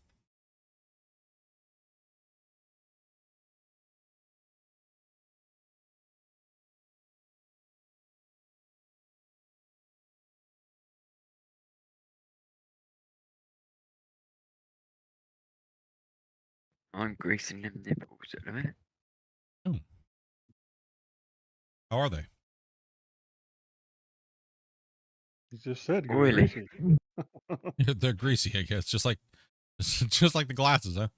I'm greasing them nipples at the minute. Oh. How are they? You just said Oily. greasy. They're greasy, I guess. Just like the glasses, huh?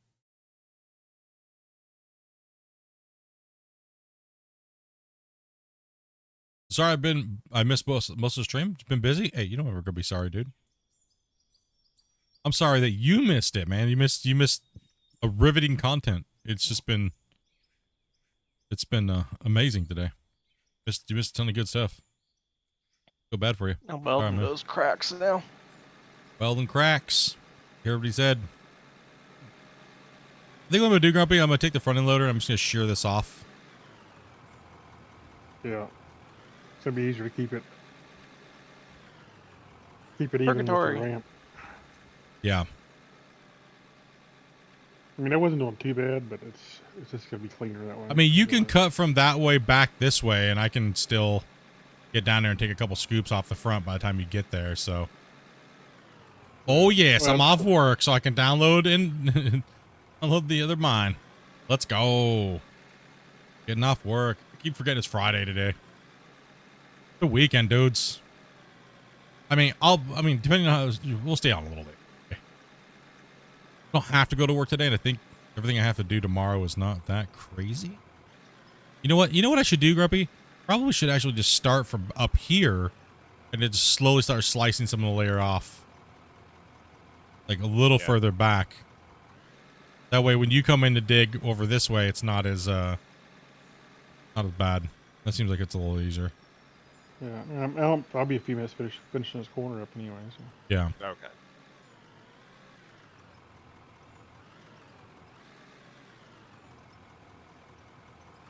Sorry, I missed most of the stream. It's been busy. Hey, you don't ever gonna be sorry, dude. I'm sorry that you missed it, man. You missed a riveting content. It's just been amazing today. You missed a ton of good stuff. Feel bad for you. I'm welding man. those cracks now. Welding cracks. Hear what he said. I think what I'm gonna do, Grumpy, I'm gonna take the front end loader and I'm just gonna shear this off. Yeah. It's gonna be easier to keep it even with the Purgatory. ramp. Yeah. I mean, I wasn't doing too bad, but it's just gonna be cleaner that way. I mean, you can cut from that way back this way, and I can still get down there and take a couple scoops off the front by the time you get there. So, oh yes, Well, I'm off work, so I can download and download the other mine. Let's go. Getting off work. I keep forgetting it's Friday today. The weekend, dudes. I mean, depending on how we'll stay on a little bit. Okay. I don't have to go to work today, and I think everything I have to do tomorrow is not that crazy. You know what? You know what I should do, Grumpy? Probably should actually just start from up here and then just slowly start slicing some of the layer off. Like a little further back. That way when you come in to dig over this way, it's not as bad. That seems like it's a little easier. Yeah, I'll be a few minutes finishing this corner up anyway. So. Yeah. Okay.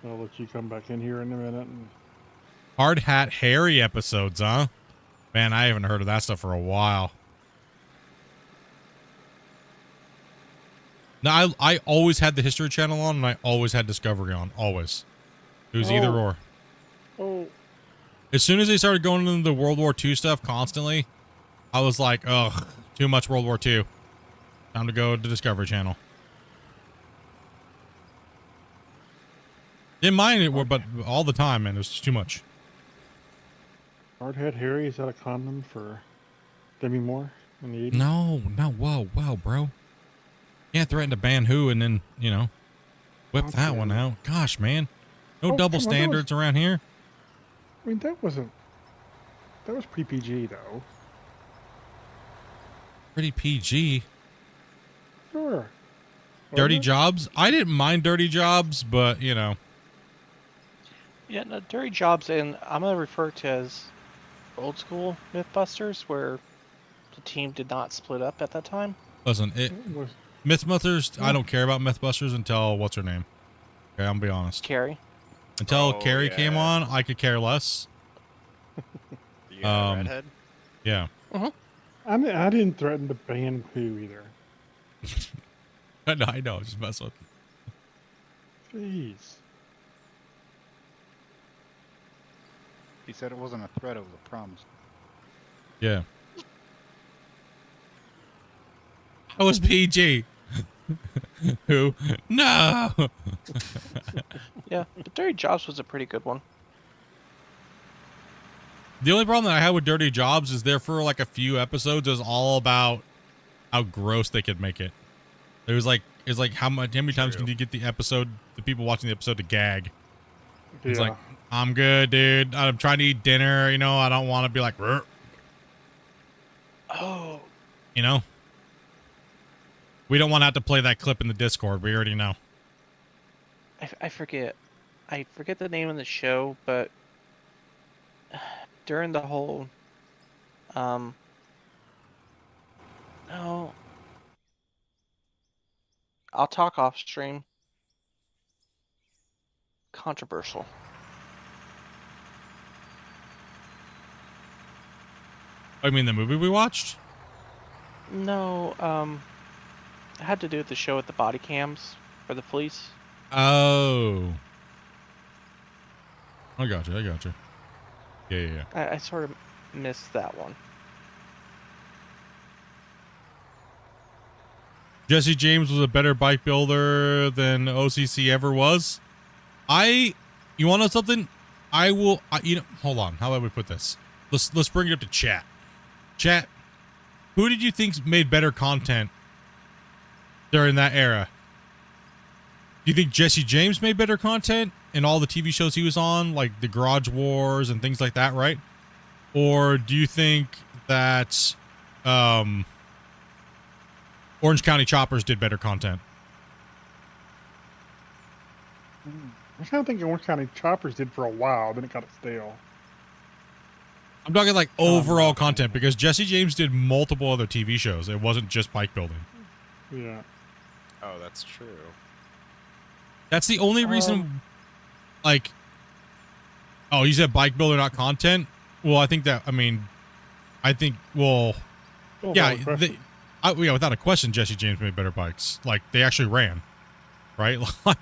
I'll let you come back in here in a minute. And... Hard Hat Harry episodes, huh? Man, I haven't heard of that stuff for a while. No, I always had the History Channel on, and I always had Discovery on. Always. It was either or. Oh. As soon as they started going into the World War II stuff constantly, I was like, ugh, too much World War II. Time to go to Discovery Channel. Didn't mind it, but all the time, man, it was just too much. Hardhead Harry, is that a condom for Demi Moore in the 80s? No, whoa, bro. Can't threaten to ban who and then, you know, whip that one out. Gosh, man. No double standards around here. I mean, that was pre-PG, though. Pretty PG. Sure. Dirty Jobs? I didn't mind Dirty Jobs, but, you know. Yeah, no, Dirty Jobs, and I'm going to refer to as old school Mythbusters, where the team did not split up at that time. Listen, Mythbusters, I don't care about Mythbusters until, what's her name? Okay, I'm going to be honest. Carrie. Until Carrie came on, I could care less. Redhead? Yeah. I mean, I didn't threaten to ban Pooh either. No, I know, just mess with. Jeez. He said it wasn't a threat, it was a promise. Yeah. I was PG. Who? No. Yeah, but Dirty Jobs was a pretty good one. The only problem that I had with Dirty Jobs is there for like a few episodes is all about how gross they could make it. It was like how many times can you get the people watching the episode to gag? Yeah. It's like, I'm good, dude. I'm trying to eat dinner, you know, I don't want to be like, "Rrr." Oh. You know? We don't want to have to play that clip in the Discord. We already know. I forget. I forget the name of the show, but during the whole no, I'll talk off stream. Controversial. I mean the movie we watched? No, it had to do with the show with the body cams for the police. Oh. I got you. Yeah. I sort of missed that one. Jesse James was a better bike builder than OCC ever was. You want to know something? Hold on. How about we put this? Let's bring it up to chat. Chat, who did you think made better content during that era? Do you think Jesse James made better content in all the TV shows he was on, like the Garage Wars and things like that, right? Or do you think that Orange County Choppers did better content? I kind of think Orange County Choppers did for a while, then it got stale. I'm talking like overall content, because Jesse James did multiple other TV shows. It wasn't just bike building. Yeah. Oh, that's true. That's the only reason, like, oh, you said bike builder, not content? Well, yeah, without a question, Jesse James made better bikes. Like, they actually ran, right? Like,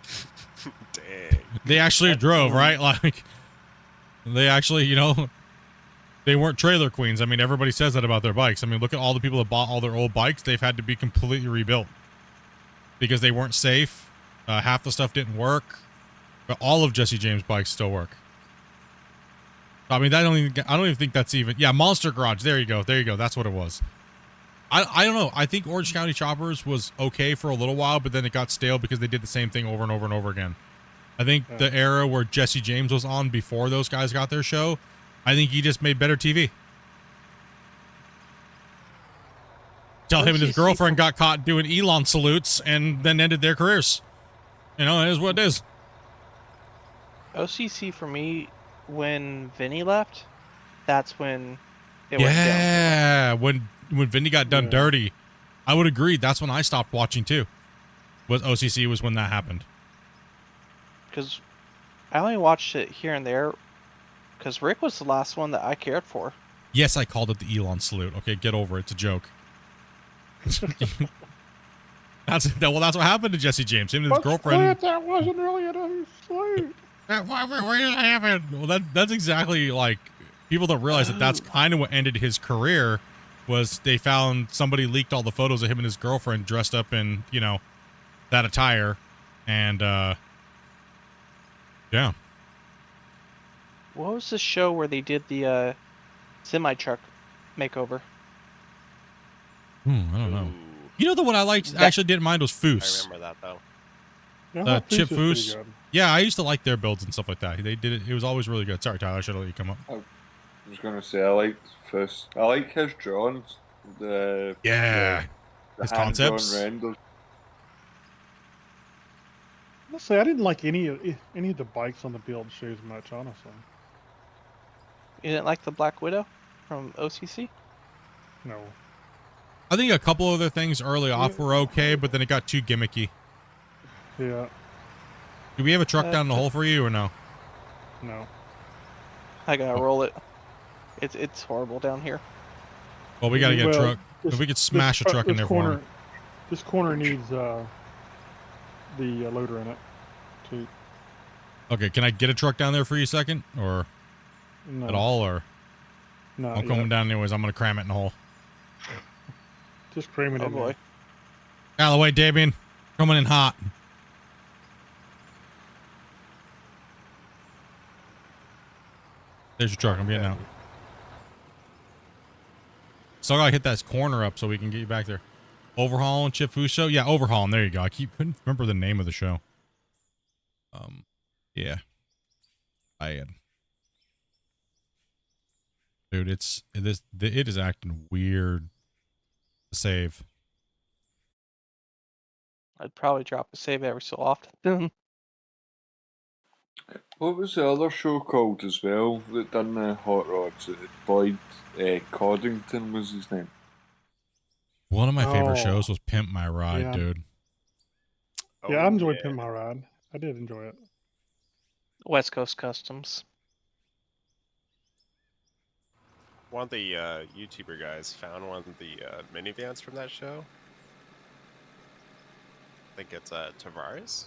dang. They actually drove, right? Like, they actually, they weren't trailer queens. I mean, everybody says that about their bikes. I mean, look at all the people that bought all their old bikes. They've had to be completely rebuilt because they weren't safe. Half the stuff didn't work, but all of Jesse James' bikes still work. I mean, I don't even think that's even. Yeah, Monster Garage. There you go. That's what it was. I don't know. I think Orange County Choppers was okay for a little while, but then it got stale because they did the same thing over and over and over again. I think the era where Jesse James was on before those guys got their show, I think he just made better TV. Tell him and his girlfriend got caught doing Elon salutes and then ended their careers. It is what it is. OCC for me, when Vinny left, that's when it went down. Yeah, when Vinny got done dirty, I would agree. That's when I stopped watching too. OCC was when that happened. Because I only watched it here and there because Rick was the last one that I cared for. Yes, I called it the Elon salute. Okay, get over it. It's a joke. That's what happened to Jesse James. Him and his girlfriend. That wasn't really a slate. Why did that happen? Well, that's exactly like people don't realize that's kind of what ended his career. Was they found somebody leaked all the photos of him and his girlfriend dressed up in that attire, and yeah. What was the show where they did the semi truck makeover? I don't know. You know, the one I liked, actually didn't mind was Foos. I remember that though. Chip Foos. Yeah, I used to like their builds and stuff like that. They did it. It was always really good. Sorry, Tyler. I should have let you come up. I was gonna say I liked Foos. I like his drawings. The his concepts. Renders. Let's say I didn't like any of the bikes on the build shows much, honestly. You didn't like the Black Widow from OCC? No. I think a couple other things early off were okay, but then it got too gimmicky. Yeah. Do we have a truck down the hole for you or no? No. I gotta roll it. It's horrible down here. Well, we gotta get a truck. If we could smash a truck in there for him. This corner needs the loader in it, too. Okay, can I get a truck down there for you a second, or No. at all, or No. I'm coming down anyways. I'm gonna cram it in the hole. Just cram it in boy. Out of the way, Damien. Coming in hot. There's your truck. I'm getting out. Still gotta hit that corner up so we can get you back there. Overhaul and Chip Foos show? Yeah, Overhaul. There you go. I couldn't remember the name of the show. Yeah. Dude, it is acting weird to save. I'd probably drop a save every so often. What was the other show called as well that done the hot rods? Boyd Coddington was his name. One of my favorite shows was Pimp My Ride, dude. Yeah, I enjoyed Pimp My Ride. I did enjoy it. West Coast Customs. One of the YouTuber guys found one of the minivans from that show. I think it's Tavares.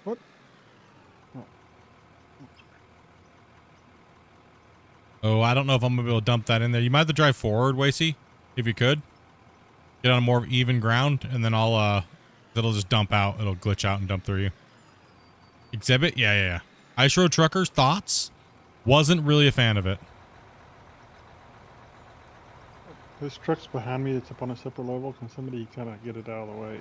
What? Oh, I don't know if I'm gonna be able to dump that in there. You might have to drive forward, Wasey, if you could. Get on a more even ground, and then it'll just dump out. It'll glitch out and dump through you. Exhibit? Yeah. Ice Road Truckers, thoughts? Wasn't really a fan of it. This truck's behind me. It's up on a separate level. Can somebody kind of get it out of the way?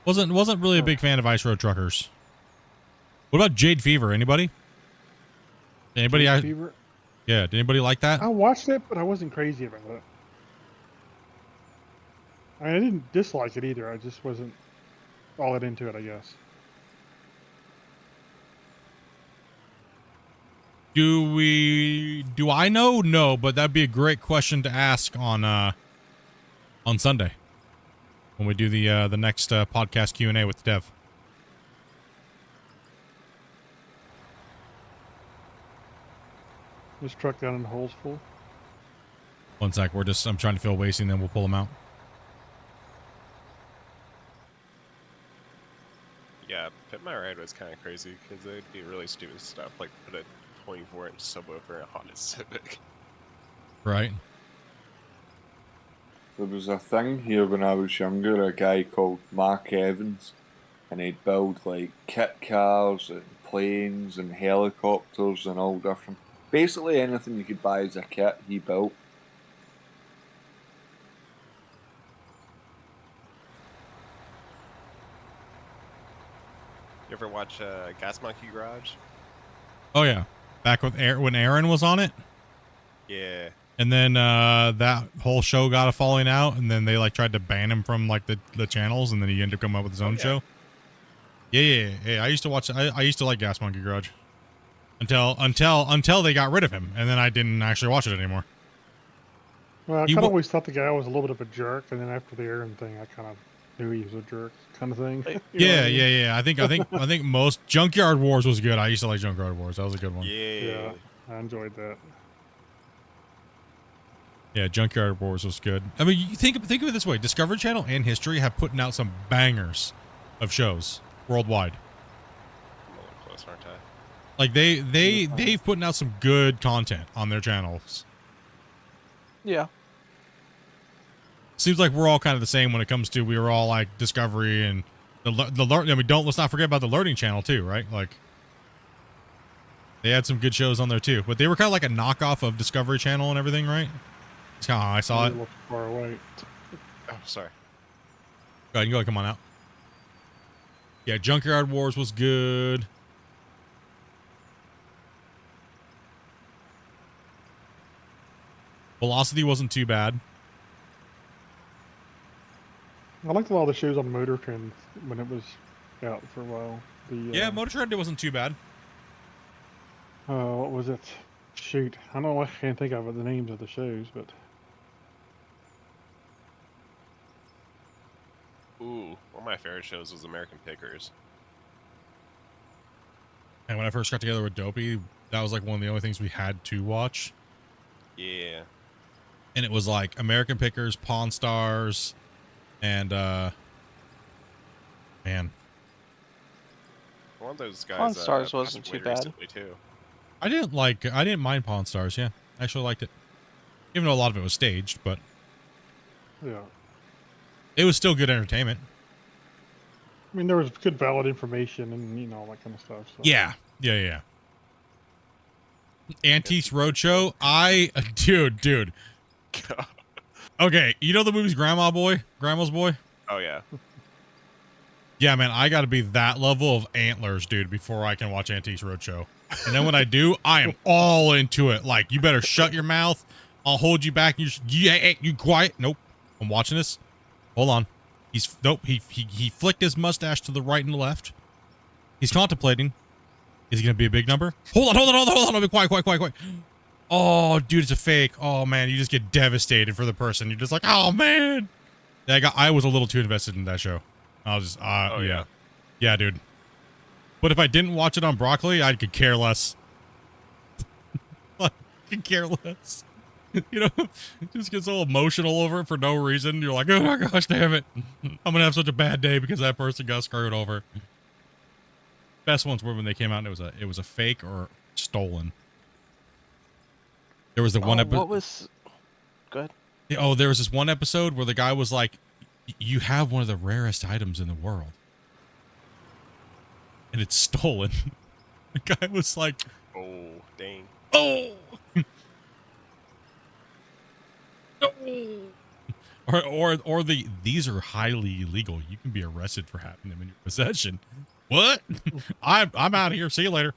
Wasn't really a big fan of Ice Road Truckers. What about Jade Fever? Anybody? Anybody? Jade Fever? Yeah. Did anybody like that? I watched it, but I wasn't crazy about it. I didn't dislike it either. I just wasn't all that into it, I guess. Do I know? No, but that'd be a great question to ask on Sunday when we do the next podcast Q&A with the dev. This truck down in the hole's full. One sec, I'm trying to fill wasting, then we'll pull them out. Yeah, Pit My Ride was kind of crazy because they'd be really stupid stuff like put a 24-inch subwoofer in a Honda Civic. Right. There was a thing here when I was younger, a guy called Mark Evans, and he'd build like kit cars and planes and helicopters and all different. Basically anything you could buy as a kit, he built. You ever watch Gas Monkey Garage? Oh yeah, back with when Aaron was on it. Yeah. And then that whole show got a falling out, and then they like tried to ban him from like the channels, and then he ended up coming up with his own show. Yeah. I used to watch. I used to like Gas Monkey Garage until they got rid of him, and then I didn't actually watch it anymore. Well, I kind of always thought the guy was a little bit of a jerk, and then after the Aaron thing, I kind of knew he was a jerk, kind of thing. Yeah. I think most Junkyard Wars was good. I used to like Junkyard Wars. That was a good one. Yeah. I enjoyed that. Yeah, Junkyard Wars was good. I mean, you think of it this way: Discovery Channel and History have putting out some bangers of shows worldwide. I'm a little close, aren't I? Like they've putting out some good content on their channels. Yeah. Seems like we're all kind of the same when it comes to we were all like Discovery and the learn. I mean, let's not forget about the Learning Channel too, right? Like they had some good shows on there too, but they were kind of like a knockoff of Discovery Channel and everything, right? That's kind of how I saw it. Looked far away. Oh, sorry. Go ahead, come on out. Yeah, Junkyard Wars was good. Velocity wasn't too bad. I liked a lot of the shows on Motor Trend when it was out for a while. Yeah, Motor Trend wasn't too bad. What was it? Shoot, I don't know. I can't think of the names of the shows, but Ooh, one of my favorite shows was American Pickers. And when I first got together with Dopey, that was like one of the only things we had to watch. Yeah. And it was like American Pickers, Pawn Stars, and man, One of those guys. Pawn Stars wasn't passed too away bad. recently, too. I didn't mind Pawn Stars. Yeah, I actually liked it, even though a lot of it was staged, but yeah. it was still good entertainment. I mean, there was good, valid information and all that kind of stuff. So. Yeah. Antiques Roadshow. Dude. Okay, you know the movies Grandma's Boy? Oh, yeah. Yeah, man, I got to be that level of antlers, dude, before I can watch Antiques Roadshow. And then when I do, I am all into it. Like, you better shut your mouth. I'll hold you back. You quiet. Nope. I'm watching this. Hold on. He flicked his mustache to the right and the left. He's contemplating. Is he going to be a big number? Hold on. Be quiet. Oh, dude, it's a fake. Oh, man, you just get devastated for the person. You're just like, oh, man. I was a little too invested in that show. I was just, yeah. Yeah, dude. But if I didn't watch it on Broccoli, I could care less. I could care less. Just gets all emotional over it for no reason. You're like, oh my gosh, damn it. I'm going to have such a bad day because that person got screwed over. Best ones were when they came out and it was a fake or stolen. There was the one episode. What was good? Oh, there was this one episode where the guy was like, you have one of the rarest items in the world. And it's stolen. The guy was like, oh, dang. Oh! Or these are highly illegal. You can be arrested for having them in your possession. What? I'm out of here. See you later.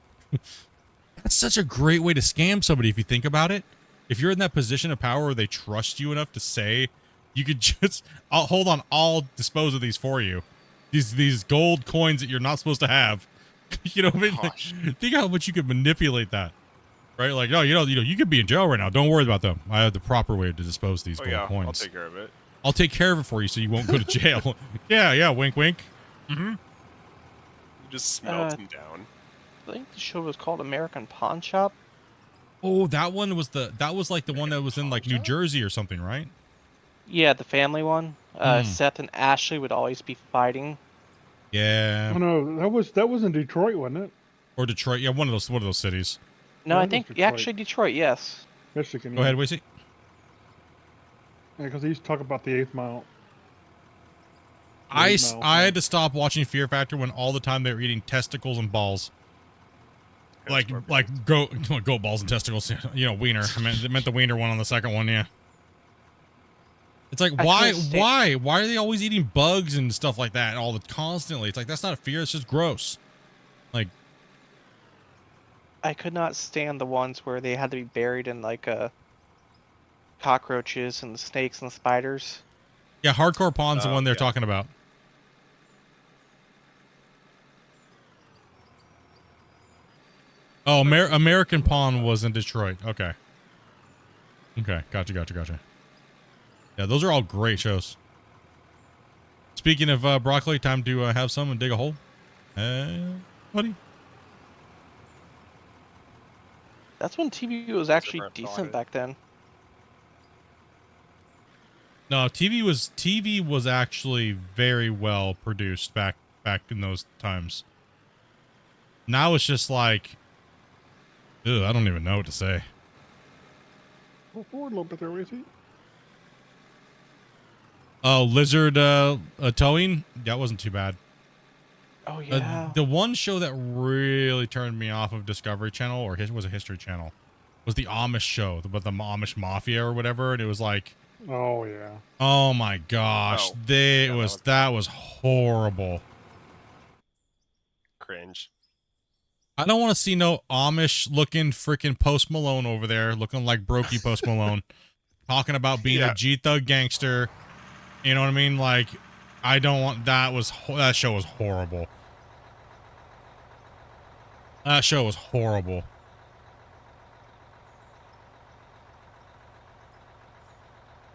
That's such a great way to scam somebody if you think about it. If you're in that position of power where they trust you enough to say, you could just, hold on, I'll dispose of these for you. These gold coins that you're not supposed to have. I mean? Think how much you could manipulate that. Right? Like, no, you could be in jail right now. Don't worry about them. I have the proper way to dispose of these gold coins. I'll take care of it. I'll take care of it for you so you won't go to jail. Yeah, wink, wink. Mm-hmm. You just smelt them down. I think the show was called American Pawn Shop. Oh, that was like the one that was in like New Jersey or something, right? Yeah, the family one. Seth and Ashley would always be fighting. Yeah. Oh no, that was in Detroit, wasn't it? Or Detroit? Yeah, one of those cities. No, I think actually Detroit. Yes. Michigan. Go ahead, Wasey. Yeah, because he used to talk about the 8th Mile. I had to stop watching Fear Factor when all the time they were eating testicles and balls. Like goat balls and testicles. Wiener. I meant the wiener one on the second one. Yeah. It's like why are they always eating bugs and stuff like that constantly? It's like that's not a fear. It's just gross. Like. I could not stand the ones where they had to be buried in like cockroaches and the snakes and the spiders. Yeah, Hardcore Pawn's the one they're talking about. Oh, American Pawn was in Detroit. Okay. Gotcha. Yeah, those are all great shows. Speaking of broccoli, time to have some and dig a hole. Buddy. That's when TV was actually decent back then. No, TV was actually very well produced back in those times. Now it's just like, ugh, I don't even know what to say. Go forward a little bit there, is he? Lizard towing, that wasn't too bad. Oh yeah. The one show that really turned me off of Discovery Channel, or was it History Channel, was the Amish show about the Amish Mafia or whatever, and it was like, Oh yeah. oh my gosh, Oh, that was horrible. Cringe. I don't want to see no Amish looking freaking Post Malone over there, looking like brokey Post Malone, talking about being a G-Thug gangster. You know what I mean? Like, I don't want that show was horrible. That show was horrible.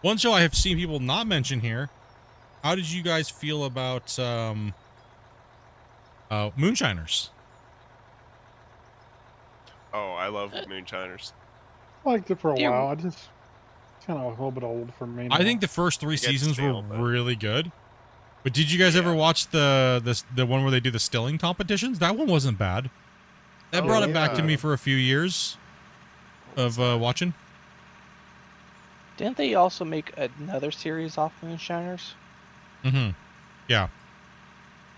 One show I have seen people not mention here. How did you guys feel about Moonshiners? Oh, I love Moonshiners. I liked it for a while. It's kind of a little bit old for me now. I think the first 3 seasons were stale, but- really good. But did you guys ever watch the one where they do the stilling competitions? That one wasn't bad. That brought it back to me for a few years of watching. Didn't they also make another series off Moonshiners? Mm-hmm. Yeah.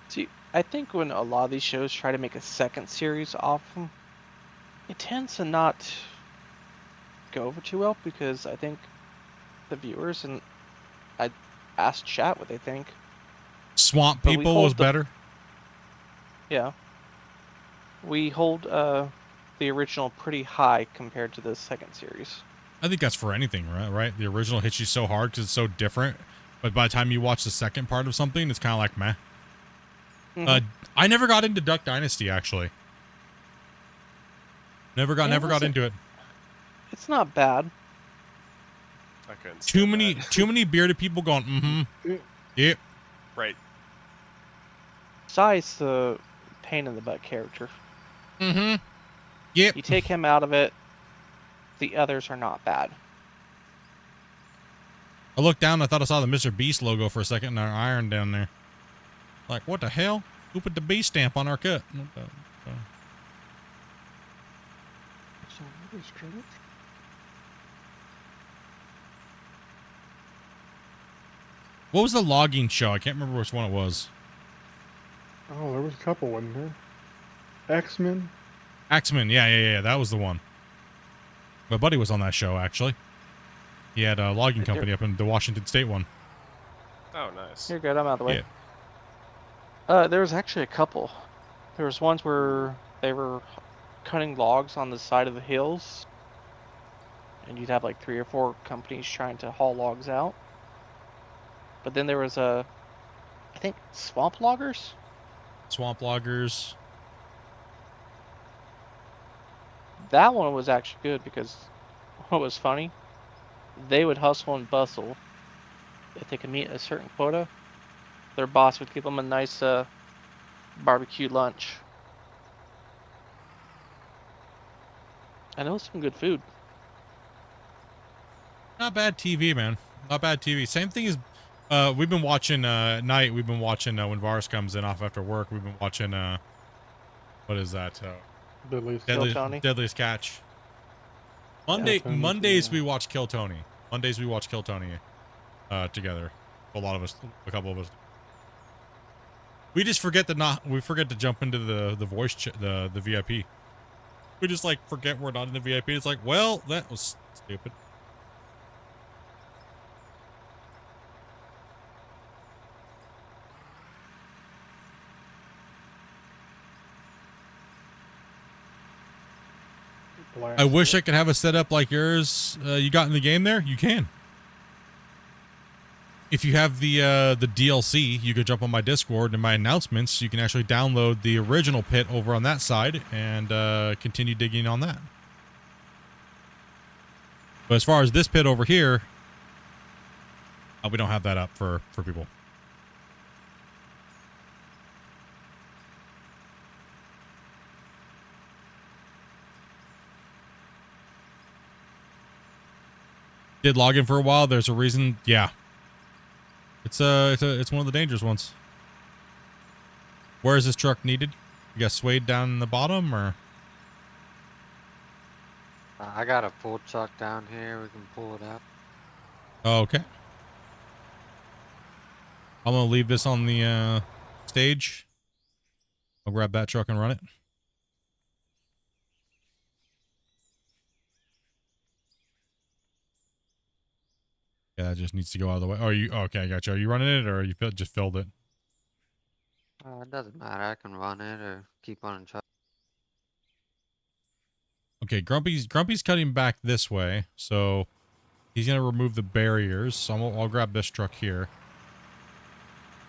See, I think when a lot of these shows try to make a second series off them, it tends to not go over too well because I think the viewers, and I asked chat what they think. Swamp People was better. Yeah. We hold the original pretty high compared to the second series. I think that's for anything, right? The original hits you so hard because it's so different. But by the time you watch the second part of something, it's kind of like meh. Mm-hmm. I never got into Duck Dynasty, actually. Never got into it. It's not bad. I couldn't Too stand many bearded people going, mm-hmm. Yep. Right. Besides the pain in the butt character. Mm-hmm. Yep. You take him out of it, the others are not bad. I looked down, I thought I saw the Mr. Beast logo for a second and our iron down there. Like, what the hell? Who put the Beast stamp on our cut? What was the logging show? I can't remember which one it was. Oh, there was a couple, wasn't there? X-Men. X-Men, yeah. That was the one. My buddy was on that show, actually. He had a logging company up in the Washington State one. Oh, nice. You're good, I'm out of the way. There was actually a couple. There was ones where they were cutting logs on the side of the hills. And you'd have like 3 or 4 companies trying to haul logs out. But then there was I think, swamp loggers? Swamp loggers. That one was actually good because what was funny, they would hustle and bustle. If they could meet a certain quota, their boss would give them a nice barbecue lunch. And it was some good food. Not bad TV, man. Not bad TV. Same thing as we've been watching at night. We've been watching when Varus comes in off after work. We've been watching what is that? Deadliest Catch. Mondays we watch Kill Tony. Mondays we watch Kill Tony together. A couple of us. We just forget to jump into the voice the VIP. We just like forget we're not in the VIP. It's like, well, that was stupid. I wish I could have a setup like yours you got in the game there. You can. If you have the DLC, you could jump on my Discord and my announcements. You can actually download the original pit over on that side and continue digging on that. But as far as this pit over here, we don't have that up for people. Did log in for a while. There's a reason. Yeah. It's one of the dangerous ones. Where is this truck needed? You got swayed down in the bottom, or? I got a full truck down here. We can pull it out. Oh, okay. I'm gonna leave this on the stage. I'll grab that truck and run it. Yeah, it just needs to go out of the way. Oh, you okay? I got you. Are you running it, or you just filled it? It doesn't matter. I can run it or keep on truck. Okay, Grumpy's cutting back this way, so he's gonna remove the barriers. So I'll grab this truck here.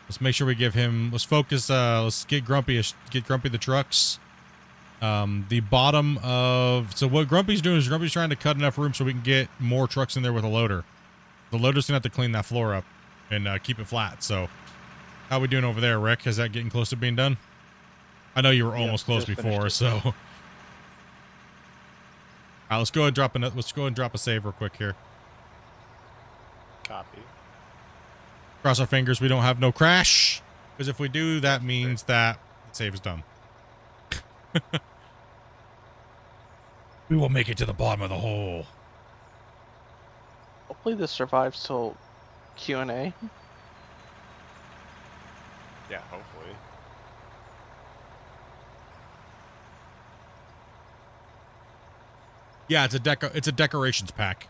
Let's make sure we give him. Let's focus. Let's get Grumpy the trucks. The bottom of. So what Grumpy's doing is Grumpy's trying to cut enough room so we can get more trucks in there with a loader. The loader's gonna have to clean that floor up and keep it flat. So, how we doing over there, Rick? Is that getting close to being done? I know you were almost close before, so. All right, let's go ahead and drop a save real quick here. Copy. Cross our fingers we don't have no crash, because if we do, that means that the save is done. We will make it to the bottom of the hole. Hopefully this survives till Q&A. Yeah, hopefully. Yeah, it's a decorations pack.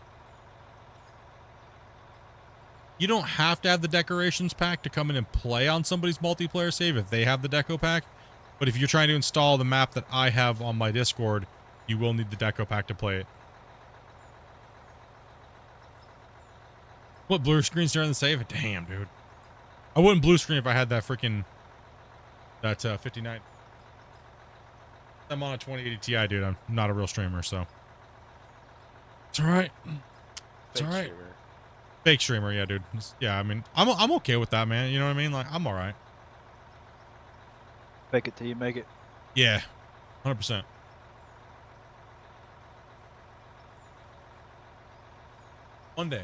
You don't have to have the decorations pack to come in and play on somebody's multiplayer save if they have the deco pack. But if you're trying to install the map that I have on my Discord, you will need the deco pack to play it. What, blue screens during the save? Damn, dude. I wouldn't blue screen if I had that freaking... That 59. I'm on a 2080 Ti, dude. I'm not a real streamer, so... It's alright. It's alright. Streamer. Fake streamer, yeah, dude. Yeah, I mean, I'm okay with that, man. You know what I mean? Like, I'm alright. Fake it till you make it. Yeah. 100%. One day.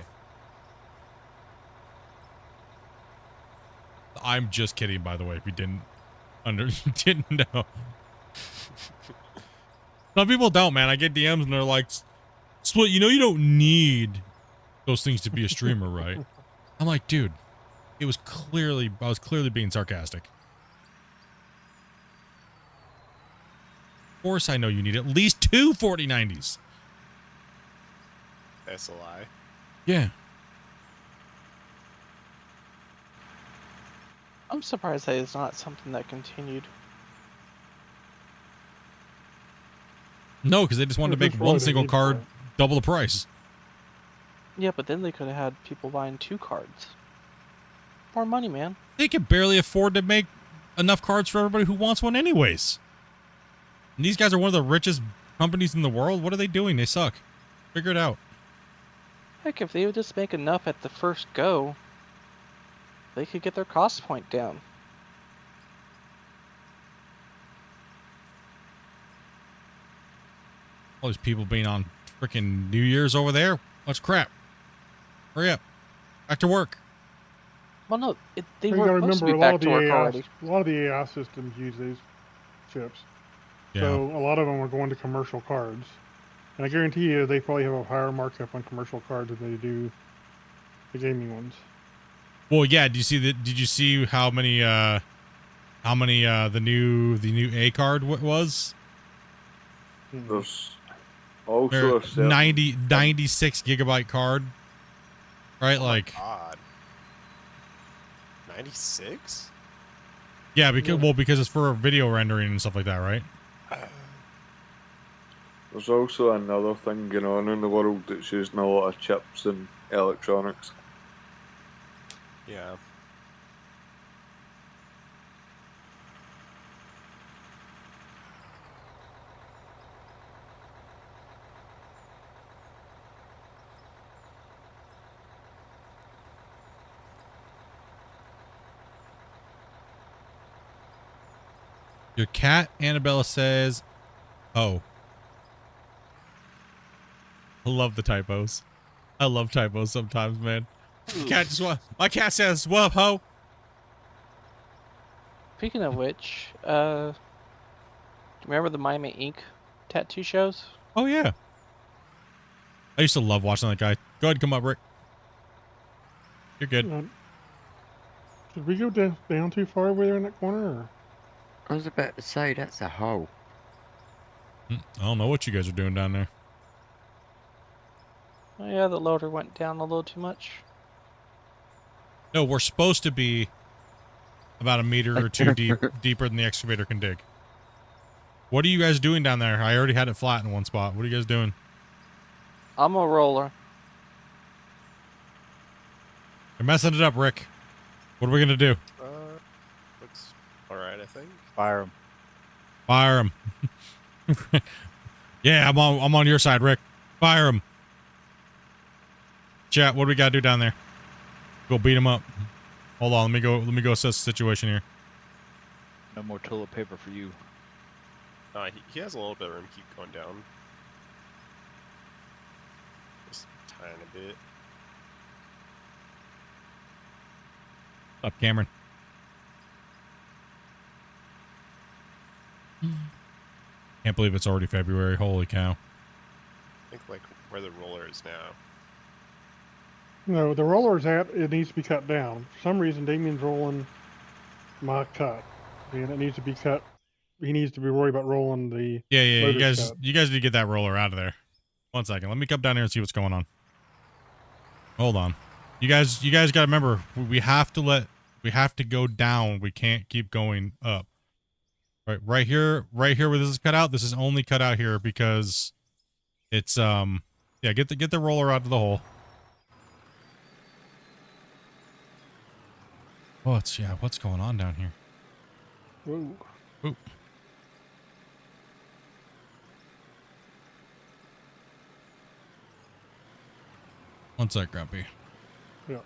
I'm just kidding, by the way, if you didn't know. Some people don't, man. I get DMs and they're like, Split, you know you don't need those things to be a streamer, right? I'm like, dude, I was clearly being sarcastic. Of course I know you need at least 2 4090s. That's a lie. Yeah. I'm surprised that it's not something that continued. No, because they just wanted to make one single card double the price. Yeah, but then they could have had people buying 2 cards. More money, man. They can barely afford to make enough cards for everybody who wants one anyways. And these guys are one of the richest companies in the world. What are they doing? They suck. Figure it out. Heck, if they would just make enough at the first go, they could get their cost point down. All these people being on freaking New Year's over there. What's crap? Hurry up. Back to work. Well, no, they You were gotta supposed to remember, be back to work already. a lot of the AI systems use these chips. Yeah. So a lot of them are going to commercial cards. And I guarantee you they probably have a higher markup on commercial cards than they do the gaming ones. Well, yeah. Did you see how many the new A card was? There's also a 96 gigabyte card. Right, like God. 96? yeah, because it's for video rendering and stuff like that, right? There's also another thing going on in the world that's using a lot of chips and electronics. Yeah. Your cat, Annabella, says, oh. I love the typos. I love typos sometimes, man. Cat just my cat says, "Whoop ho." Speaking of which, remember the Miami Ink tattoo shows? Oh yeah. I used to love watching that guy. Go ahead, come up, Rick. You're good. Did we go down too far over there in that corner? Or? I was about to say, that's a hole. I don't know what you guys are doing down there. Oh yeah, the loader went down a little too much. No, we're supposed to be about a meter or two deeper than the excavator can dig. What are you guys doing down there? I already had it flat in one spot. What are you guys doing? I'm a roller. You're messing it up, Rick. What are we gonna do? Looks alright, I think. Fire him. Fire him. Yeah, I'm on your side, Rick. Fire him. Chat, what do we gotta do down there? Go beat him up. Hold on, let me go assess the situation here. No more toilet paper for you. He has a little bit of room to keep going down. Just a tiny bit. What's up, Cameron? Can't believe it's already February. Holy cow. I think like where the roller is now. No, the roller's it needs to be cut down. For some reason, Damien's rolling my cut. And it needs to be cut. He needs to be worried about rolling the. Yeah. You guys cut. need to get that roller out of there. 1 second. Let me come down here and see what's going on. Hold on. You guys got to remember, we have to go down. We can't keep going up. Right here where this is cut out. This is only cut out here because it's yeah. Get the roller out of the hole. What's going on down here? Ooh. Ooh. One sec, Grumpy. Yeah.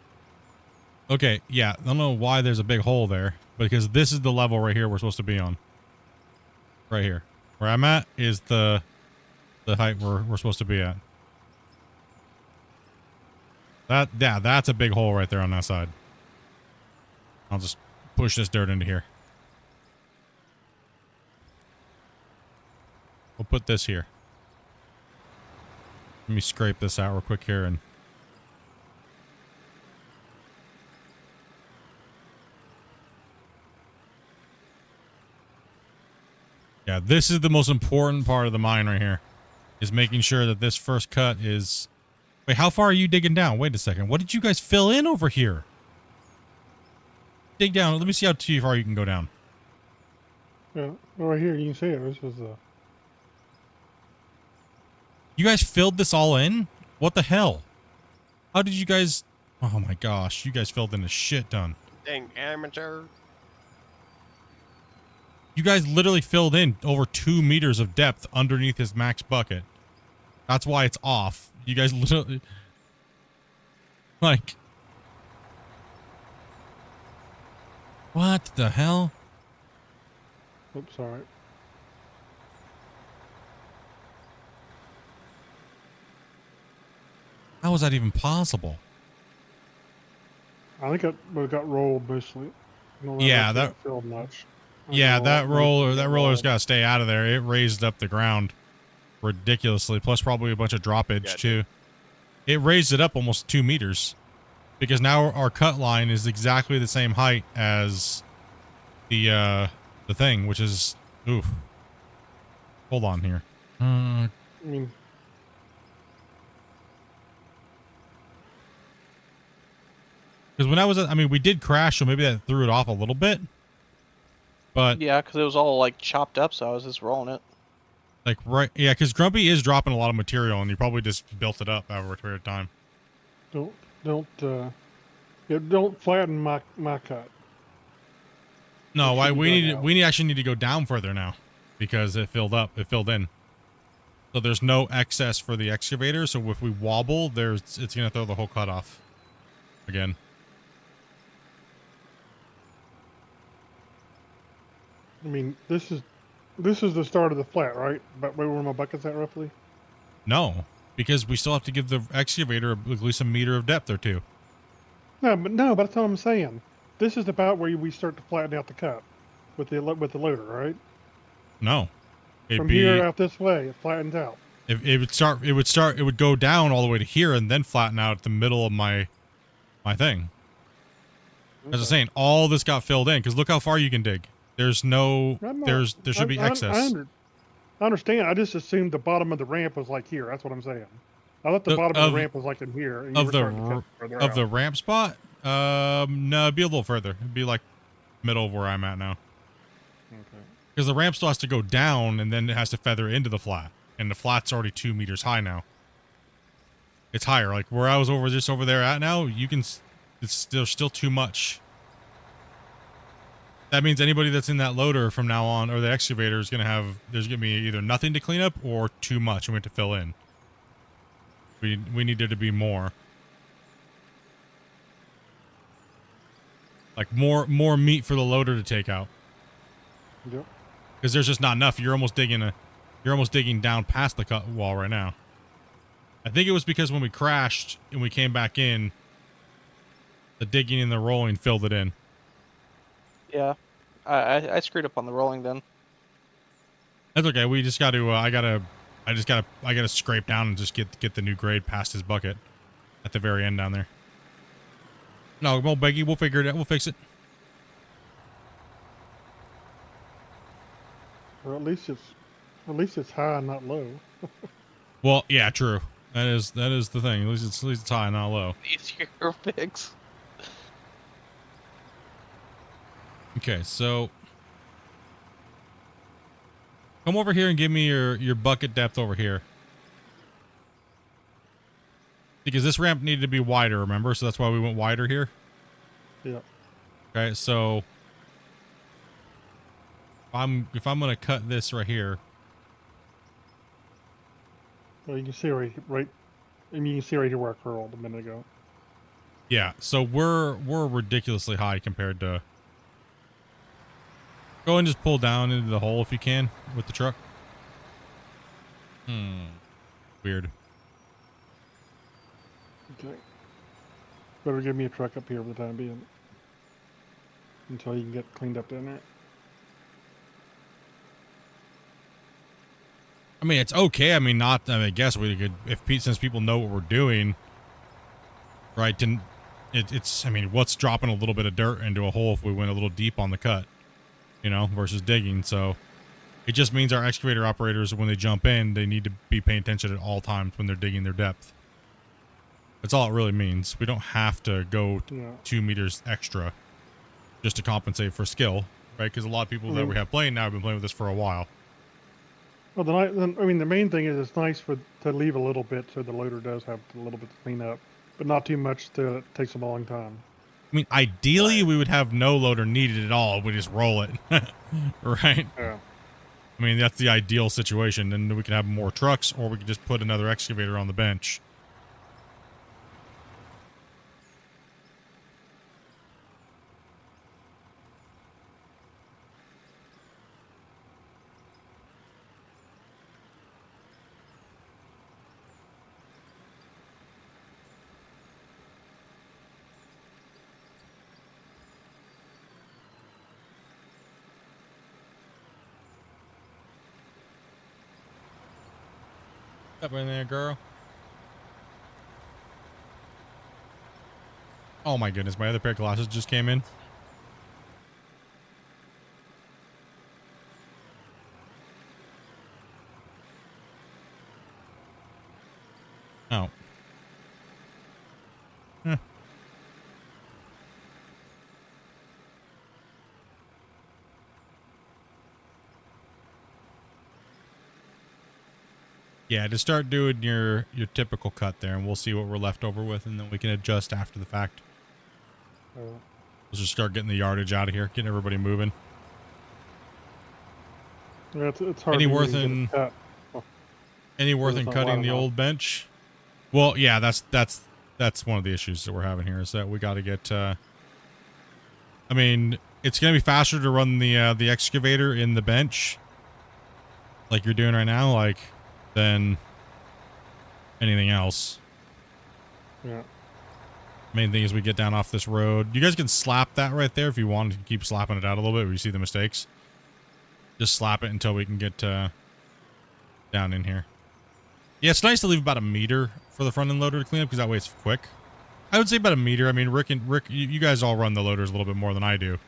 Okay, yeah. I don't know why there's a big hole there, because this is the level right here we're supposed to be on. Right here. Where I'm at is the height we're supposed to be at. That's a big hole right there on that side. I'll just push this dirt into here. We'll put this here. Let me scrape this out real quick here and... Yeah, this is the most important part of the mine right here. Is making sure that this first cut is... Wait, how far are you digging down? Wait a second. What did you guys fill in over here? Dig down. Let me see how far you can go down. Yeah, right here, you can see it. This was the... You guys filled this all in? What the hell? How did you guys... Oh my gosh, you guys filled in a shit ton. Dang amateur. You guys literally filled in over 2 meters of depth underneath his max bucket. That's why it's off. You guys literally... Like... What the hell? Oops, sorry. How is that even possible? I think it got rolled mostly. Yeah, that filled much. Yeah, that roller's got to stay out of there. It raised up the ground ridiculously, plus probably a bunch of droppage too. It raised it up almost 2 meters because now our cut line is exactly the same height as the thing, which is oof. Hold on here. I mean, because when I was, we did crash, so maybe that threw it off a little bit. But yeah, because it was all like chopped up, so I was just rolling it. Like yeah, because Grumpy is dropping a lot of material, and you probably just built it up over a period of time. Don't flatten my cut. No, we actually need to go down further now, because it filled up, it filled in. So there's no excess for the excavator. So if we wobble, it's gonna throw the whole cut off again. I mean, this is the start of the flat, right? But where my bucket's at roughly? No, because we still have to give the excavator at least a meter of depth or two. No, but that's what I'm saying. This is about where we start to flatten out the cut with the loader, right? No, it'd From be here out this way, it flattens out. if it would go down all the way to here and then flatten out at the middle of my thing. As I'm saying, all this got filled in because look how far you can dig. There's no there should be excess. I understand. I just assumed the bottom of the ramp was like here. That's what I'm saying. I thought the bottom of the ramp was like in here. And Of the ramp spot? No, it'd be a little further. It'd be like middle of where I'm at now. Okay. Because the ramp still has to go down and then it has to feather into the flat. And the flat's already 2 meters high now. It's higher. Like where I was over there at now, you can, there's still too much. That means anybody that's in that loader from now on, or the excavator, is going to have, there's going to be either nothing to clean up or too much and we have to fill in. We needed to be more. Like more meat for the loader to take out. Yep. Because there's just not enough. You're almost digging down past the cut wall right now. I think it was because when we crashed and we came back in, the digging and the rolling filled it in. Yeah, I screwed up on the rolling then. That's okay. We just got to. I gotta scrape down and just get the new grade past his bucket at the very end down there. No, won't Beggy. We'll figure it out. We'll fix it. Or at least it's high and not low. Well, yeah, true. That is the thing. At least it's high, not low. Easier fix. Okay, so come over here and give me your bucket depth over here. Because this ramp needed to be wider, remember? So that's why we went wider here. Yeah. Okay, so if I'm gonna cut this right here. Well, you can see right. I mean, you can see right here where I curled a minute ago. Yeah, so we're ridiculously high compared to. Go and just pull down into the hole if you can with the truck. Weird. Okay. Better give me a truck up here for the time being. Until you can get cleaned up down there. I mean, it's okay. I mean, I guess we could, since people know what we're doing, right? It's, I mean, what's dropping a little bit of dirt into a hole if we went a little deep on the cut, you know, versus digging. So it just means our excavator operators, when they jump in, they need to be paying attention at all times when they're digging their depth. That's all it really means. We don't have to go 2 meters extra just to compensate for skill, right? Because a lot of people that we have playing now have been playing with this for a while. Well, I mean, the main thing is it's nice to leave a little bit so the loader does have a little bit to clean up, but not too much to it takes a long time. I mean, ideally, we would have no loader needed at all. We just roll it, right? Yeah. I mean, that's the ideal situation. Then we can have more trucks, or we could just put another excavator on the bench. Up in there, girl. Oh my goodness, my other pair of glasses just came in. Oh. Huh. Yeah, just start doing your typical cut there, and we'll see what we're left over with, and then we can adjust after the fact. Let's just start getting the yardage out of here, getting everybody moving. Yeah, it's hard. Any worth in cutting the old bench? Well, yeah, that's one of the issues that we're having here is that we got to get. I mean, it's gonna be faster to run the excavator in the bench, like you're doing right now, like, than anything else. Yeah. Main thing is we get down off this road. You guys can slap that right there if you want to keep slapping it out a little bit. Where you see the mistakes. Just slap it until we can get down in here. Yeah, it's nice to leave about a meter for the front end loader to clean up because that way it's quick. I would say about a meter. I mean, Rick, you guys all run the loaders a little bit more than I do.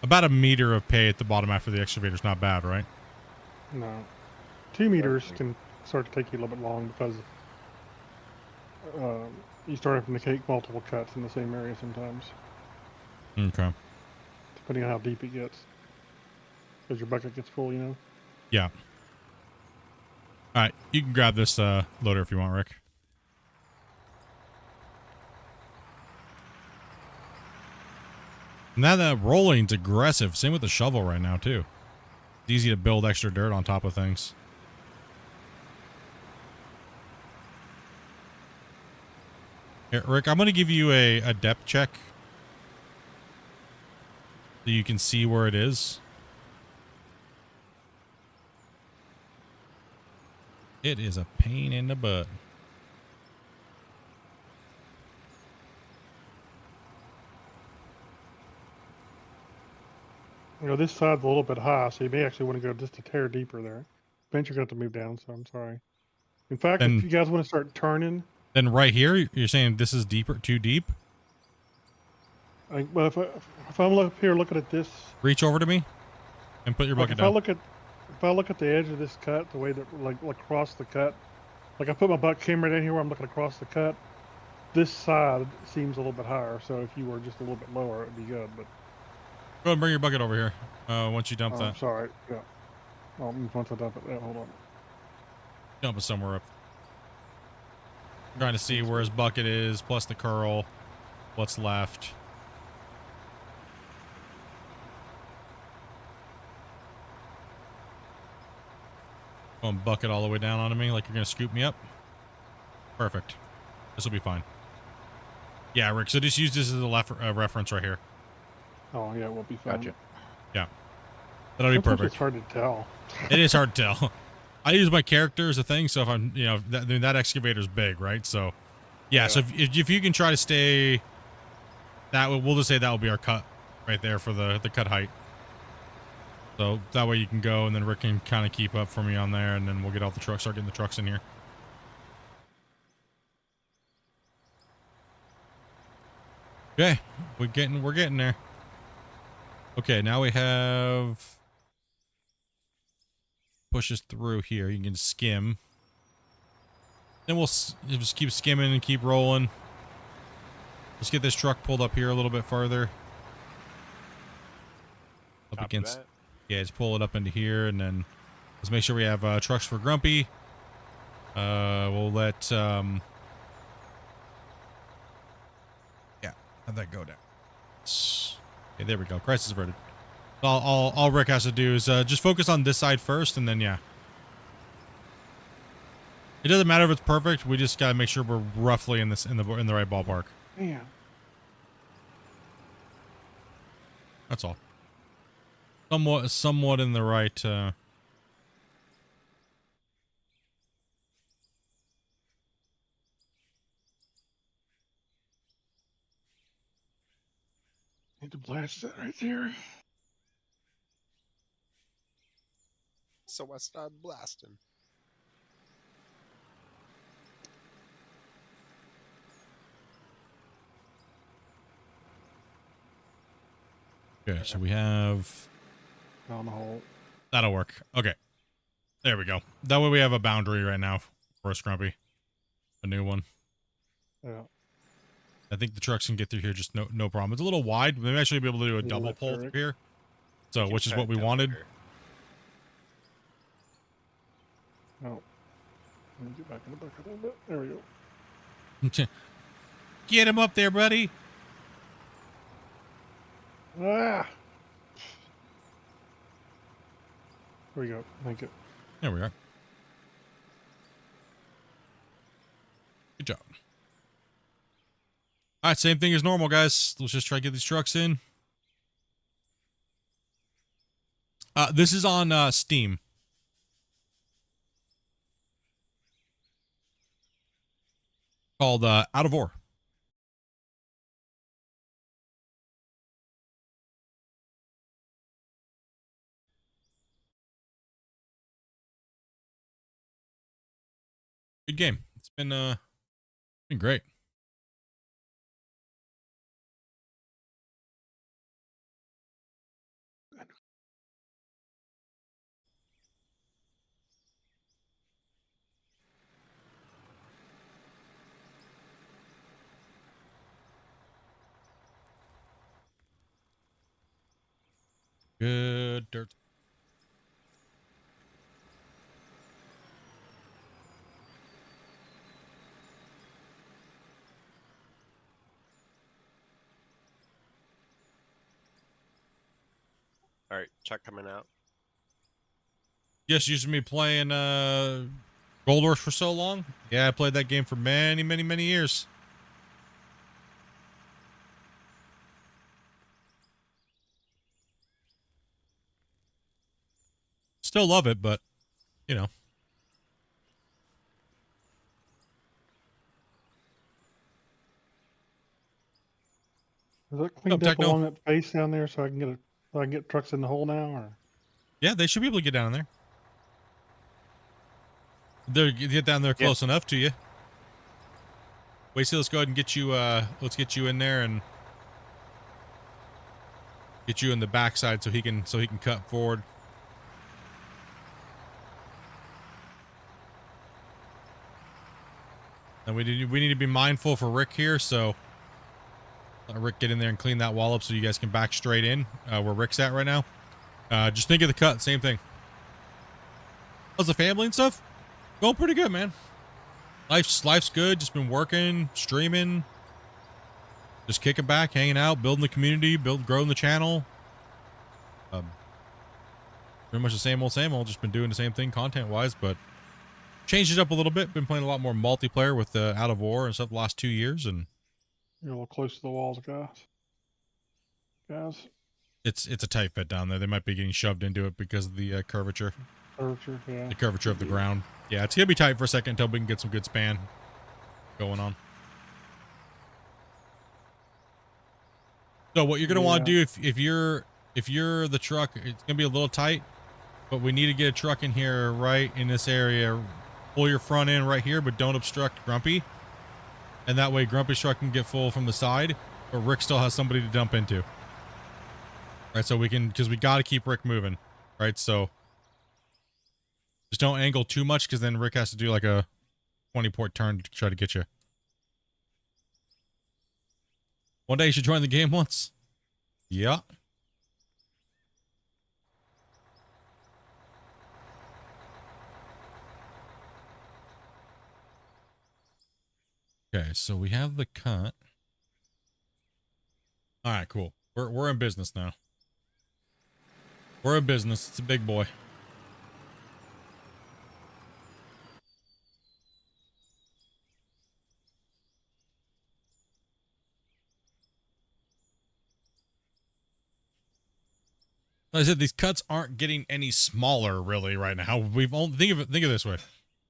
About a meter of pay at the bottom after the excavator's not bad, right? No. 2 meters can start to take you a little bit long because you start having to take multiple cuts in the same area sometimes. Okay. Depending on how deep it gets. As your bucket gets full, you know? Yeah. All right, you can grab this loader if you want, Rick. Now that rolling's aggressive. Same with the shovel right now, too. It's easy to build extra dirt on top of things. Here, Rick, I'm going to give you a depth check. So you can see where it is. It is a pain in the butt. You know, this side's a little bit high, so you may actually want to go just a tear deeper there. Eventually you're going to have to move down, so I'm sorry. In fact, if you guys want to start turning... Then right here, you're saying this is deeper, too deep? Well, if I'm up here looking at this... Reach over to me and put your bucket down. If I look at the edge of this cut, the way that, like across the cut, like I put my butt camera down here where I'm looking across the cut, this side seems a little bit higher, so if you were just a little bit lower, it'd be good, but... Go ahead and bring your bucket over here once you dump that. I'm sorry, yeah. Once I dump it, yeah, hold on. Dump it somewhere up. Trying to see where his bucket is, plus the curl, what's left. Go and bucket all the way down onto me like you're going to scoop me up. Perfect. This will be fine. Yeah, Rick, so just use this as a reference right here. Oh, yeah, we'll be fine. Gotcha. Yeah. That'll be perfect. It's hard to tell. It is hard to tell. I use my character as a thing, so if I'm, you know, that excavator's big, right? So, yeah, so if you can try to stay, we'll just say that will be our cut right there for the cut height. So that way you can go, and then Rick can kind of keep up for me on there, and then we'll get all the trucks, start getting the trucks in here. Okay, we're getting there. Okay, now we have pushes through here. You can skim. Then we'll just keep skimming and keep rolling. Let's get this truck pulled up here a little bit farther. Up against. Yeah, just pull it up into here, and then let's make sure we have trucks for Grumpy. We'll let yeah, have that go down. Okay, there we go. Crisis averted. All Rick has to do is just focus on this side first, and then yeah. It doesn't matter if it's perfect. We just gotta make sure we're roughly in the right ballpark. Yeah. That's all. Somewhat in the right. Need to blast that right there. So I started blasting. Okay, so we have down the hole. That'll work. Okay. There we go. That way we have a boundary right now for us, Grumpy. A new one. Yeah. I think the trucks can get through here just no problem. It's a little wide, but maybe actually be able to do a double pull through here. So, which is what we wanted. Oh. Let me get back in the bucket a little bit. There we go. Get him up there, buddy. Ah. There we go. Thank you. There we are. Good job. All right, same thing as normal, guys. Let's just try to get these trucks in. This is on Steam. Called Out of Ore. Good game. It's been great. Good dirt. All right, Chuck coming out. Yes, used to me playing Gold Rush for so long. Yeah, I played that game for many, many, many years. Still love it, but you know. Is that cleaned up Techno? along that face down there so I can get trucks in the hole now? Or Yeah, they should be able to get down there. They'll get down there close enough to you. Wait, let's go ahead and get you. Let's get you in there and get you in the backside so he can cut forward. And we need to be mindful for Rick here, so let Rick get in there and clean that wall up so you guys can back straight in where Rick's at right now. Just think of the cut, same thing. How's the family and stuff? Going pretty good, man. Life's good. Just been working, streaming, just kicking back, hanging out, building the community, growing the channel. Pretty much the same old. Just been doing the same thing content-wise, but changed it up a little bit. Been playing a lot more multiplayer with Out of War and stuff the last 2 years, and you're a little close to the walls, guys. It's a tight fit down there. They might be getting shoved into it because of the curvature. Yeah. The curvature of the ground. Yeah, it's gonna be tight for a second until we can get some good span going on. So what you're gonna want to do if you're the truck, it's gonna be a little tight, but we need to get a truck in here right in this area. Pull your front end right here, but don't obstruct Grumpy. And that way Grumpy's truck can get full from the side, but Rick still has somebody to dump into. Right, so we can, because we got to keep Rick moving. Right, so just don't angle too much, because then Rick has to do like a 20-port turn to try to get you. One day you should join the game once. Yeah. Okay, so we have the cut. All right, cool. We're in business now. We're in business. It's a big boy. Like I said, these cuts aren't getting any smaller really right now. We've only think of it this way.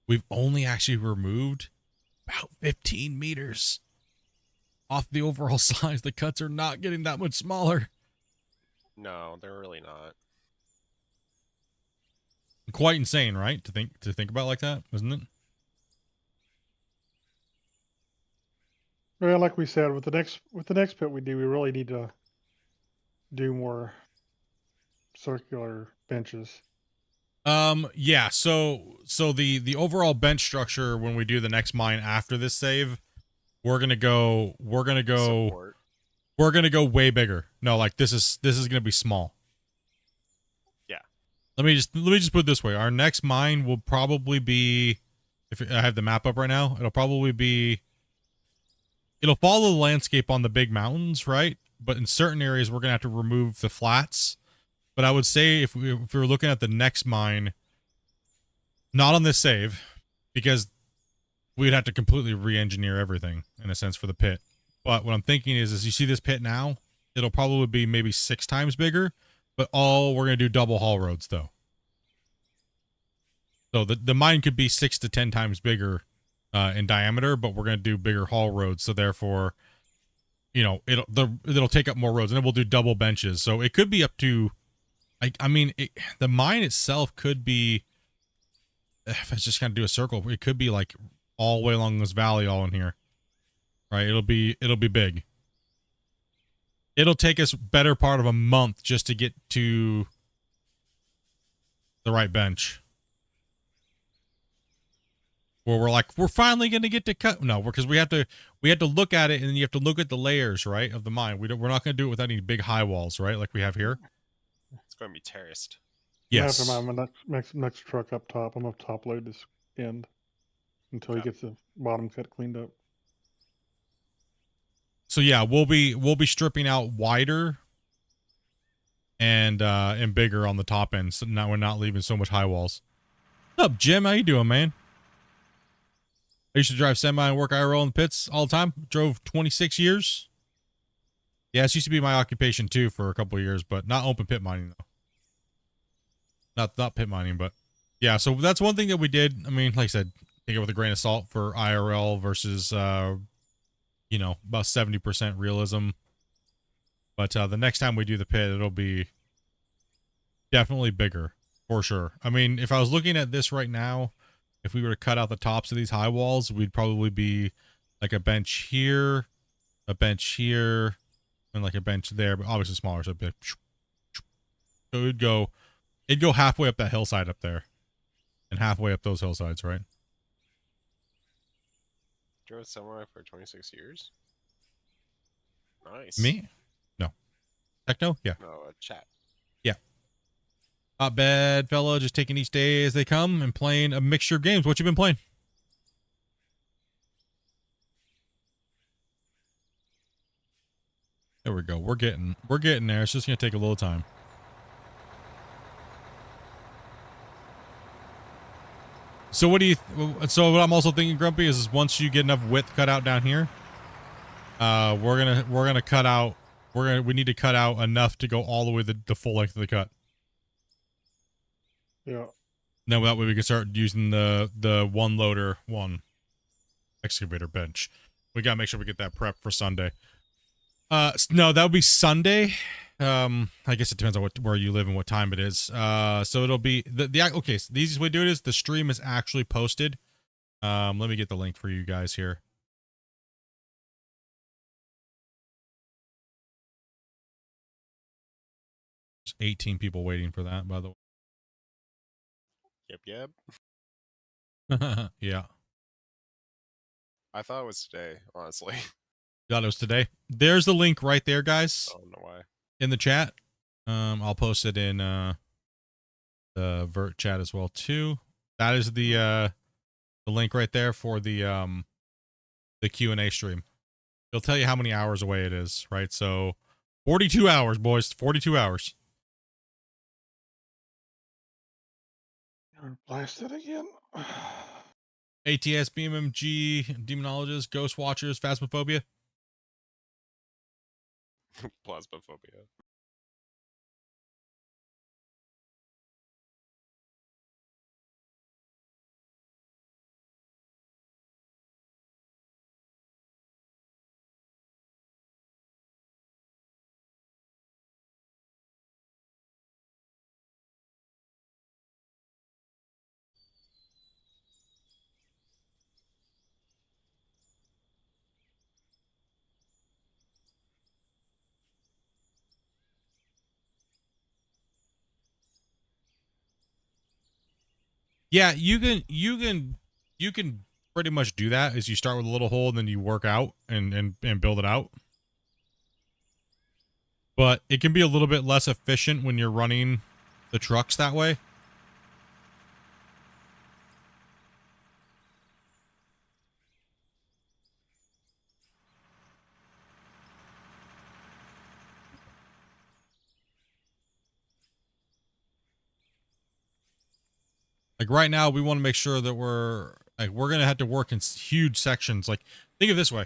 We've only actually removed about 15 meters off the overall size. The cuts are not getting that much smaller. No, they're really not. Quite insane, right? To think about like that, isn't it? Well, like we said, with the next pit we do, we really need to do more circular benches. Yeah, so the overall bench structure when we do the next mine after this save, we're gonna go way bigger. No, like this is gonna be small. Yeah. Let me just put it this way. Our next mine will probably be, if I have the map up right now, it'll follow the landscape on the big mountains, right? But in certain areas we're gonna have to remove the flats. But I would say if we were looking at the next mine, not on this save, because we'd have to completely re-engineer everything in a sense for the pit. But what I'm thinking is you see this pit now, it'll probably be maybe 6 times bigger, but we're going to do double haul roads though. So the mine could be 6 to 10 times bigger in diameter, but we're going to do bigger haul roads. So therefore, you know, it'll take up more roads, and then we'll do double benches. So it could be up to, I mean, the mine itself could be, if I just kind of do a circle, it could be like all the way along this valley, all in here. Right? It'll be big. It'll take us better part of a month just to get to the right bench. Where we're like, we're finally going to get to cut. No, because we have to look at it, and then you have to look at the layers, right, of the mine. We're not going to do it without any big high walls, right, like we have here. It's going to be terraced. Yes. After my next truck up top, I'm gonna top load this end until he gets the bottom cut cleaned up. So yeah, we'll be stripping out wider and bigger on the top end, so now we're not leaving so much high walls. What's up, Jim? How you doing, man? I used to drive semi and work IRL in the pits all the time. Drove 26 years. Yeah, it used to be my occupation too for a couple of years, but not open pit mining though. Not pit mining, but yeah. So that's one thing that we did. I mean, like I said, take it with a grain of salt for IRL versus you know, about 70% realism. But the next time we do the pit, it'll be definitely bigger for sure. I mean, if I was looking at this right now, if we were to cut out the tops of these high walls, we'd probably be like a bench here, and like a bench there, but obviously smaller. So it'd go halfway up that hillside up there, and halfway up those hillsides, right? Drove somewhere for 26 years. Nice. Me? No. Techno? Yeah. No, chat. Yeah. Not bad, fella. Just taking each day as they come and playing a mixture of games. What you been playing? There we go. We're getting there. It's just gonna take a little time. So what do you? So what I'm also thinking, Grumpy, is once you get enough width cut out down here, we're gonna cut out. We need to cut out enough to go all the way the full length of the cut. Yeah. Now that way we can start using the one loader, one excavator bench. We gotta make sure we get that prepped for Sunday. No, that would be Sunday. I guess it depends on where you live and what time it is. So it'll be okay. So the easiest way to do it is the stream is actually posted. Let me get the link for you guys here. There's 18 people waiting for that, by the way. Yep. Yeah. I thought it was today, honestly. Thought it was today. There's the link right there, guys. I don't know why. In the chat. I'll post it in the Vert chat as well too. That is the link right there for the Q&A stream. It'll tell you how many hours away it is, right? So 42 hours, boys. 42 hours. Blasted again. ATS, BMMG, Demonologist, Ghost Watchers, Phasmophobia. Plasmophobia. Yeah, you can pretty much do that. Is you start with a little hole and then you work out and build it out. But it can be a little bit less efficient when you're running the trucks that way. Like right now, we want to make sure that we're going to have to work in huge sections. Like think of it this way.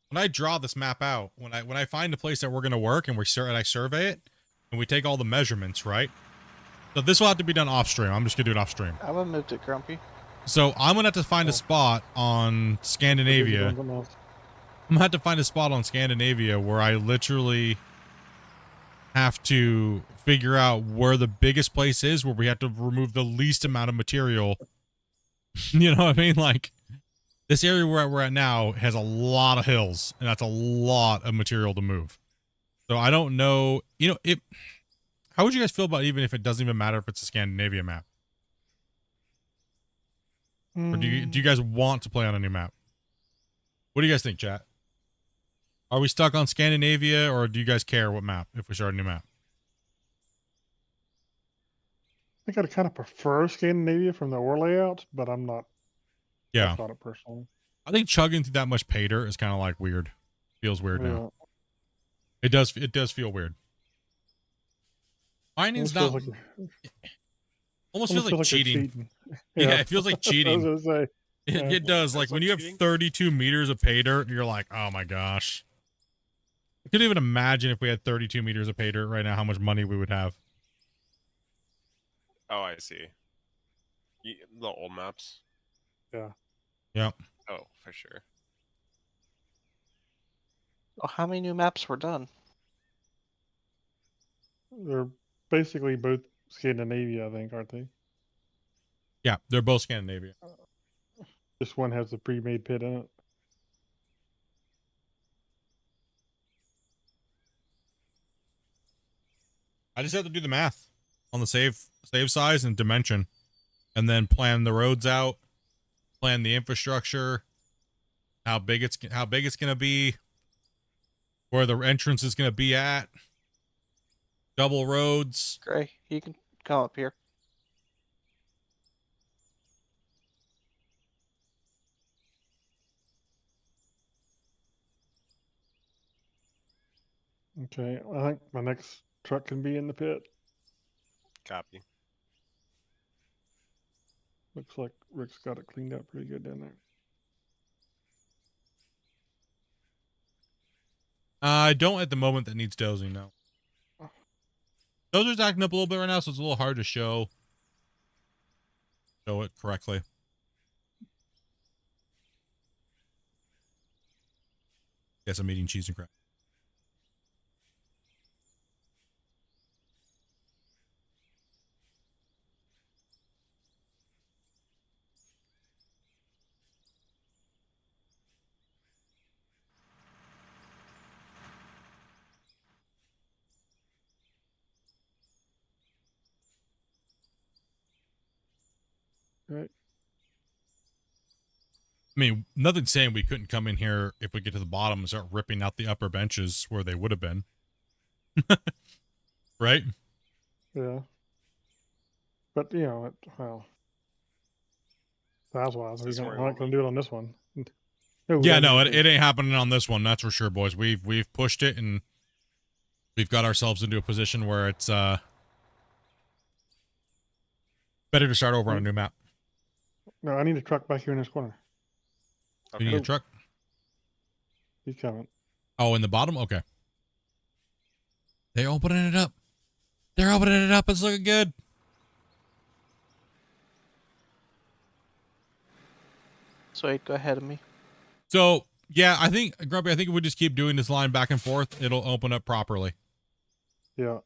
When I draw this map out, when I find a place that we're going to work and I survey it and we take all the measurements, right? So this will have to be done off stream. I'm just going to do it off stream. I would move to Grumpy. So I'm going to have to find a spot on Scandinavia. I'm going to have to find a spot on Scandinavia where I literally have to figure out where the biggest place is, where we have to remove the least amount of material. You know what I mean? Like, This area where we're at now has a lot of hills, and that's a lot of material to move. So I don't know, you know, how would you guys feel about even if it doesn't even matter if it's a Scandinavia map? Or do you guys want to play on a new map? What do you guys think, chat? Are we stuck on Scandinavia, or do you guys care what map if we start a new map? I think I'd kind of prefer Scandinavia from the war layout, but I'm not. Yeah. On it personally. I think chugging through that much pay dirt is kind of like weird. Feels weird now. It does feel weird. Mining's not. Almost feels like cheating. Yeah, it feels like cheating. I was gonna say. It does. Like when you have 32 meters of pay dirt, you're like, oh my gosh. I couldn't even imagine if we had 32 meters of pay dirt right now, how much money we would have. Oh, I see. The old maps. Yeah. Yep. Oh, for sure. Oh, how many new maps were done? They're basically both Scandinavia, I think, aren't they? Yeah, they're both Scandinavia. This one has a pre-made pit in it. I just have to do the math on the save size and dimension, and then plan the roads out, plan the infrastructure, how big it's gonna be, where the entrance is gonna be at, double roads. Gray, you can come up here. Okay, I think my next truck can be in the pit. Copy. Looks like Rick's got it cleaned up pretty good down there. I don't at the moment that needs dozing, no. Dozer's acting up a little bit right now, so it's a little hard to show it correctly. Yes, I'm eating cheese and crap. Right. I mean, nothing's saying we couldn't come in here if we get to the bottom and start ripping out the upper benches where they would have been. Right? Yeah. But, you know, well, size-wise, we're not going to do it on this one. Yeah, no, it ain't happening on this one. That's for sure, boys. We've pushed it, and we've got ourselves into a position where it's better to start over on a new map. No, I need a truck back here in this corner. You need a truck? He's coming. Oh, in the bottom? Okay. They're opening it up. They're opening it up. It's looking good. So wait, go ahead of me. So, yeah, I think, Grumpy, if we just keep doing this line back and forth, it'll open up properly. Yeah.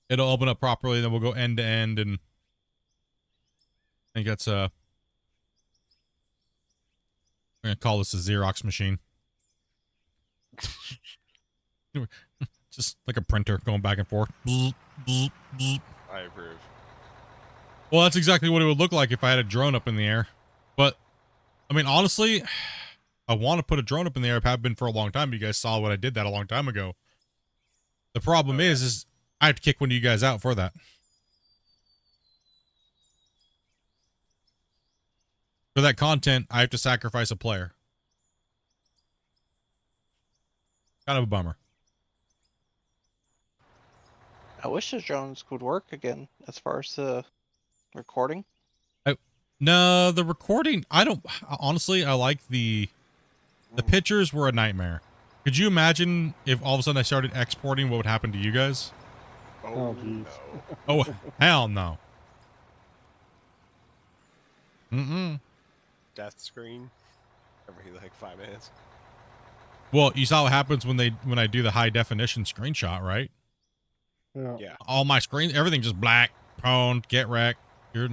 It'll open up properly, then we'll go end to end, and I think that's I'm gonna call this a Xerox machine. Just like a printer going back and forth. I approve. Well, that's exactly what it would look like if I had a drone up in the air. But, I mean, honestly, I want to put a drone up in the air. I have been for a long time. You guys saw what I did that a long time ago. The problem is I have to kick one of you guys out for that. For that content, I have to sacrifice a player. Kind of a bummer. I wish the drones would work again as far as the recording. No, the recording, honestly, I like the pictures were a nightmare. Could you imagine if all of a sudden I started exporting, what would happen to you guys? Oh, geez. No. Oh, hell no. Mm-mm. Death screen every like 5 minutes. Well, you saw what happens when I do the high definition screenshot, right? Yeah. Yeah. All my screens, everything just black, pwned, get wrecked. You're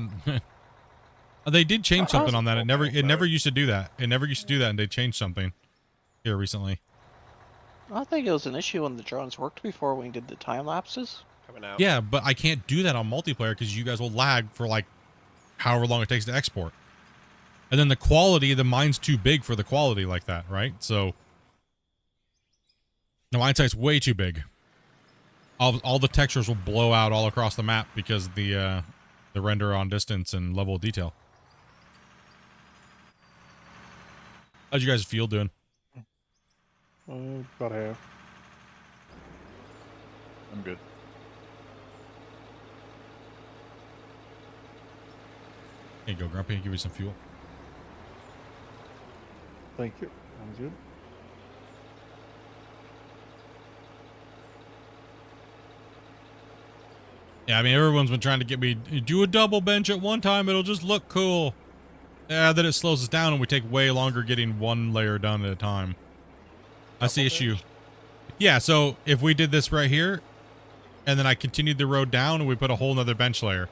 They did change something on that. It never Okay. used to do that. It never used to do that, and they changed something here recently. I think it was an issue when the drones worked before when we did the time lapses. Coming out. Yeah, but I can't do that on multiplayer because you guys will lag for like however long it takes to export. And then the quality, the mine's too big for the quality like that, right? So the mine site's way too big. All the textures will blow out all across the map because the render on distance and level of detail. How'd you guys feel doing? About half. I'm good. Here you go, Grumpy. Give you some fuel. Thank you. Sounds good. Yeah, I mean, everyone's been trying to get me do a double bench at one time. It'll just look cool. Yeah, then it slows us down and we take way longer getting one layer done at a time. That's the issue. Yeah, so if we did this right here, and then I continued the road down, and we put a whole nother bench layer.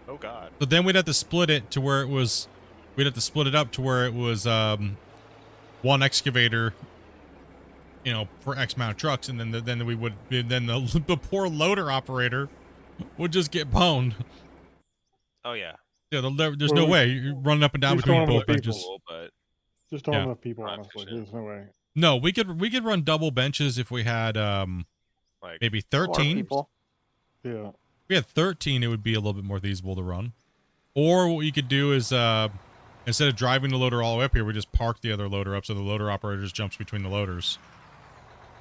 Oh God. So then we'd have to split it to where it was, we'd have to split it up to where it was one excavator, you know, for X amount of trucks, and then the poor loader operator would just get pwned. Oh yeah. Yeah, there's no way you're running up and down Just between don't both have enough benches. people. But Just don't Yeah. have enough people, Not honestly. efficient. There's no way. No, we could run double benches if we had like maybe More 13. people. Yeah. If we had 13, it would be a little bit more feasible to run. Or what you could do is instead of driving the loader all the way up here, we just park the other loader up so the loader operator just jumps between the loaders.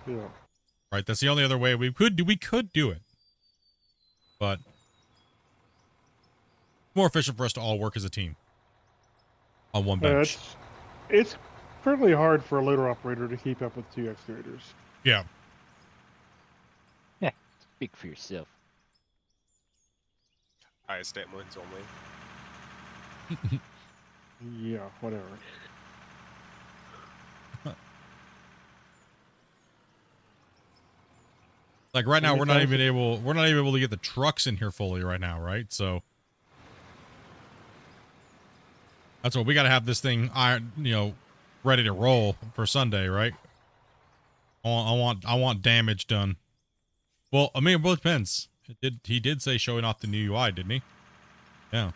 Yeah. Right, that's the only other way we could do it. But more efficient for us to all work as a team on one bench. It's fairly hard for a loader operator to keep up with 2 excavators. Yeah. Speak for yourself. highest stat points only. Yeah, whatever. Like right now, How we're many not times even able to get the trucks in here fully right now, right? So that's what we got to have this thing, ready to roll for Sunday, right? I want damage done. Well, I mean, it both depends. He did say showing off the new UI, didn't he? Yeah.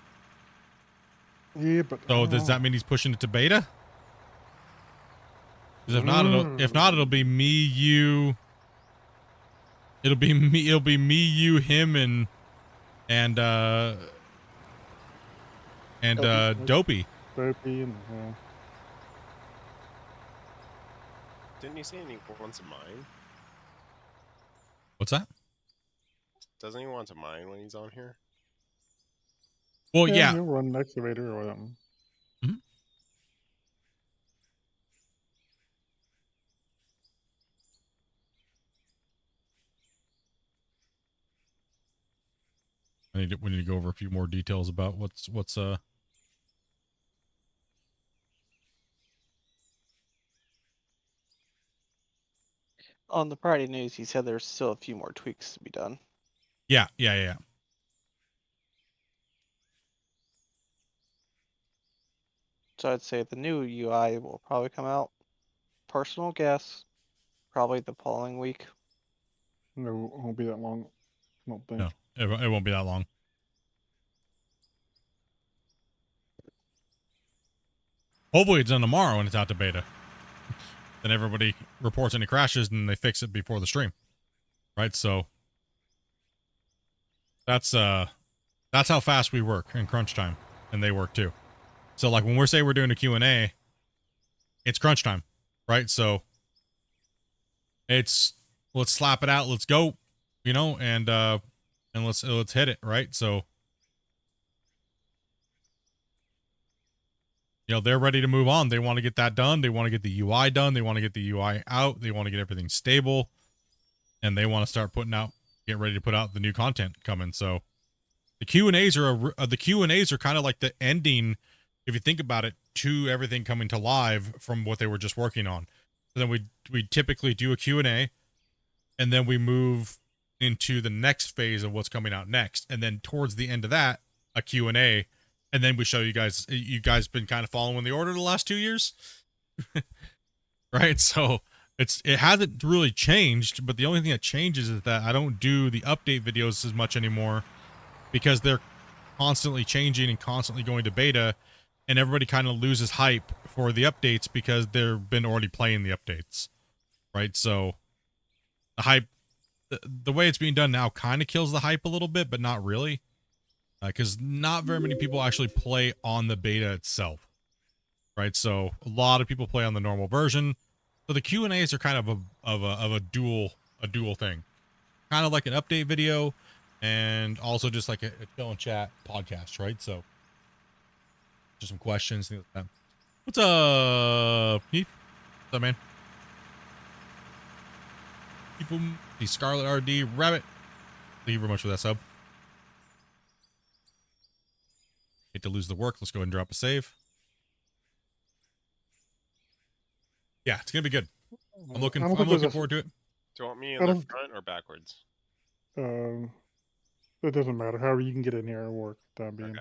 Yeah, but So does that mean he's pushing it to beta? Because if not, it'll be me, you. It'll be me, you, him, and Dopey. Dopey and Didn't you say he wants a mine? What's that? Doesn't he want a mine when he's on here? Well, yeah. He'll run an excavator or whatever. We need to go over a few more details about what's On the Friday news, he said there's still a few more tweaks to be done. Yeah. So I'd say the new UI will probably come out. Personal guess, probably the following week. No, it won't be that long. I don't think. No, it won't be that long. Hopefully it's done tomorrow when it's out to beta. Then everybody reports any crashes and they fix it before the stream. Right? So that's how fast we work in crunch time, and they work too. So like when we're saying we're doing a Q&A, it's crunch time, right? So it's let's slap it out, let's go, and let's hit it, right? So they're ready to move on. They want to get that done. They want to get the UI done. They want to get the UI out. They want to get everything stable, and they want to start get ready to put out the new content coming. So the Q&As are kind of like the ending, if you think about it, to everything coming to live from what they were just working on. So then we typically do a Q&A, and then we move into the next phase of what's coming out next, and then towards the end of that, a Q&A and then we show you guys. You guys been kind of following the order the last 2 years, right? So it hasn't really changed, but the only thing that changes is that I don't do the update videos as much anymore because they're constantly changing and constantly going to beta, and everybody kind of loses hype for the updates because they've been already playing the updates, right? So the hype, the way it's being done now kind of kills the hype a little bit, but not really, because not very many people actually play on the beta itself, right? So a lot of people play on the normal version. So the Q&As are kind of a dual thing, kind of like an update video, and also just like a chill and chat podcast, right? So just some questions, things like that. What's up, Heath? What's up, man? People, the Scarlet RD Rabbit. Thank you very much for that sub. Hate to lose the work. Let's go ahead and drop a save. Yeah, it's gonna be good. I'm looking forward to it. Do you want me in the front or backwards? It doesn't matter. However you can get in here and work. Time being. Okay.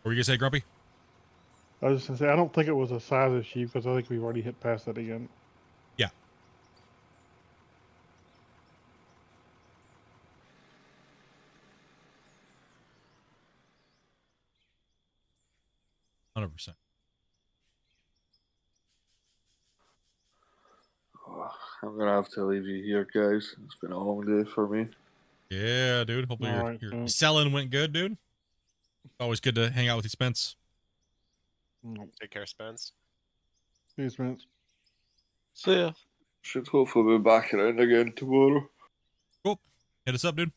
What were you gonna say, Grumpy? I was just gonna say I don't think it was a size issue because I think we've already hit past that again. Yeah. %. I'm gonna have to leave you here, guys. It's been a long day for me. Yeah, dude. Hopefully your selling went good, dude. Always good to hang out with you, Spence. Take care, Spence. See you, Spence. See ya. Should hopefully be back around again tomorrow. Cool. Hit us up, dude.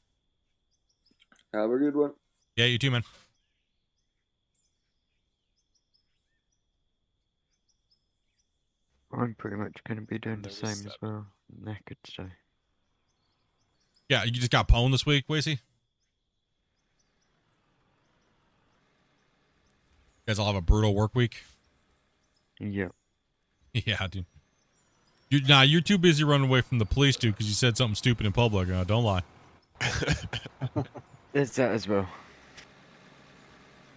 Have a good one. Yeah, you too, man. I'm pretty much going to be doing the same as well. Knackered today. Yeah, you just got pwned this week, Wasey? You guys all have a brutal work week? Yep. Yeah, dude. You're too busy running away from the police, dude, because you said something stupid in public. Don't lie. There's that as well.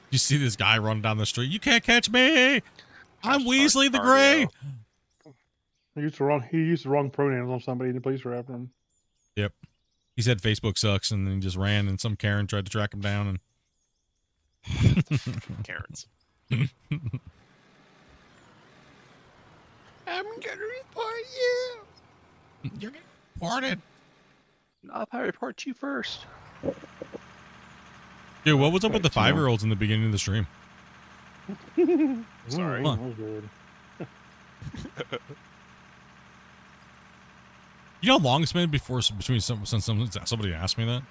You see this guy running down the street. You can't catch me. I'm Weasley the Grey. He used the wrong pronouns on somebody. The police were after him. Yep. He said Facebook sucks, and then he just ran, and some Karen tried to track him down. And Karens. I'm gonna report you. You're getting reported. I'll probably report you first. Dude, what was up with the 5-year-olds in the beginning of the stream? Sorry. Huh. You know how long it's been between somebody asked me that?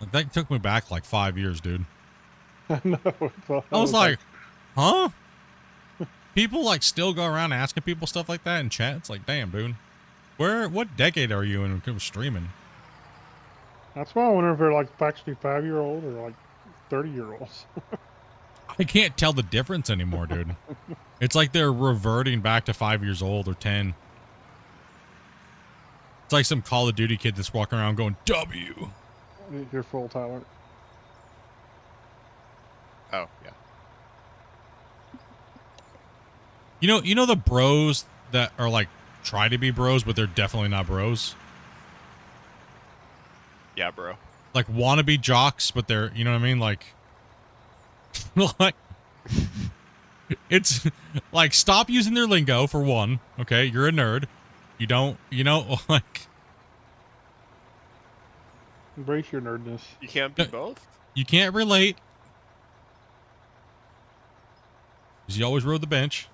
Like, that took me back like 5 years, dude. I was like, huh? People like still go around asking people stuff like that in chat. It's like, damn, dude. What decade are you in streaming? That's why I wonder if they're like actually 5-year-old or like 30-year-olds. I can't tell the difference anymore, dude. It's like they're reverting back to 5 years old or 10. It's like some Call of Duty kid that's walking around going, W. You're full, Tyler. Oh, yeah. You know the bros that are like try to be bros, but they're definitely not bros. Yeah, bro. Like wannabe jocks, but they're, you know what I mean? Like, like it's like, stop using their lingo for one. Okay, you're a nerd. You don't, like. Embrace your nerdness. You can't be both? You can't relate. Because you always rode the bench.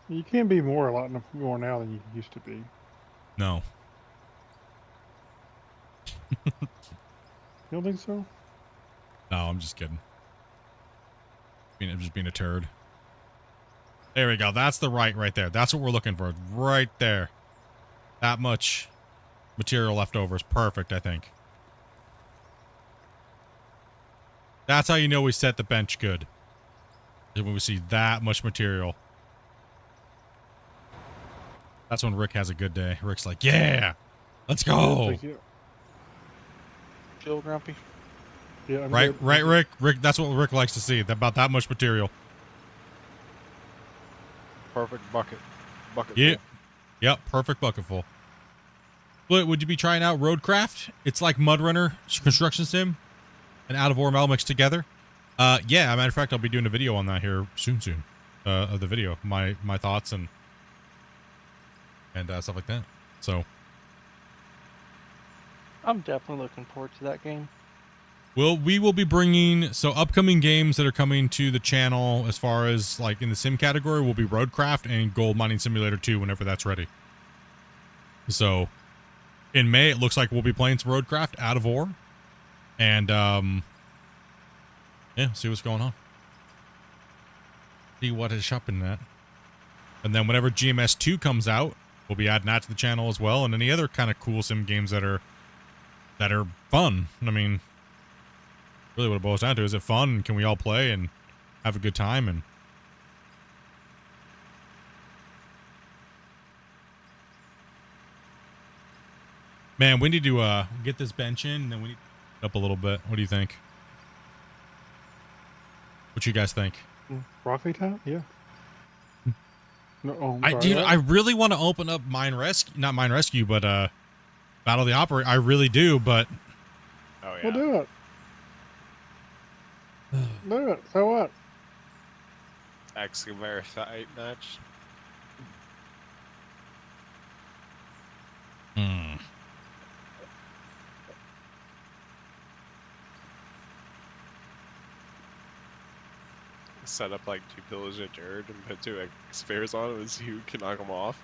You can be a lot more now than you used to be. No. You don't think so? No, I'm just kidding. I'm just being a turd. There we go. That's the right there. That's what we're looking for. Right there. That much material left over is perfect, I think. That's how you know we set the bench good. Is when we see that much material. That's when Rick has a good day. Rick's like, yeah, let's Yeah, go. thank you. Chill, Grumpy. Yeah, I'm Right, good. right, Rick. Rick, that's what Rick likes to see. About that much material. Perfect bucket. Bucket Yeah. full. Yep, perfect bucket full. But would you be trying out Roadcraft? It's like Mud Runner construction sim and Out of Ormel mixed together. Yeah, as a matter of fact, I'll be doing a video on that here soon. Of the video, my thoughts and stuff like that. So I'm definitely looking forward to that game. we will be bringing upcoming games that are coming to the channel as far as like in the sim category will be Roadcraft and Gold Mining Simulator 2 whenever that's ready. So in May, it looks like we'll be playing some Roadcraft Out of Ore. And yeah, see what's going on. See what is shopping at. And then whenever GMS 2 comes out, we'll be adding that to the channel as well, and any other kind of cool sim games that are fun. I mean, really what it boils down to, is it fun? Can we all play and have a good time? And man, we need to get this bench in, and then we need to up a little bit. What do you think? What you guys think? Rocky Town? Yeah. No, oh, I really want to open up Mine Rescue, not Mine Rescue, but Battle of the Operator. I really do, but Oh yeah. We'll do it. Do it. So what? Excavator fight match. Set up like 2 pillars of dirt and put 2 excavators on them and see who can knock them off.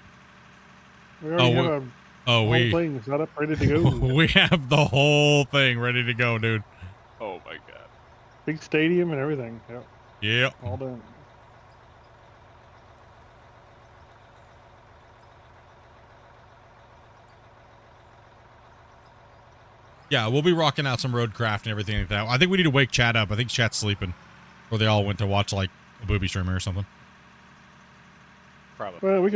We already have a whole thing set up, ready to go. We have the whole thing ready to go, dude. Oh my god. Big stadium and everything. Yep. Yep. All done. Yeah, we'll be rocking out some Roadcraft and everything like that. I think we need to wake Chad up. I think Chad's sleeping. Or they all went to watch like a booby streamer or something. Probably. Well, we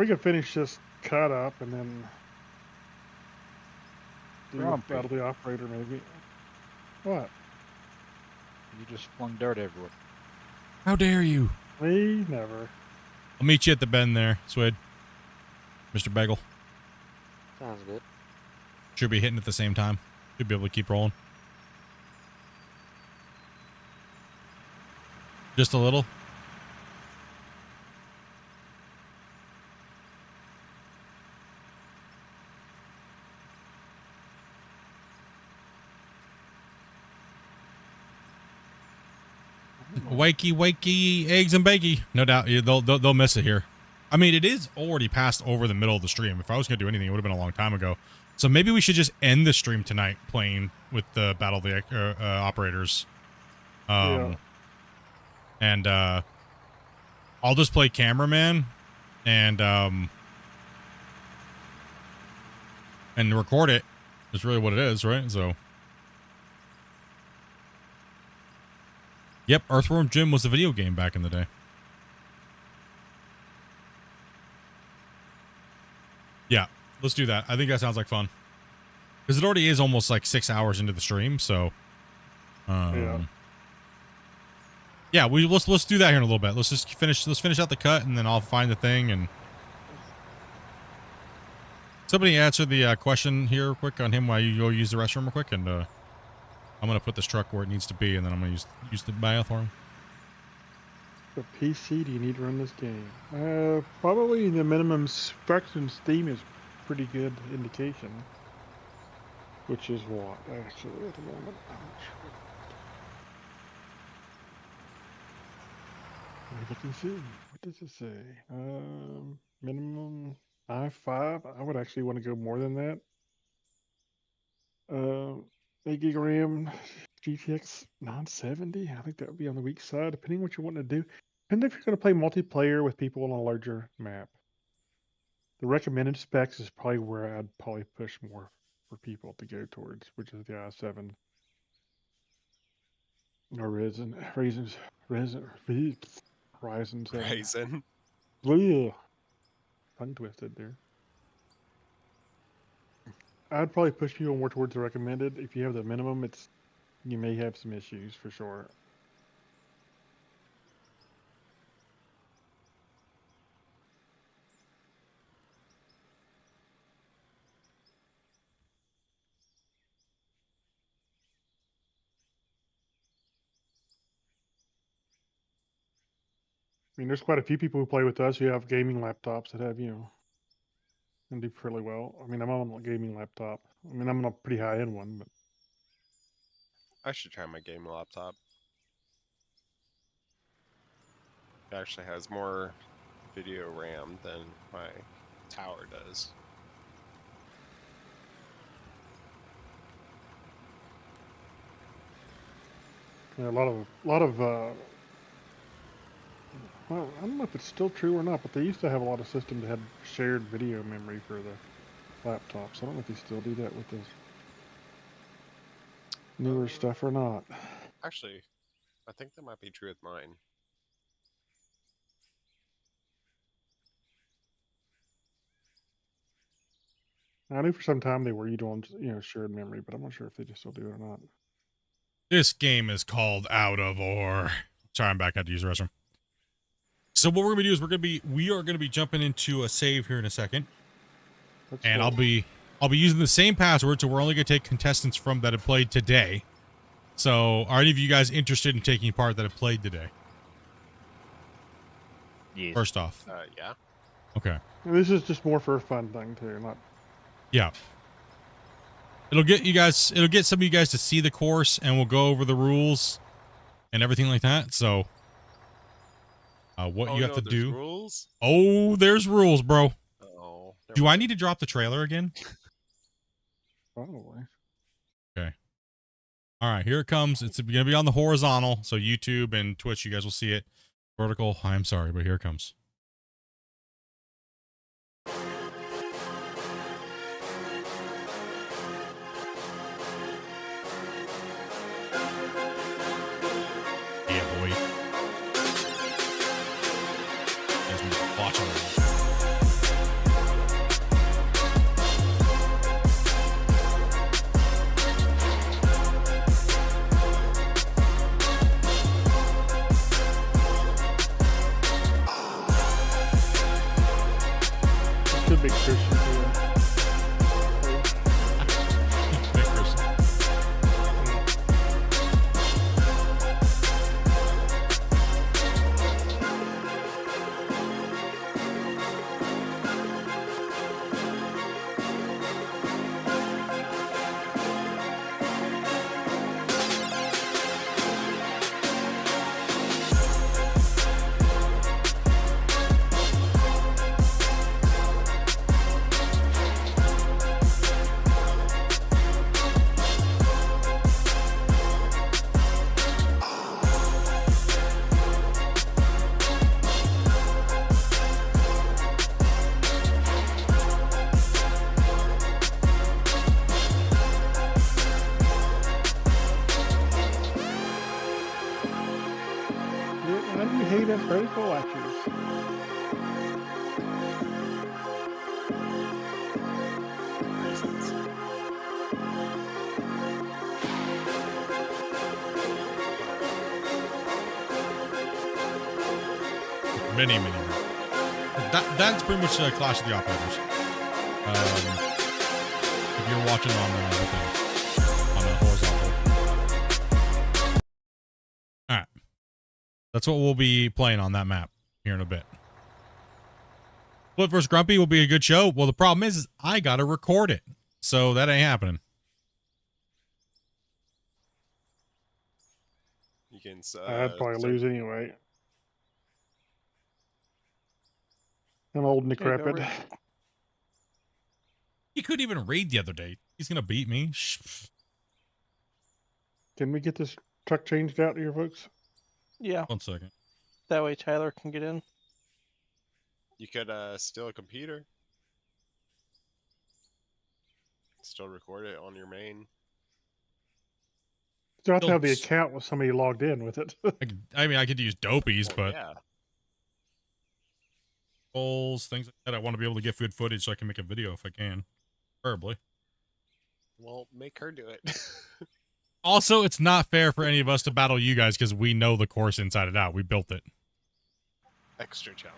could finish this cut up and then do Grumpy. Battle of the Operator maybe. What? You just flung dirt everywhere. How dare you? Me? Never. I'll meet you at the bend there, Swid. Mr. Bagel. Sounds good. Should be hitting at the same time. Should be able to keep rolling. Just a little. Wakey, eggs and bakey. No doubt, they'll miss it here. I mean, it is already passed over the middle of the stream. If I was gonna do anything, it would have been a long time ago. So maybe we should just end the stream tonight playing with the Battle of the Operators. Yeah. And I'll just play cameraman and record it. Is really what it is, right? So. Yep, Earthworm Jim was a video game back in the day. Yeah, let's do that. I think that sounds like fun. Because it already is almost like 6 hours into the stream, so yeah, let's do that here in a little bit. Let's finish out the cut, and then I'll find the thing. And somebody answer the question here quick on him while you go use the restroom real quick, and I'm gonna put this truck where it needs to be, and then I'm gonna use the bath for him. What PC do you need to run this game? Probably the minimum specs in Steam is pretty good indication. Which is what, actually, at the moment? Let me see. What does it say? Minimum i5. I would actually want to go more than that. 8 gig RAM, GTX 970. I think that would be on the weak side, depending what you want to do. And if you're going to play multiplayer with people on a larger map. The recommended specs is probably where I'd probably push more for people to go towards, which is the i7 or Ryzen 7. Ryzen. Ugh. tongue twisted there. I'd probably push people more towards the recommended. If you have the minimum, you may have some issues for sure. I mean, there's quite a few people who play with us who have gaming laptops that have, and do fairly well. I mean, I'm on a gaming laptop. I mean, I'm on a pretty high-end one, but I should try my gaming laptop. It actually has more video RAM than my tower does. yeah, a lot of, well, I don't know if it's still true or not, but they used to have a lot of systems that had shared video memory for the laptops. I don't know if they still do that with the newer stuff or not. Actually, I think that might be true with mine. I knew for some time they were doing, shared memory, but I'm not sure if they just still do it or not. This game is called Out of Ore. Sorry, I'm back. I had to use the restroom. So what we're gonna do is we are gonna be jumping into a save here in a second, and I'll be using the same password. So we're only gonna take contestants from that have played today. So are any of you guys interested in taking part that have played today? Yes. First off, yeah. Okay. This is just more for a fun thing too, not. Yeah. It'll get some of you guys to see the course, and we'll go over the rules and everything like that. So, what you have to do? Rules? Oh, there's rules, bro. Oh. Do I need to drop the trailer again? Probably. Okay. All right, here it comes. It's going to be on the horizontal, so YouTube and Twitch, you guys will see it. Vertical, I'm sorry, but here it comes. Yeah, boy. As we watch on. Should be Christian too. Big Christian. How do you hate us vertical actors? Many. That's pretty much Clash of the Operators. If you're watching on the horizontal. All right, that's what we'll be playing on that map here in a bit. Flip vs. Grumpy will be a good show. Well, the problem is I gotta record it, so that ain't happening. You can. I'd probably lose anyway. I'm old and decrepit. He couldn't even raid the other day. He's gonna beat me. Can we get this truck changed out here, folks? Yeah. 1 second. That way Tyler can get in. You could steal a computer. Still record it on your main. Still have to have the account with somebody logged in with it. I mean, I could use Dopey's, but Yeah. goals, things like that. I want to be able to get good footage so I can make a video if I can, preferably. Well, make her do it. Also, it's not fair for any of us to battle you guys because we know the course inside and out. We built it. Extra challenge.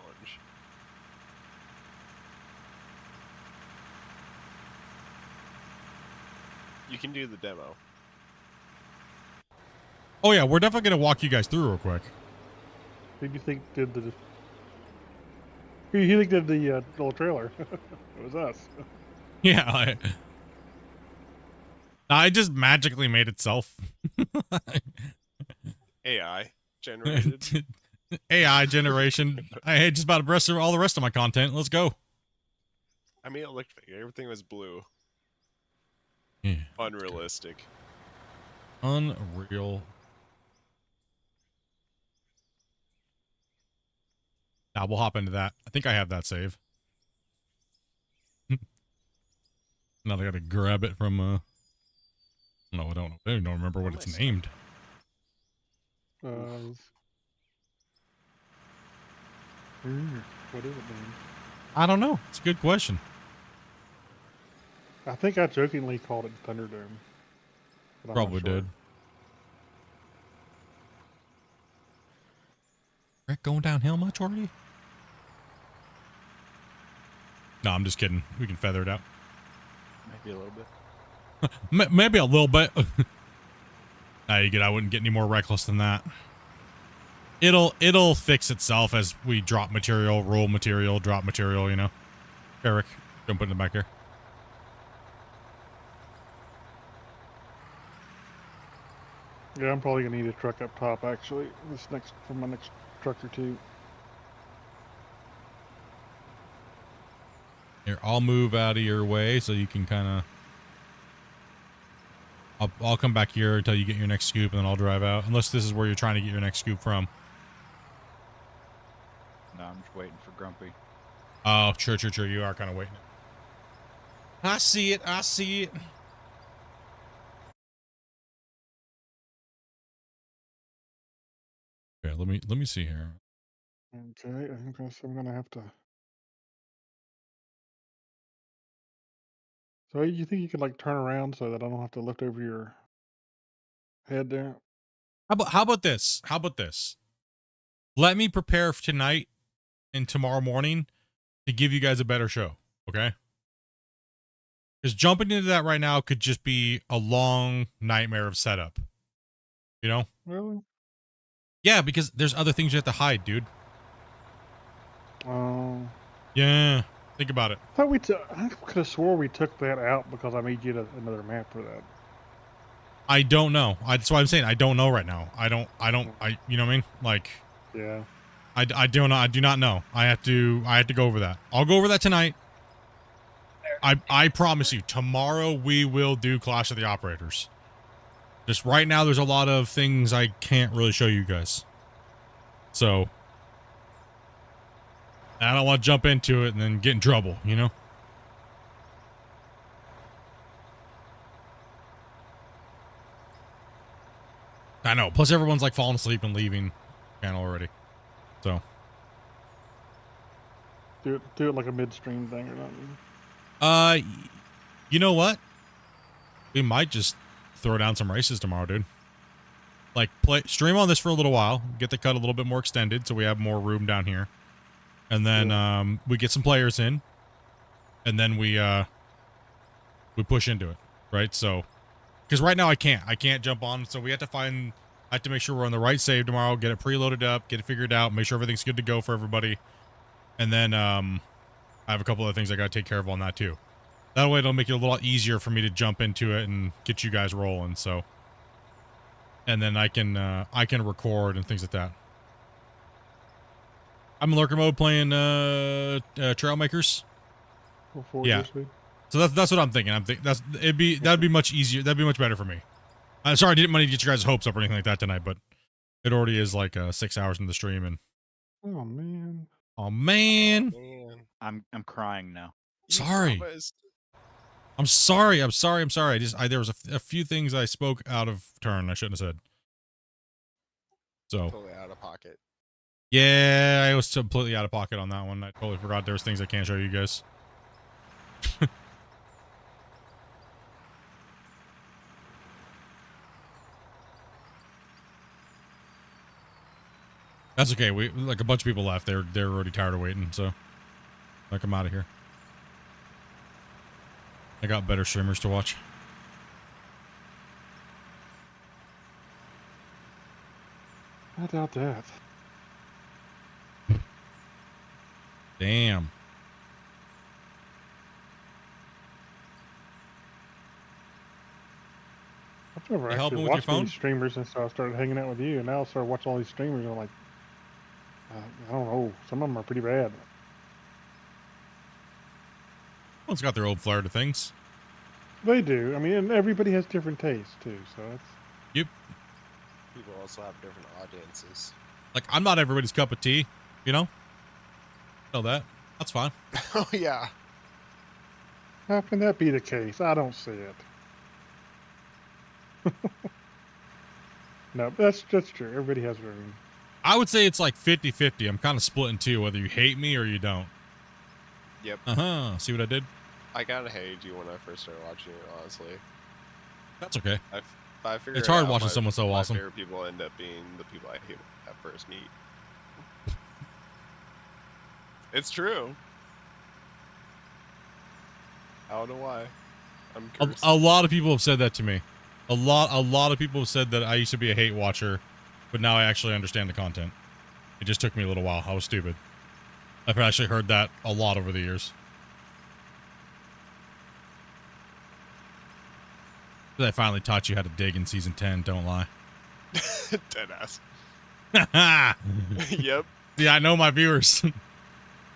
You can do the demo. Oh yeah, we're definitely gonna walk you guys through real quick. Who do you think did the? Who do you think did the little trailer? It was us. Yeah, I just magically made itself. AI generated. AI generation. I had just about all the rest of my content. Let's go. I mean, it looked fake. Everything was blue. Yeah. Unrealistic. Unreal. Now we'll hop into that. I think I have that save. Now I gotta grab it from no, I don't know. I don't remember what it's named. What is it named? I don't know. It's a good question. I think I jokingly called it Thunderdome. but I'm not Probably sure. did. Rick going downhill much already? No, I'm just kidding. We can feather it out. Maybe a little bit. Maybe a little bit. Nah, you get. I wouldn't get any more reckless than that. It'll fix itself as we drop material, roll material, drop material. You know. Eric, jump in the back here. Yeah, I'm probably gonna need a truck up top actually. For my next truck or two. Here, I'll move out of your way so you can kind of. I'll come back here until you get your next scoop, and then I'll drive out. Unless this is where you're trying to get your next scoop from. No, I'm just waiting for Grumpy. Oh, true. You are kind of waiting. I see it. Okay, let me see here. Okay, I guess I'm gonna have to. So you think you could like turn around so that I don't have to lift over your head there? How about this? Let me prepare for tonight and tomorrow morning to give you guys a better show, okay? Because jumping into that right now could just be a long nightmare of setup. You know? Really? Yeah, because there's other things you have to hide, dude. Oh. Yeah. Think about it. I could have swore we took that out because I made you another map for that. I don't know. That's why I'm saying I don't know right now. You know what I mean? Like, yeah. I do not know. I have to go over that. I'll go over that tonight. I promise you, tomorrow we will do Clash of the Operators. Just right now, there's a lot of things I can't really show you guys. So, I don't want to jump into it and then get in trouble, you know? I know. Plus, everyone's like falling asleep and leaving the channel already. So. Do it like a midstream thing or something. You know what? We might just throw down some races tomorrow, dude. Like, stream on this for a little while, get the cut a little bit more extended so we have more room down here. And then we get some players in, and then we push into it, right? So, because right now I can't jump on, so we have to I have to make sure we're on the right save tomorrow, get it preloaded up, get it figured out, make sure everything's good to go for everybody, and then I have a couple of things I got to take care of on that too. That way it'll make it a little easier for me to jump into it and get you guys rolling. So, and then I can record and things like that. I'm in lurker mode playing Trailmakers. Yeah. So that's what I'm thinking. That'd be much easier. That'd be much better for me. I'm sorry I didn't want to get you guys' hopes up or anything like that tonight, but it already is like 6 hours into the stream and. Oh man. Oh man. I'm crying now. Sorry. I'm sorry. There was a few things I spoke out of turn I shouldn't have said. So. Totally out of pocket. Yeah, I was completely out of pocket on that one. I totally forgot there was things I can't show you guys. That's okay. We like a bunch of people left. They're already tired of waiting, so like I'm out of here. I got better streamers to watch. I doubt that. Damn. I've never You helping actually with your watched phone? these streamers since I started hanging out with you, and now I started watching all these streamers, and I'm like, I don't know, some of them are pretty bad. Well, it's got their old flair to things. They do. I mean, and everybody has different tastes, too, so it's... Yep. People also have different audiences. Like, I'm not everybody's cup of tea, you know? Know that. That's fine. Oh, yeah. How can that be the case? I don't see it. No, that's true. Everybody has their own. I would say it's like 50-50. I'm kind of split in two, whether you hate me or you don't. Yep. Uh-huh. See what I did? I kind of hated you when I first started watching it, honestly. That's okay. I figured It's hard out watching someone so awesome. My favorite people end up being the people I hate at first meet. It's true. I don't know why. I'm cursed. A lot of people have said that to me. A lot of people have said that I used to be a hate watcher, but now I actually understand the content. It just took me a little while. I was stupid. I've actually heard that a lot over the years. I finally taught you how to dig in season 10, don't lie. Deadass. Yep. Yeah, I know my viewers.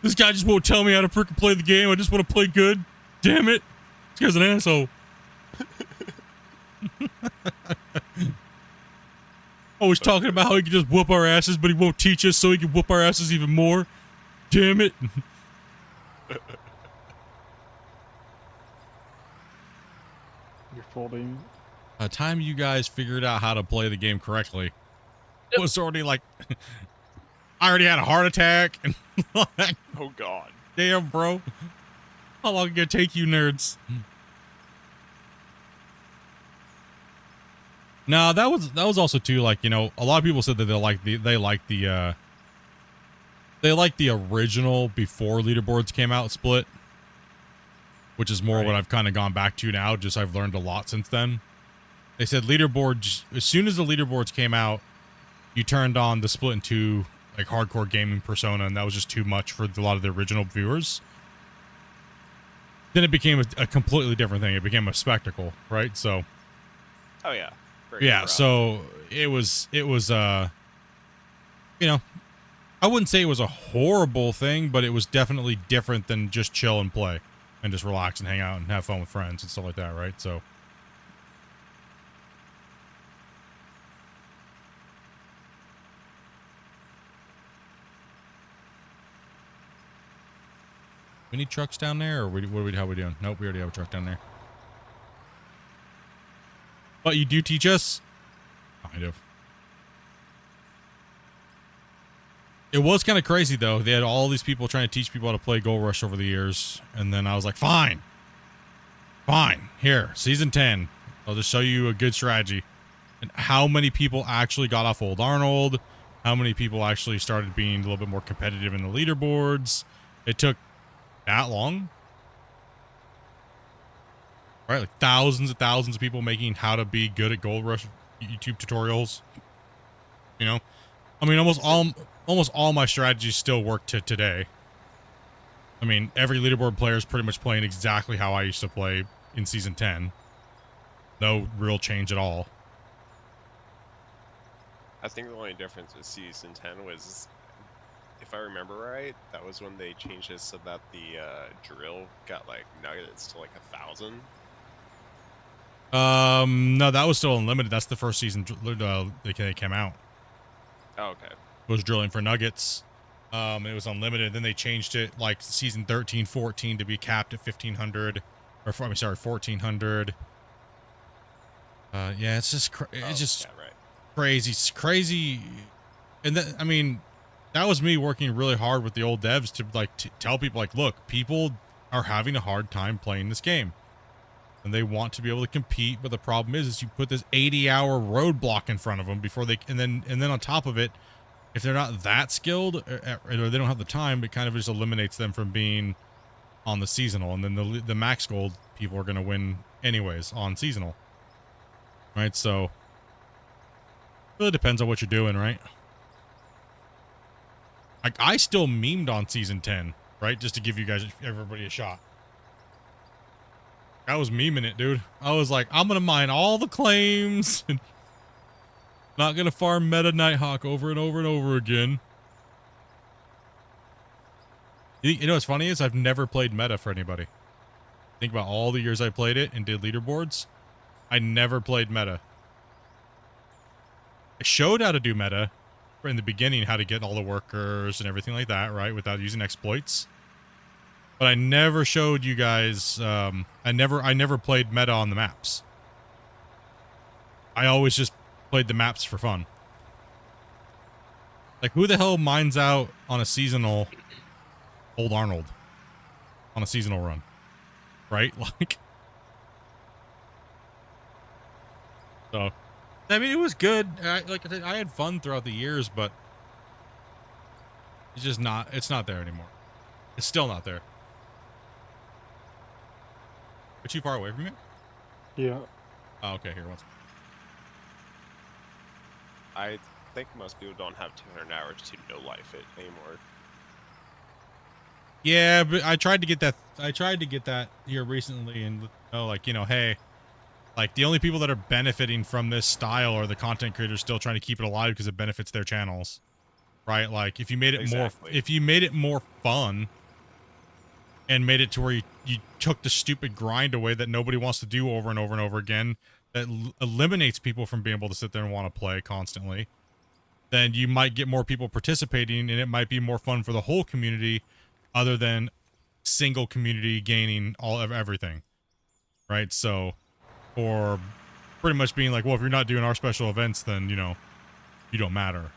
This guy just won't tell me how to freaking play the game. I just want to play good. Damn it. This guy's an asshole. Always talking about how he can just whoop our asses, but he won't teach us so he can whoop our asses even more. Damn it. You're folding. By the time you guys figured out how to play the game correctly, it was already like... I already had a heart attack. And like, oh, God. Damn, bro. How long did it take you nerds? No, that was also too, like, you know, a lot of people said that they like the original before leaderboards came out split, which is more what I've kind of gone back to now. Just I've learned a lot since then. They said leaderboards, as soon as the leaderboards came out, you turned on the Splitintwo like hardcore gaming persona, and that was just too much for a lot of the original viewers. Then it became a completely different thing. It became a spectacle, right? So, oh yeah, yeah. So it was you know, I wouldn't say it was a horrible thing, but it was definitely different than just chill and play and just relax and hang out and have fun with friends and stuff like that, right? So. We need trucks down there, or how are we doing? Nope, we already have a truck down there. But you do teach us? Kind of. It was kind of crazy, though. They had all these people trying to teach people how to play Gold Rush over the years. And then I was like, fine. Fine. Here, Season 10. I'll just show you a good strategy. And how many people actually got off Old Arnold. How many people actually started being a little bit more competitive in the leaderboards. It took that long, right? Like thousands of people making how to be good at Gold Rush YouTube tutorials. You know, I mean, almost all my strategies still work to today. I mean, every leaderboard player is pretty much playing exactly how I used to play in Season 10. No real change at all. I think the only difference with Season 10 was, if I remember right, that was when they changed it so that the drill got like nuggets to like 1,000. No, that was still unlimited. That's the first season they came out. Oh, okay. It was drilling for nuggets. It was unlimited. Then they changed it like season 13, 14 to be capped at 1,500, or I'm sorry, 1,400. Yeah, it's just crazy, crazy, and that, I mean. that was me working really hard with the old devs to like tell people like, look, people are having a hard time playing this game. And they want to be able to compete, but the problem is you put this 80-hour roadblock in front of them before they, and then on top of it, if they're not that skilled or they don't have the time, it kind of just eliminates them from being on the seasonal. And then the max gold people are going to win anyways on seasonal. Right? So, it really depends on what you're doing, right? Like, I still memed on season 10, right? Just to give you guys, everybody a shot. I was memeing it, dude. I was like, I'm going to mine all the claims. And not going to farm meta Nighthawk over and over and over again. You know what's funny is I've never played meta for anybody. Think about all the years I played it and did leaderboards. I never played meta. I showed how to do meta in the beginning, how to get all the workers and everything like that, right? Without using exploits. But I never showed you guys, I never played meta on the maps. I always just played the maps for fun. Like, who the hell mines out on a seasonal Old Arnold on a seasonal run? Right? Like, so, I mean, it was good. Like I said, I had fun throughout the years, but it's just not, it's not there anymore. It's still not there. Are too far away from you? Yeah. Oh, okay, here, once. I think most people don't have 200 hours to no life it anymore. Yeah, but I tried to get that here recently, and like, hey, like the only people that are benefiting from this style are the content creators still trying to keep it alive because it benefits their channels. Right? Like, if you made it more fun and made it to where you took the stupid grind away that nobody wants to do over and over and over again, that eliminates people from being able to sit there and want to play constantly, then you might get more people participating, and it might be more fun for the whole community other than single community gaining all of everything. Right? So, or pretty much being like, well, if you're not doing our special events, then, you don't matter.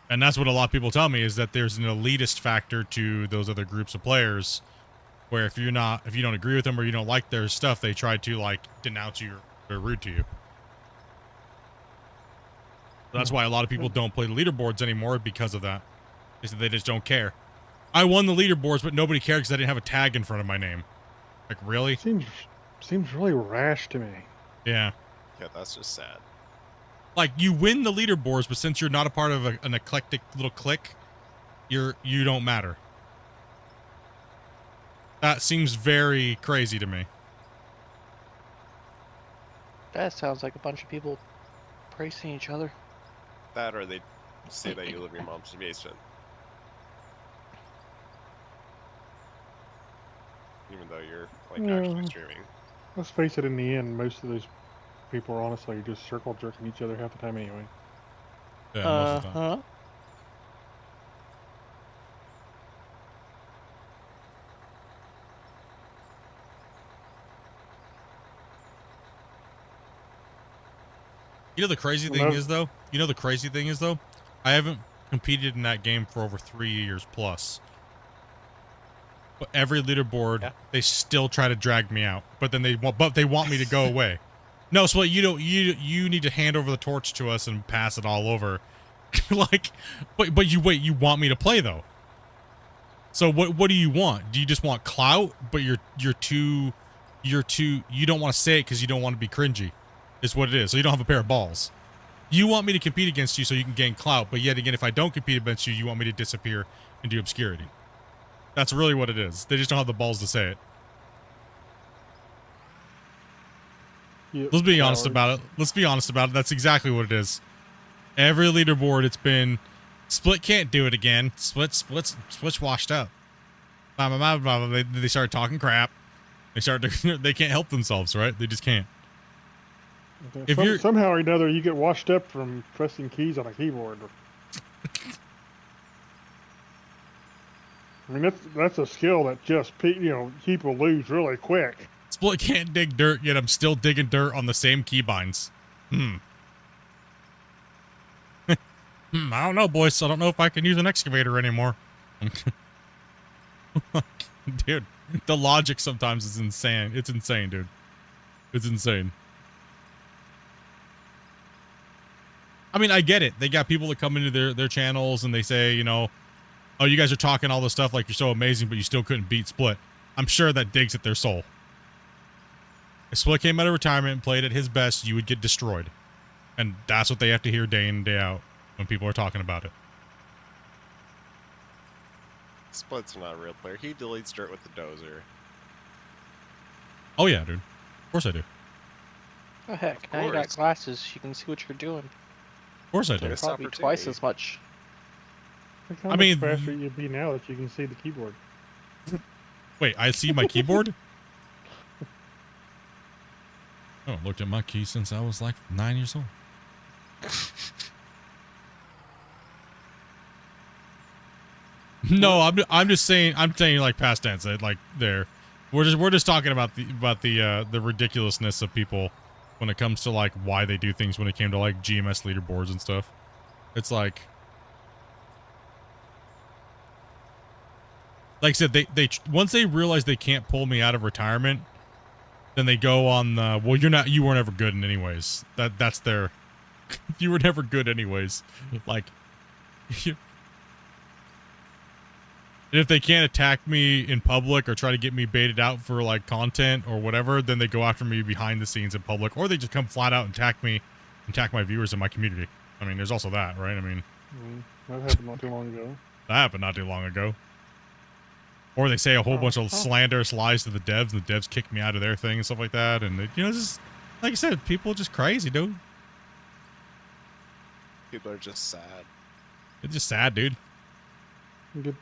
And that's what a lot of people tell me, is that there's an elitist factor to those other groups of players, where if you don't agree with them or you don't like their stuff, they try to like denounce you or rude to you. That's why a lot of people don't play the leaderboards anymore, because of that. Is that they just don't care. I won the leaderboards, but nobody cared because I didn't have a tag in front of my name. Like, really? Seems really rash to me. Yeah. Yeah, that's just sad. Like, you win the leaderboards, but since you're not a part of an eclectic little clique, you don't matter. That seems very crazy to me. That sounds like a bunch of people praising each other. That, or they say that you live in your mom's basement. Even though you're, like, actually streaming. Let's face it, in the end, most of those people are honestly just circle jerking each other half the time anyway. Yeah, most of the time. You know the crazy thing is though? I haven't competed in that game for over 3 years plus. But every leaderboard, they still try to drag me out. But then they want me to go away. No, so you need to hand over the torch to us and pass it all over. Like, but you want me to play though. So what do you want? Do you just want clout, but you don't want to say it because you don't want to be cringy, is what it is. So you don't have a pair of balls. You want me to compete against you so you can gain clout, but yet again, if I don't compete against you, you want me to disappear into obscurity. That's really what it is. They just don't have the balls to say it. Yep, Let's be honest about it. That's exactly what it is. Every leaderboard, it's been Split can't do it again. Split's washed up. Blah, blah, blah, blah, blah. They start talking crap. They can't help themselves, right? They just can't. Somehow or another, you get washed up from pressing keys on a keyboard. I mean, that's a skill that just people lose really quick. Split can't dig dirt, yet I'm still digging dirt on the same keybinds. I don't know, boys. I don't know if I can use an excavator anymore. Dude, the logic sometimes is insane. It's insane, dude. It's insane. I mean, I get it. They got people that come into their channels and they say, you know, oh, you guys are talking all this stuff like you're so amazing, but you still couldn't beat Split. I'm sure that digs at their soul. If Split came out of retirement and played at his best, you would get destroyed. And that's what they have to hear day in and day out when people are talking about it. Split's not a real player. He deletes dirt with the dozer. Oh, yeah, dude. Of course I do. Oh heck, now you got glasses. You can see what you're doing. Of course I do. Probably twice as much. Look how I mean, much faster you'd be now that you can see the keyboard. Wait, I see my keyboard? I haven't looked at my key since I was like 9 years old. No, I'm just saying like past tense, like there. We're just talking about the ridiculousness of people when it comes to like why they do things when it came to like GMS leaderboards and stuff. It's like I said, they once they realize they can't pull me out of retirement, then they go on the, well, you weren't ever good in anyways. That's their, you were never good anyways. Like, if they can't attack me in public or try to get me baited out for like content or whatever, then they go after me behind the scenes in public, or they just come flat out and attack me, attack my viewers in my community. I mean, there's also that, right? I mean, that happened not too long ago. That happened not too long ago. Or they say a whole bunch of slanderous lies to the devs, and the devs kick me out of their thing and stuff like that. And, you know, just, like I said, people are just crazy, dude. People are just sad. It's just sad, dude. Good.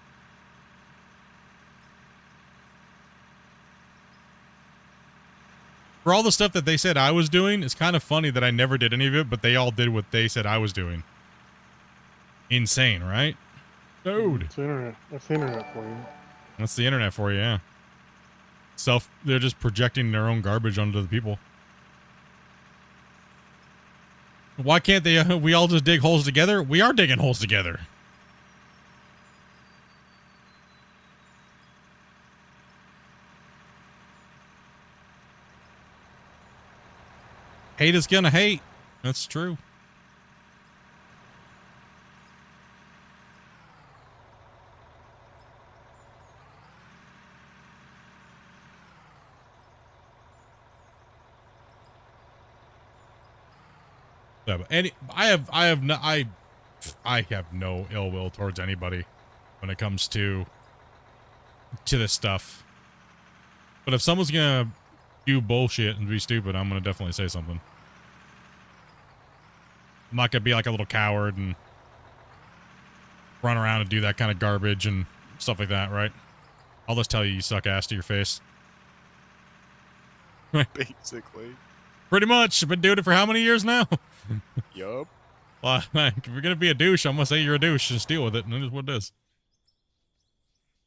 For all the stuff that they said I was doing, it's kind of funny that I never did any of it, but they all did what they said I was doing. Insane, right? Dude. It's the internet. That's the internet for you. That's the internet for you, yeah. They're just projecting their own garbage onto the people. Why can't they, we all just dig holes together? We are digging holes together. Hate is gonna hate. That's true. Yeah, but I have no ill will towards anybody when it comes to this stuff. But if someone's gonna do bullshit and be stupid, I'm gonna definitely say something. I'm not gonna be like a little coward and run around and do that kind of garbage and stuff like that, right? I'll just tell you, you suck ass to your face. Basically. Pretty much. I've been doing it for how many years now? Yup. Well, if you're gonna be a douche, I'm gonna say you're a douche. Just deal with it, and it is what it is.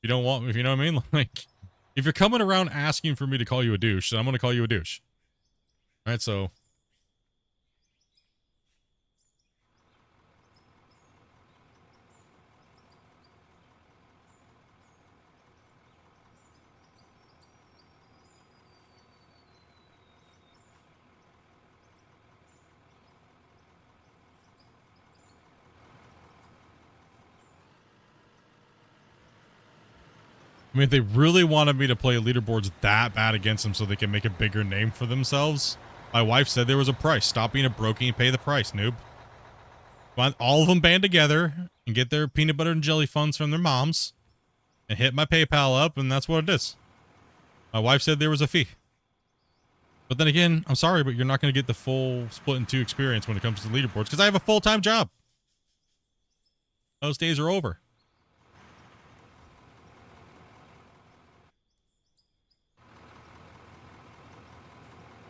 You don't want, if you know what I mean? Like, if you're coming around asking for me to call you a douche, then I'm gonna call you a douche. All right, so. I mean, if they really wanted me to play leaderboards that bad against them so they can make a bigger name for themselves, my wife said there was a price. Stop being a brokey and pay the price, noob. Want all of them band together and get their peanut butter and jelly funds from their moms and hit my PayPal up, and that's what it is. My wife said there was a fee. But then again, I'm sorry, but you're not going to get the full Splitintwo experience when it comes to leaderboards because I have a full-time job. Those days are over.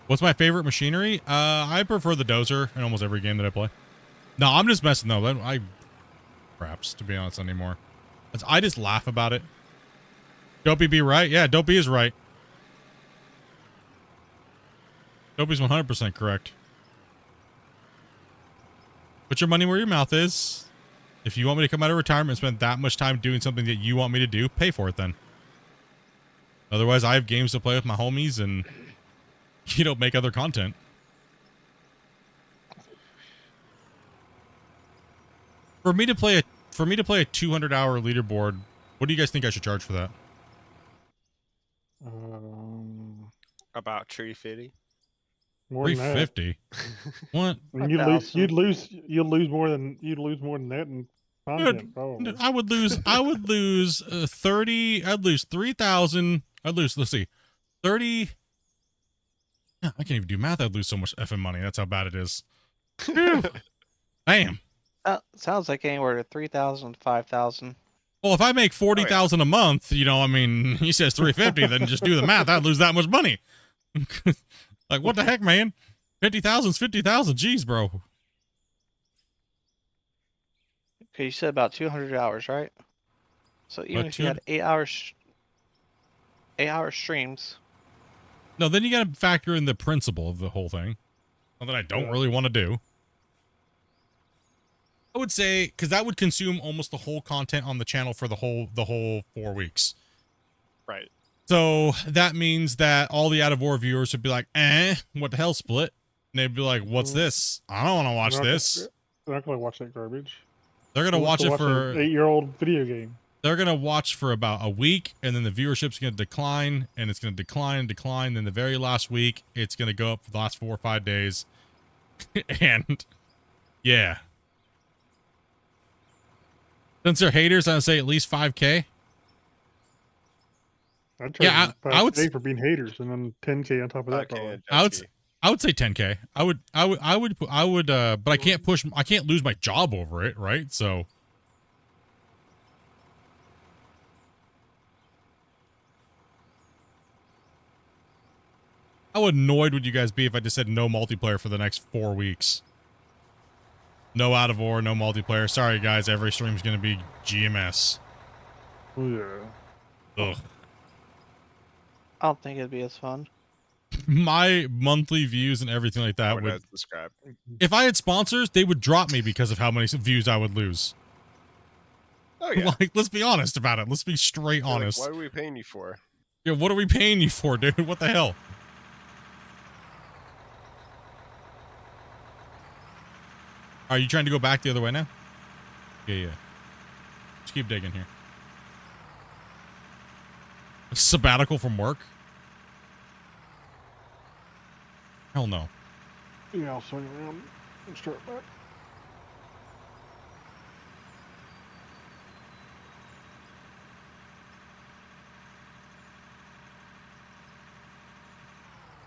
What's my favorite machinery? I prefer the dozer in almost every game that I play. No, I'm just messing though. Perhaps, to be honest, anymore. I just laugh about it. Dopey be right? Yeah, Dopey is right. Dopey's 100% correct. Put your money where your mouth is. If you want me to come out of retirement and spend that much time doing something that you want me to do, pay for it then. Otherwise, I have games to play with my homies and you don't make other content. For me to play a 200-hour leaderboard, what do you guys think I should charge for that? About 350. More than that. 350. What? I mean, you'd lose more than that in content. Probably. I would lose 30. I'd lose 3,000. Let's see, 30. I can't even do math. I'd lose so much effing money. That's how bad it is. Damn. Sounds like anywhere to 3,000 to 5,000. Well, if I make 40,000 a month, you know, I mean, he says 350, then just do the math. I'd lose that much money. Like, what the heck, man? 50,000 is 50,000. Jeez, bro. Okay, you said about 200 hours, right? So even if you had 8 hours streams. No, then you got to factor in the principle of the whole thing. Something I don't really want to do. I would say, because that would consume almost the whole content on the channel for the whole 4 weeks. Right. So that means that all the Out of War viewers would be like, what the hell, Split? And they'd be like, what's this? I don't want to watch this. They're not going to watch that garbage. They're going to watch it for an 8-year-old video game. They're going to watch for about a week, and then the viewership's going to decline, and it's going to decline and decline. Then the very last week, it's going to go up for the last 4 or 5 days. And yeah. Since they're haters, I'd say at least 5K. I'd charge I would say for being haters, and then 10K on top of that. Probably. I would say 10K. I would, but I can't lose my job over it, right? So. How annoyed would you guys be if I just said no multiplayer for the next 4 weeks? No Out of War, no multiplayer. Sorry, guys. Every stream's going to be GMS. Yeah. Ugh. I don't think it'd be as fun. My monthly views and everything like that would... If I had sponsors, they would drop me because of how many views I would lose. Oh, yeah. Like, let's be honest about it. Let's be straight honest. Like, what are we paying you for? Yeah, what are we paying you for, dude? What the hell? Are you trying to go back the other way now? Yeah. Just keep digging here. A sabbatical from work? Hell no. Yeah, I'll swing around and start back.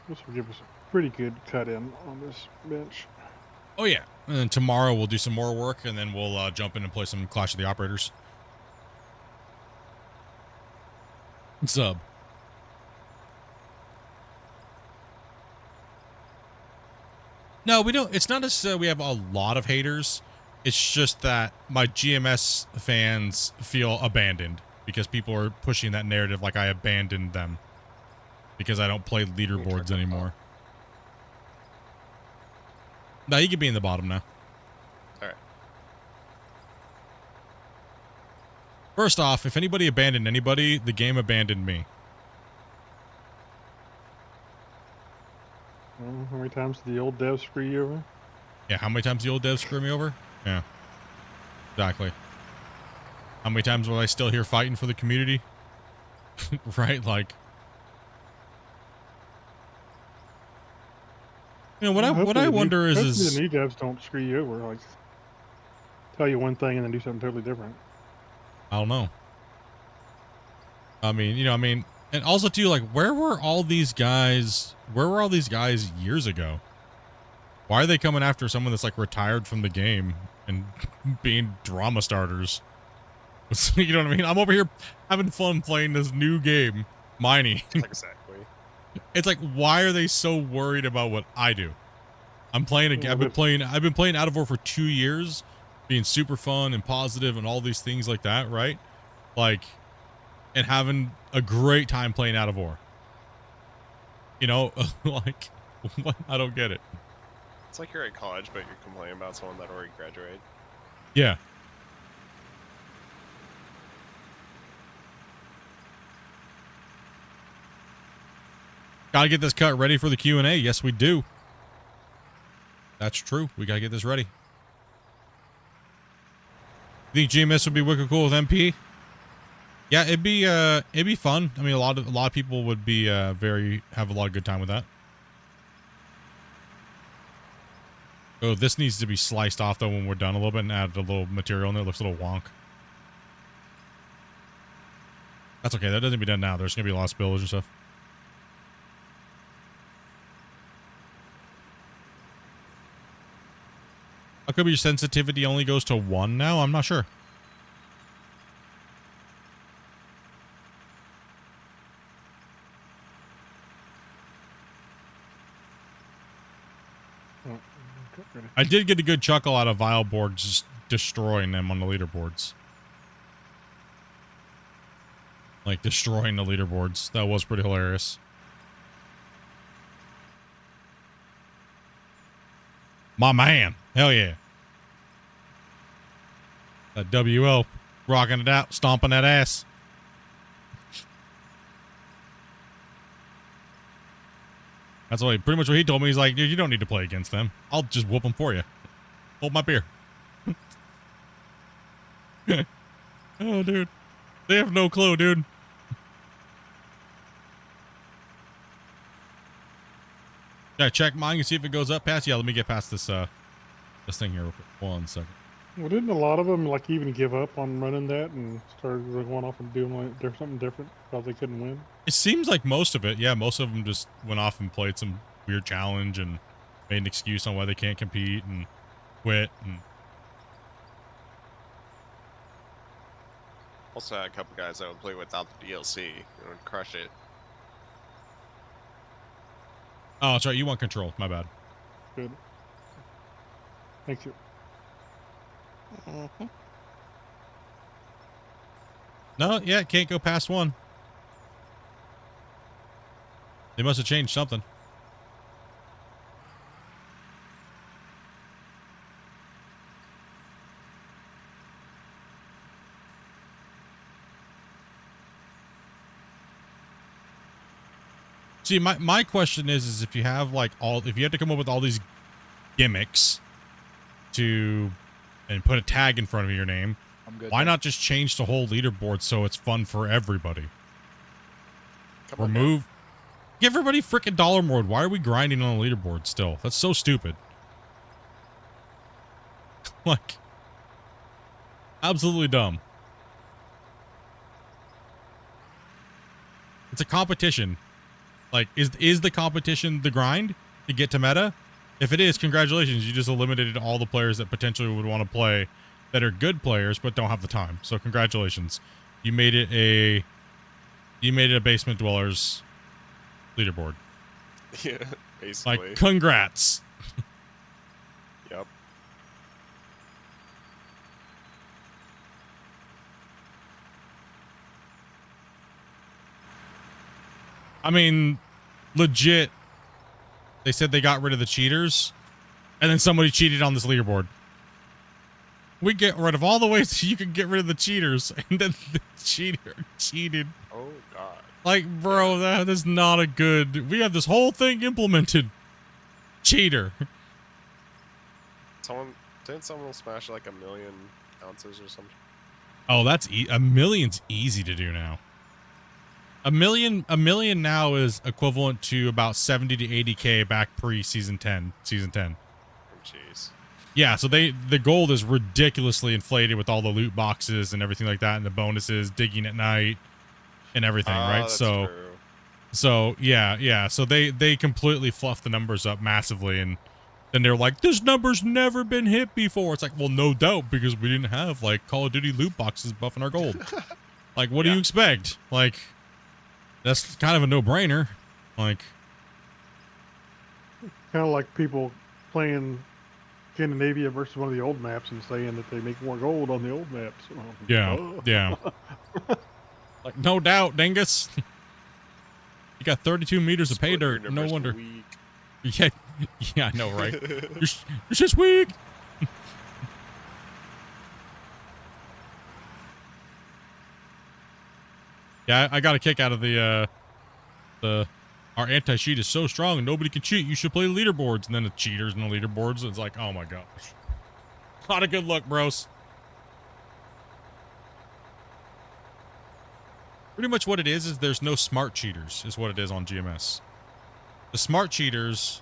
This will give us a pretty good cut in on this bench. Oh, yeah. And then tomorrow we'll do some more work, and then we'll jump in and play some Clash of the Operators. Sub. No, we don't. It's not necessarily we have a lot of haters. It's just that my GMS fans feel abandoned because people are pushing that narrative like I abandoned them because I don't play leaderboards anymore. No, you can be in the bottom now. All right. First off, if anybody abandoned anybody, the game abandoned me. How many times did the old devs screw you over? Yeah, how many times did the old devs screw me over? Yeah. Exactly. How many times was I still here fighting for the community? Right? Like... You know, what I wonder is the new devs don't screw you over, like tell you one thing and then do something totally different. I don't know. I mean, and also too, like, where were all these guys years ago? Why are they coming after someone that's like retired from the game and being drama starters? You know what I mean? I'm over here having fun playing this new game, mining. Exactly. It's like, why are they so worried about what I do? I've been playing Out of War for 2 years, being super fun and positive and all these things like that, right? Like, and having a great time playing Out of War. You know, like, what? I don't get it. It's like you're at college, but you're complaining about someone that already graduated. Yeah. Gotta get this cut ready for the Q&A. Yes, we do. That's true. We gotta get this ready. Think GMS would be wicked cool with MP? Yeah, it'd be fun. I mean, a lot of people would be have a lot of good time with that. Oh, this needs to be sliced off though when we're done a little bit and add a little material in there. It looks a little wonk. That's okay. That doesn't be done now. There's gonna be a lot of spillage and stuff. How come your sensitivity only goes to 1 now? I'm not sure. I did get a good chuckle out of Vile boards just destroying them on the leaderboards. Like destroying the leaderboards. That was pretty hilarious. My man. Hell yeah. That WL rocking it out, stomping that ass. That's pretty much what he told me. He's like, dude, you don't need to play against them. I'll just whoop them for you. Hold my beer. Oh, dude. They have no clue, dude. Yeah, check mine and see if it goes up past. Yeah, let me get past this this thing here real quick. 1 second. Well, didn't a lot of them like even give up on running that and started going off and doing something different because they couldn't win? It seems like most of it. Yeah, most of them just went off and played some weird challenge and made an excuse on why they can't compete and quit. And Also had a couple guys that would play without the DLC and would crush it. oh, that's right. You want control. My bad. Good. Thank you. Mm-hmm. No, yeah, it can't go past 1. They must have changed something. See, my question is if you have if you have to come up with all these gimmicks and put a tag in front of your name, I'm good. why not just change the whole leaderboard so it's fun for everybody? Give everybody frickin' dollar mode. Why are we grinding on a leaderboard still? That's so stupid. Like, absolutely dumb. It's a competition. Like, is the competition the grind to get to meta? If it is, congratulations. You just eliminated all the players that potentially would want to play that are good players but don't have the time. So congratulations. You made it a basement dwellers leaderboard. Yeah, basically. Like, congrats. Yep. I mean, legit, they said they got rid of the cheaters, and then somebody cheated on this leaderboard. We get rid of all the ways you can get rid of the cheaters, and then the cheater cheated. Oh, God. Like, bro, that is not a good... We have this whole thing implemented. Cheater. Didn't someone smash like 1,000,000 ounces or something? Oh, that's... a million's easy to do now. A million now is equivalent to about 70 to 80K back season 10. Oh, jeez. Yeah, so the gold is ridiculously inflated with all the loot boxes and everything like that, and the bonuses, digging at night, and everything, right? That's so, true. so yeah. So they completely fluffed the numbers up massively, and then they're like, "This number's never been hit before." It's like, well, no doubt, because we didn't have like Call of Duty loot boxes buffing our gold. Like, what do you expect? Like, that's kind of a no-brainer. Like, Kind of like people playing Scandinavia versus one of the old maps and saying that they make more gold on the old maps. yeah. Like, no doubt, dingus. You got 32 meters of pay dirt. No wonder. Weak. Yeah, I know, right? You're just weak. Yeah, I got a kick out of the our anti-cheat is so strong and nobody can cheat. You should play the leaderboards. And then the cheaters and the leaderboards. It's like, oh my gosh. Not a good look, bros. Pretty much what it is there's no smart cheaters is what it is on GMS. The smart cheaters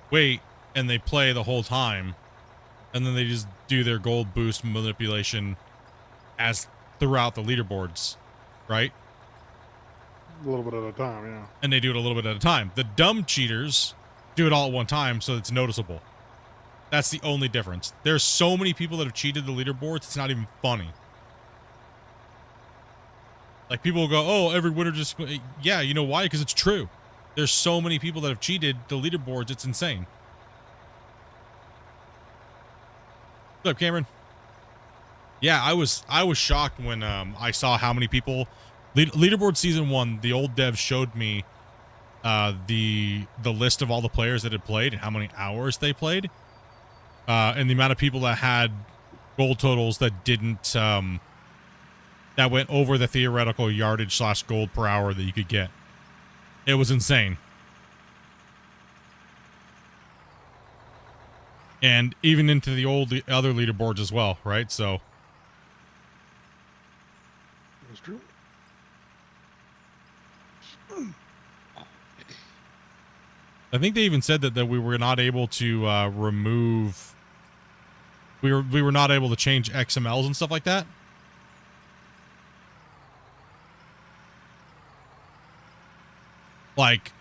wait and they play the whole time, and then they just do their gold boost manipulation as throughout the leaderboards, right? A little bit at a time, yeah. And they do it a little bit at a time. The dumb cheaters do it all at one time, so it's noticeable. That's the only difference. There's so many people that have cheated the leaderboards, it's not even funny. Like, people will go, oh, every winner just... Yeah, you know why? Because it's true. There's so many people that have cheated the leaderboards, it's insane. What's up, Cameron? Yeah, I was shocked when I saw how many people... Leaderboard Season 1, the old devs showed me the list of all the players that had played and how many hours they played. And the amount of people that had gold totals that didn't... that went over the theoretical yardage / gold per hour that you could get. It was insane. And even into the other leaderboards as well, right? So. That's true. I think they even said that we were not able to remove. We were not able to change XMLs and stuff like that. Like,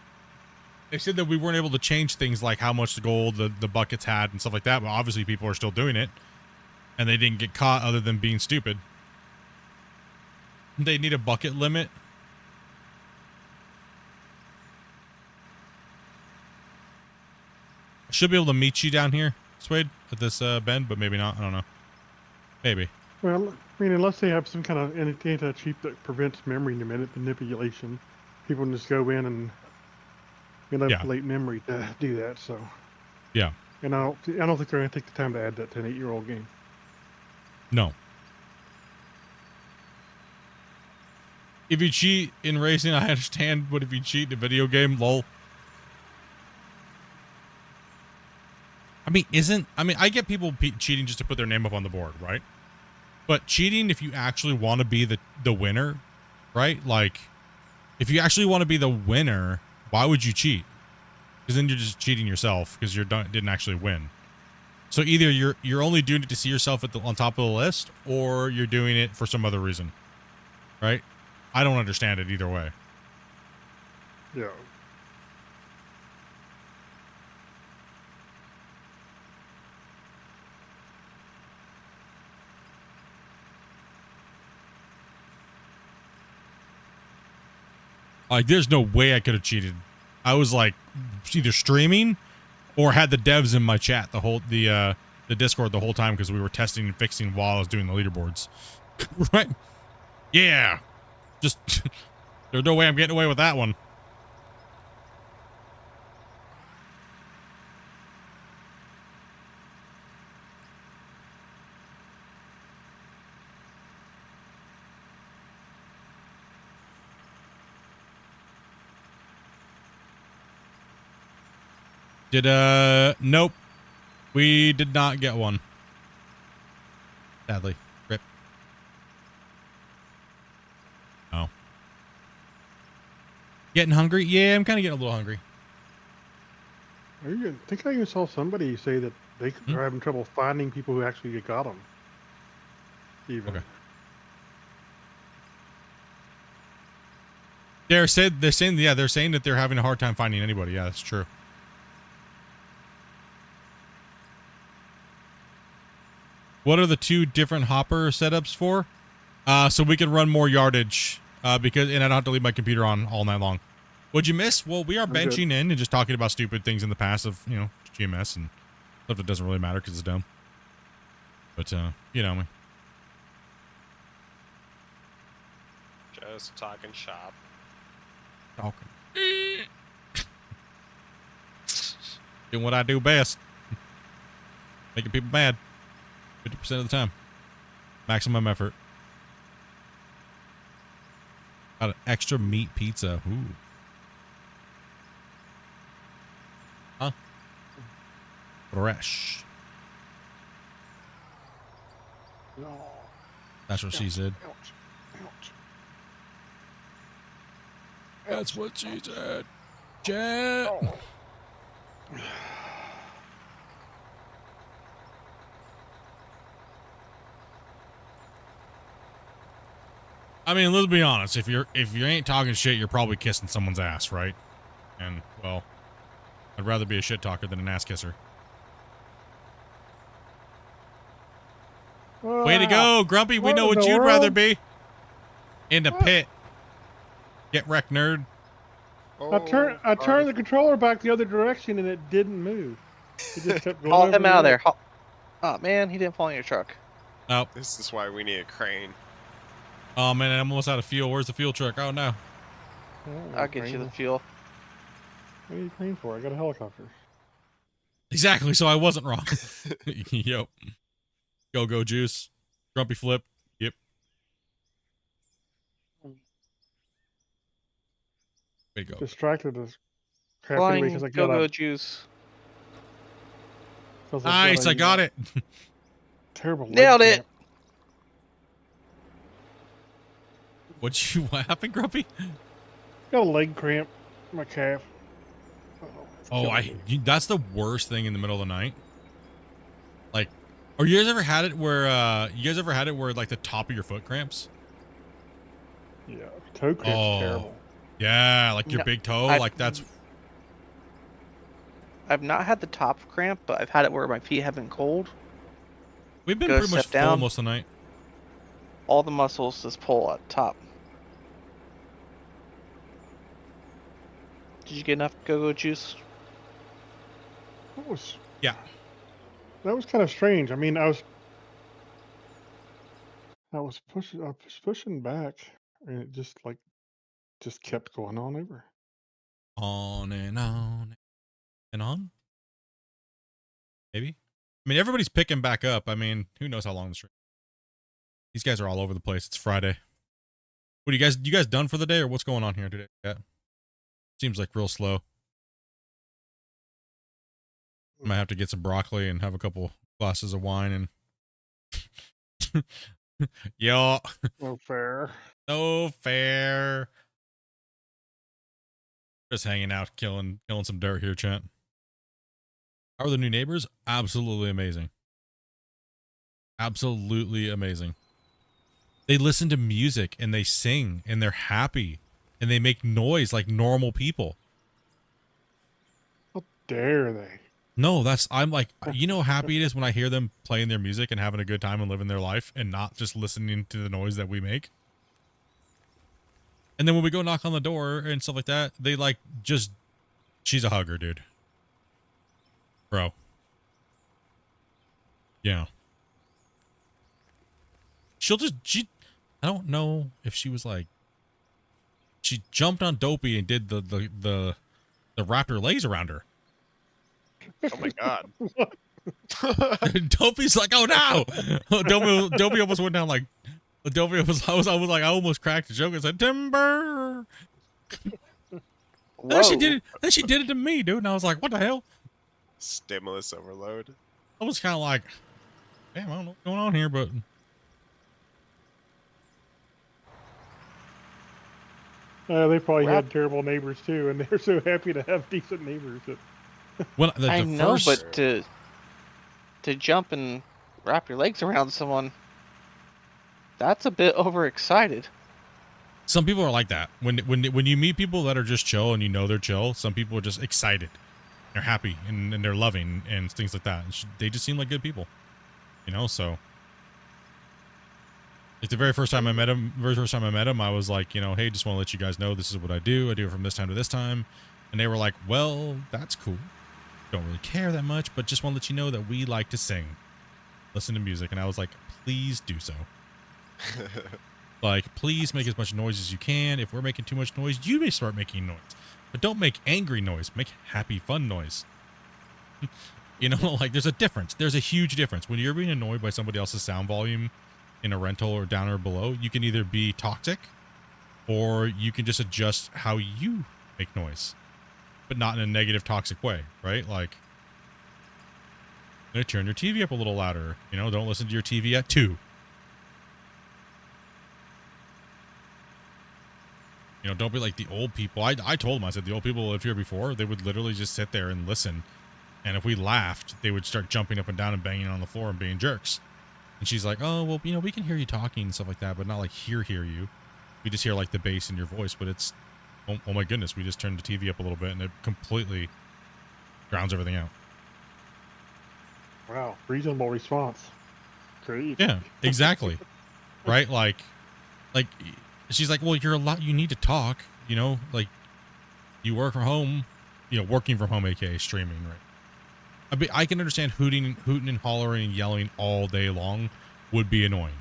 they said that we weren't able to change things like how much gold the buckets had and stuff like that, but obviously people are still doing it, and they didn't get caught other than being stupid. They need a bucket limit. I should be able to meet you down here, Swade, at this bend, but maybe not. I don't know. Maybe. Well, I mean, unless they have some kind of anti-cheat that prevents memory manipulation, people can just go in and manipulate memory to do that. So. Yeah. And I don't think they're going to take the time to add that to an 8-year-old game. No. If you cheat in racing, I understand, but if you cheat in a video game, lol. I get people cheating just to put their name up on the board, right? But cheating if you actually want to be the winner, right? Like, if you actually want to be the winner, why would you cheat? Because then you're just cheating yourself because you didn't actually win. So either you're only doing it to see yourself on top of the list, or you're doing it for some other reason, right? I don't understand it either way. Yeah. Like, there's no way I could have cheated. I was like either streaming or had the devs in my chat the Discord the whole time because we were testing and fixing while I was doing the leaderboards. Right? Yeah. Just there's no way I'm getting away with that one. Nope. We did not get one. Sadly. Rip. Oh. Getting hungry? Yeah, I'm kind of getting a little hungry. I think I even saw somebody say that they're having trouble finding people who actually got them. Even. Okay. They're saying that they're having a hard time finding anybody. Yeah, that's true. What are the two different hopper setups for? So we can run more yardage, and I don't have to leave my computer on all night long. What'd you miss? Well, we are benching in and just talking about stupid things in the past of, GMS and stuff that doesn't really matter because it's dumb. But, you know me. Just talking shop. Talking. Doing what I do best. Making people mad. 50% of the time. Maximum effort. Got an extra meat pizza. Ooh. Huh? Fresh. No. That's what she said. Ouch. Ouch. That's what she said. Jet. Oh. I mean, let's be honest. If you ain't talking shit, you're probably kissing someone's ass, right? And well, I'd rather be a shit talker than an ass kisser. Way to go, Grumpy. We know what you'd rather be. In the pit. Get wrecked, nerd. I turned the controller back the other direction and it didn't move. It just kept going. Haul him out of there. Oh man, he didn't fall in your truck. Oh. This is why we need a crane. Oh man, I'm almost out of fuel. Where's the fuel truck? Oh no. I'll get you the fuel. What are you crane for? I got a helicopter. Exactly, so I wasn't wrong. Yep. Go juice. Grumpy flip. Yep. Way to go. Distracted as crap Flying anyway because I got go-go a juice. Nice, I got it. Terrible. Nailed it. What happened, Grumpy? Got a leg cramp. My calf. That's the worst thing in the middle of the night. Like, or you guys ever had it where like the top of your foot cramps? Yeah, toe cramp's terrible. Yeah, like your big toe, like that's. I've not had the top cramp, but I've had it where my feet have been cold. We've been pretty much full most of the night. All the muscles just pull at the top. Did you get enough go-go juice? Yeah. That was kind of strange. I mean, I was pushing back, and it just kept going on over. On and on and on. Maybe. I mean, everybody's picking back up. I mean, who knows how long the stream. These guys are all over the place. It's Friday. What you guys done for the day, or what's going on here today? Yeah. Seems like real slow. Might have to get some broccoli and have a couple glasses of wine and yo. No fair. No fair. Just hanging out, killing some dirt here, chat. How are the new neighbors? Absolutely amazing. Absolutely amazing. They listen to music and they sing and they're happy and they make noise like normal people. How dare they? No, I'm like, you know how happy it is when I hear them playing their music and having a good time and living their life and not just listening to the noise that we make. And then when we go knock on the door and stuff like that, they like she's a hugger, dude. Bro. Yeah. I don't know if she was like, she jumped on Dopey and did the raptor legs around her. Oh my god. Dopey's like, oh no. Dopey almost went down like, I was like, I almost cracked a joke and said, timber. Then she did it to me, dude. And I was like, what the hell? Stimulus overload. I was kind of like, damn, I don't know what's going on here, but they probably had terrible neighbors too, and they're so happy to have decent neighbors. Well, I know, but to jump and wrap your legs around someone, that's a bit overexcited. Some people are like that. When you meet people that are just chill and you know they're chill, some people are just excited. They're happy and they're loving and things like that. And they just seem like good people, you know. So, like the very first time I met him, I was like, you know, hey, just want to let you guys know this is what I do. I do it from this time to this time. And they were like, well, that's cool. Don't really care that much, but just want to let you know that we like to sing, listen to music. And I was like, please do so. Like, please make as much noise as you can. If we're making too much noise, you may start making noise. But don't make angry noise. Make happy, fun noise. You know, like there's a difference. There's a huge difference. When you're being annoyed by somebody else's sound volume in a rental or down or below, you can either be toxic or you can just adjust how you make noise, but not in a negative, toxic way, right? Like, turn your TV up a little louder. You know, don't listen to your TV at 2. You know, don't be like the old people. I told them, I said, the old people who lived here before, they would literally just sit there and listen. And if we laughed, they would start jumping up and down and banging on the floor and being jerks. And she's like, oh, well, you know, we can hear you talking and stuff like that, but not like hear you. We just hear like the bass in your voice, but it's, oh my goodness, we just turned the TV up a little bit and it completely drowns everything out. Wow, reasonable response. Great. Yeah, exactly. Right? Like, she's like, well, you need to talk, you know, like you work from home, you know, working from home, aka streaming, right? I can understand hooting and hollering and yelling all day long would be annoying.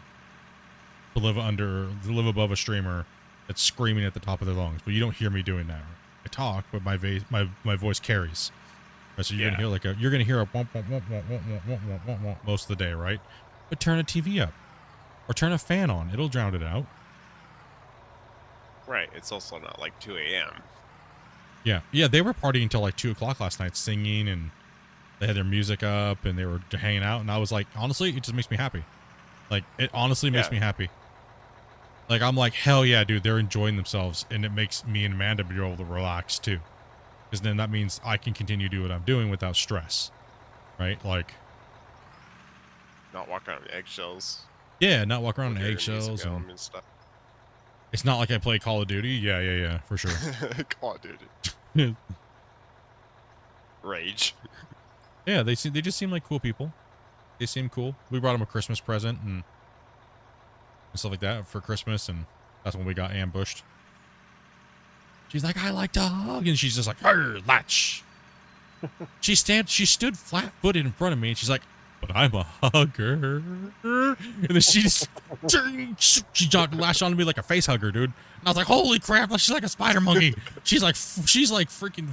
To live above a streamer that's screaming at the top of their lungs, but you don't hear me doing that. Right? I talk, but my voice carries. Right? So you're gonna hear a womp, womp, womp, womp, womp, womp, womp, womp, womp most of the day, right? But turn a TV up or turn a fan on; it'll drown it out. Right. It's also not like 2 a.m. Yeah. They were partying until like 2 o'clock last night, singing, and they had their music up, and they were hanging out. And I was like, honestly, it just makes me happy. Like, it honestly makes me happy. Like, I'm like, hell yeah, dude, they're enjoying themselves, and it makes me and Amanda be able to relax too, because then that means I can continue to do what I'm doing without stress, right? Like, not walk around eggshells. Yeah, not walk around in eggshells and stuff. It's not like I play Call of Duty. Yeah, for sure. Call of Duty. Rage. Yeah, they just seem like cool people. They seem cool. We brought them a Christmas present and stuff like that for Christmas, and that's when we got ambushed. She's like, I like to hug, and she's just like, latch. She stood flat-footed in front of me, and she's like, but I'm a hugger. And then she lashed onto me like a face hugger, dude. And I was like, holy crap, she's like a spider monkey. She's like freaking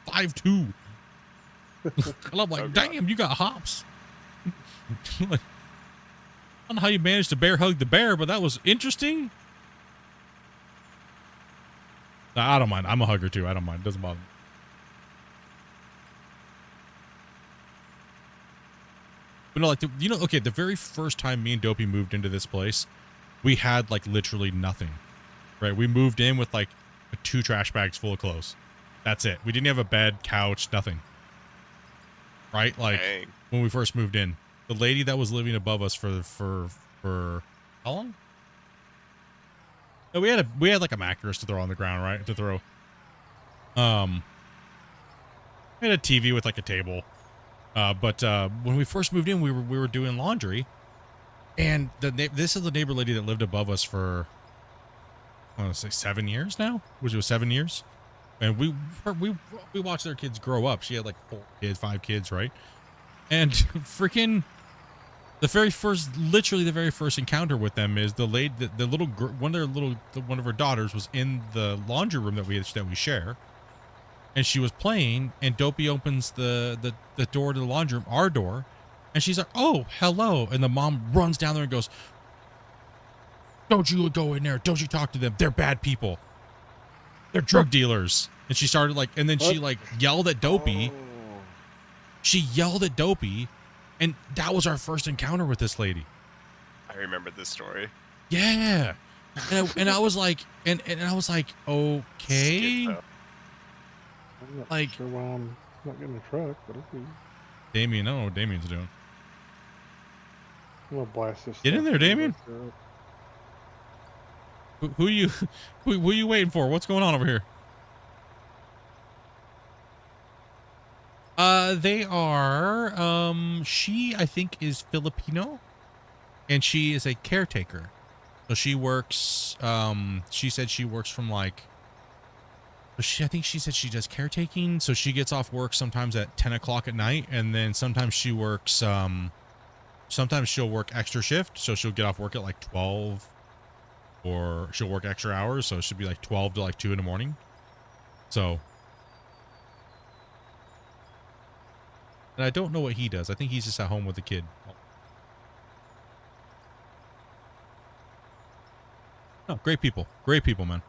5'2". And I'm like, damn, you got hops. Like, I don't know how you managed to bear hug the bear, but that was interesting. Nah, I don't mind. I'm a hugger too. I don't mind. It doesn't bother me. But no, like, the very first time me and Dopey moved into this place, we had like literally nothing, right? We moved in with like 2 trash bags full of clothes. That's it. We didn't have a bed, couch, nothing. Right? Like, when we first moved in, the lady that was living above us for how long? No, we had like a mattress to throw on the ground, right? To throw. We had a TV with like a table. But when we first moved in, we were doing laundry, and this is the neighbor lady that lived above us for, I want to say 7 years now, which was 7 years, and we watched their kids grow up. She had like 4 kids, 5 kids, right? And freaking literally the very first encounter with them is the little girl, one of her daughters was in the laundry room that we share. And she was playing, and Dopey opens the door to the laundry room, our door, and she's like, oh, hello. And the mom runs down there and goes, don't you go in there. Don't you talk to them. They're bad people. They're drug dealers. And she started like, and then she like yelled at Dopey. Oh. She yelled at Dopey, and that was our first encounter with this lady. I remember this story. Yeah. And I was like, and I was like, okay. I'm not like, sure why I'm not getting a truck, but okay. Damien, I don't know what Damien's doing. I'm gonna blast this. Get in there, Damien. Who you waiting for? What's going on over here? They are, she, I think, is Filipino, and she is a caretaker. So she works, she said she works from like, I think she said she does caretaking, so she gets off work sometimes at 10 o'clock at night, and then sometimes she works, sometimes she'll work extra shift, so she'll get off work at like 12, or she'll work extra hours, so it should be like 12 to like 2 in the morning. So, and I don't know what he does. I think he's just at home with the kid. Oh, great people, man.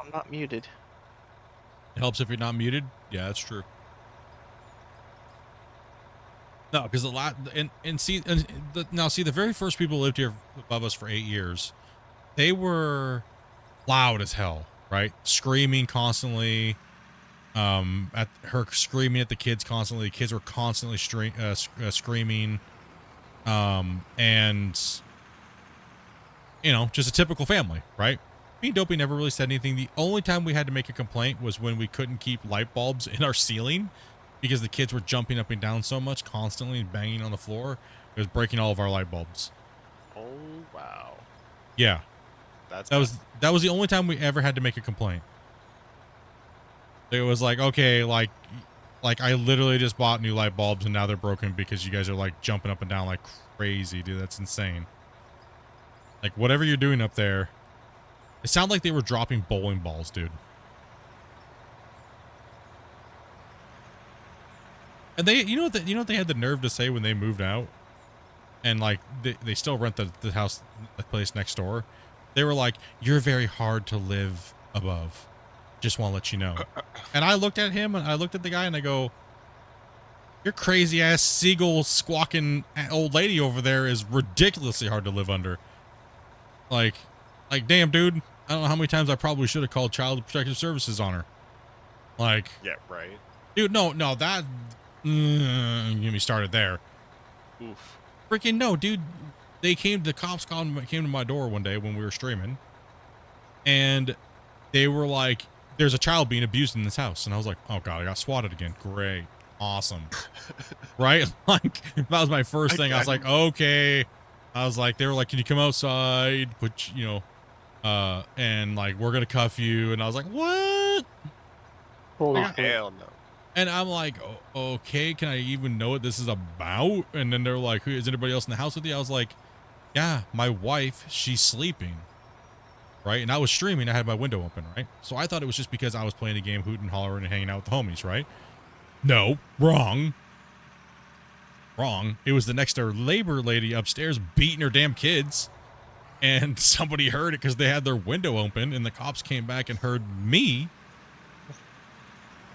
I'm not muted. It helps if you're not muted. Yeah, that's true. No, because the very first people who lived here above us for 8 years, they were loud as hell, right? Screaming constantly, at her, screaming at the kids constantly. The kids were constantly screaming, and you know, just a typical family, right? Me and Dopey never really said anything. The only time we had to make a complaint was when we couldn't keep light bulbs in our ceiling because the kids were jumping up and down so much constantly and banging on the floor. It was breaking all of our light bulbs. Oh wow. Yeah. That was the only time we ever had to make a complaint. It was like, okay, like I literally just bought new light bulbs and now they're broken because you guys are like jumping up and down like crazy, dude. That's insane. Like whatever you're doing up there, it sounded like they were dropping bowling balls, dude. And they, you know what they had the nerve to say when they moved out, and like they still rent the house, the place next door. They were like, "You're very hard to live above. Just want to let you know." And I looked at him and I looked at the guy and I go, "Your crazy ass seagull squawking old lady over there is ridiculously hard to live under." Like damn, dude. I don't know how many times I probably should have called Child Protective Services on her. Like, yeah, right. Dude, no, that. Get me started there. Oof. Freaking no, dude. The cops came to my door one day when we were streaming, and they were like, "There's a child being abused in this house," and I was like, "Oh god, I got swatted again. Great, awesome." Right? Like that was my first thing. I was like, "Okay." I was like, they were like, "Can you come outside? And like we're gonna cuff you." And I was like, "What?" Hell no. And I'm like, "Okay, can I even know what this is about?" And then they're like, "Is anybody else in the house with you?" I was like, "Yeah, my wife, she's sleeping." Right? And I was streaming, I had my window open, right? So I thought it was just because I was playing a game, hooting and hollering and hanging out with the homies, right? No, wrong. It was the next door labor lady upstairs beating her damn kids. And somebody heard it because they had their window open, and the cops came back and heard me.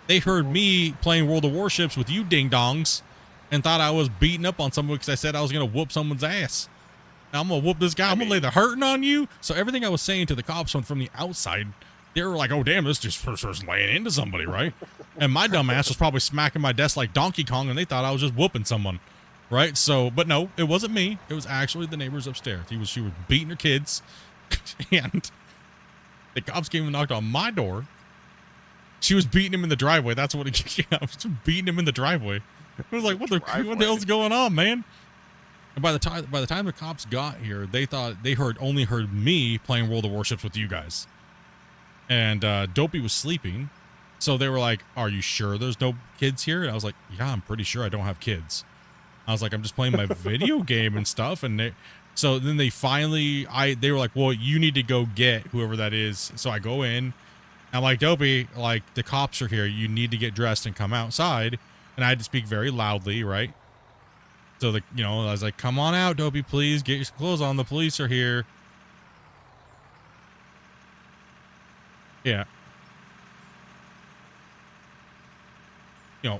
They heard me playing World of Warships with you ding-dongs and thought I was beating up on someone because I said I was going to whoop someone's ass. Now I'm going to whoop this guy. I'm going to lay the hurting on you. So everything I was saying to the cops from the outside, they were like, "Oh, damn, this just person's laying into somebody," right? And my dumb ass was probably smacking my desk like Donkey Kong, and they thought I was just whooping someone. Right? So, but no, it wasn't me. It was actually the neighbors upstairs. She was beating her kids, and the cops came and knocked on my door. She was beating him in the driveway. That's what it came out. She was beating him in the driveway. I was like, what the hell's going on, man? And by the time the cops got here, they thought they only heard me playing World of Warships with you guys. And Dopey was sleeping. So they were like, "Are you sure there's no kids here?" And I was like, "Yeah, I'm pretty sure I don't have kids." I was like, "I'm just playing my video game and stuff." And so then they were like, "Well, you need to go get whoever that is." So I go in. I'm like, "Dopey, like the cops are here. You need to get dressed and come outside." And I had to speak very loudly, right? So I was like, "Come on out, Dopey, please get your clothes on. The police are here." Yeah.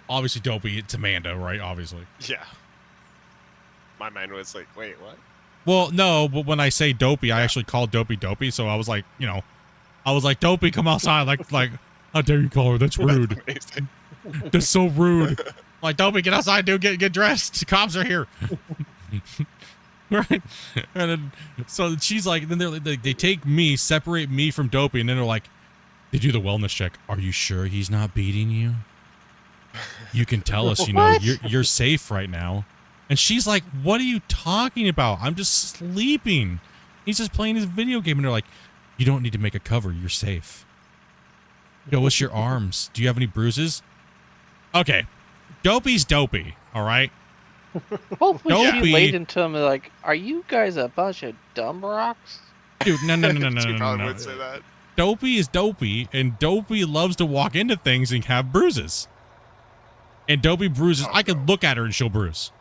Obviously Dopey, it's Amanda, right? Obviously. Yeah. My mind was like, wait, what? Well, no, but when I say Dopey, I actually called Dopey. So I was like, "Dopey, come outside." Like, how dare you call her? That's rude. That's so rude. Like, "Dopey, get outside, dude. Get dressed. The cops are here." Right. And then, so she's like, then they take me, separate me from Dopey, and then they're like, they do the wellness check. "Are you sure he's not beating you? You can tell us, you're safe right now." And she's like, "What are you talking about? I'm just sleeping. He's just playing his video game." And they're like, "You don't need to make a cover. You're safe. Show us your arms. Do you have any bruises?" Okay. Dopey's Dopey. All right. Hopefully she laid into him like, "Are you guys a bunch of dumb rocks?" Dude, no. She probably would say that. Dopey is Dopey, and Dopey loves to walk into things and have bruises. And Dopey bruises. I could look at her and she'll bruise.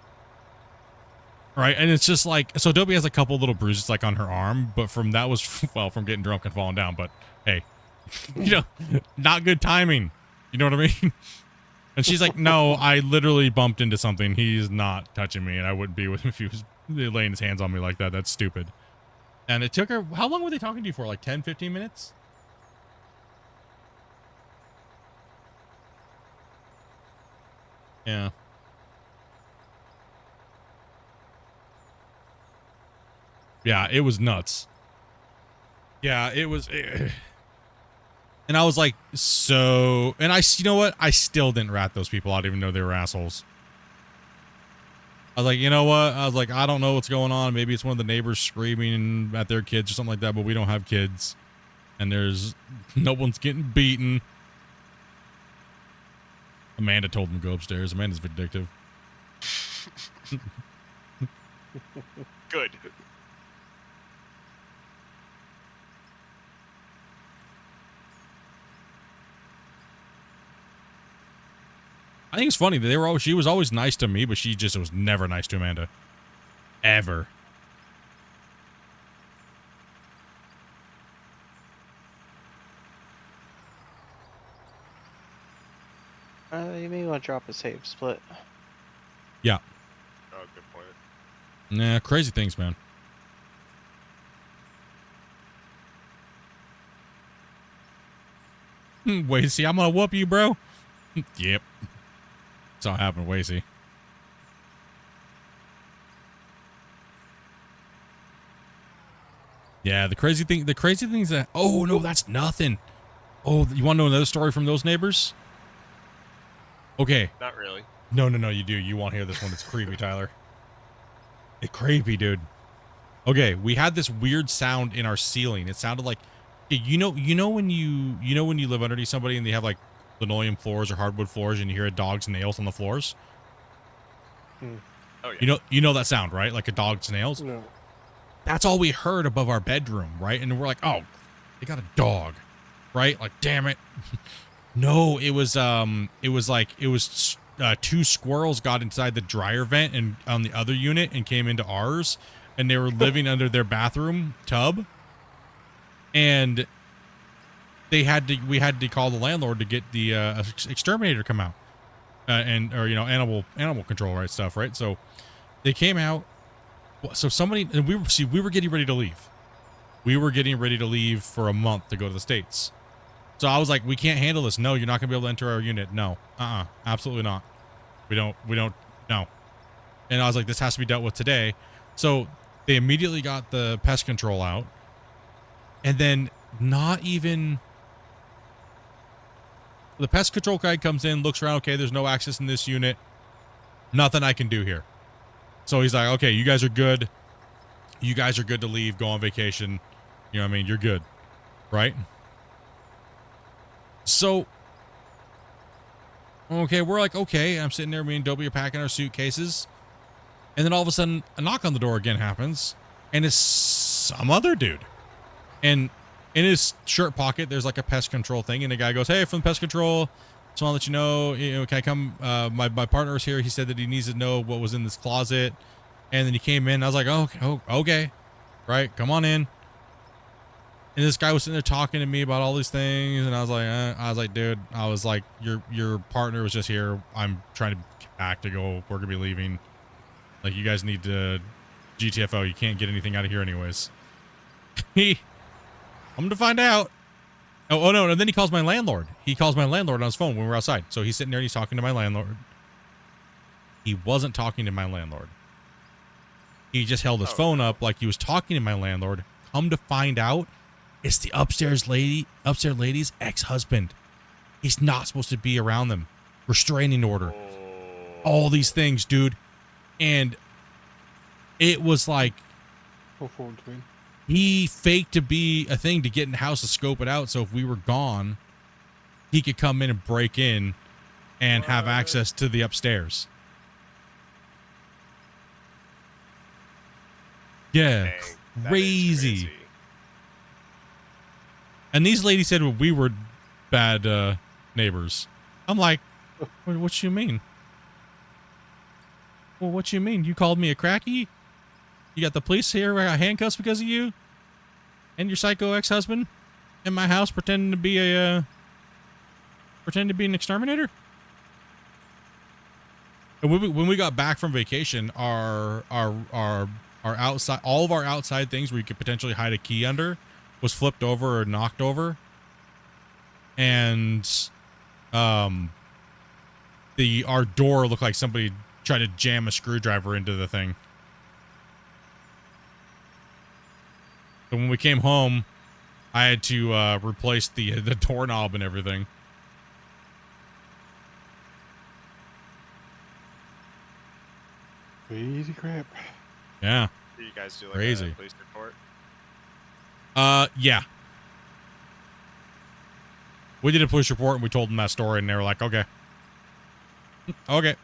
Right, and it's just like, so Dopey has a couple little bruises like on her arm, but from getting drunk and falling down. But hey, not good timing. You know what I mean? And she's like, no, I literally bumped into something. He's not touching me, and I wouldn't be with him if he was laying his hands on me like that. That's stupid. And it took her, how long were they talking to you for? Like 10, 15 minutes? Yeah. Yeah, it was nuts. Yeah, it was. And I was like, so, and you know what? I still didn't rat those people out, even though they were assholes. I was like, you know what? I was like, I don't know what's going on. Maybe it's one of the neighbors screaming at their kids or something like that, but we don't have kids. And no one's getting beaten. Amanda told them to go upstairs. Amanda's vindictive. Good. I think it's funny that she was always nice to me, but she just was never nice to Amanda. Ever. You may want to drop a save split. Yeah. Oh, good point. Nah, crazy things, man. Wasey, I'm gonna whoop you, bro. Yep. That's all happened, Wasey. Yeah, the crazy thing is that, oh no, that's nothing. Oh, you want to know another story from those neighbors? Okay. Not really. No, you do. You won't hear this one. It's creepy, Tyler. It's creepy, dude. Okay, we had this weird sound in our ceiling. It sounded like, you know when you live underneath somebody and they have like linoleum floors or hardwood floors and you hear a dog's nails on the floors? Oh yeah. You know that sound, right? Like a dog's nails? No. That's all we heard above our bedroom, right? And we're like, oh, they got a dog, right? Like, damn it. No, it was two squirrels got inside the dryer vent and on the other unit and came into ours, and they were living under their bathroom tub. And we had to call the landlord to get the exterminator to come out, animal control, right, stuff, right? So they came out. So somebody, and we were getting ready to leave. We were getting ready to leave for a month to go to the States. So I was like, we can't handle this. No, you're not gonna be able to enter our unit. No, absolutely not. We don't, no. And I was like, this has to be dealt with today. So they immediately got the pest control out. And then not even, the pest control guy comes in, looks around. Okay, there's no access in this unit. Nothing I can do here. So he's like, okay, you guys are good. You guys are good to leave, go on vacation. You know what I mean? You're good, right? So, okay, we're like, okay. I'm sitting there, me and Dobie are packing our suitcases. And then all of a sudden, a knock on the door again happens. And it's some other dude. And in his shirt pocket, there's like a pest control thing. And the guy goes, hey, from pest control, just want to let you know, can I come? My partner is here. He said that he needs to know what was in this closet. And then he came in. I was like, oh, okay. Right, come on in. And this guy was sitting there talking to me about all these things, and I was like, dude, I was like, your partner was just here. I'm trying to get back to go. We're gonna be leaving. Like, you guys need to GTFO. You can't get anything out of here, anyways. I'm gonna find out. Oh no! And then he calls my landlord. He calls my landlord on his phone when we're outside. So he's sitting there and he's talking to my landlord. He wasn't talking to my landlord. He just held his phone up like he was talking to my landlord. Come to find out, it's the upstairs lady's ex-husband. He's not supposed to be around them. Restraining order. All these things, dude. And it was like, he faked to be a thing to get in the house to scope it out. So if we were gone, he could come in and break in and have access to the upstairs. Yeah. Dang, Crazy. And these ladies said we were bad neighbors. I'm like, what you mean? Well, what you mean? You called me a cracky? You got the police here, handcuffs because of you? And your psycho ex-husband? in my house pretending to be an exterminator? And when we got back from vacation, our outside, all of our outside things where you could potentially hide a key under was flipped over or knocked over. And our door looked like somebody tried to jam a screwdriver into the thing. So when we came home, I had to replace the doorknob and everything. Crazy crap. Yeah. Do you guys do like Crazy. a police report? Yeah. We did a police report and we told them that story and they were like, okay. Okay.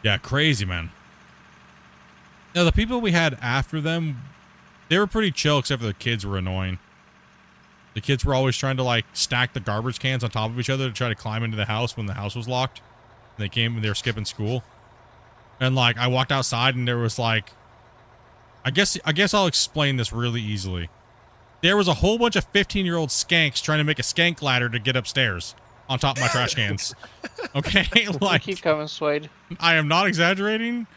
Yeah, crazy, man. Now, the people we had after them, they were pretty chill except for the kids were annoying. The kids were always trying to, like, stack the garbage cans on top of each other to try to climb into the house when the house was locked. And they were skipping school. And, like, I walked outside and there was, like... I guess I'll explain this really easily. There was a whole bunch of 15-year-old skanks trying to make a skank ladder to get upstairs on top of my trash cans. Okay? Like... Keep coming, Swade. I am not exaggerating.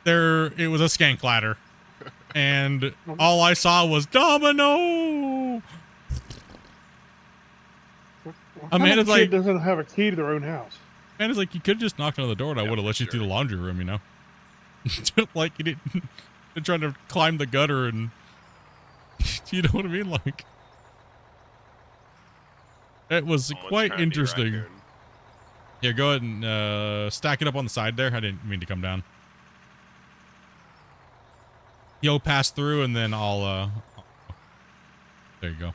It was a skank ladder. And all I saw was Domino! Amanda's like, doesn't have a key to their own house. Amanda's like, you could have just knocked on the door and I would have let you through the laundry room, you know? Like, you didn't... They're trying to climb the gutter and... You know what I mean? Like... It was Someone's quite trying to be interesting. raccoon. Yeah, go ahead and stack it up on the side there. I didn't mean to come down. You'll pass through and then I'll... There you go.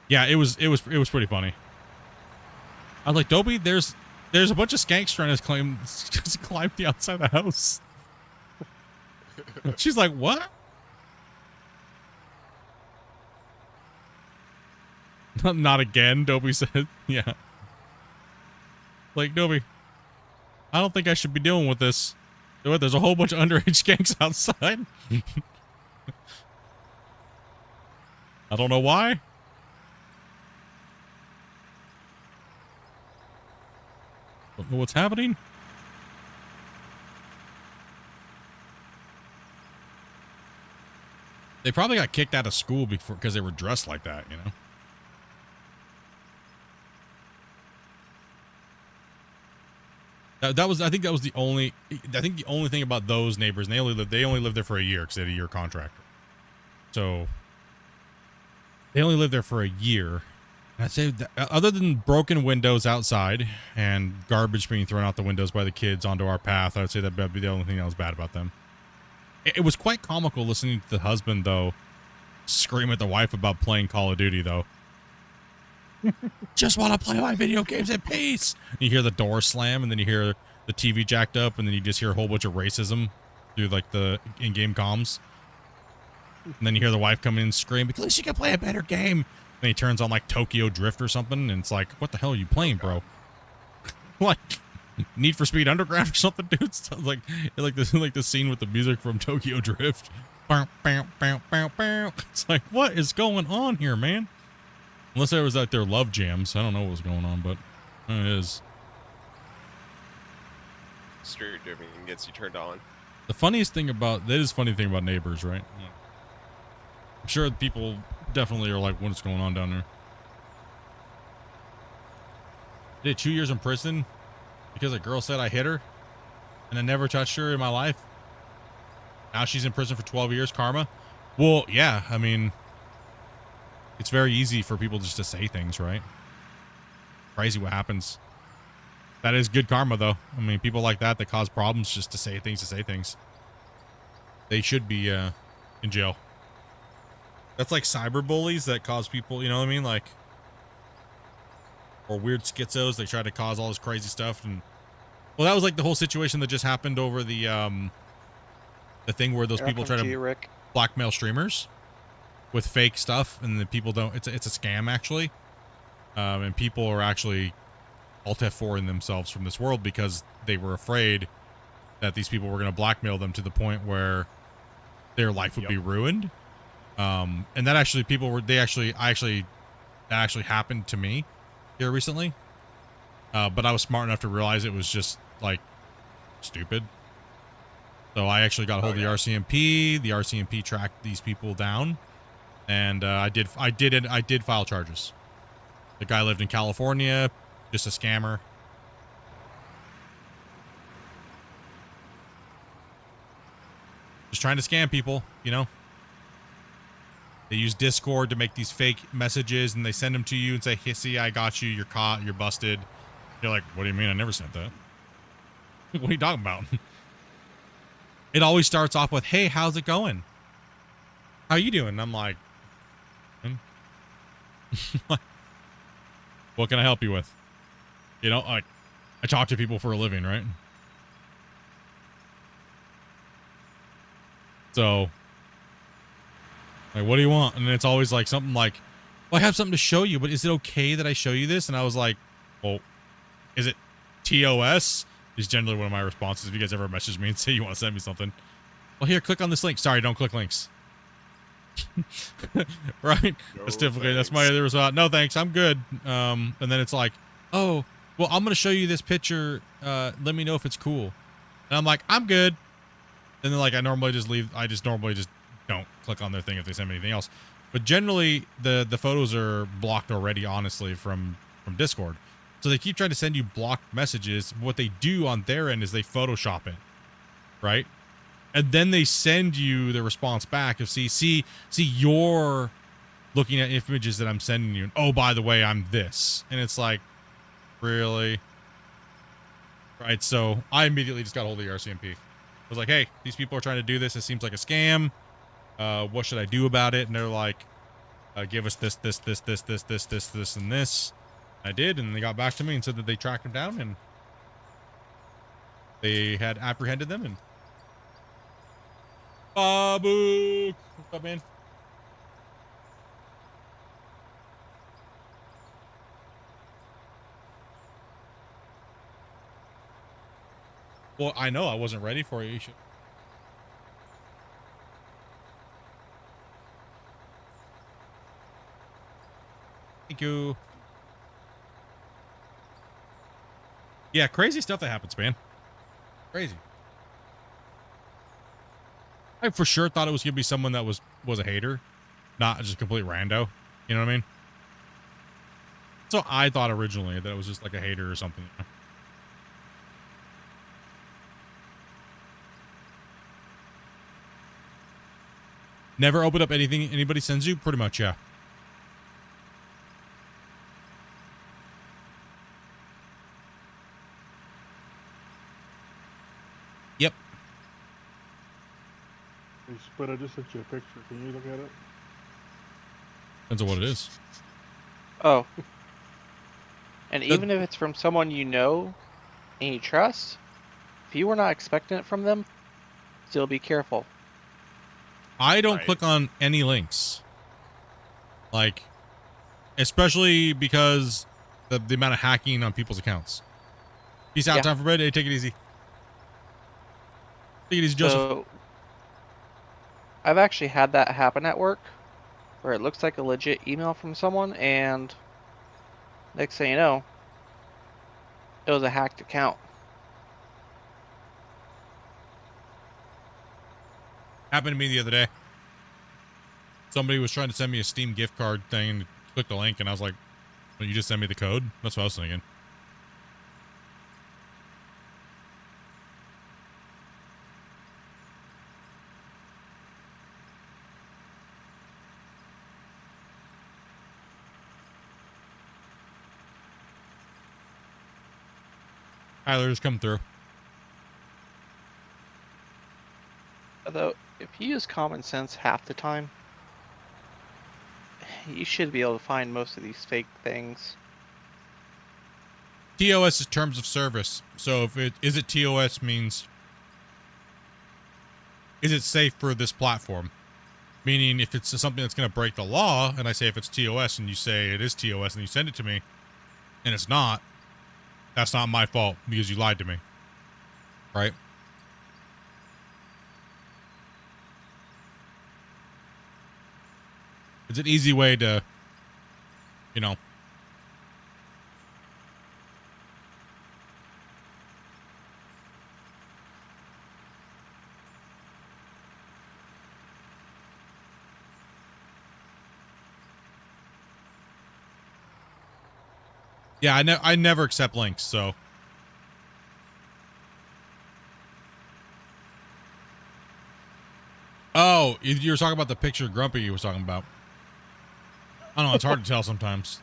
Yeah, it was pretty funny. I was like, Dobie, there's a bunch of skanks trying to climb the outside of the house. She's like, what? Not again, Dobie said. Yeah. Like, Dobie, I don't think I should be dealing with this. There's a whole bunch of underage skanks outside. I don't know why. Don't know what's happening. They probably got kicked out of school because they were dressed like that, you know? I think the only thing about those neighbors, and they only lived there for a year because they had a year contract. So they only lived there for a year. And I'd say that, other than broken windows outside and garbage being thrown out the windows by the kids onto our path, I would say that would be the only thing that was bad about them. It was quite comical listening to the husband, though, scream at the wife about playing Call of Duty, though. Just want to play my video games in peace. You hear the door slam, and then you hear the TV jacked up, and then you just hear a whole bunch of racism through, like, the in-game comms. And then you hear the wife come in and scream, at least you can play a better game. And he turns on, like, Tokyo Drift or something, and it's like, what the hell are you playing, bro? Like... Need for Speed Underground or something, dude. Sounds like the scene with the music from Tokyo Drift. It's like, what is going on here, man? Unless there was like their love jams. I don't know what was going on, but it is. Street drifting gets you turned on. The funniest thing about neighbors, right? I'm sure people definitely are like, what's going on down there? Did 2 years in prison because a girl said I hit her and I never touched her in my life. Now she's in prison for 12 years, karma. Well, yeah, I mean, it's very easy for people just to say things, right? Crazy what happens. That is good karma, though. I mean, people like that cause problems just to say things. They should be in jail. That's like cyber bullies that cause people, you know what I mean? Like, or weird schizos. They try to cause all this crazy stuff. And well, that was like the whole situation that just happened over the thing where those people try to blackmail streamers with fake stuff, and the people don't. It's a scam actually, and people are actually alt F4 in themselves from this world because they were afraid that these people were going to blackmail them to the point where their life would be ruined. And that actually that actually happened to me here recently. But I was smart enough to realize it was just like stupid. So I actually got a hold of the RCMP. The RCMP tracked these people down, and I did file charges. The guy lived in California, just a scammer. Just trying to scam people, you know. They use Discord to make these fake messages, and they send them to you and say, "Hey, see, I got you. You're caught. You're busted." You're like, "What do you mean? I never sent that." What are you talking about? It always starts off with, "Hey, how's it going? How you doing?" And I'm like, "What can I help you with?" You know, like, I talk to people for a living, right? So, like, what do you want? And it's always like something like, "Well, I have something to show you, but is it okay that I show you this?" And I was like, "Well, is it TOS?" Is generally one of my responses. If you guys ever message me and say you want to send me something, well, here, click on this link. Sorry, don't click links. Right? That's typically, that's my other response. No, thanks, I'm good. And then it's like, "Oh, well, I'm going to show you this picture. Let me know if it's cool." And I'm like, "I'm good." And then, like, I normally just don't click on their thing if they send me anything else. But generally, the photos are blocked already, honestly, from Discord. So they keep trying to send you blocked messages. What they do on their end is they Photoshop it, right? And then they send you the response back of, see, you're looking at images that I'm sending you. And, oh, by the way, I'm this. And it's like, really? Right, so I immediately just got a hold of the RCMP. I was like, "Hey, these people are trying to do this. It seems like a scam. What should I do about it?" And they're like, "Give us this, and this." I did, and they got back to me and said that they tracked them down and they had apprehended them. And Babu, what's up, man? Well, I know I wasn't ready for you. You should. Thank you. Yeah, crazy stuff that happens, man. Crazy. I for sure thought it was gonna be someone that was a hater, not just a complete rando. You know what I mean? So I thought originally that it was just like a hater or something. You know? Never open up anything anybody sends you? Pretty much, yeah. Yep. Hey, Split, I just sent you a picture. Can you look at it? Depends on what it is. Oh. And even if it's from someone you know and you trust, if you were not expecting it from them, still be careful. I don't click on any links. Like, especially because the amount of hacking on people's accounts. Peace out, Yeah. time for bed. Hey, take it easy. Take it easy, Joseph. So, I've actually had that happen at work, where it looks like a legit email from someone, and next thing you know, it was a hacked account. Happened to me the other day. Somebody was trying to send me a Steam gift card thing and clicked the link, and I was like, "Well, you just send me the code?" That's what I was thinking. Tyler, just come through. Although, if you use common sense half the time, you should be able to find most of these fake things. TOS is terms of service. So if it is it TOS means, is it safe for this platform? Meaning if it's something that's going to break the law, and I say if it's TOS and you say it is TOS and you send it to me and it's not, that's not my fault because you lied to me. Right? It's an easy way to, you know. Yeah, I never accept links, so. Oh, you were talking about the picture Grumpy was talking about. I don't know, it's hard to tell sometimes.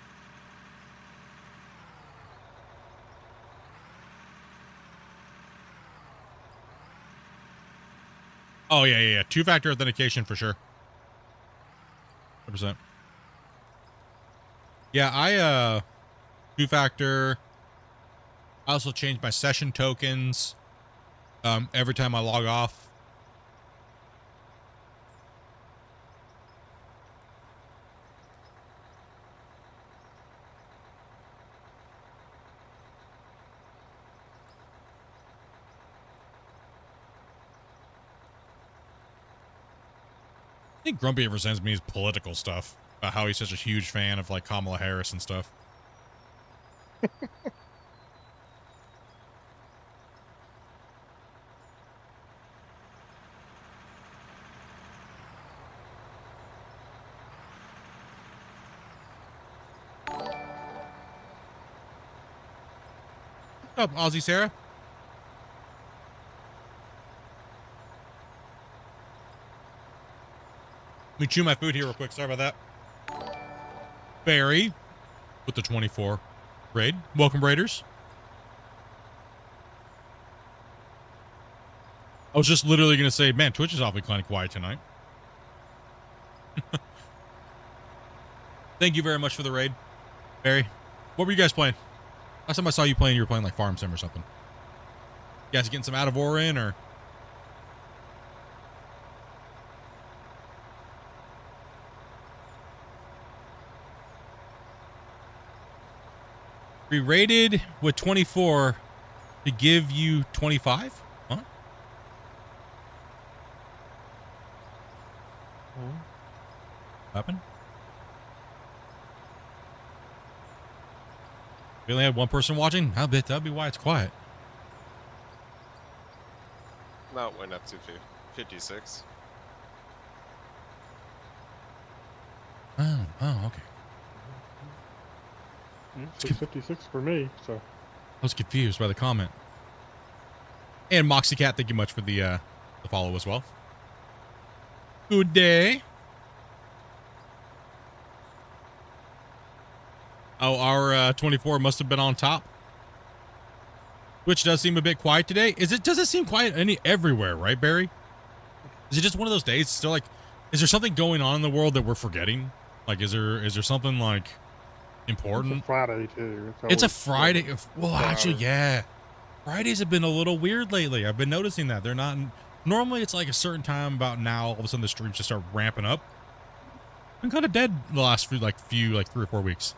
Oh, yeah. Two-factor authentication for sure. 100%. Yeah, I, two-factor. I also change my session tokens every time I log off. I think Grumpy ever sends me his political stuff about how he's such a huge fan of like Kamala Harris and stuff. What's up, Aussie Sarah? Let me chew my food here real quick. Sorry about that. Barry with the 24 raid. Welcome, Raiders. I was just literally going to say, man, Twitch is awfully kind of quiet tonight. Thank you very much for the raid, Barry. What were you guys playing? Last time I saw you playing, you were playing like Farm Sim or something. You guys getting some out of war in, or? We rated with 24 to give you 25? Huh? What happened? We only had one person watching? I bet that'd be why it's quiet. No, it went up to 56. Oh, okay. It's 56 for me, so. I was confused by the comment. And Moxie Cat, thank you much for the follow as well. Good day. Oh, our 24 must have been on top. Which does seem a bit quiet today. Does it seem quiet everywhere, right, Barry? Is it just one of those days? Still, like, is there something going on in the world that we're forgetting? Like, is there something like important? It's a Friday too. It's a Friday. Well, actually, yeah. Fridays have been a little weird lately. I've been noticing that they're not. Normally, it's like a certain time about now. All of a sudden, the streams just start ramping up. Been kind of dead the last few 3 or 4 weeks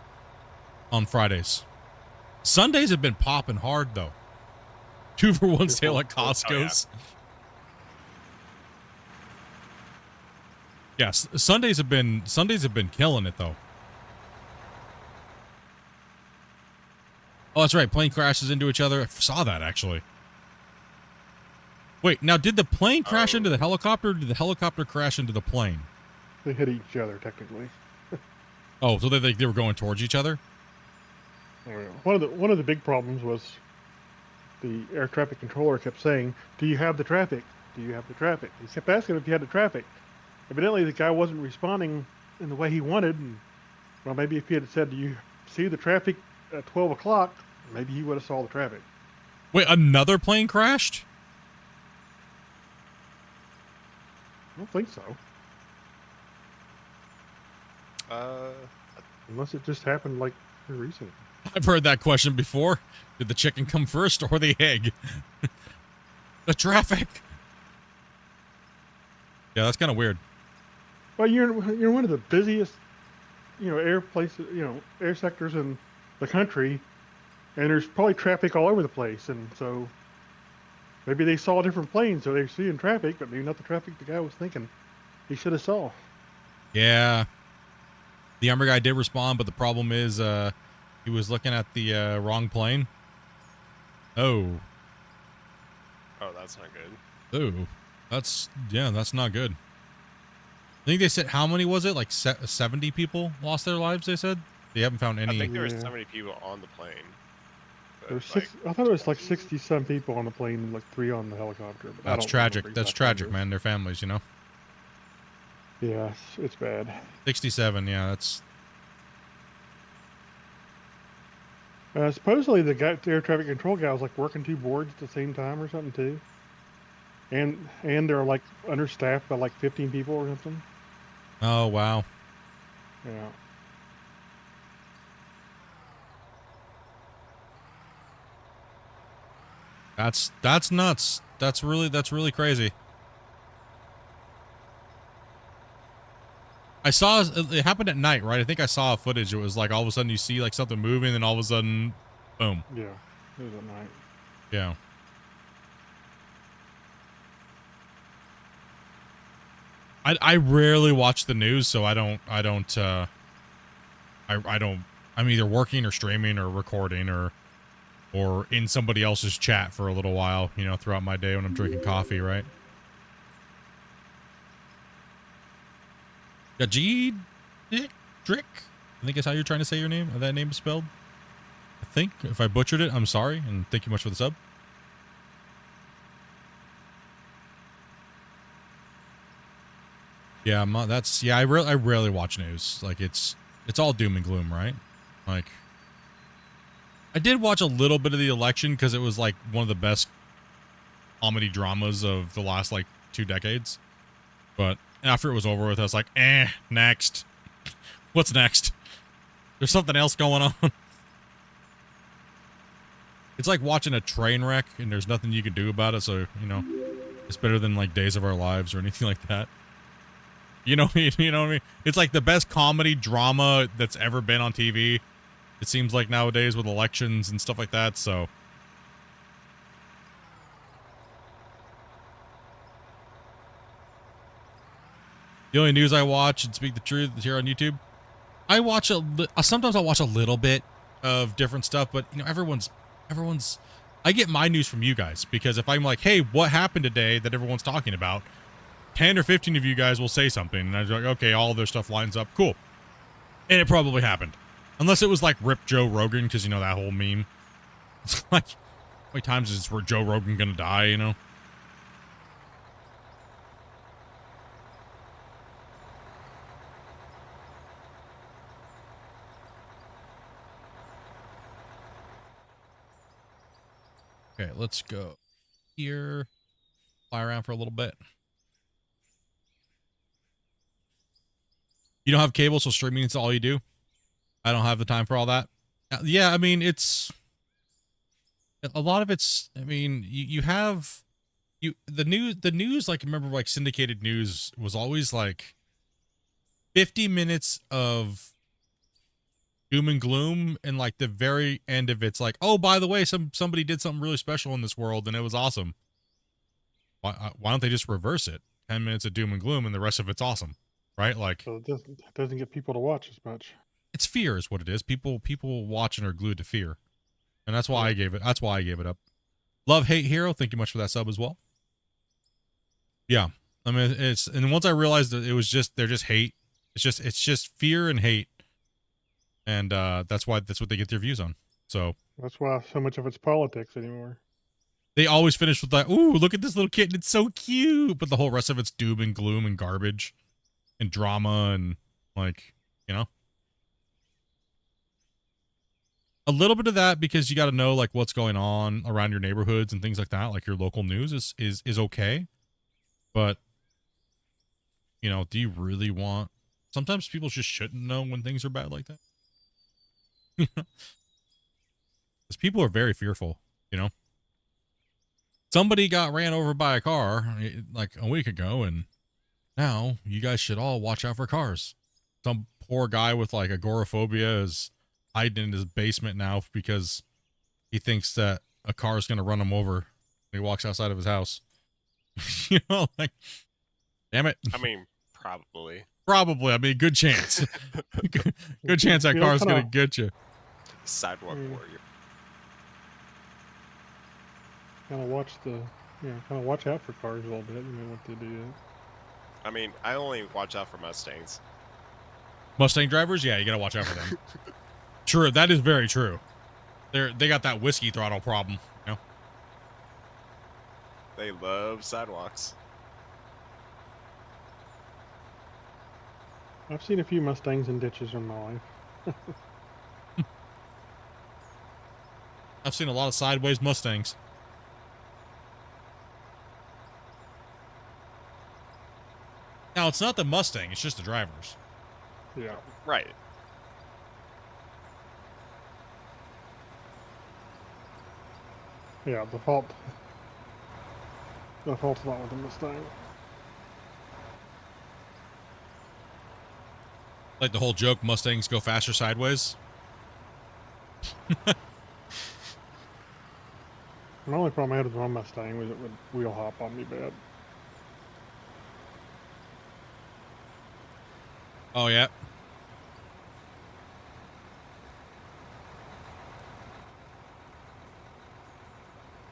on Fridays. Sundays have been popping hard though. 2-for-1 sale at Costco's. Oh, yeah. Yes, Sundays have been killing it though. Oh, that's right. Plane crashes into each other. I saw that actually. Wait, now did the plane crash into the helicopter, or did the helicopter crash into the plane? They hit each other technically. Oh, so they were going towards each other? One of the big problems was the air traffic controller kept saying, "Do you have the traffic? Do you have the traffic?" He kept asking if he had the traffic. Evidently, the guy wasn't responding in the way he wanted. And, well, maybe if he had said, "Do you see the traffic at 12 o'clock?" maybe he would have saw the traffic. Wait, another plane crashed? I don't think so. Unless it just happened like recently. I've heard that question before. Did the chicken come first or the egg? The traffic. Yeah, that's kind of weird. Well, you're one of the busiest, air places, air sectors in the country, and there's probably traffic all over the place, and so maybe they saw different planes, so they're seeing traffic, but maybe not the traffic the guy was thinking he should have saw. Yeah. The Ember guy did respond, but the problem is he was looking at the wrong plane. Oh. Oh, that's not good. Oh. That's not good. I think they said, how many was it? Like 70 people lost their lives, they said? They haven't found any. I think there were 70 people on the plane. There were I thought it was like 60-some people on the plane and like 3 on the helicopter. But That's tragic. That's tragic, man. Their families, you know? Yeah, it's bad. 67, yeah, that's... Supposedly the air traffic control guy was like working 2 boards at the same time or something too. And they're like understaffed by like 15 people or something. Oh, wow. Yeah. That's nuts. That's really crazy. I saw it happened at night, right? I think I saw footage. It was like all of a sudden you see like something moving, and all of a sudden, boom. Yeah, it was at night. Yeah. I rarely watch the news, so I'm either working or streaming or recording or in somebody else's chat for a little while, you know, throughout my day when I'm drinking coffee, right? Gajid Drick, I think is how you're trying to say your name, or that name is spelled. I think. If I butchered it, I'm sorry, and thank you much for the sub. Yeah, I rarely watch news. Like it's all doom and gloom, right? Like I did watch a little bit of the election because it was like one of the best comedy dramas of the last like 2 decades. But after it was over with, I was like, next. What's next? There's something else going on. It's like watching a train wreck and there's nothing you can do about it. So, you know, it's better than like Days of Our Lives or anything like that. You know what I mean? It's like the best comedy drama that's ever been on TV. It seems like nowadays with elections and stuff like that, so. The only news I watch, and speak the truth, is here on YouTube. I watch sometimes I'll watch a little bit of different stuff, but you know, everyone's, I get my news from you guys, because if I'm like, hey, what happened today that everyone's talking about? 10 or 15 of you guys will say something, and I was like, okay, all their stuff lines up, cool. And it probably happened. Unless it was like Rip Joe Rogan, because you know that whole meme. It's like, how many times is where Joe Rogan gonna die, you know? Okay, let's go here. Fly around for a little bit. You don't have cable, so streaming is all you do? I don't have the time for all that. Yeah, I mean, it's a lot of it's, I mean, the news, like, remember, like, syndicated news was always like 50 minutes of doom and gloom, and like the very end of it's like, oh, by the way, somebody did something really special in this world and it was awesome. Why don't they just reverse it? 10 minutes of doom and gloom and the rest of it's awesome, right? Like, So it doesn't get people to watch as much. it's fear is what it is. People watch and are glued to fear. And that's why I gave it up. Love Hate Hero, thank you much for that sub as well. Yeah. I mean, and once I realized that it was they're just hate. It's just fear and hate. And that's what they get their views on. So that's why so much of it's politics anymore. They always finish with that, ooh, look at this little kitten, it's so cute. But the whole rest of it's doom and gloom and garbage and drama and, like, you know. A little bit of that, because you got to know, like, what's going on around your neighborhoods and things like that. Like, your local news is okay. But, you know, do you really want... Sometimes people just shouldn't know when things are bad like that. Because people are very fearful, you know. Somebody got ran over by a car like a week ago, and now you guys should all watch out for cars. Some poor guy with like agoraphobia is hiding in his basement now because he thinks that a car is going to run him over when he walks outside of his house. You know, like, damn it. I mean, probably. Probably. I mean, good chance. Good chance that You know, car's kinda- gonna get you. Sidewalk Mm. warrior. Kind of watch out for cars a little bit. You know what they do. I mean, I only watch out for Mustangs. Mustang drivers, yeah, you gotta watch out for them. True, that is very true. They got that whiskey throttle problem. You know? They love sidewalks. I've seen a few Mustangs in ditches in my life. I've seen a lot of sideways Mustangs. Now, it's not the Mustang, it's just the drivers. Yeah. Right. Yeah, the fault's not with the Mustang. Like the whole joke, Mustangs go faster sideways. The only problem I had with my Mustang was it would wheel hop on me bad. Oh, yeah.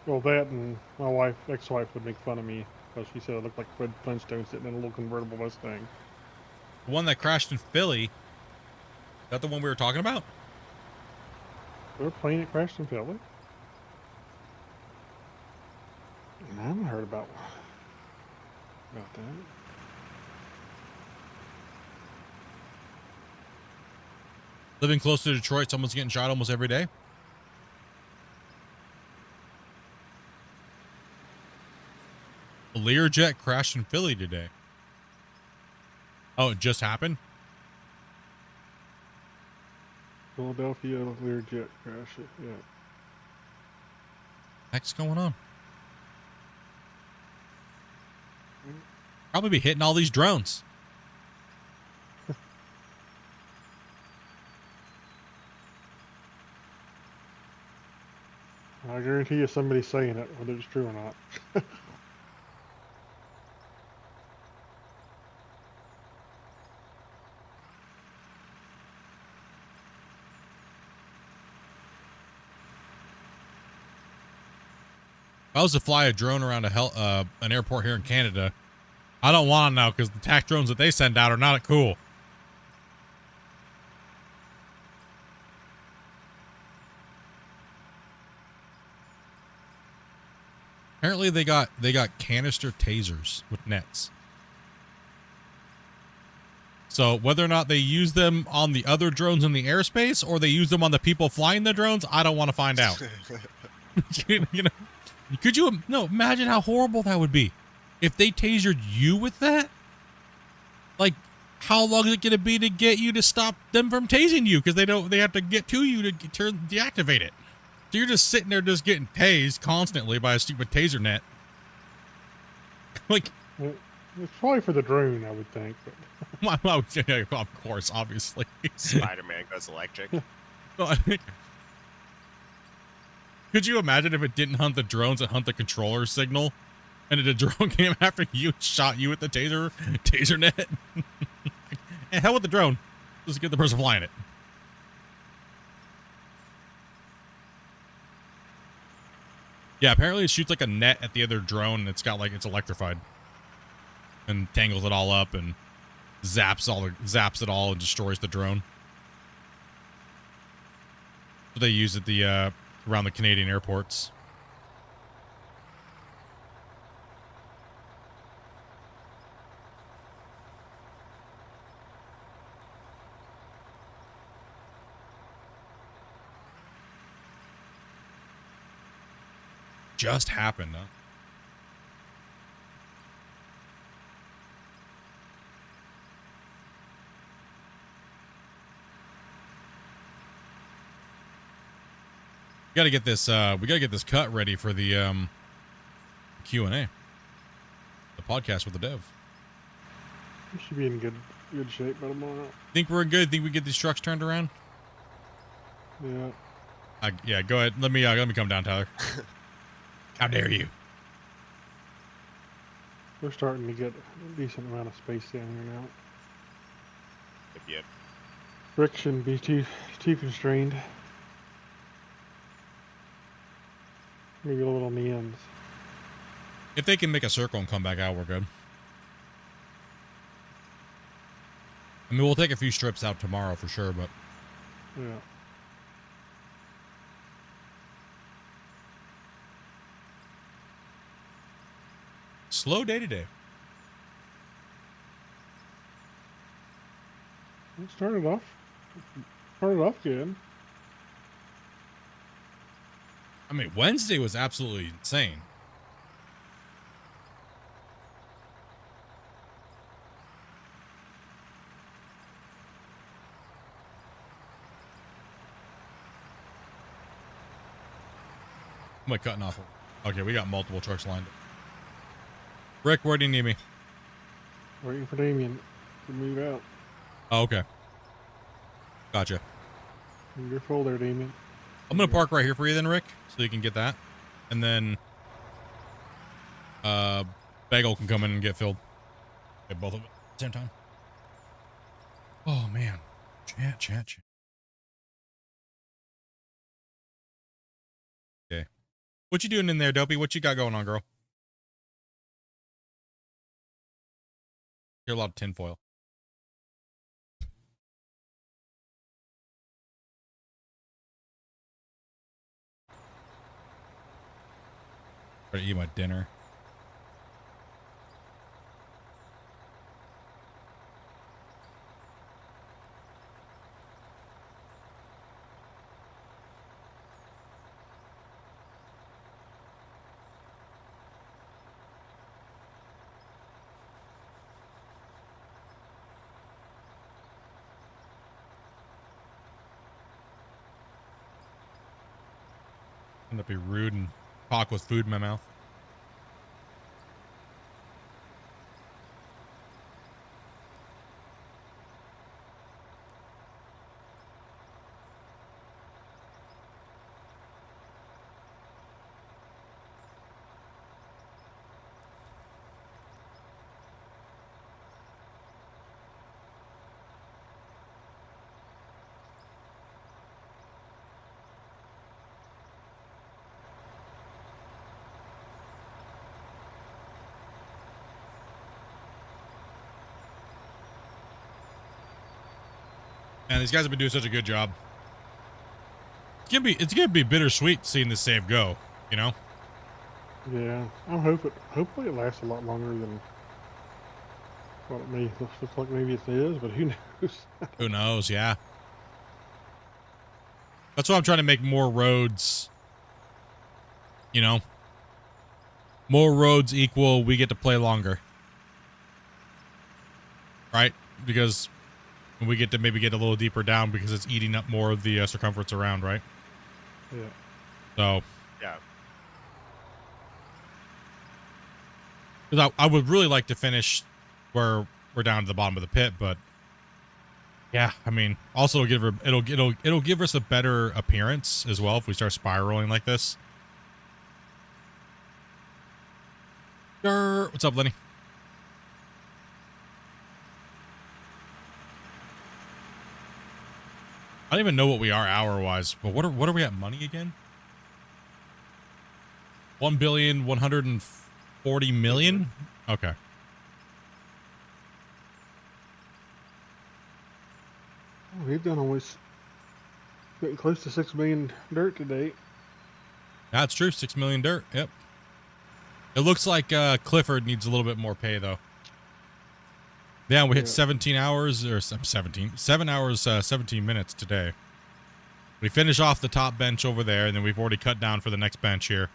Well, that and my ex-wife would make fun of me because she said I looked like Fred Flintstone sitting in a little convertible Mustang. The one that crashed in Philly. Is that the one we were talking about? There a plane that crashed in Philly? I haven't heard about that. Living close to Detroit, someone's getting shot almost every day. A Learjet crashed in Philly today. Oh, it just happened? Philadelphia Learjet crash. Yeah. Heck's going on? Probably be hitting all these drones. I guarantee you somebody's saying it, whether it's true or not. If I was to fly a drone around an airport here in Canada, I don't want to know because the attack drones that they send out are not cool. Apparently they got canister tasers with nets. So whether or not they use them on the other drones in the airspace or they use them on the people flying the drones, I don't want to find out. You know, could you imagine how horrible that would be if they tasered you with that? Like, how long is it going to be to get you to stop them from tasing you? Because they have to get to you to deactivate it. So you're just sitting there just getting tased constantly by a stupid taser net. Like, it's probably for the drone, I would think. But. Yeah, of course, obviously. Spider-Man goes electric. Could you imagine if it didn't hunt the drones, it hunt the controller signal, and a drone came after you and shot you with the taser net? And hell with the drone. Just get the person flying it. Yeah, apparently it shoots like a net at the other drone, and it's it's electrified. And tangles it all up and zaps it all and destroys the drone. So they use it around the Canadian airports. Just happened, huh? We gotta get this cut ready for the Q&A. The podcast with the dev. We should be in good shape by tomorrow. Think we're good? Think we get these trucks turned around? Yeah. Yeah, go ahead. Let me come down, Tyler. How dare you? We're starting to get a decent amount of space down here now. Yep. Rick shouldn't be too constrained. Maybe a little on the ends. If they can make a circle and come back out, we're good. I mean, we'll take a few strips out tomorrow for sure, but Yeah. slow day today. It started off good. I mean, Wednesday was absolutely insane. Am I cutting off? Okay, we got multiple trucks lined up. Rick, where do you need me? Waiting for Damien to move out. Oh, okay. Gotcha. You're full there, Damien. I'm gonna park right here for you then, Rick, so you can get that. And then Bagel can come in and get filled. Get both of them at the same time. Oh man. Chat. Okay. What you doing in there, Dopey? What you got going on, girl? Hear a lot of tinfoil. Ready to eat my dinner. End up be rude and talk with food in my mouth. Man, these guys have been doing such a good job. It's gonna be bittersweet seeing this save go, you know? Yeah, I'm hopefully it lasts a lot longer than what it may look like maybe it is, but who knows? Who knows? Yeah. That's why I'm trying to make more roads, you know? More roads equal we get to play longer. Right? Because we get to maybe get a little deeper down because it's eating up more of the circumference around, right? Yeah. So. Yeah. Because I would really like to finish where we're down to the bottom of the pit, but yeah, I mean, also it'll give us a better appearance as well if we start spiraling like this. What's up, Lenny? I don't even know what we are hour-wise, but what are we at money again? 1,140,000,000? Okay. We've done almost getting close to 6 million dirt to date. That's true. 6 million dirt. Yep. It looks like Clifford needs a little bit more pay though. Yeah, we hit 17 hours or 7 hours, 17 minutes today. We finish off the top bench over there, and then we've already cut down for the next bench here.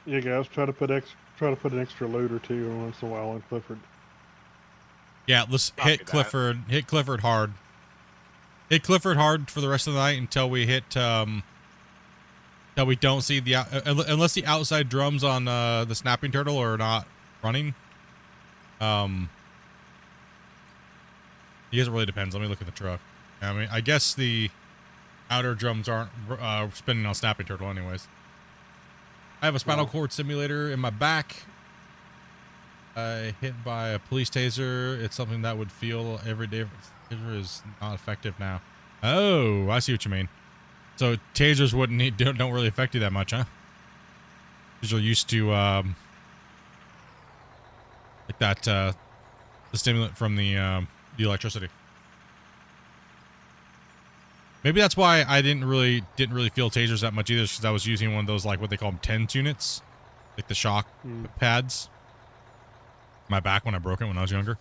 Yeah, guys, try to put an extra load or two once in a while in Clifford. Yeah, let's hit Clifford. Hit Clifford hard. Hit Clifford hard for the rest of the night until we hit until we don't see the unless the outside drums on the snapping turtle are not running. I guess it really depends. Let me look at the truck. I mean, I guess the outer drums aren't spinning on Snapping Turtle anyways. I have a spinal cord simulator in my back. Hit by a police taser. It's something that would feel every day. Taser is not effective now. Oh, I see what you mean. So tasers don't really affect you that much, huh? Because you're used to like that the stimulant from the electricity. Maybe that's why I didn't really feel tasers that much either, because I was using one of those, like what they call them, TENS units, like the shock pads. My back when I broke it when I was younger.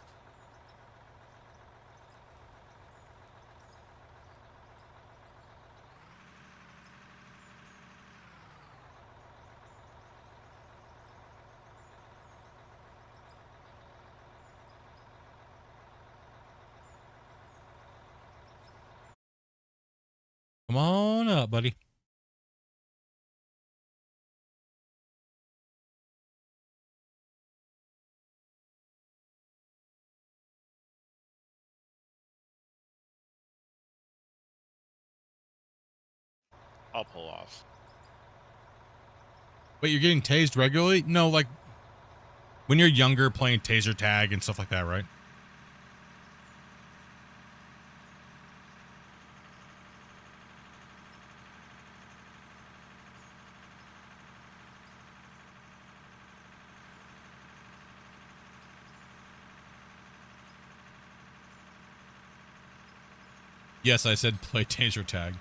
Come on up, buddy. I'll pull off. Wait, you're getting tased regularly? No, like when you're younger playing taser tag and stuff like that, right? Yes, I said play taser tag.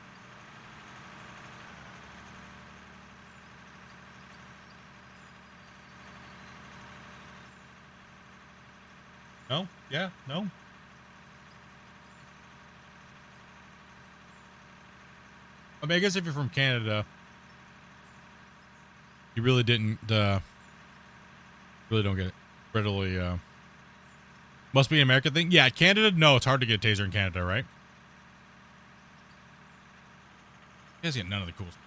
No? Yeah? No? I mean, I guess if you're from Canada, you really didn't, really don't get it readily, must be an American thing? Yeah, Canada? No, it's hard to get a taser in Canada, right? You guys get none of the cool stuff.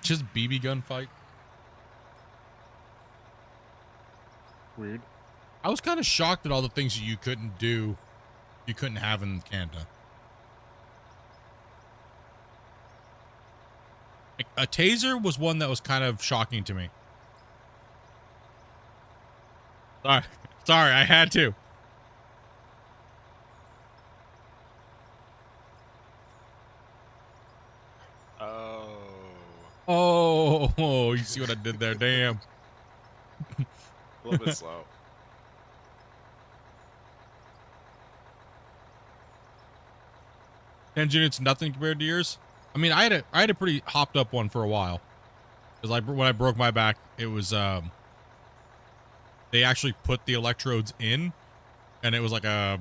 Just BB gun fight. Weird. I was kind of shocked at all the things that you couldn't do, you couldn't have in Canada. Like, a taser was one that was kind of shocking to me. Sorry, I had to. Oh, you see what I did there? Damn. A little bit slow. Ten units, nothing compared to yours. I mean, I had a pretty hopped up one for a while. Because like when I broke my back, it was they actually put the electrodes in, and it was like a,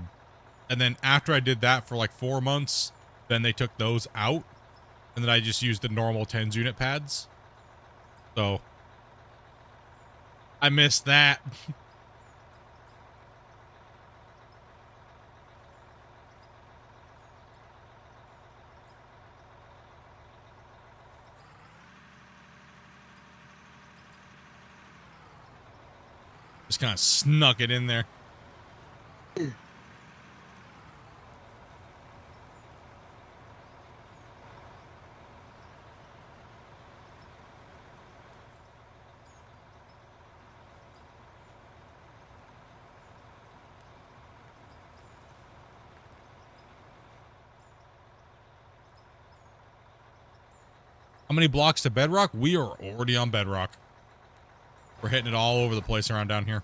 and then after I did that for like 4 months, then they took those out, and then I just used the normal 10s unit pads. So I missed that. Just kind of snuck it in there. How many blocks to bedrock? We are already on bedrock. We're hitting it all over the place around down here.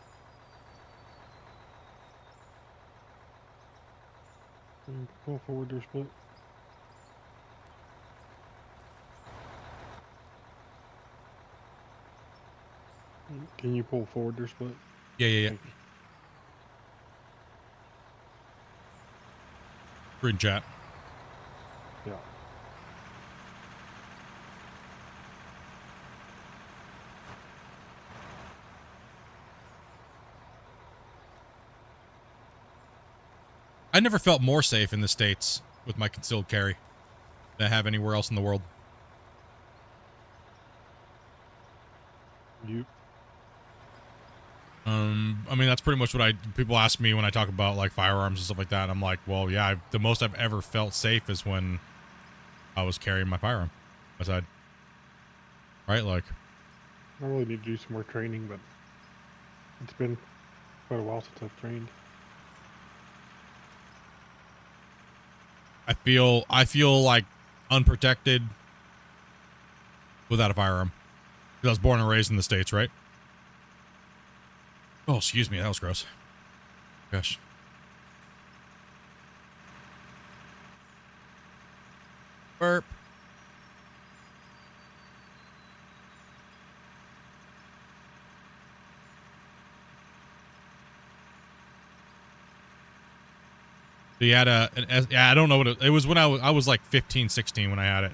Pull forward there, Split. Can you pull forward there, Split? Yeah. We're in chat. Yeah. I never felt more safe in the States with my concealed carry than I have anywhere else in the world. You. I mean, that's pretty much what people ask me when I talk about like firearms and stuff like that. And I'm like, well, yeah, the most I've ever felt safe is when I was carrying my firearm aside. Right? Like, I really need to do some more training, but it's been quite a while since I've trained. I feel like unprotected without a firearm. Because I was born and raised in the States, right? Oh, excuse me, that was gross. Gosh. Burp. So you had I don't know what it was when I was like 15, 16 when I had it.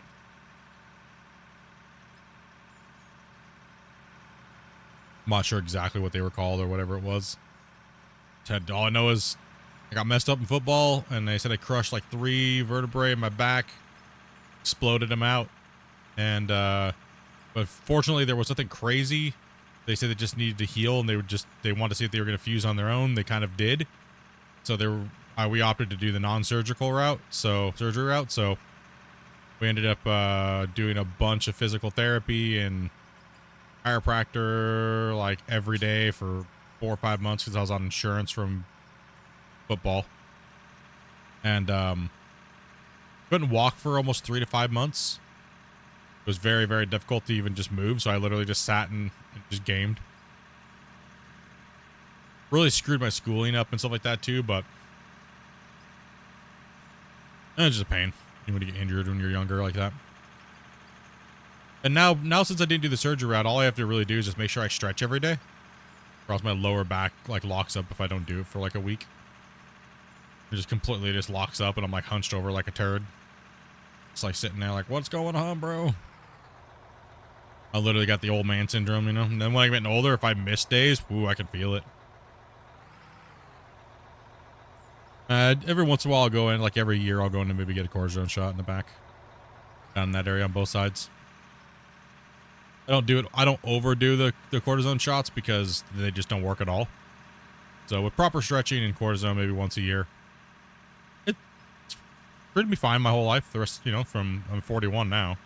I'm not sure exactly what they were called or whatever it was. All I know is I got messed up in football, and they said I crushed like 3 vertebrae in my back, exploded them out, and but fortunately there was nothing crazy. They said they just needed to heal, and they wanted to see if they were going to fuse on their own. They kind of did, so we opted to do the non-surgical route, surgery route. So we ended up doing a bunch of physical therapy and chiropractor like every day for 4 or 5 months because I was on insurance from football, and couldn't walk for almost 3 to 5 months. It was very, very difficult to even just move, so I literally just sat and just gamed. Really screwed my schooling up and stuff like that too, but it's just a pain when you get injured when you're younger like that. And now since I didn't do the surgery route, all I have to really do is just make sure I stretch every day, or else my lower back like locks up if I don't do it for like a week. It just completely just locks up, and I'm like hunched over like a turd. It's like sitting there like, what's going on, bro? I literally got the old man syndrome, you know? And then when I get older, if I miss days, ooh, I can feel it. Every once in a while I'll go in, like every year I'll go in and maybe get a cortisone shot in the back. Down in that area on both sides. I don't overdo the cortisone shots because they just don't work at all. So with proper stretching and cortisone maybe once a year, it's pretty be fine my whole life. The rest, I'm 41 now.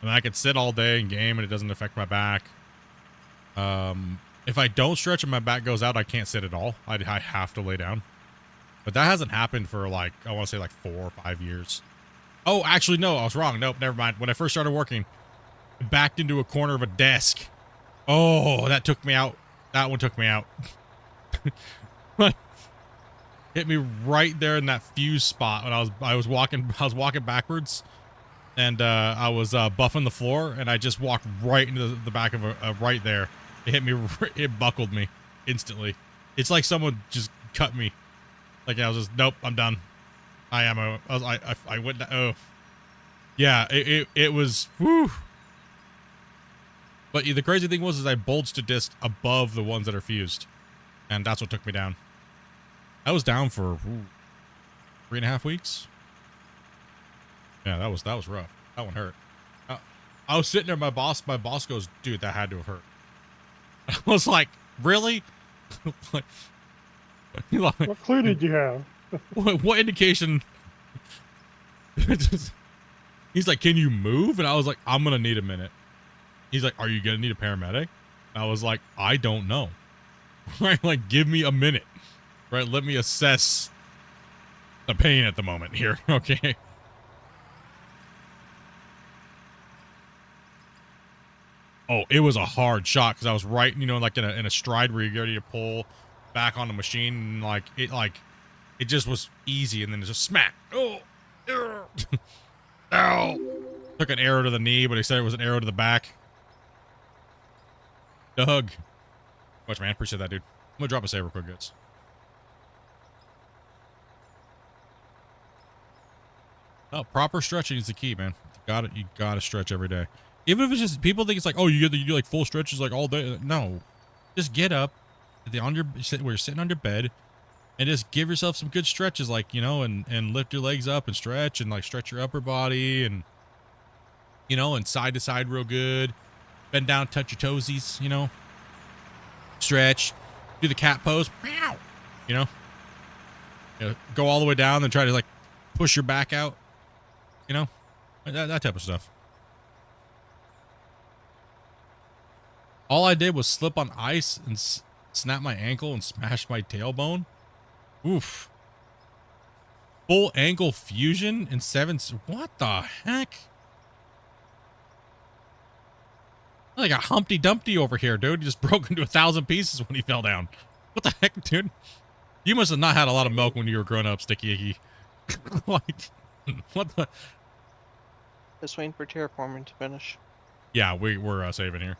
I mean, I could sit all day and game and it doesn't affect my back. If I don't stretch and my back goes out, I can't sit at all. I have to lay down. But that hasn't happened for like, I want to say like 4 or 5 years. Oh, actually, no, I was wrong. Nope, never mind. When I first started working, I backed into a corner of a desk. Oh, that took me out. That one took me out. Hit me right there in that fuse spot when I was walking backwards, and I was buffing the floor, and I just walked right into the back of a right there. It hit me. It buckled me instantly. It's like someone just cut me. Like I was just, nope, I'm done. I went. Oh, yeah. It was. Whew. But the crazy thing was, I bulged a disc above the ones that are fused, and that's what took me down. I was down for 3.5 weeks. Yeah, that was rough. That one hurt. I was sitting there. My boss goes, "Dude, that had to have hurt." I was like, "Really?" What clue did you have? what indication? He's like, "Can you move?" And I was like, "I'm gonna need a minute." He's like, "Are you gonna need a paramedic?" And I was like, "I don't know." Right? Like, give me a minute. Right? Let me assess the pain at the moment here. Okay. Oh, it was a hard shot because I was right, like in a stride where you're ready to pull back on the machine, and it just was easy, and then it just smack. Oh, ow! Took an arrow to the knee, but he said it was an arrow to the back. Doug, much man, appreciate that, dude. I'm gonna drop a save real quick, guys. Oh, proper stretching is the key, man. You gotta stretch every day. Even if it's just, people think it's like, oh, you do like full stretches like all day. No, just get up where you're sitting on your bed, and just give yourself some good stretches, like, you know, and lift your legs up and stretch and like stretch your upper body and, you know, and side to side real good. Bend down, touch your toesies, you know, stretch, do the cat pose, you know, go all the way down and try to like push your back out, you know, that type of stuff. All I did was slip on ice and snap my ankle and smash my tailbone. Oof. Full ankle fusion in 7. What the heck? Like a Humpty Dumpty over here, dude. He just broke into 1,000 pieces when he fell down. What the heck, dude? You must have not had a lot of milk when you were growing up, Sticky Icky. Like, what the? Just waiting for terraforming to finish. Yeah, we're saving here.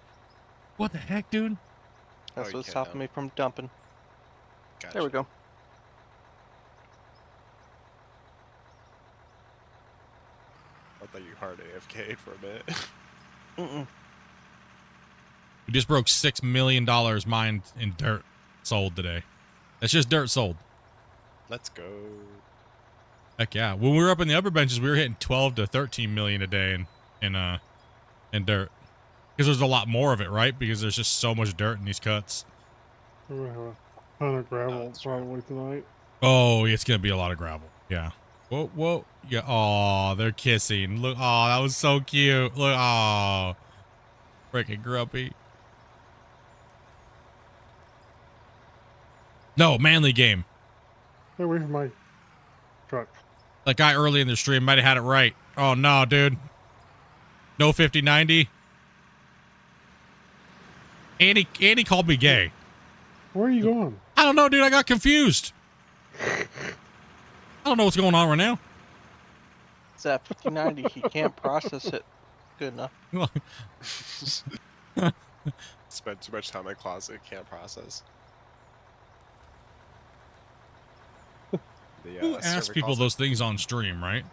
What the heck, dude? That's what's stopping me from dumping. Gotcha. There we go. I thought you hard AFK'd for a bit. Mm-mm. We just broke $6 million mined in dirt sold today. That's just dirt sold. Let's go. Heck yeah. When we were up in the upper benches, we were hitting 12 to 13 million a day in dirt. Because there's a lot more of it, right? Because there's just so much dirt in these cuts. We're gonna have a ton of gravel probably tonight. Oh, it's gonna be a lot of gravel. Yeah. Whoa, whoa. Yeah. Oh, they're kissing. Look. Oh, that was so cute. Look. Oh, freaking grumpy. No, manly game. Stay away from my truck. That guy early in the stream might have had it right. Oh no, dude. No 50-90. Andy called me gay. Where are you going? I don't know, dude. I got confused. I don't know what's going on right now. It's that 5090. He can't process it good enough. Spent too much time in my closet. Can't process. Who asks people those things on stream, right?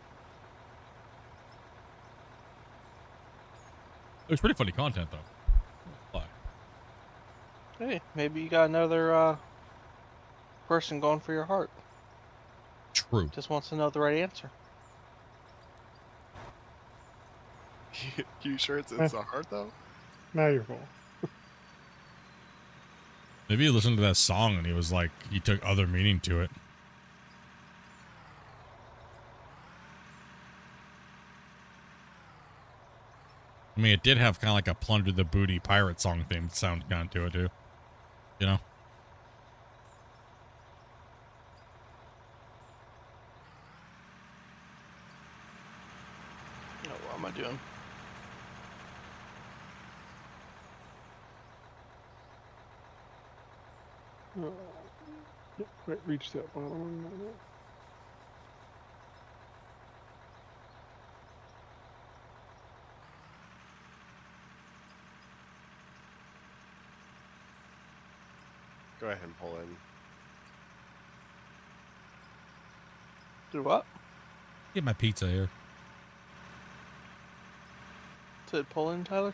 It was pretty funny content, though. Hey, maybe you got another person going for your heart. True. Just wants to know the right answer. You sure it's a heart, though? Now you're full. Maybe he listened to that song and he was like, he took other meaning to it. I mean, it did have kind of like a plunder the booty pirate song theme sound kind of to it, too. You know? Oh, what am I doing? Can't quite reach that bottom one. Go ahead and pull in. Do what? Get my pizza here. Did it pull in, Tyler?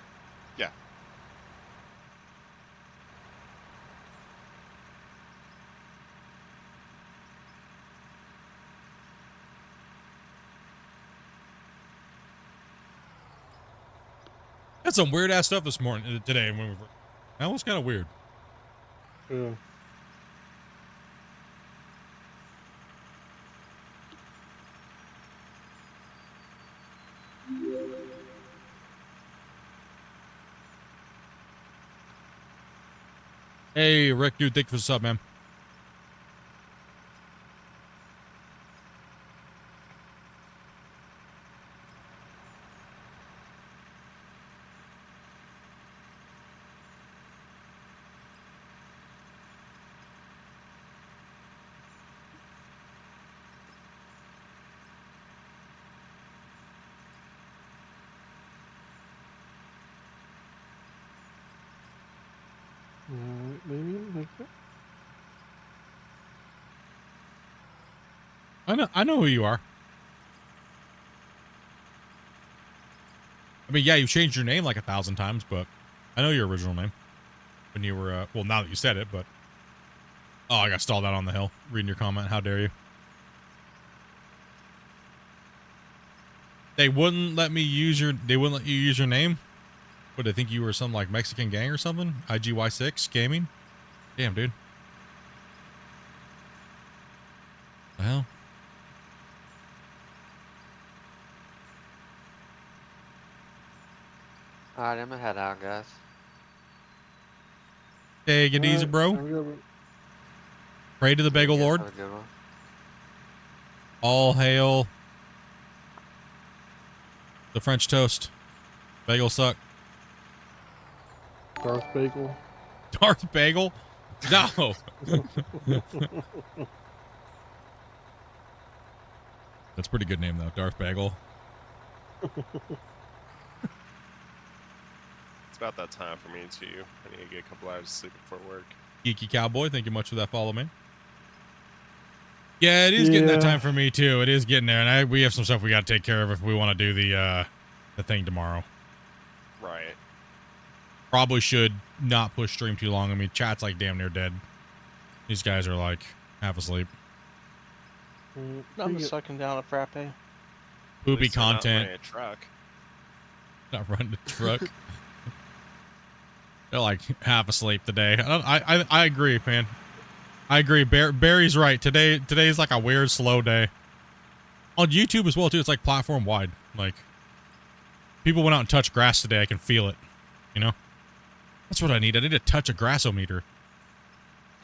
Yeah. Had some weird ass stuff this morning, today. When that was kind of weird. Yeah. Hey, Rick, dude, thank you for the sub, man. Maybe like that. I know who you are. I mean, yeah, you've changed your name like 1,000 times, but I know your original name when you were, well, now that you said it, but Oh, I got stalled out on the hill. Reading your comment. How dare you? They wouldn't let me use your. They wouldn't let you use your name. What, they think you were some like Mexican gang or something? IGY6 gaming. Damn, dude. The hell? Alright, I'm gonna head out, guys. Take it easy, bro. Pray to the Bagel You guys Lord. have a good one. All hail the French toast. Bagel suck. Darth Bagel. Darth Bagel? No. That's a pretty good name, though. Darth Bagel. It's about that time for me too. I need to get a couple hours of sleep before work. Geeky Cowboy, thank you much for that follow, man. Yeah, it is getting that time for me, too. It is getting there, and we have some stuff we got to take care of if we want to do the thing tomorrow. Right. Probably should not push stream too long. I mean, chat's like damn near dead. These guys are like half asleep. I'm just sucking down a frappe. Poopy content. Not running a truck. Not running a truck. They're like half asleep today. I agree, man. I agree. Barry's right. Today's like a weird slow day. On YouTube as well too. It's like platform wide. Like people went out and touched grass today. I can feel it. You know. That's what I need. I need to touch a grassometer.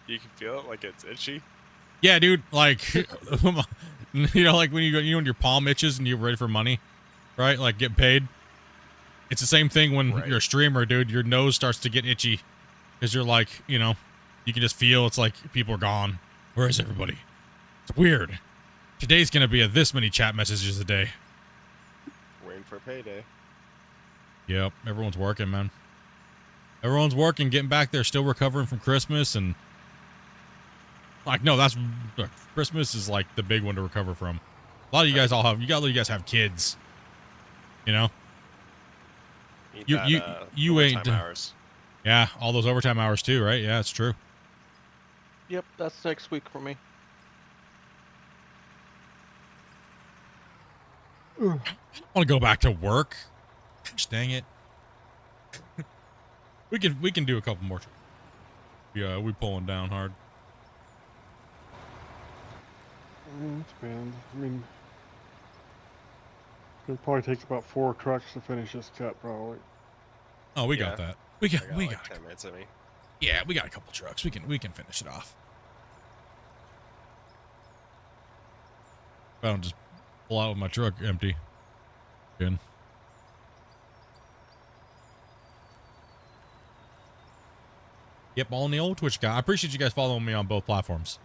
You can feel it like it's itchy. Yeah, dude. Like, you know, like when when your palm itches and you're ready for money, right? Like get paid. It's the same thing when you're a streamer, dude. Your nose starts to get itchy because you're like, you know, you can just feel it's like people are gone. Where is everybody? It's weird. Today's gonna be this many chat messages a day. Waiting for payday. Yep, everyone's working, man. Everyone's working, getting back there, still recovering from Christmas, and like, no, that's Christmas is like the big one to recover from. A lot of you guys you guys have kids, you know. You ain't hours. Yeah, all those overtime hours too, right? Yeah, it's true. Yep, that's next week for me. I want to go back to work. Gosh, dang it. we can do a couple more. Yeah, we pulling down hard. It's been, I mean, it probably takes about 4 trucks to finish this cut, probably. Oh, we got that. We got like 10 minutes of me. Yeah, we got a couple trucks. We can finish it off. If I don't just pull out with my truck empty. Good. Yep, all in the old Twitch guy. I appreciate you guys following me on both platforms.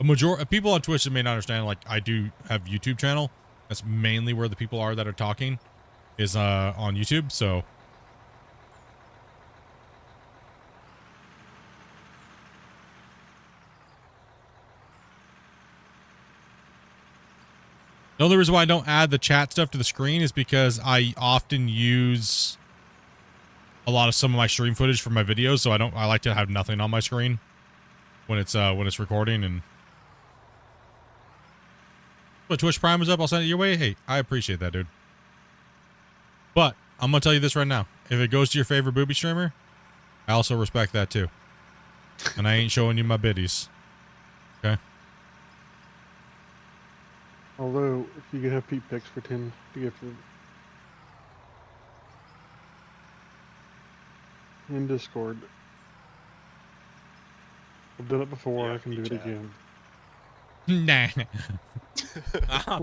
A majority of people on Twitch that may not understand, like I do have YouTube channel. That's mainly where the people are that are talking is on YouTube. So the only reason why I don't add the chat stuff to the screen is because I often use a lot of some of my stream footage for my videos, so I like to have nothing on my screen when it's recording. And but Twitch Prime is up, I'll send it your way. Hey, I appreciate that, dude. But I'm gonna tell you this right now. If it goes to your favorite booby streamer, I also respect that too. And I ain't showing you my biddies. Okay? Although, if you could have Pete picks for 10 to get for in Discord. I've done it before, I can do it again. Nah.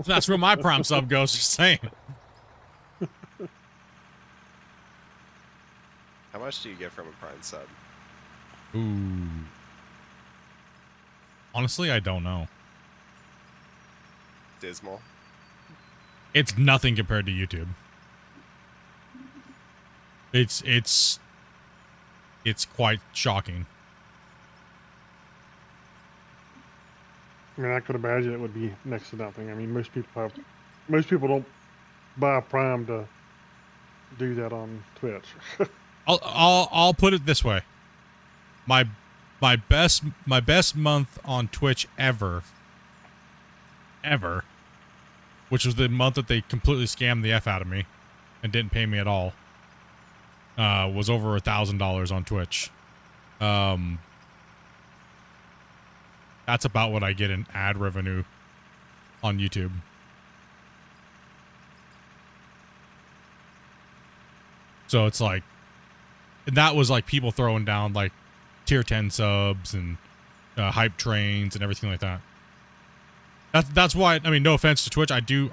That's where my Prime sub goes, just saying. How much do you get from a Prime sub? Ooh. Honestly, I don't know. Dismal. It's nothing compared to YouTube. It's quite shocking. I mean, I could imagine it would be next to nothing. I mean, most people don't buy Prime to do that on Twitch. I'll put it this way. My my best month on Twitch ever, which was the month that they completely scammed the F out of me and didn't pay me at all, was over $1,000 on Twitch. That's about what I get in ad revenue on YouTube. So it's like, and that was like people throwing down like tier 10 subs and hype trains and everything like that. That's why, I mean, no offense to Twitch, I do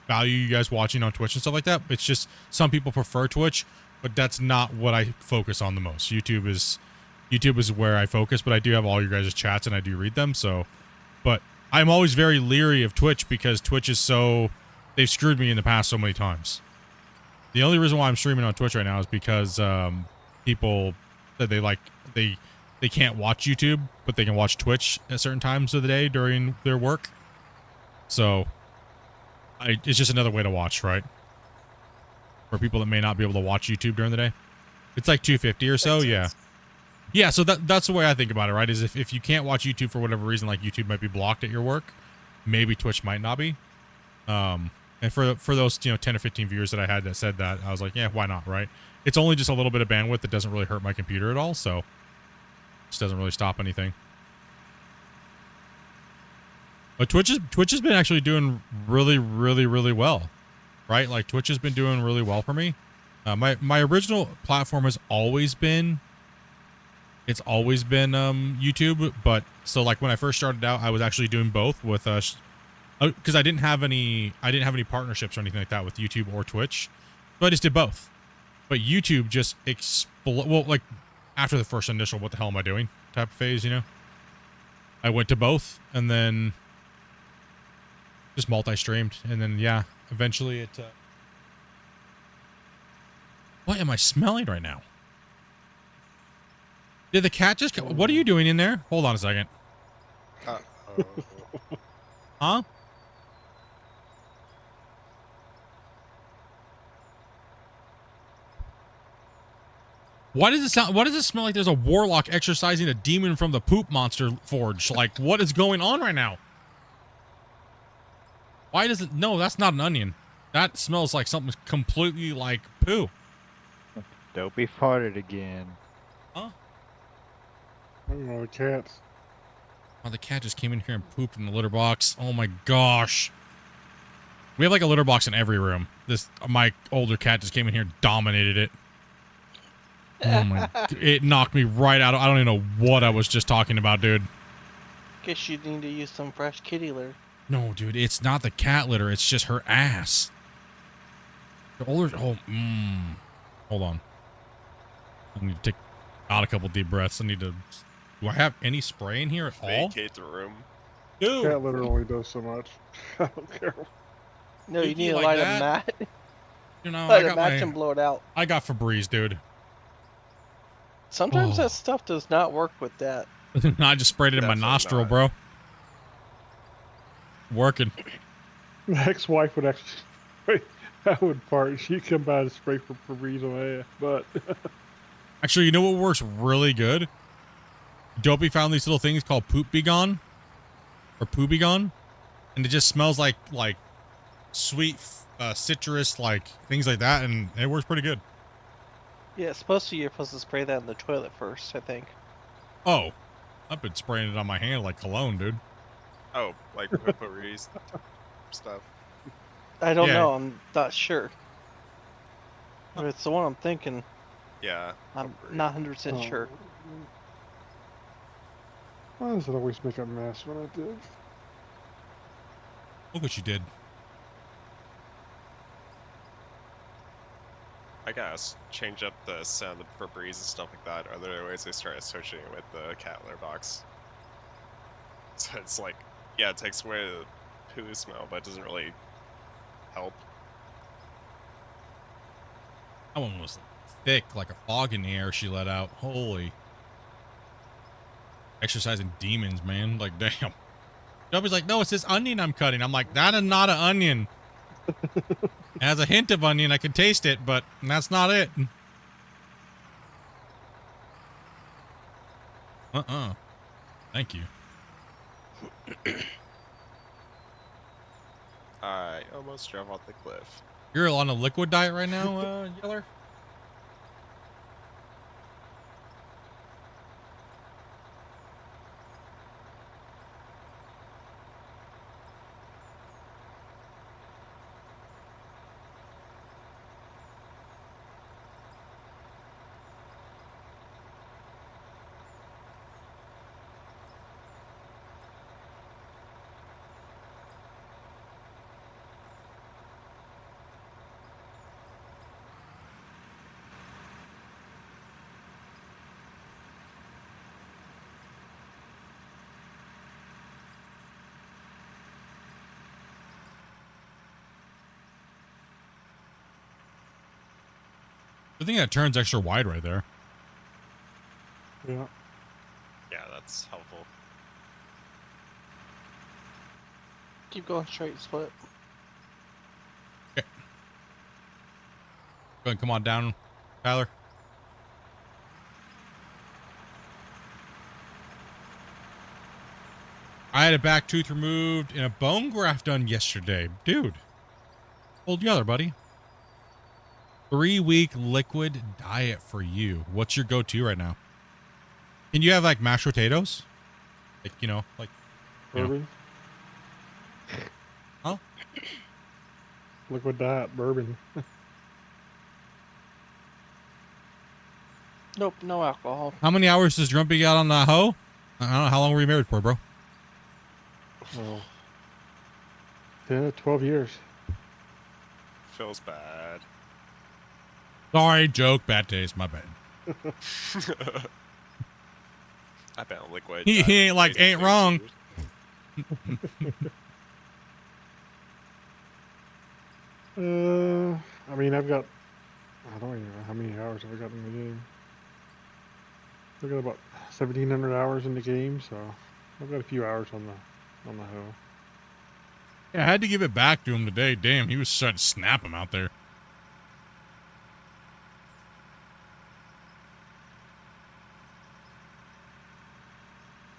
value you guys watching on Twitch and stuff like that. It's just some people prefer Twitch, but that's not what I focus on the most. YouTube is where I focus, but I do have all your guys' chats and I do read them. So, but I'm always very leery of Twitch because Twitch is so, they've screwed me in the past so many times. The only reason why I'm streaming on Twitch right now is because people said they can't watch YouTube, but they can watch Twitch at certain times of the day during their work. So it's just another way to watch, right? For people that may not be able to watch YouTube during the day. It's like $2.50 or so, yeah. Yeah, so that's the way I think about it, right? Is if you can't watch YouTube for whatever reason, like YouTube might be blocked at your work, maybe Twitch might not be. And for those 10 or 15 viewers that I had that said that, I was like, yeah, why not, right? It's only just a little bit of bandwidth that doesn't really hurt my computer at all, so it just doesn't really stop anything. But Twitch has been actually doing really, really, really well, right? Like Twitch has been doing really well for me. My original platform has always been YouTube, but so like when I first started out, I was actually doing both with because I didn't have any partnerships or anything like that with YouTube or Twitch, so I just did both. But YouTube just exploded. Well, like after the first initial "what the hell am I doing" type of phase, I went to both, and then just multi-streamed, and then yeah, eventually it. What am I smelling right now? Did the cat just? What are you doing in there? Hold on a second. Huh? Why does it sound? Why does it smell like there's a warlock exorcising a demon from the poop monster forge? Like, what is going on right now? Why does it? No, that's not an onion. That smells like something completely like poo. Dopey farted again. Huh? I don't know, the cats. Oh, the cat just came in here and pooped in the litter box. Oh my gosh. We have like a litter box in every room. My older cat just came in here and dominated it. Oh my, it knocked me right out. I don't even know what I was just talking about, dude. Guess you need to use some fresh kitty litter. No, dude, it's not the cat litter. It's just her ass. The older, hold on. I need to take out a couple deep breaths. Do I have any spray in here at all? Vacate the room. Dude. Cat litter only does so much. I don't care. No, you need to light a mat. I Light got a match and blow it out. I got Febreze, dude. Sometimes that stuff does not work with that. I just sprayed it in my nostril, bro. Working. My ex-wife would actually, I would fart. She'd come by to spray for Febreze on my ass, but. Actually, you know what works really good? Dopey found these little things called Poop Be Gone. Or Poo Be Gone. And it just smells like sweet, citrus, like things like that, and it works pretty good. Yeah, you're supposed to spray that in the toilet first, I think. Oh, I've been spraying it on my hand like cologne, dude. Oh, like Febreze stuff. I don't know. I'm not sure. If it's the one I'm thinking. Yeah. I'm not 100% sure. Why does it always make a mess when I do? Look what you did. I guess change up the sound of Febreze and stuff like that. Are there ways they start associating with the cat litter box? So it's like, yeah, it takes away the poo smell, but it doesn't really help. That one was thick, like a fog in the air she let out. Holy. Exercising demons, man. Like, damn. Nobody's like, no, it's this onion I'm cutting. I'm like, that is not an onion. It has a hint of onion. I can taste it, but that's not it. Thank you. I almost drove off the cliff. You're on a liquid diet right now, Yeller? I think that turns extra wide right there. Yeah. Yeah, that's helpful. Keep going straight, Split. Okay. Go ahead, come on down, Tyler. I had a back tooth removed and a bone graft done yesterday. Dude. Hold together, buddy. 3-week liquid diet for you. What's your go-to right now? Can you have like mashed potatoes? Like, you know, like Bourbon. Huh? Liquid diet bourbon. Nope, no alcohol. How many hours does Grumpy got on the hoe? I don't know. How long were you married for, bro? Oh. 10, 12 years. Feels bad. Sorry, joke. Bad taste. My bad. I've been on liquid. He ain't like, ain't wrong. I mean, I don't even know how many hours have I got in the game. I've got about 1,700 hours in the game, so I've got a few hours on the hoe. Yeah, I had to give it back to him today. Damn, he was trying to snap him out there.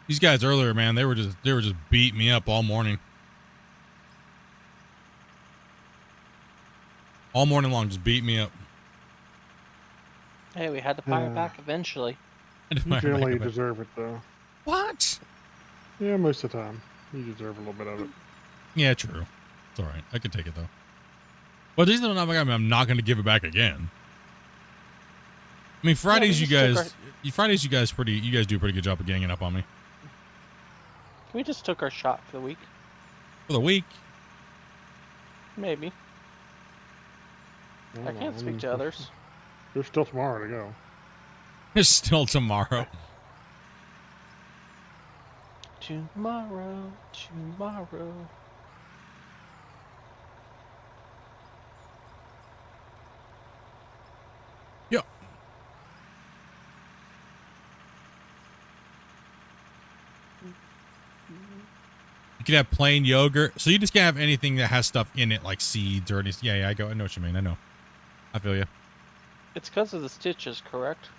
These guys earlier, man, they were just beating me up all morning. All morning long, just beat me up. Hey, we had to fire back eventually. You generally deserve it, though. What? Yeah, most of the time. You deserve a little bit of it. Yeah, true. It's all right. I can take it, though. But these are I'm not going to give it back again. I mean, Fridays, you guys do a pretty good job of getting it up on me. We just took our shot for the week. For the week? Maybe. I can't speak to others. There's still tomorrow to go. There's still tomorrow. Tomorrow. Yeah. You could have plain yogurt. So you just can't have anything that has stuff in it like seeds or anything. Yeah, I know what you mean. I know. I feel you. It's because of the stitches, correct?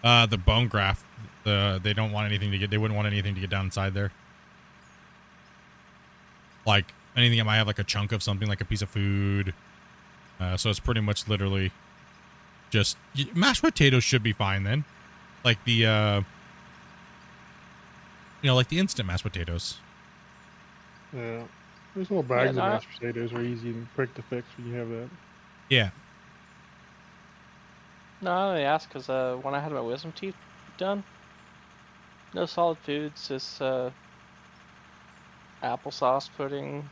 The bone graft. They don't want anything to get. They wouldn't want anything to get down inside there. Like anything that might have like a chunk of something, like a piece of food. So it's pretty much literally just mashed potatoes should be fine then. Like the like the instant mashed potatoes. Yeah. Those little bags of mashed potatoes are easy and quick to fix when you have that. Yeah. No, I only asked because when I had my wisdom teeth done, no solid foods, just applesauce pudding,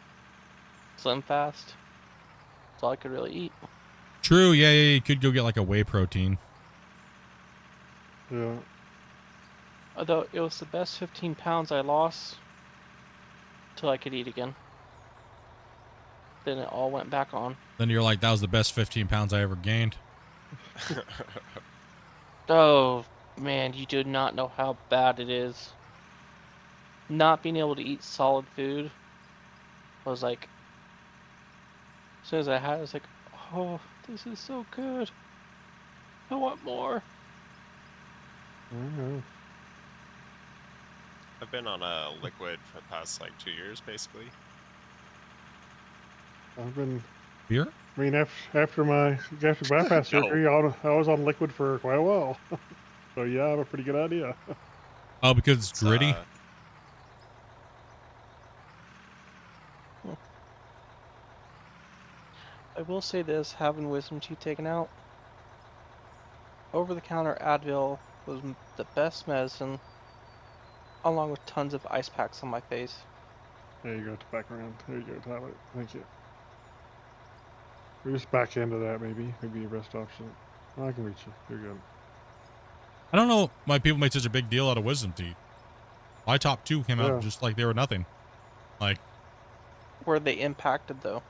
Slim Fast. That's all I could really eat. True. Yeah. You could go get like a whey protein. Yeah. Although it was the best 15 pounds I lost till I could eat again. Then it all went back on. Then you're like, that was the best 15 pounds I ever gained. Oh, man, you do not know how bad it is. Not being able to eat solid food was like, as soon as I had it, I was like, oh, this is so good. I want more. Mhm. I've been on a liquid for the past like 2 years, basically. I've been. Beer? I mean, after my gastric bypass No. surgery, I was on liquid for quite a while. So yeah, I have a pretty good idea. Oh, because it's gritty. I will say this: having wisdom teeth taken out, over-the-counter Advil was the best medicine, along with tons of ice packs on my face. There you go, back around. There you go, Tyler. Thank you. We're just back into that, maybe. Maybe your best option. I can reach you. You're good. I don't know why people make such a big deal out of wisdom teeth. My top 2 came out Yeah. just like they were nothing. Like, Were they impacted though?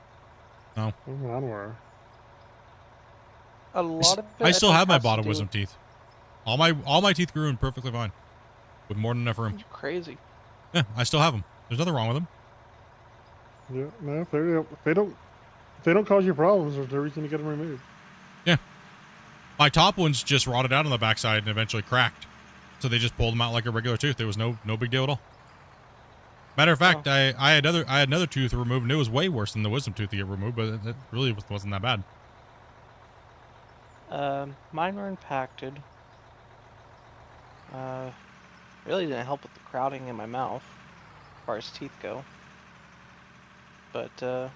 no. I don't know. A lot of it, I still think, have my has to bottom do- wisdom teeth. All my teeth grew in perfectly fine, with more than enough room. You're crazy. Yeah, I still have them. There's nothing wrong with them. Yeah, no, if they don't cause you problems, there's no reason to get them removed. Yeah. My top ones just rotted out on the backside and eventually cracked. So they just pulled them out like a regular tooth. There was no big deal at all. Matter of fact, I had another tooth removed, and it was way worse than the wisdom tooth to get removed, but it really wasn't that bad. Mine were impacted. Really didn't help with the crowding in my mouth, as far as teeth go. But I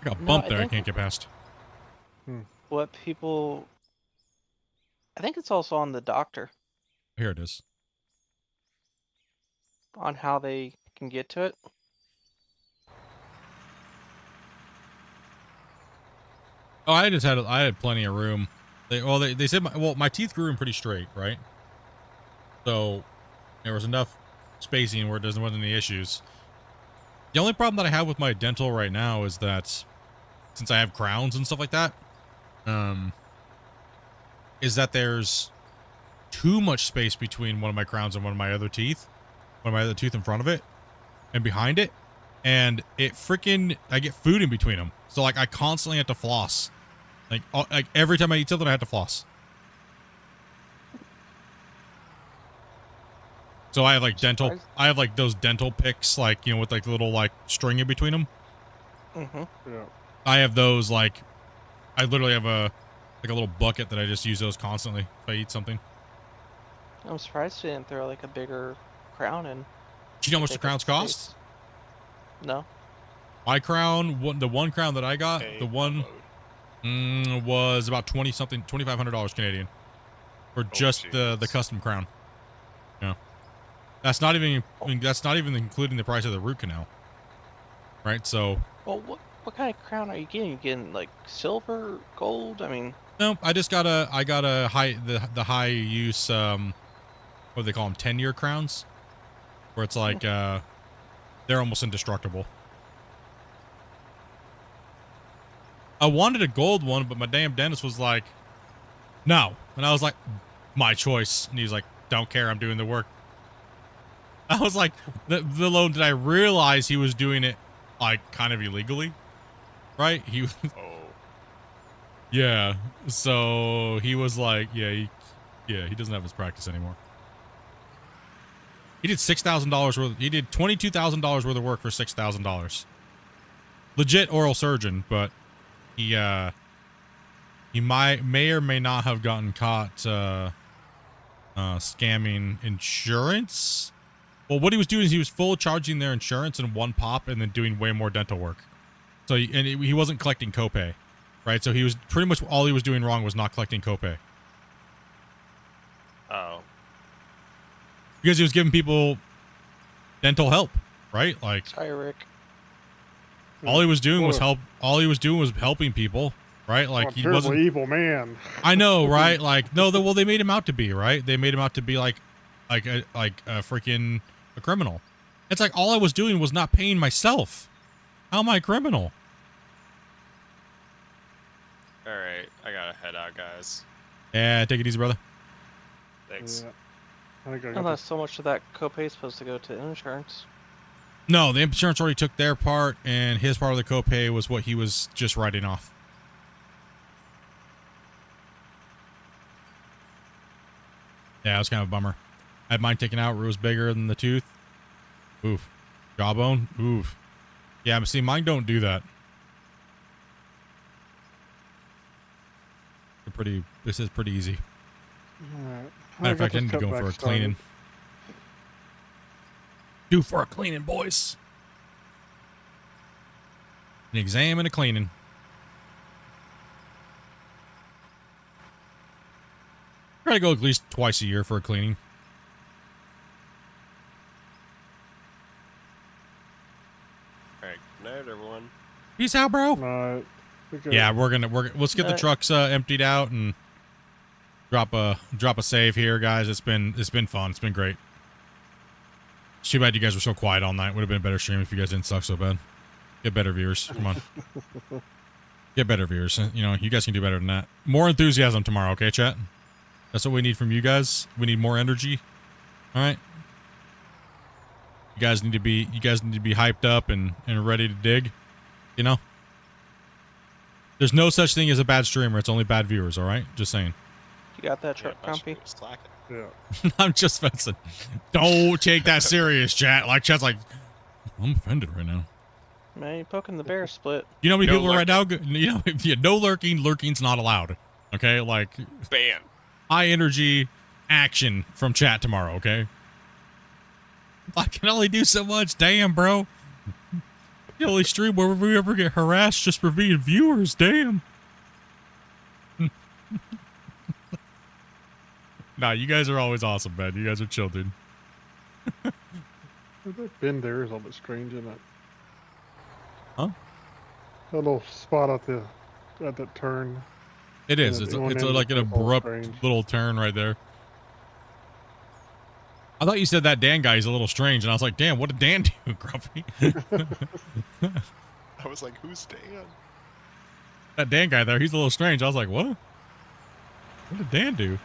got a no, bump I there I think can't get past. what people, I think it's also on the doctor Here it is. on how they can get to it. Oh, I had plenty of room. They said my teeth grew in pretty straight, right? So there was enough spacing where there wasn't any issues. The only problem that I have with my dental right now is that since I have crowns and stuff like that, is that there's too much space between one of my crowns and one of my other teeth in front of it and behind it, and I get food in between them. So like I constantly have to floss. Like every time I eat something, I have to floss. So I have like those dental picks, like, you know, with like the little like string in between them. Mm-hmm. Yeah. I have those, like, I literally have a little bucket that I just use those constantly if I eat something. I'm surprised they didn't throw like a bigger crown in. Do you know how much the Take up crowns space. cost? No. My crown, the one crown that I got, was about $2,500 Canadian for just the custom crown. Yeah, that's not even including the price of the root canal. Right, so. Well, what kind of crown are you getting? You getting like silver, gold? I mean. No, I got a the high use what do they call them, 10-year crowns, where it's like they're almost indestructible. I wanted a gold one, but my damn dentist was like, no. And I was like, my choice. And he's like, don't care, I'm doing the work. I was like, the loan, did I realize he was doing it like kind of illegally? Right? He was. Oh. Yeah. So he was like, he doesn't have his practice anymore. He did $6,000 worth. He did $22,000 worth of work for $6,000. Legit oral surgeon, but he may or may not have gotten caught scamming insurance. Well, what he was doing is he was full charging their insurance in one pop and then doing way more dental work. So he wasn't collecting copay, right? So he was pretty much all he was doing wrong was not collecting copay. Oh. Because he was giving people dental help, right? Like, sorry, Rick. all he was doing was helping people, right? Like he wasn't evil man. I know, right? Like well, they made him out to be, right? They made him out to be like a freaking a criminal. It's like all I was doing was not paying myself. How am I a criminal? All right, I gotta head out, guys. Yeah, take it easy, brother. Thanks. Yeah. I think I got Unless so much of that copay is supposed to go to insurance. No, the insurance already took their part, and his part of the copay was what he was just writing off. Yeah, it was kind of a bummer. I had mine taken out where it was bigger than the tooth. Oof. Jawbone. Oof. Yeah, but see, mine don't do that. This is pretty easy. Alright. Matter of fact, I this need to go cutback for a started. cleaning. Due for a cleaning, boys. An exam and a cleaning. Try to go at least twice a year for a cleaning. Alright, good night, everyone. Peace out, bro. Alright. Yeah, let's get the trucks emptied out and drop a save here, guys. It's been fun. It's been great. It's too bad you guys were so quiet all night. Would have been a better stream if you guys didn't suck so bad. Get better viewers. Come on. Get better viewers. You know, you guys can do better than that. More enthusiasm tomorrow, okay, chat? That's what we need from you guys. We need more energy. All right. You guys need to be hyped up and ready to dig. You know? There's no such thing as a bad streamer. It's only bad viewers, all right? Just saying. You got that truck, Compy? Yeah. I'm just fencing. Don't take that serious, chat. Like, chat's like, I'm offended right now. Man, you're poking the bear split. You know how many people right now? You know, no lurking. Lurking's not allowed. Okay? Like, ban. High energy action from chat tomorrow, okay? I can only do so much. Damn, bro. The only stream where we ever get harassed just for being viewers. Damn. Nah, you guys are always awesome, man. You guys are chill, dude. That bend there is a little bit strange, isn't it? Huh? That little spot at that turn. It is. It's like an abrupt little turn right there. I thought you said that Dan guy is a little strange, and I was like, damn, what did Dan do, Grumpy? I was like, who's Dan? That Dan guy there, he's a little strange. I was like, what? What did Dan do?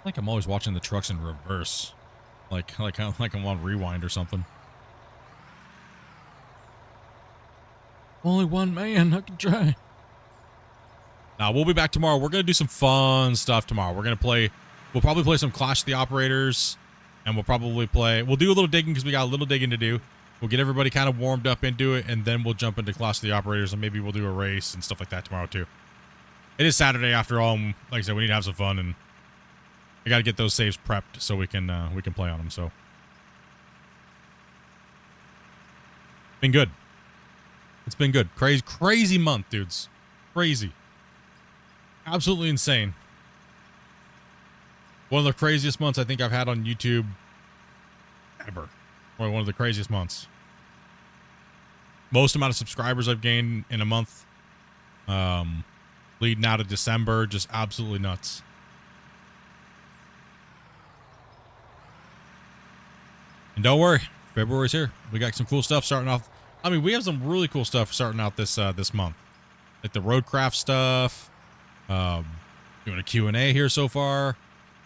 Like I'm always watching the trucks in reverse. Like I'm on rewind or something. Only one man, I can try. Now we'll be back tomorrow. We're gonna do some fun stuff tomorrow. We'll probably play some Clash of the Operators, and we'll do a little digging because we got a little digging to do. We'll get everybody kind of warmed up into it, and then we'll jump into Clash of the Operators, and maybe we'll do a race and stuff like that tomorrow too. It is Saturday after all, and like I said, we need to have some fun, and I got to get those saves prepped so we can play on them. So, been good. It's been good. Crazy month, dudes. Crazy. Absolutely insane. One of the craziest months I think I've had on YouTube ever. Or one of the craziest months. Most amount of subscribers I've gained in a month. Leading out of December. Just absolutely nuts. And don't worry, February's here. We got some cool stuff starting off. I mean, we have some really cool stuff starting out this month, like the roadcraft stuff. Doing a Q&A here so far.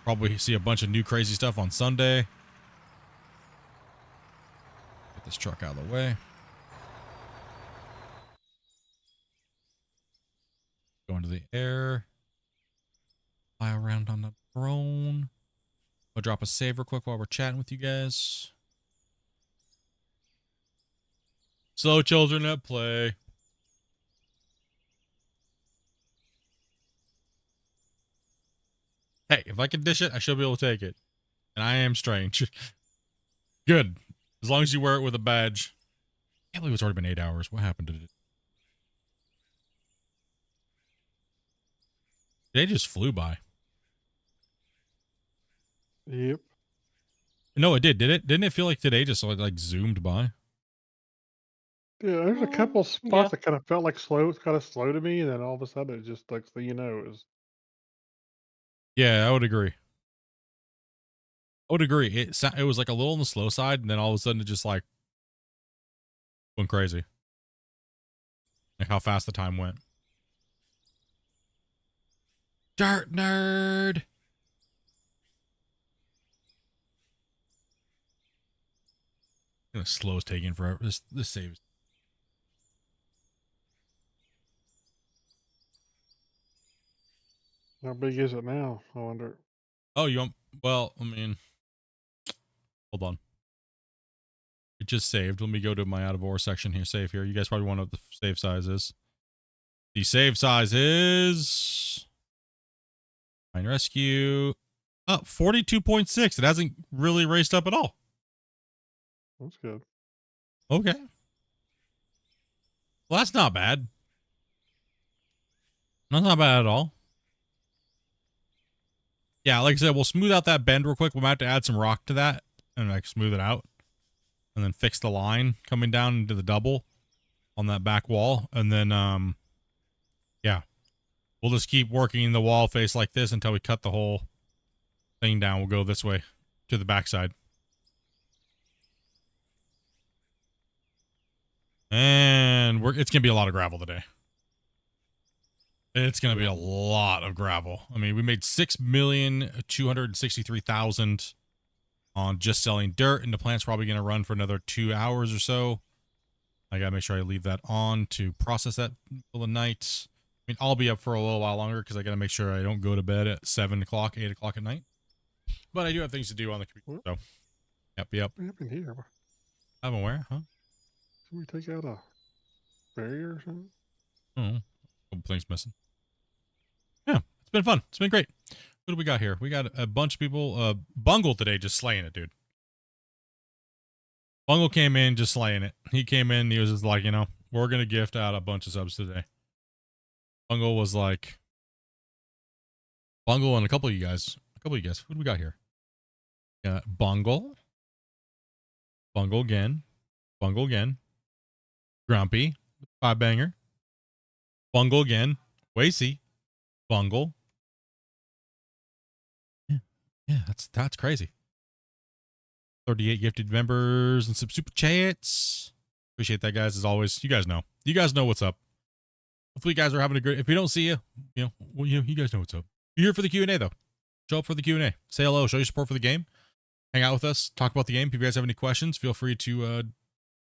Probably see a bunch of new crazy stuff on Sunday. Get this truck out of the way. Go into the air. Fly around on the drone. I'll drop a save real quick while we're chatting with you guys. Slow children at play. Hey, if I can dish it, I should be able to take it. And I am strange. Good. As long as you wear it with a badge. I can't believe it's already been 8 hours. What happened to it? They just flew by. Yep. No, it did. Did it? Didn't it feel like today just like zoomed by? Yeah, there's a couple spots that kind of felt like slow. It's kind of slow to me, and then all of a sudden, it just like so you know, it was. Yeah, I would agree. I would agree. It was like a little on the slow side, and then all of a sudden it just like went crazy. Like how fast the time went. Dirt nerd. Gonna slow is taking forever. This saves. How big is it now? I wonder. Oh, you want? Well, I mean, hold on. It just saved. Let me go to my out of ore section here. Save here. You guys probably want to know what the save size is. The save size is mine rescue. Oh, 42.6. It hasn't really raced up at all. That's good. Okay. Well, that's not bad. That's not bad at all. Yeah, like I said, we'll smooth out that bend real quick. We might have to add some rock to that and like smooth it out. And then fix the line coming down into the double on that back wall. And then, yeah, we'll just keep working the wall face like this until we cut the whole thing down. We'll go this way to the backside. And it's going to be a lot of gravel today. It's going to be a lot of gravel. I mean, we made 6,263,000 on just selling dirt, and the plant's probably going to run for another 2 hours or so. I got to make sure I leave that on to process that for the night. I mean, I'll be up for a little while longer because I got to make sure I don't go to bed at 7 o'clock, 8 o'clock at night. But I do have things to do on the computer, so yep, yep. What happened here? I'm aware, huh? Can we take out a barrier or something? Oh, a couple things missing. Yeah, it's been fun. It's been great. What do we got here? We got a bunch of people. Bungle today just slaying it, dude. Bungle came in just slaying it. He came in, he was just like, you know, we're going to gift out a bunch of subs today. Bungle was like, Bungle and a couple of you guys. What do we got here? Bungle. Bungle again. Bungle again. Grumpy. 5-banger. Bungle again. Wacy. Bungle. Yeah, that's crazy. 38 gifted members and some super chats. Appreciate that, guys, as always. You guys know. You guys know what's up. Hopefully you guys are having a great... If we don't see you, you know, well, you guys know what's up. You're here for the Q&A, though. Show up for the Q&A. Say hello. Show your support for the game. Hang out with us. Talk about the game. If you guys have any questions, feel free to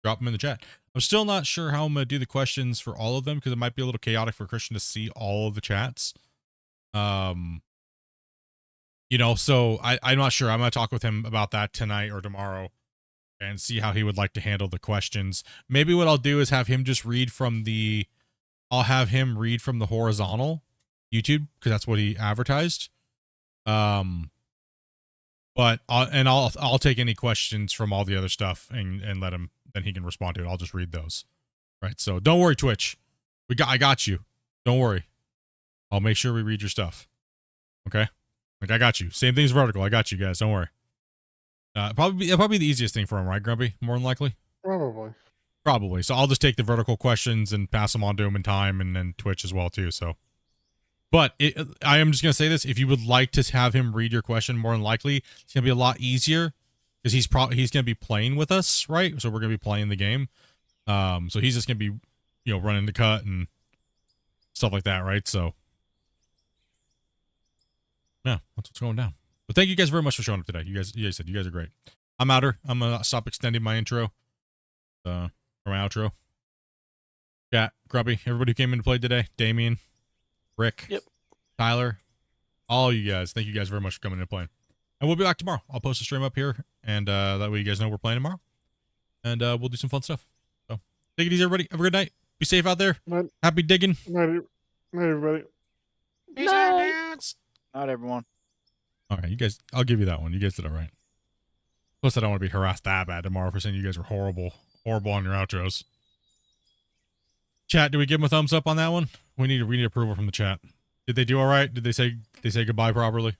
drop them in the chat. I'm still not sure how I'm going to do the questions for all of them because it might be a little chaotic for Christian to see all of the chats. You know, so I'm not sure. I'm going to talk with him about that tonight or tomorrow and see how he would like to handle the questions. Maybe what I'll do is have him just read from the... I'll have him read from the horizontal YouTube because that's what he advertised. But I'll take any questions from all the other stuff and let him, then he can respond to it. I'll just read those. Right. So don't worry, Twitch. I got you. Don't worry. I'll make sure we read your stuff. Okay. Like, I got you. Same thing as vertical. I got you guys. Don't worry. Probably the easiest thing for him, right, Grumpy? More than likely. Probably. So I'll just take the vertical questions and pass them on to him in time, and then Twitch as well too. So, but I am just gonna say this: if you would like to have him read your question, more than likely it's gonna be a lot easier because he's gonna be playing with us, right? So we're gonna be playing the game. So he's just gonna be, you know, running the cut and stuff like that, right? So. Yeah, that's what's going down. But thank you guys very much for showing up today. You guys said you guys are great. I'm outer. I'm gonna stop extending my intro, or my outro. Chat, Grubby, everybody who came in to play today, Damien, Rick, yep, Tyler, all you guys. Thank you guys very much for coming in and playing. And we'll be back tomorrow. I'll post a stream up here, and that way you guys know we're playing tomorrow. And we'll do some fun stuff. So take it easy, everybody. Have a good night. Be safe out there. Night. Happy digging. Night, everybody. Peace out, dudes. Not everyone. All right, you guys, I'll give you that one. You guys did all right. Plus, I don't want to be harassed that bad tomorrow for saying you guys are horrible on your outros. Chat, do we give them a thumbs up on that one? We need approval from the chat. Did they do all right? Did they say goodbye properly?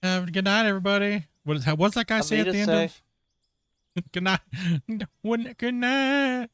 Have a good night, everybody. What's that guy say at the end of? Good night. Good night.